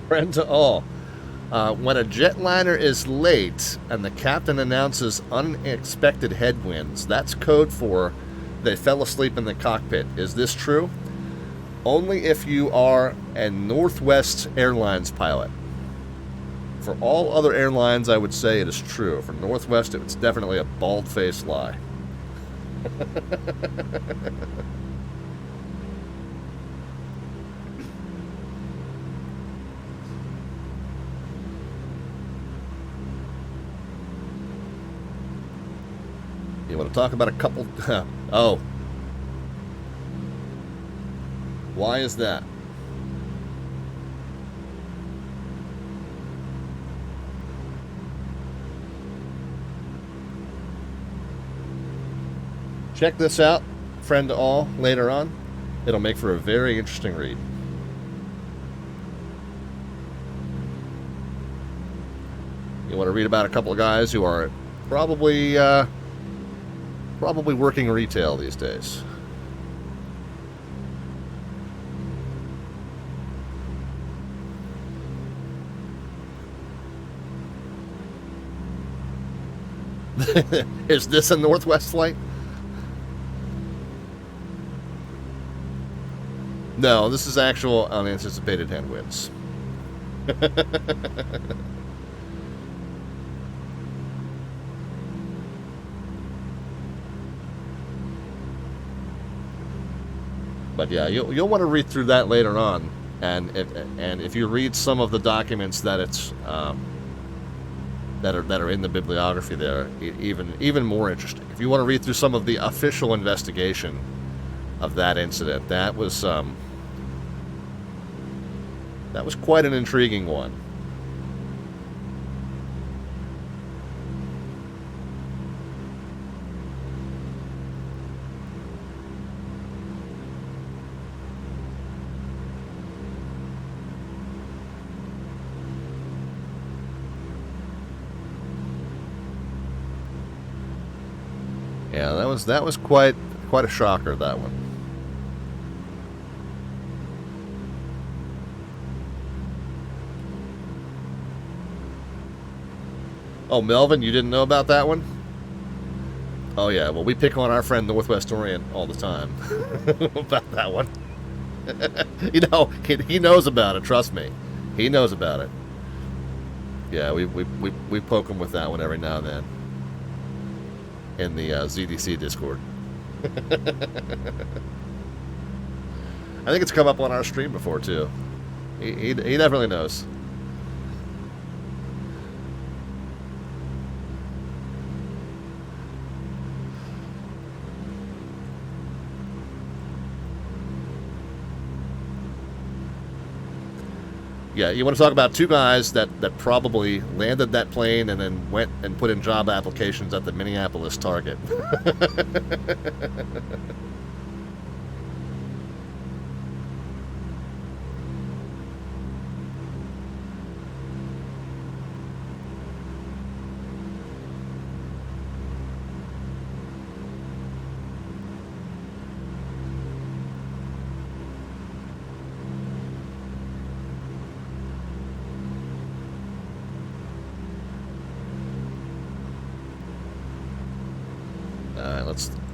Friend to all. When a jetliner is late and the captain announces unexpected headwinds, that's code for they fell asleep in the cockpit. Is this true? Only if you are a Northwest Airlines pilot. For all other airlines, I would say it is true. For Northwest, it's definitely a bald-faced lie. You want to talk about a couple... Oh. Why is that? Check this out, friend to all, later on. It'll make for a very interesting read. You want to read about a couple of guys who are probably working retail these days. Is this a Northwest flight? No, this is actual unanticipated headwinds. But yeah, you'll want to read through that later on, and if you read some of the documents that it's that are in the bibliography there, even more interesting. If you want to read through some of the official investigation of that incident, that was quite an intriguing one. Yeah, that was quite a shocker, that one. Oh, Melvin, you didn't know about that one? Oh yeah, well, we pick on our friend Northwest Orient all the time about that one. You know, he knows about it, trust me. He knows about it. Yeah, we poke him with that one every now and then in the ZDC Discord. I think it's come up on our stream before, too. He definitely knows. Yeah, you want to talk about two guys that probably landed that plane and then went and put in job applications at the Minneapolis Target.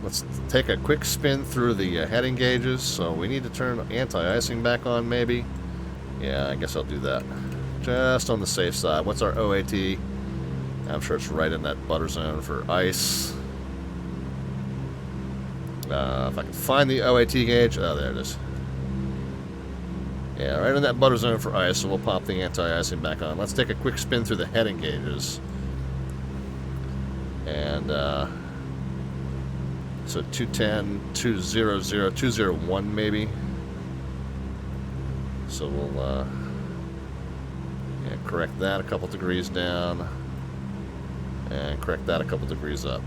Let's take a quick spin through the heading gauges. So we need to turn anti-icing back on, maybe. Yeah, I guess I'll do that. Just on the safe side. What's our OAT? I'm sure it's right in that butter zone for ice. If I can find the OAT gauge. Oh, there it is. Yeah, right in that butter zone for ice, so we'll pop the anti-icing back on. Let's take a quick spin through the heading gauges. And, so 210, 200, 201 maybe. So we'll yeah, correct that a couple degrees down. And correct that a couple degrees up.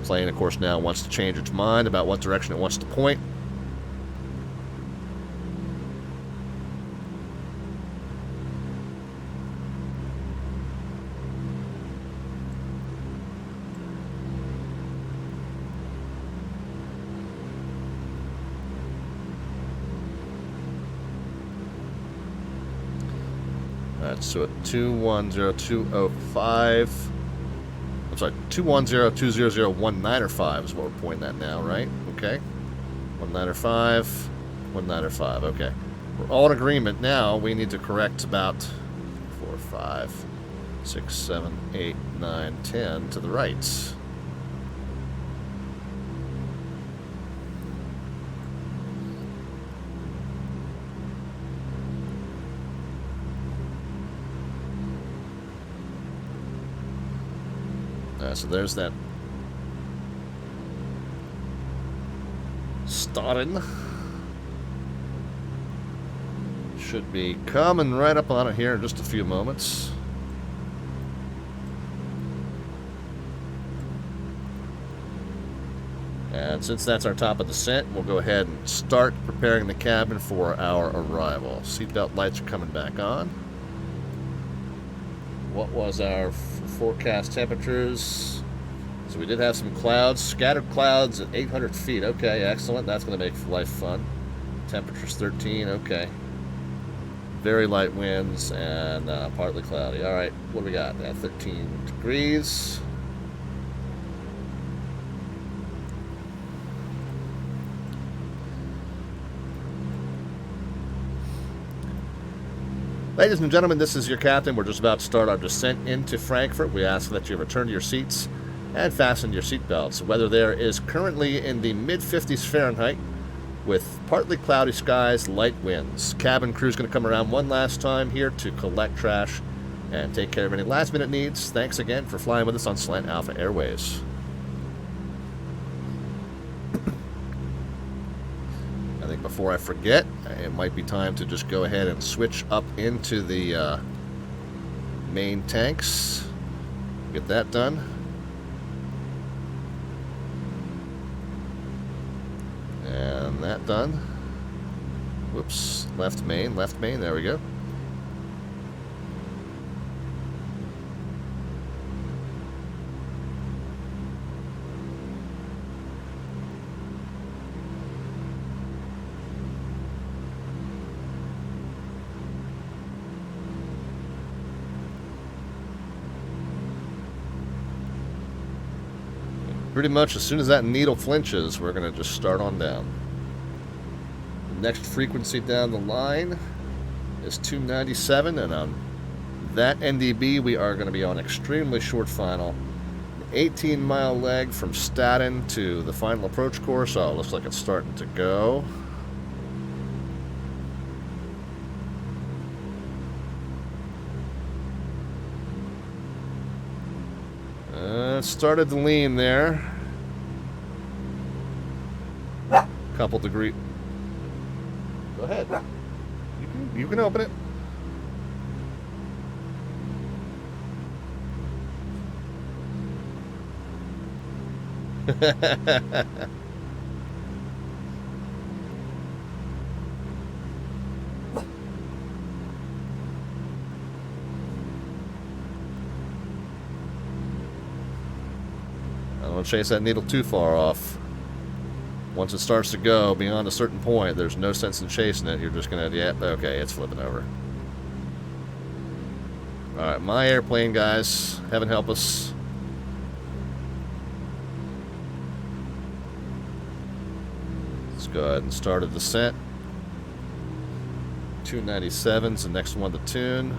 Plane, of course, now wants to change its mind about what direction it wants to point. Alright, so at 210205. I'm sorry, 210-200-1905 is what we're pointing at now, right? Okay. 1905, 1905, okay. We're all in agreement now. We need to correct about 4, 5, 6, 7, 8, 9, 10 to the right. So there's that Stadten. Should be coming right up on it here in just a few moments. And since that's our top of descent, we'll go ahead and start preparing the cabin for our arrival. Seatbelt lights are coming back on. What was our forecast temperatures? So we did have some clouds, scattered clouds at 800 feet. Okay, excellent. That's going to make life fun. Temperatures 13. Okay. Very light winds and partly cloudy. All right, what do we got? 13 degrees. Ladies and gentlemen, this is your captain. We're just about to start our descent into Frankfurt. We ask that you return to your seats and fasten your seatbelts. Weather there is currently in the mid-50s Fahrenheit with partly cloudy skies, light winds. Cabin crew's going to come around one last time here to collect trash and take care of any last-minute needs. Thanks again for flying with us on Slant Alpha Airways. I think before I forget, it might be time to just go ahead and switch up into the main tanks. Get that done. And that done. Whoops, left main, there we go. Pretty much as soon as that needle flinches, we're going to just start on down. The next frequency down the line is 297, and on that NDB we are going to be on extremely short final. 18-mile leg from Stadten to the final approach course. Oh, looks like it's starting to go. It started to lean there. Couple Go ahead. You can open it. I don't want to chase that needle too far off. Once it starts to go beyond a certain point, there's no sense in chasing it. You're just going to, yeah, okay, it's flipping over. Alright, my airplane, guys. Heaven help us. Let's go ahead and start a descent. 297's the next one to tune.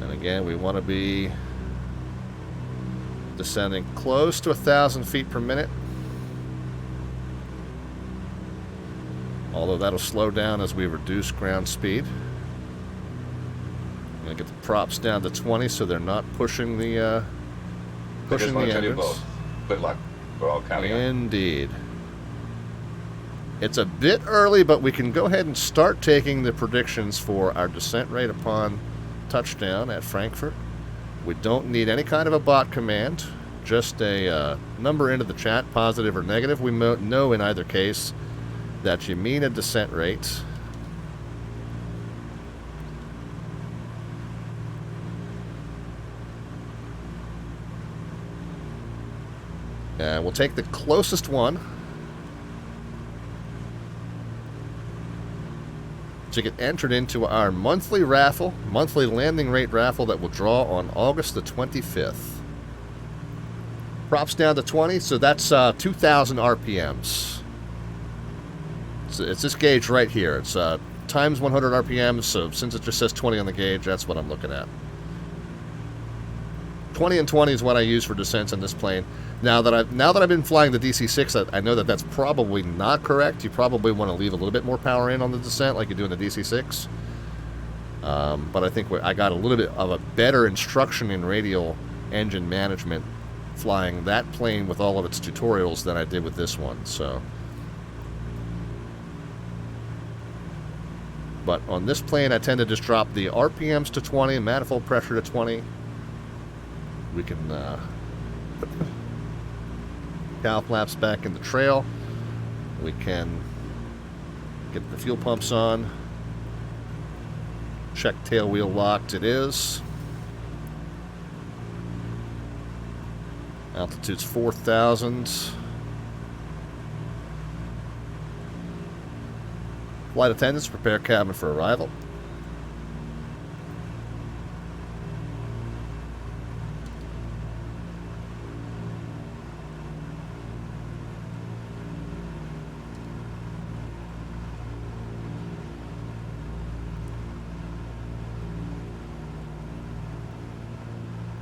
And again, we want to be descending close to 1,000 feet per minute. Although that'll slow down as we reduce ground speed. I'm going to get the props down to 20 so they're not pushing the engines. Good luck. We're all counting on it. Indeed. It's a bit early, but we can go ahead and start taking the predictions for our descent rate upon touchdown at Frankfurt. We don't need any kind of a bot command, just a number into the chat, positive or negative. We know in either case that you mean a descent rate. And we'll take the closest one to get entered into our monthly raffle, monthly landing rate raffle that will draw on August the 25th. Props down to 20, so that's 2,000 RPMs. It's this gauge right here. It's times 100 RPMs, so since it just says 20 on the gauge, that's what I'm looking at. 20 and 20 is what I use for descents in this plane. Now that I've been flying the DC-6, I know that that's probably not correct. You probably want to leave a little bit more power in on the descent like you do in the DC-6. But I think I got a little bit of a better instruction in radial engine management flying that plane with all of its tutorials than I did with this one. So, but on this plane, I tend to just drop the RPMs to 20, manifold pressure to 20. We can cow flaps back in the trail. We can get the fuel pumps on. Check tail wheel locked. It is. Altitude's 4,000. Flight attendants, prepare cabin for arrival.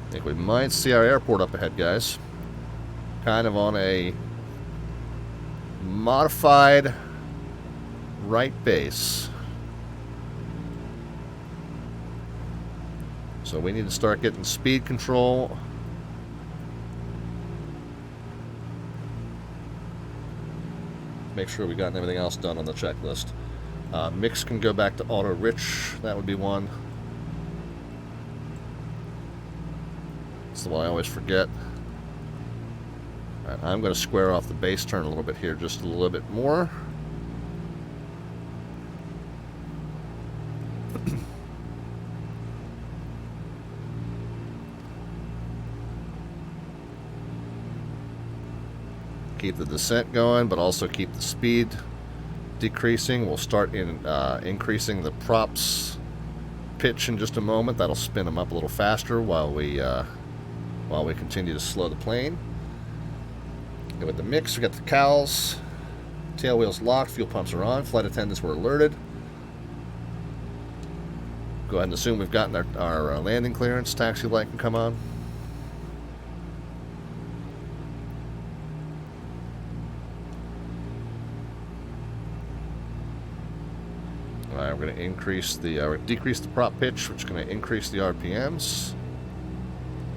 I think we might see our airport up ahead, guys. Kind of on a modified right base. So we need to start getting speed control. Make sure we got everything else done on the checklist. Mix can go back to auto rich. That would be one. That's the one I always forget. All right, I'm going to square off the base turn a little bit here, just a little bit more. Keep the descent going, but also keep the speed decreasing. We'll start increasing the props pitch in just a moment. That'll spin them up a little faster while we continue to slow the plane. And with the mix, we got the cowls, tail wheels locked, fuel pumps are on, flight attendants were alerted. Go ahead and assume we've gotten our landing clearance. Taxi light can come on. Alright, we're going to decrease the prop pitch, which is going to increase the RPMs.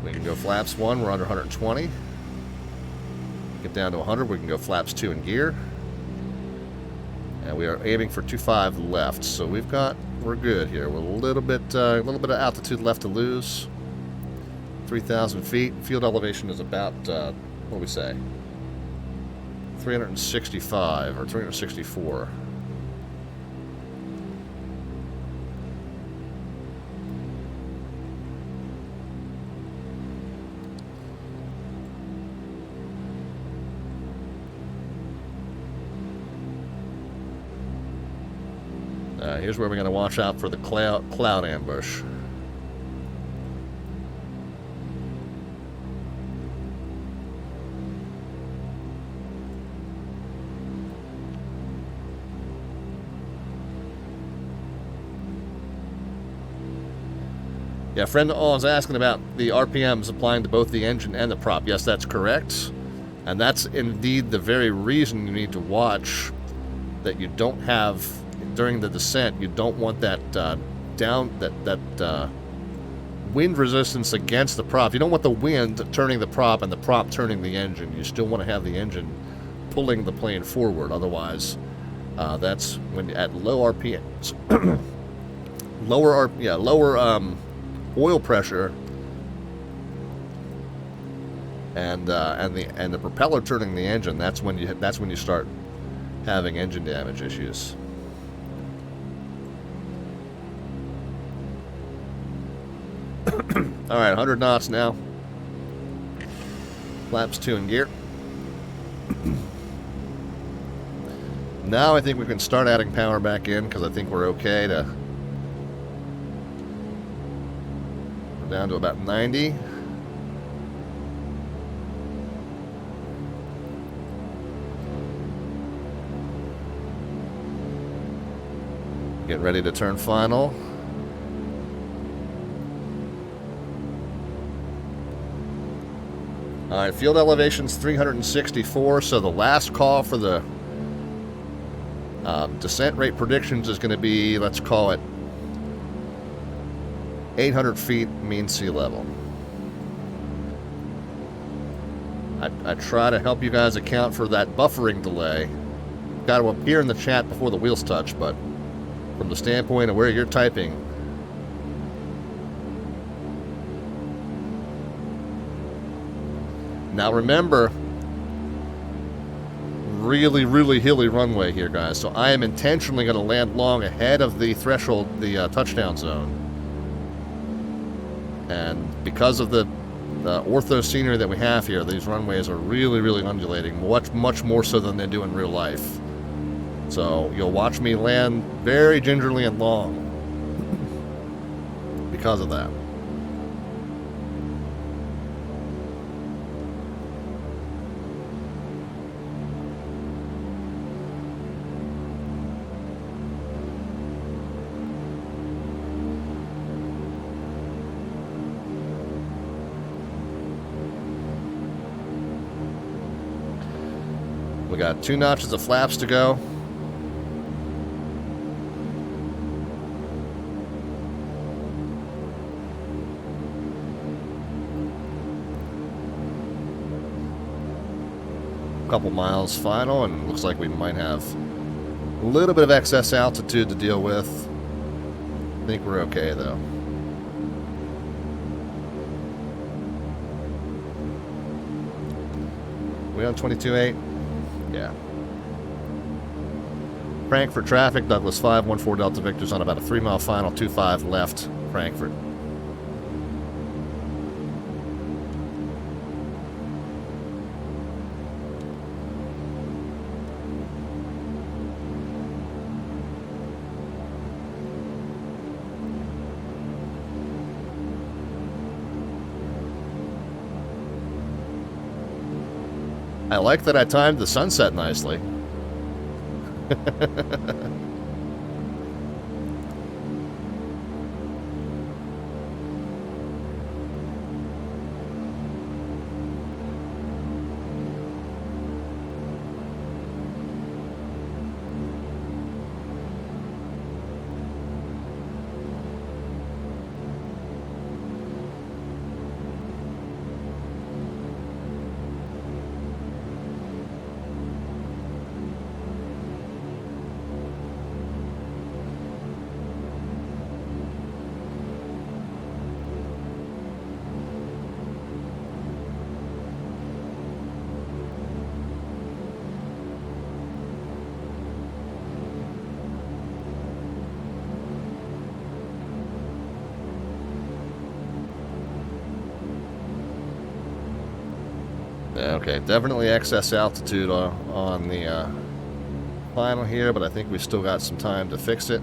We can go flaps 1, we're under 120. it down to 100, we can go flaps 2 in gear. And we are aiming for 25 left, so we're good here. We're a little bit of altitude left to lose. 3,000 feet. Field elevation is about, what do we say? 365 or 364. Here's where we're going to watch out for the cloud ambush. Yeah, friend is asking about the RPMs applying to both the engine and the prop. Yes, that's correct. And that's indeed the very reason you need to watch that you don't have, during the descent, you don't want that wind resistance against the prop. You don't want the wind turning the prop and the prop turning the engine. You still want to have the engine pulling the plane forward. Otherwise, that's when at low RPMs, lower oil pressure, and the propeller turning the engine. That's when you start having engine damage issues. All right, 100 knots now. Flaps 2 in gear. Now I think we can start adding power back in because I think we're okay to. We're down to about 90. Get ready to turn final. All right, field elevation's 364, so the last call for the descent rate predictions is going to be, let's call it 800 feet mean sea level. I try to help you guys account for that buffering delay. Got to appear in the chat before the wheels touch, but from the standpoint of where you're typing, now remember, really, really hilly runway here, guys. So I am intentionally going to land long ahead of the threshold, the touchdown zone. And because of the ortho scenery that we have here, these runways are really, really undulating, much more so than they do in real life. So you'll watch me land very gingerly and long because of that. We got 2 notches of flaps to go. Couple miles final, and it looks like we might have a little bit of excess altitude to deal with. I think we're okay though. We on 22.8? Yeah. Frankfurt traffic, Douglas 514 Delta Victor's on about a 3-mile final, 25 left, Frankfurt. I like that I timed the sunset nicely. Okay, definitely excess altitude on the final here, but I think we still got some time to fix it.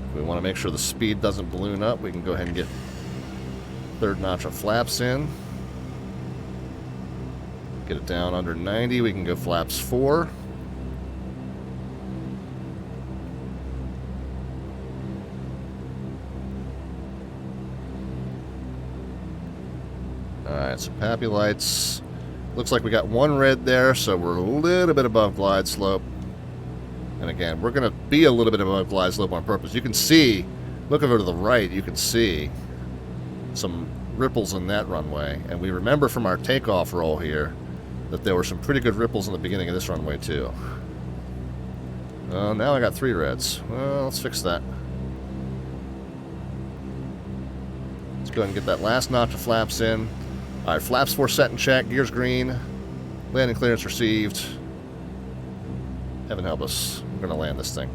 If we want to make sure the speed doesn't balloon up, we can go ahead and get third notch of flaps in. Get it down under 90, we can go flaps 4. Alright, so PAPI lights. Looks like we got one red there, so we're a little bit above glide slope. And again, we're going to be a little bit above glide slope on purpose. You can see, look over to the right, you can see some ripples in that runway. And we remember from our takeoff roll here that there were some pretty good ripples in the beginning of this runway too. Now I got 3 reds. Well, let's fix that. Let's go ahead and get that last notch of flaps in. Alright, flaps 4 set and check, gears green, landing clearance received. Heaven help us. We're going to land this thing.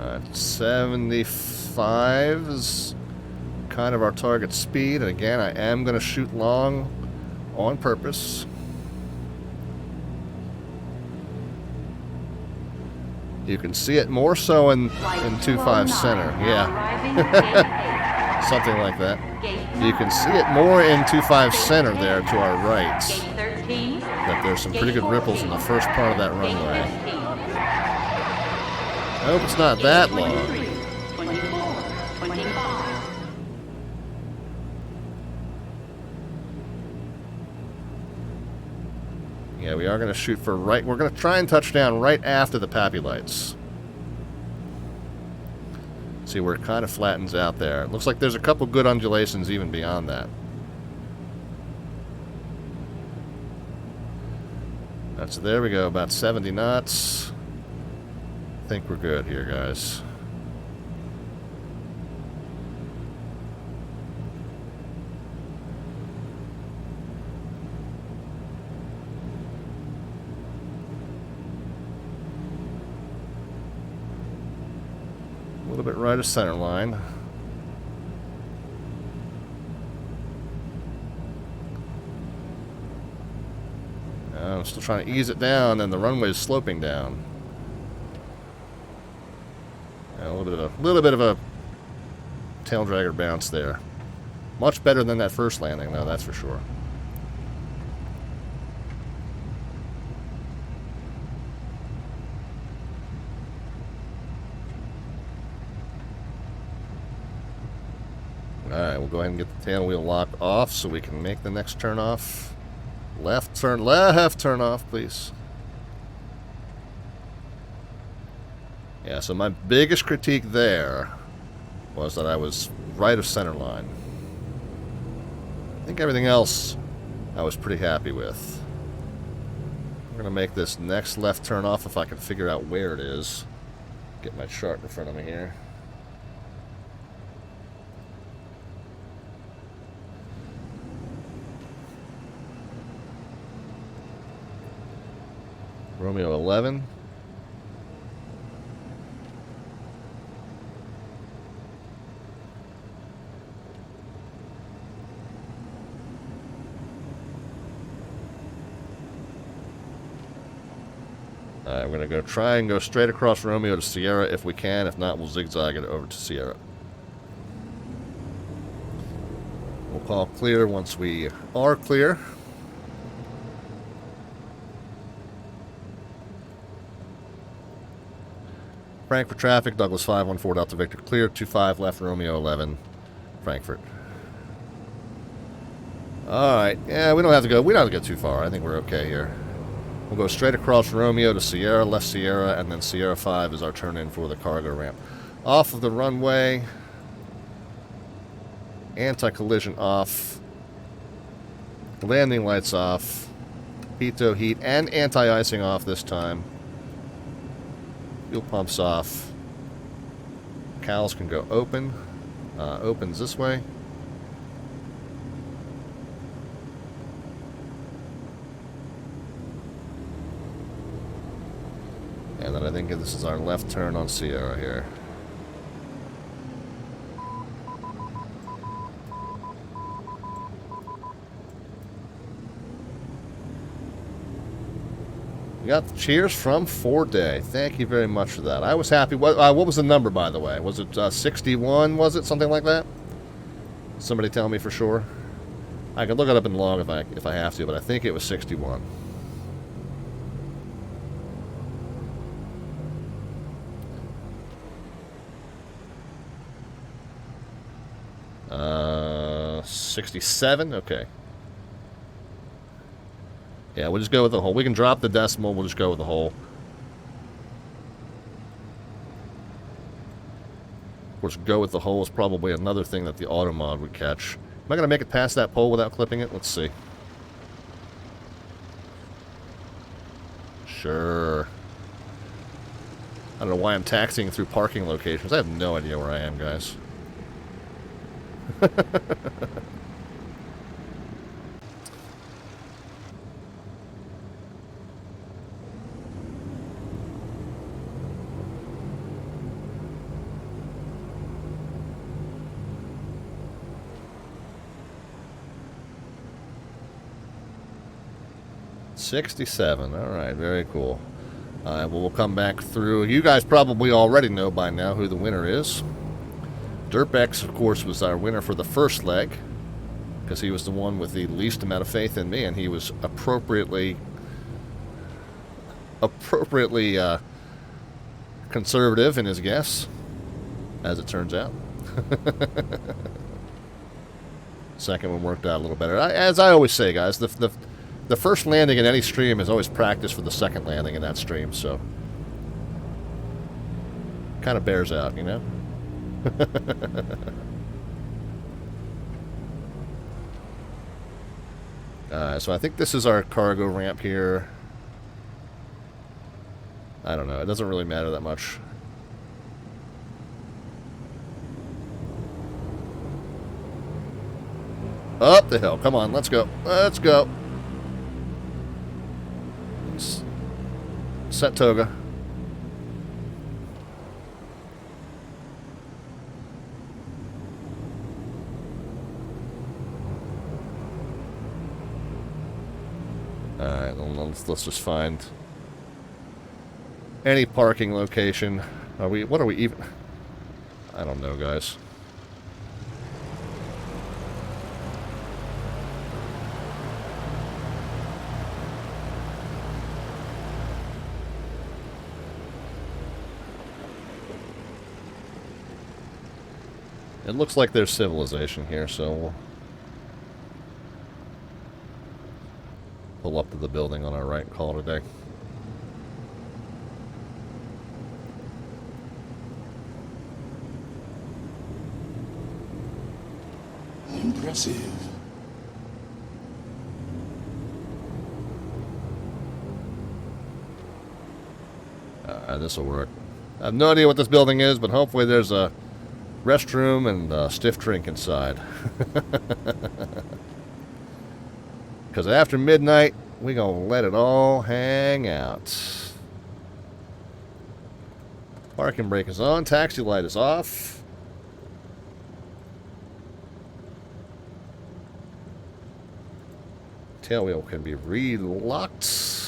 Alright, 75 is kind of our target speed, and again I am going to shoot long on purpose. You can see it more so in 25 center, yeah. Something like that. You can see it more in 25 center there to our right, that there's some pretty good ripples in the first part of that runway. I hope it's not that long. Yeah, we are going to shoot for right. We're going to try and touch down right after the PAPI lights. See where it kind of flattens out there. It looks like there's a couple good undulations even beyond that. So there we go, about 70 knots. I think we're good here, guys. A little bit right of center line. I'm still trying to ease it down, and the runway is sloping down. A little bit of a tail dragger bounce there. Much better than that first landing, though, that's for sure. Alright, we'll go ahead and get the tail wheel locked off so we can make the next turn off. Left turn off, please. Yeah, so my biggest critique there was that I was right of center line. I think everything else I was pretty happy with. I'm going to make this next left turn off if I can figure out where it is. Get my chart in front of me here. Romeo 11. Alright, we're going to go try and go straight across Romeo to Sierra if we can. If not, we'll zigzag it over to Sierra. We'll call clear once we are clear. Frankfurt traffic, Douglas 514 Delta Victor, clear, 25 left, Romeo 11, Frankfurt. Alright, yeah, we don't have to go too far. I think we're okay here. We'll go straight across Romeo to Sierra, left Sierra, and then Sierra 5 is our turn-in for the cargo ramp. Off of the runway, anti-collision off, landing lights off, pitot heat, and anti-icing off this time. Fuel pumps off. Cowls can go open. Opens this way. And then I think this is our left turn on Sierra here. We got the cheers from 4-Day. Thank you very much for that. I was happy. What was the number, by the way? Was it 61, was it? Something like that? Somebody tell me for sure. I can look it up in log if I have to, but I think it was 61. Uh, 67? Okay. Yeah, we'll just go with the whole. We can drop the decimal, we'll just go with the whole. Of course, go with the whole is probably another thing that the auto mod would catch. Am I going to make it past that pole without clipping it? Let's see. Sure. I don't know why I'm taxiing through parking locations. I have no idea where I am, guys. 67. Alright, very cool. Well, we'll come back through. You guys probably already know by now who the winner is. Dirtbex, of course, was our winner for the first leg, because he was the one with the least amount of faith in me, and he was appropriately conservative in his guess, as it turns out. Second one worked out a little better. As I always say, guys, the first landing in any stream is always practice for the second landing in that stream, so kind of bears out, you know? So I think this is our cargo ramp here. I don't know. It doesn't really matter that much. Up the hill. Come on, let's go. Let's go. Set toga. Alright, let's just find any parking location. What are we even? I don't know, guys. It looks like there's civilization here, so we'll pull up to the building on our right and call it a day. Impressive. This will work. I have no idea what this building is, but hopefully there's a restroom and stiff drink inside. Because after midnight, we're going to let it all hang out. Parking brake is on. Taxi light is off. Tail wheel can be relocked.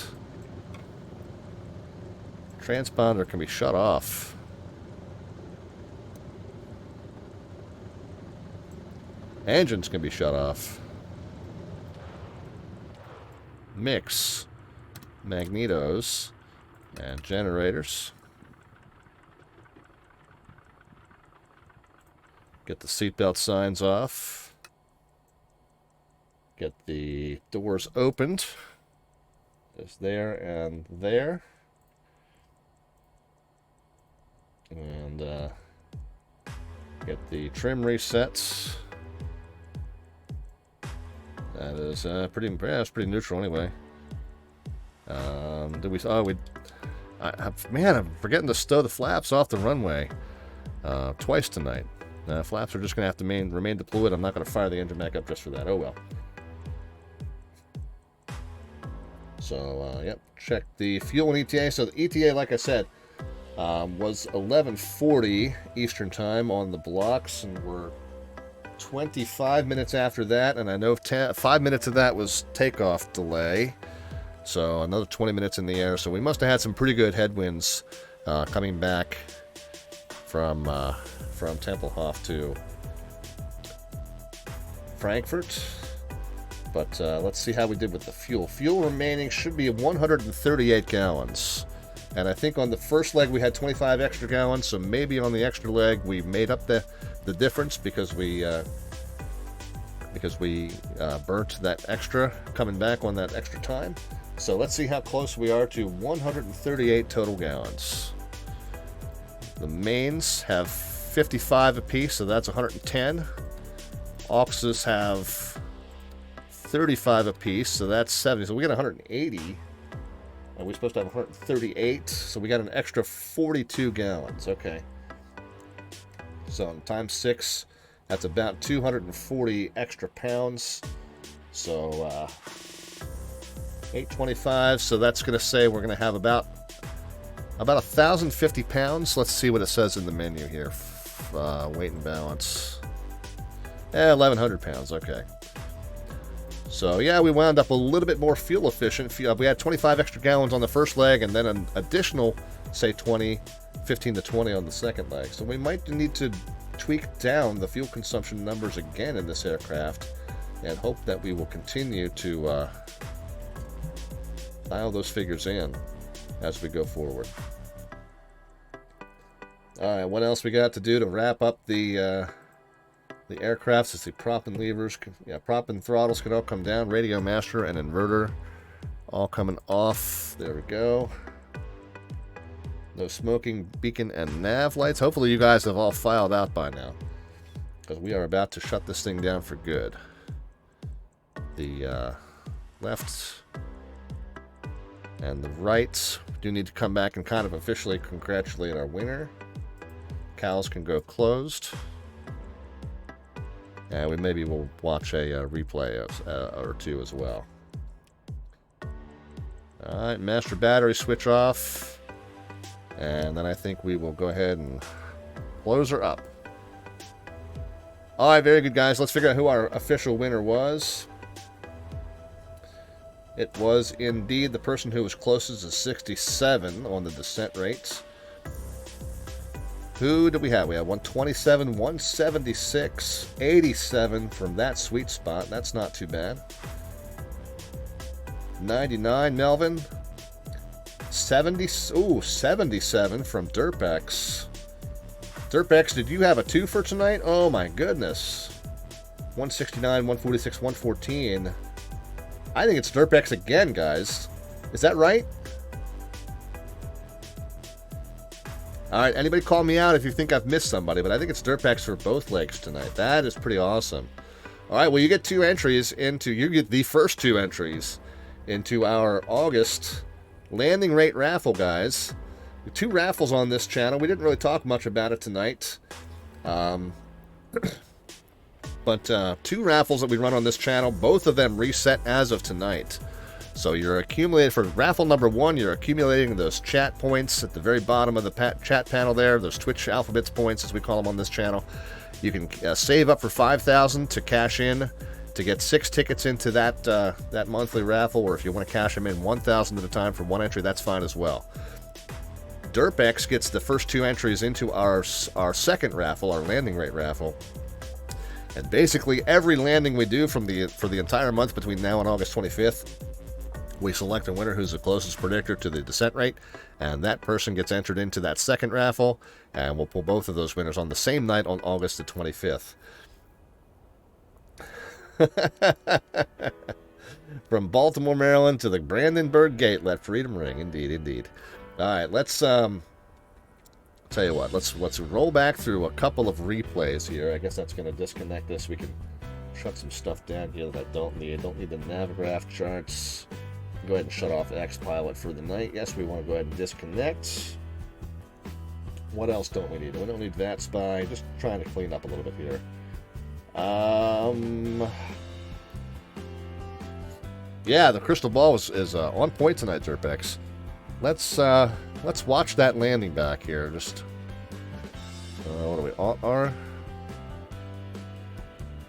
Transponder can be shut off. Engines can be shut off. Mix. Magnetos. And generators. Get the seatbelt signs off. Get the doors opened. There's there and there. And get the trim resets. That is pretty neutral anyway. Did we? Oh, man, I'm forgetting to stow the flaps off the runway twice tonight. Flaps are just going to have to remain deployed. I'm not going to fire the engine back up just for that. Oh well. So, yep, check the fuel and ETA. So the ETA, like I said, was 11:40 Eastern Time on the blocks, and we're 25 minutes after that, and I know 5 minutes of that was takeoff delay, so another 20 minutes in the air. So we must have had some pretty good headwinds coming back from Tempelhof to Frankfurt. But let's see how we did with the fuel. Fuel remaining should be 138 gallons. And I think on the first leg we had 25 extra gallons, so maybe on the extra leg we made up the difference because we burnt that extra coming back on that extra time. So let's see how close we are to 138 total gallons. The mains have 55 apiece, so that's 110. Auxes have 35 apiece, so that's 70. So we got 180. And we're supposed to have 138, so we got an extra 42 gallons. Okay. So times 6, that's about 240 extra pounds. So 825. So that's going to say we're going to have about 1,050 pounds. Let's see what it says in the menu here. Weight and balance. 1,100 pounds. Okay. So, yeah, we wound up a little bit more fuel efficient. We had 25 extra gallons on the first leg and then an additional, say, 15 to 20 on the second leg. So we might need to tweak down the fuel consumption numbers again in this aircraft and hope that we will continue to dial those figures in as we go forward. All right, what else we got to do to wrap up the aircraft? Is the prop and levers, prop and throttles can all come down. Radio master and inverter all coming off. There we go. No smoking beacon and nav lights. Hopefully you guys have all filed out by now, because we are about to shut this thing down for good. The left and the right do need to come back and kind of officially congratulate our winner. Cowls can go closed. And we will watch a replay or two as well. Alright, master battery switch off. And then I think we will go ahead and close her up. Alright, very good, guys. Let's figure out who our official winner was. It was indeed the person who was closest to 67 on the descent rates. Who did we have? We have 127, 176, 87 from that sweet spot. That's not too bad. 99, Melvin. 77 from Derpex. Derpex, did you have a 2 for tonight? Oh my goodness. 169, 146, 114. I think it's Derpex again, guys. Is that right? Alright, anybody call me out if you think I've missed somebody, but I think it's Derpex for both legs tonight. That is pretty awesome. Alright, well, you get you get the first 2 entries into our August landing rate raffle, guys. 2 raffles on this channel. We didn't really talk much about it tonight. But 2 raffles that we run on this channel, both of them reset as of tonight. So you're accumulating, for raffle number 1, you're accumulating those chat points at the very bottom of the chat panel there, those Twitch alphabets points, as we call them on this channel. You can save up for 5,000 to cash in to get 6 tickets into that monthly raffle, or if you want to cash them in 1,000 at a time for 1 entry, that's fine as well. Derpex gets the first 2 entries into our second raffle, our landing rate raffle. And basically every landing we do for the entire month between now and August 25th, we select a winner who's the closest predictor to the descent rate, and that person gets entered into that second raffle, and we'll pull both of those winners on the same night on August the 25th. From Baltimore, Maryland to the Brandenburg Gate, let freedom ring. Indeed, indeed. All right, let's tell you what. Let's roll back through a couple of replays here. I guess that's going to disconnect us. We can shut some stuff down here that I don't need. I don't need the Navigraph charts. Go ahead and shut off X-Pilot for the night. Yes, we want to go ahead and disconnect. What else don't we need? We don't need VATSIM. Just trying to clean up a little bit here. Yeah, the crystal ball is on point tonight, Dirtbex. Let's watch that landing back here. Just what do we are?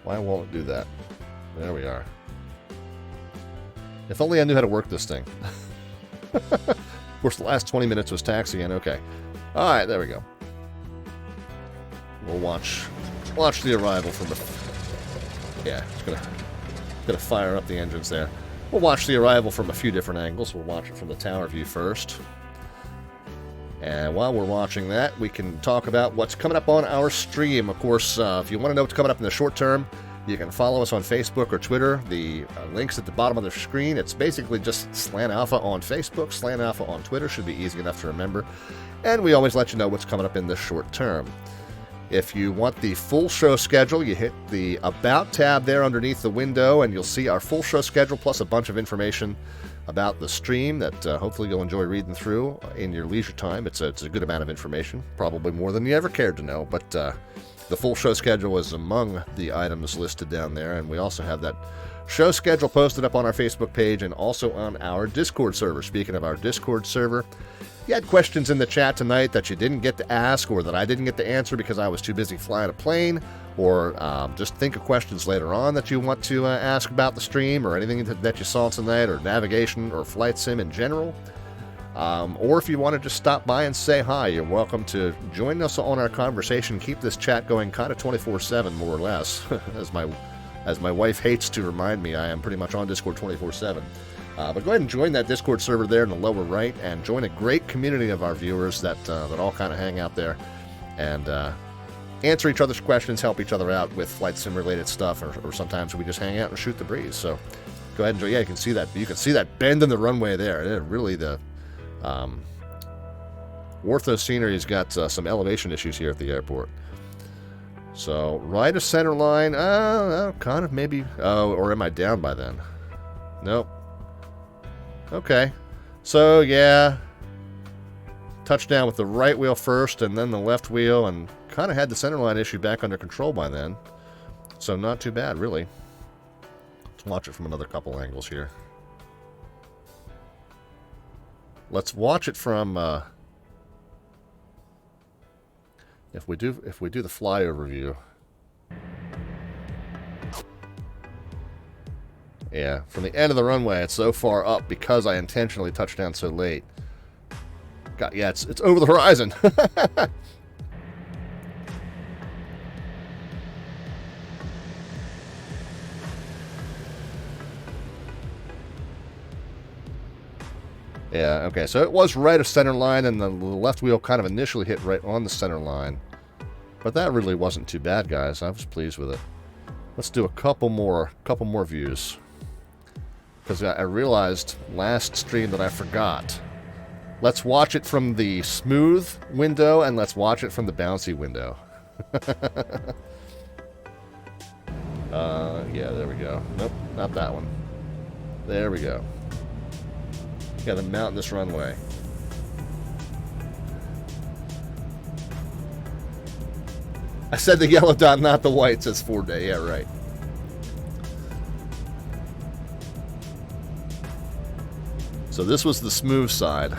Why won't it do that? There we are. If only I knew how to work this thing. Of course, the last 20 minutes was taxiing. Okay. All right, there we go. We'll watch the arrival from the. Yeah, it's gonna fire up the engines there. We'll watch the arrival from a few different angles. We'll watch it from the tower view first. And while we're watching that, we can talk about what's coming up on our stream. Of course, if you want to know what's coming up in the short term, you can follow us on Facebook or Twitter. The link's at the bottom of the screen. It's basically just Slant Alpha on Facebook, Slant Alpha on Twitter. Should be easy enough to remember. And we always let you know what's coming up in the short term. If you want the full show schedule, you hit the About tab there underneath the window, and you'll see our full show schedule plus a bunch of information about the stream that hopefully you'll enjoy reading through in your leisure time. It's a good amount of information, probably more than you ever cared to know, but the full show schedule is among the items listed down there, and we also have that show schedule posted up on our Facebook page and also on our Discord server. Speaking of our Discord server, you had questions in the chat tonight that you didn't get to ask or that I didn't get to answer because I was too busy flying a plane, or just think of questions later on that you want to ask about the stream or anything that you saw tonight, or navigation or flight sim in general. Or if you want to just stop by and say hi, you're welcome to join us on our conversation. Keep this chat going kind of 24/7, more or less. As my wife hates to remind me, I am pretty much on Discord 24/7. But go ahead and join that Discord server there in the lower right, and join a great community of our viewers that all kind of hang out there and answer each other's questions, help each other out with flight sim related stuff, or sometimes we just hang out and shoot the breeze. So go ahead and join. Yeah, you can see that bend in the runway there. Really, the Ortho scenery's got some elevation issues here at the airport. So right of center line, kind of maybe. Oh, or am I down by then? Nope. Okay, so yeah, touchdown with the right wheel first and then the left wheel, and kind of had the centerline issue back under control by then. So not too bad, really. Let's watch it from another couple angles here. Let's watch it from if we do the flyover view. Yeah, from the end of the runway, it's so far up because I intentionally touched down so late. God, yeah, it's over the horizon. Yeah, okay, so it was right of center line, and the left wheel kind of initially hit right on the center line. But that really wasn't too bad, guys. I was pleased with it. Let's do a couple more views. Because I realized last stream that I forgot. Let's watch it from the smooth window, and let's watch it from the bouncy window. Yeah, there we go. Nope, not that one. There we go. Got the mountainous runway. I said the yellow dot, not the white, says 4-day. Yeah, right. So this was the smooth side.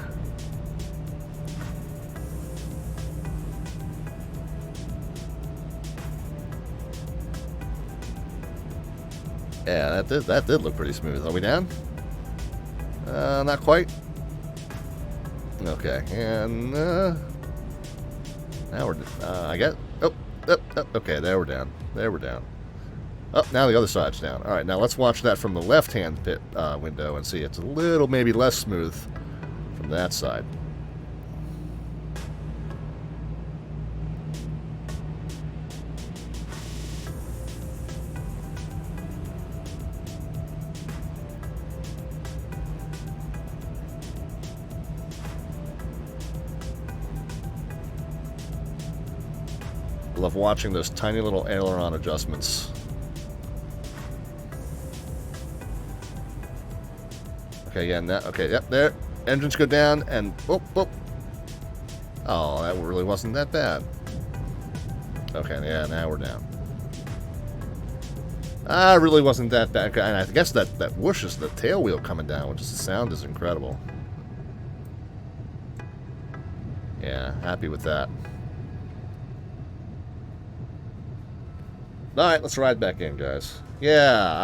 Yeah, that did look pretty smooth. Are we down? Not quite. Okay, and now we're. I guess. Oh, okay. There we're down. There we're down. Oh, now the other side's down. All right, now let's watch that from the left-hand pit window and see it's a little maybe less smooth from that side. I love watching those tiny little aileron adjustments. Okay, yeah, okay, yep, there. Engines go down, and whoop, whoop. Oh, that really wasn't that bad. Okay, yeah, now we're down. Really wasn't that bad. And I guess that whoosh is the tail wheel coming down, which is the sound is incredible. Yeah, happy with that. Alright, let's ride back in, guys. Yeah,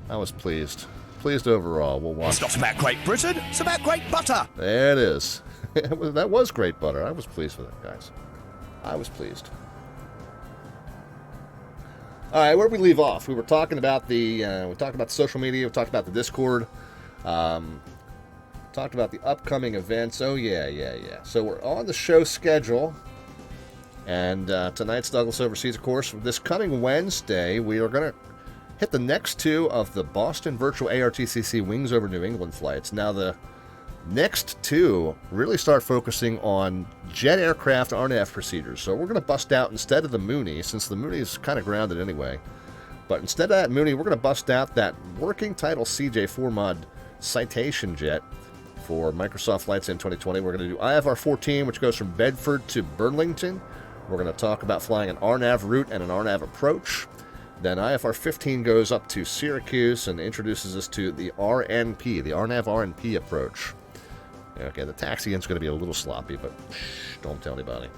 I was pleased. Pleased overall. We'll watch. It's not about Great Britain, it's about great butter. There it is. That was great butter. I was pleased with it, guys. I was pleased. All right, where did we leave off? We were talking about the social media. We talked about the Discord. Talked about the upcoming events. Oh yeah. So we're on the show schedule, and tonight's Douglas Overseas, of course. This coming Wednesday, we are going to hit the next two of the Boston Virtual ARTCC Wings Over New England flights. Now the next two really start focusing on jet aircraft RNAV procedures. So we're going to bust out, instead of the Mooney, since the Mooney is kind of grounded anyway, but instead of that Mooney, we're going to bust out that working title CJ4 mod citation jet for Microsoft Flight Sim 2020. We're going to do IFR 14, which goes from Bedford to Burlington. We're going to talk about flying an RNAV route and an RNAV approach. Then IFR 15 goes up to Syracuse and introduces us to the RNP, the RNAV RNP approach. Okay, the taxi-in's going to be a little sloppy, but shh, don't tell anybody.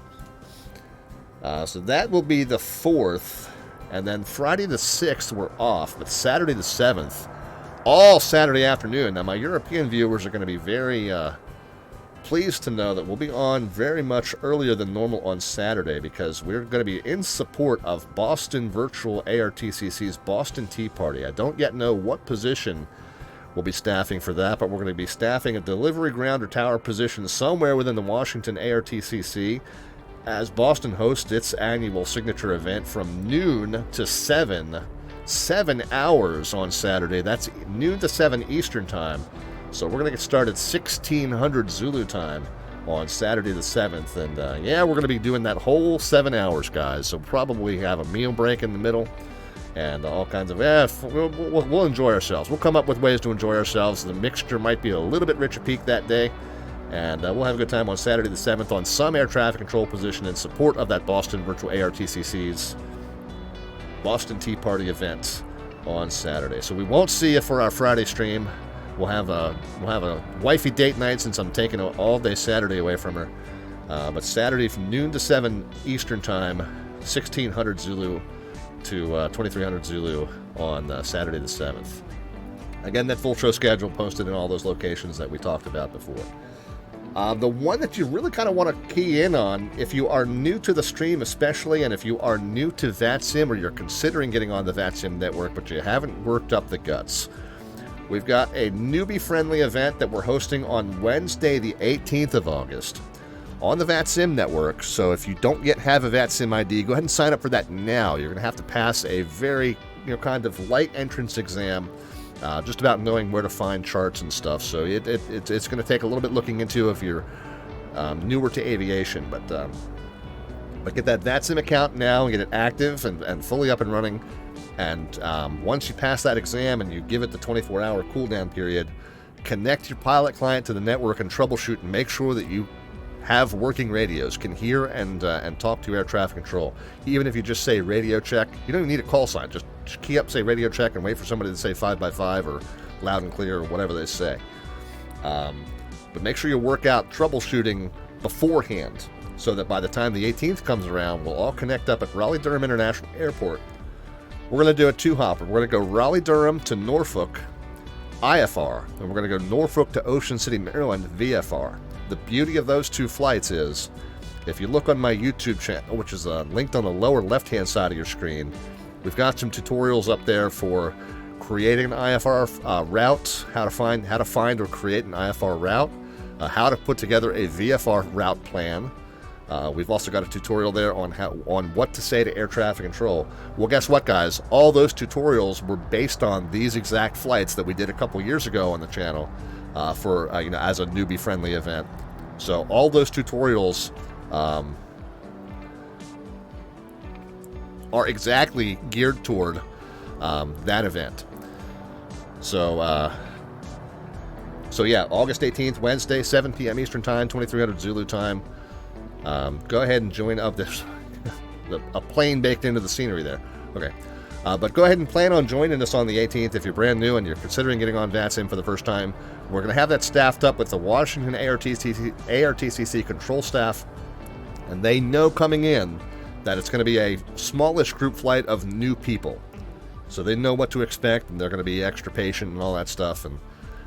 So that will be the 4th, and then Friday the 6th we're off, but Saturday the 7th, all Saturday afternoon. Now, my European viewers are going to be very pleased to know that we'll be on very much earlier than normal on Saturday, because we're going to be in support of Boston Virtual ARTCC's Boston Tea Party. I don't yet know what position we'll be staffing for that, but we're going to be staffing a delivery ground or tower position somewhere within the Washington ARTCC as Boston hosts its annual signature event from noon to 7 hours on Saturday. That's noon to 7 Eastern time. So we're going to get started 1600 Zulu time on Saturday the 7th. And yeah, we're going to be doing that whole 7 hours, guys. So probably have a meal break in the middle. And all kinds of, we'll enjoy ourselves. We'll come up with ways to enjoy ourselves. The mixture might be a little bit richer peak that day. And we'll have a good time on Saturday the 7th on some air traffic control position in support of that Boston Virtual ARTCC's Boston Tea Party event on Saturday. So we won't see you for our Friday stream. We'll have a wifey date night, since I'm taking all day Saturday away from her. But Saturday from noon to 7 Eastern time, 1600 Zulu to 2300 Zulu on Saturday the 7th. Again, that full show schedule posted in all those locations that we talked about before. The one that you really kind of want to key in on, if you are new to the stream especially, and if you are new to VATSIM, or you're considering getting on the VATSIM network but you haven't worked up the guts, we've got a newbie-friendly event that we're hosting on Wednesday the 18th of August on the VATSIM network. So if you don't yet have a VATSIM ID, go ahead and sign up for that now. You're going to have to pass a very, kind of light entrance exam, just about knowing where to find charts and stuff. So it's going to take a little bit looking into if you're newer to aviation. But get that VATSIM account now and get it active and fully up and running. And once you pass that exam and you give it the 24-hour cooldown period, connect your pilot client to the network and troubleshoot and make sure that you have working radios, can hear and talk to air traffic control. Even if you just say radio check, you don't even need a call sign. Just key up, say radio check, and wait for somebody to say 5x5 or loud and clear or whatever they say. But make sure you work out troubleshooting beforehand, so that by the time the 18th comes around, we'll all connect up at Raleigh-Durham International Airport. We're going to do a two-hopper. We're going to go Raleigh-Durham to Norfolk, IFR, and we're going to go Norfolk to Ocean City, Maryland, VFR. The beauty of those two flights is, if you look on my YouTube channel, which is linked on the lower left-hand side of your screen, we've got some tutorials up there for creating an IFR route, how to find or create an IFR route, how to put together a VFR route plan. We've also got a tutorial there on what to say to air traffic control. Well, guess what, guys? All those tutorials were based on these exact flights that we did a couple years ago on the channel for as a newbie-friendly event. So all those tutorials are exactly geared toward that event. So yeah, August 18th, Wednesday, 7 p.m. Eastern Time, 2300 Zulu time. Go ahead and join up this. A plane baked into the scenery there. Okay. But go ahead and plan on joining us on the 18th if you're brand new and you're considering getting on VATSIM for the first time. We're going to have that staffed up with the Washington ARTCC control staff, and they know coming in that it's going to be a smallish group flight of new people. So they know what to expect, and they're going to be extra patient and all that stuff. And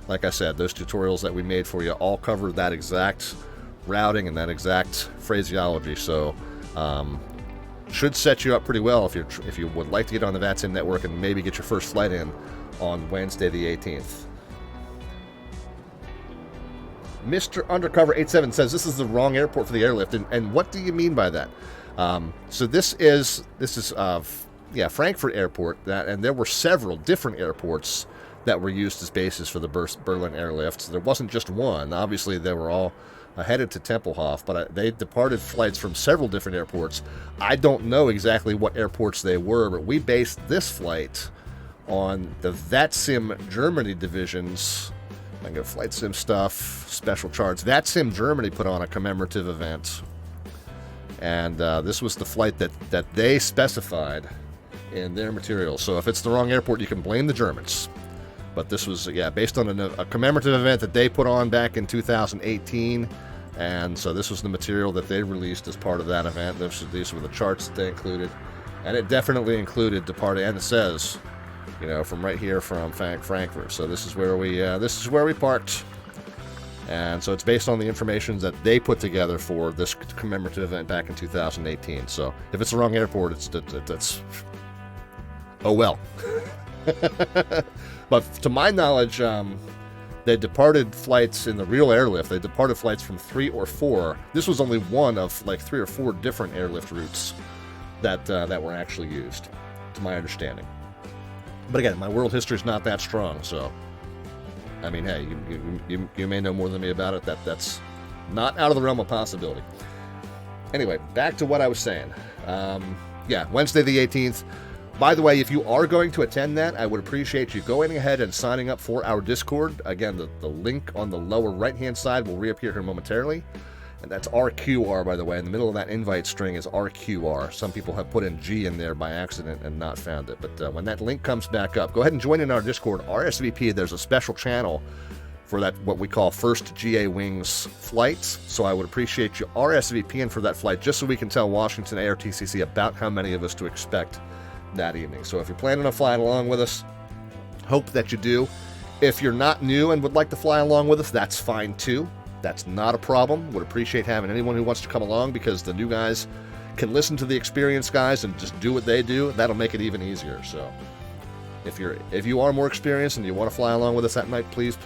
like I said, those tutorials that we made for you all cover that exact routing and that exact phraseology. So should set you up pretty well if you would like to get on the VATSIM network and maybe get your first flight in on Wednesday the 18th. Mr. Undercover 87 says this is the wrong airport for the airlift, and what do you mean by that? So this is Frankfurt Airport, and there were several different airports that were used as bases for the Berlin Airlift. There wasn't just one. Obviously, they were all headed to Tempelhof, but they departed flights from several different airports. I don't know exactly what airports they were, but we based this flight on the VATSIM Germany divisions. I go flight sim stuff, special charts. VATSIM Germany put on a commemorative event, and this was the flight that they specified in their materials. So if it's the wrong airport, you can blame the Germans. But this was, based on a commemorative event that they put on back in 2018. And so this was the material that they released as part of that event. These were the charts that they included. And it definitely included departing, and it says, from right here from Frankfurt. So this is where we parked. And so it's based on the information that they put together for this commemorative event back in 2018. So if it's the wrong airport, it's oh well. But to my knowledge, they departed flights in the real airlift. They departed flights from 3 or 4. This was only one of like 3 or 4 different airlift routes that were actually used, to my understanding. But again, my world history is not that strong, so I mean, hey, you may know more than me about it. That's not out of the realm of possibility. Anyway, back to what I was saying. Wednesday the 18th. By the way, if you are going to attend that, I would appreciate you going ahead and signing up for our Discord. Again, the link on the lower right-hand side will reappear here momentarily. And that's RQR, by the way. In the middle of that invite string is RQR. Some people have put in G in there by accident and not found it. But when that link comes back up, go ahead and join in our Discord. RSVP, there's a special channel for that, what we call First GA Wings flights. So I would appreciate you RSVPing for that flight, just so we can tell Washington ARTCC about how many of us to expect that evening. So if you're planning on flying along with us, hope that you do. If you're not new and would like to fly along with us, that's fine too. That's not a problem. Would appreciate having anyone who wants to come along, because the new guys can listen to the experienced guys and just do what they do. That'll make it even easier. So if you are more experienced and you want to fly along with us that night, please,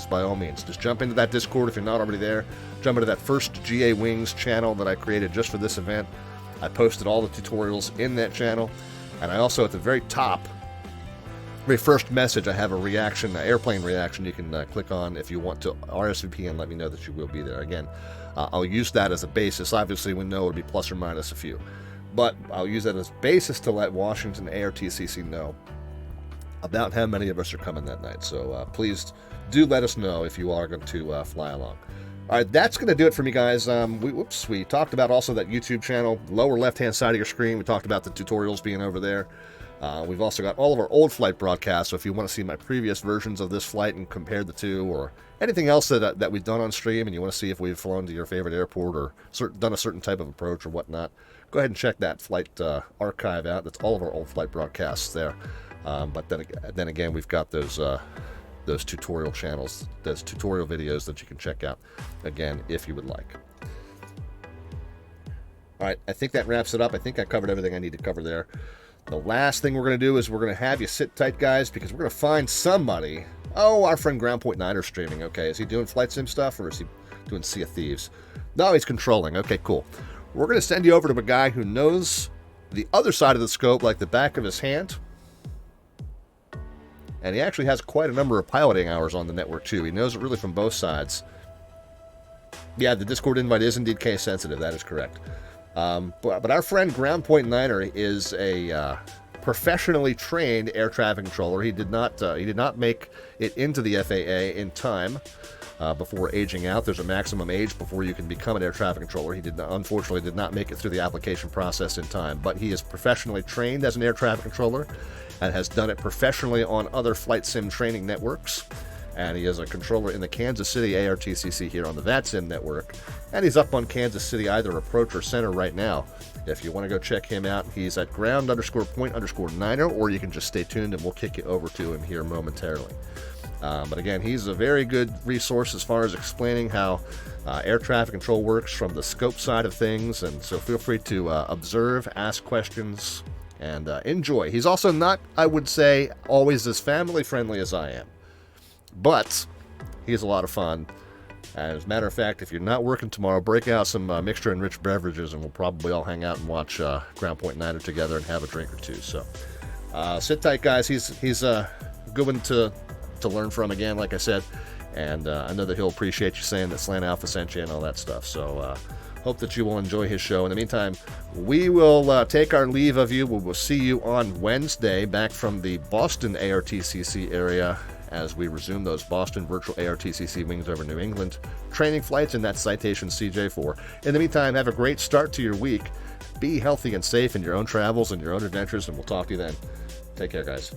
by all means, just jump into that Discord if you're not already there. Jump into that First GA Wings channel that I created just for this event. I posted all the tutorials in that channel. And I also, at the very top, very first message, I have an airplane reaction you can click on if you want to RSVP and let me know that you will be there. Again, I'll use that as a basis. Obviously, we know it'll be plus or minus a few. But I'll use that as basis to let Washington ARTCC know about how many of us are coming that night. So please do let us know if you are going to fly along. All right, that's going to do it for me, guys. We talked about also that YouTube channel, lower left-hand side of your screen. We talked about the tutorials being over there. We've also got all of our old flight broadcasts, so if you want to see my previous versions of this flight and compare the two, or anything else that we've done on stream, and you want to see if we've flown to your favorite airport or done a certain type of approach or whatnot, go ahead and check that flight archive out. That's all of our old flight broadcasts there. But then again, we've got those tutorial channels, those tutorial videos that you can check out, again, if you would like. All right, I think that wraps it up. I think I covered everything I need to cover there. The last thing we're going to do is we're going to have you sit tight, guys, because we're going to find somebody. Oh, our friend Ground.9 streaming. Okay, is he doing flight sim stuff, or is he doing Sea of Thieves? No, he's controlling. Okay, cool. We're going to send you over to a guy who knows the other side of the scope like the back of his hand. And he actually has quite a number of piloting hours on the network, too. He knows it really from both sides. Yeah, the Discord invite is indeed case sensitive. That is correct. But our friend Ground.9 is a professionally trained air traffic controller. He did not make it into the FAA in time. before aging out. There's a maximum age before you can become an air traffic controller. He unfortunately did not make it through the application process in time, but he is professionally trained as an air traffic controller and has done it professionally on other flight sim training networks. And he is a controller in the Kansas City ARTCC here on the VATSIM network. And he's up on Kansas City either approach or center right now. If you want to go check him out, he's at ground_point_niner, or you can just stay tuned and we'll kick you over to him here momentarily. But again, he's a very good resource as far as explaining how air traffic control works from the scope side of things. And so feel free to observe, ask questions, and enjoy. He's also not, I would say, always as family friendly as I am, but he's a lot of fun. And as a matter of fact, if you're not working tomorrow, break out some mixture-enriched beverages, and we'll probably all hang out and watch Ground Point Niner together and have a drink or two. So sit tight, guys. He's a good one to learn from again, like I said. And I know that he'll appreciate you saying that Slant Alpha sent you and all that stuff. So hope that you will enjoy his show. In the meantime, we will take our leave of you. We will see you on Wednesday back from the Boston ARTCC area as we resume those Boston virtual ARTCC wings over New England training flights in that Citation CJ4. In the meantime, have a great start to your week. Be healthy and safe in your own travels and your own adventures, and we'll talk to you then. Take care, guys.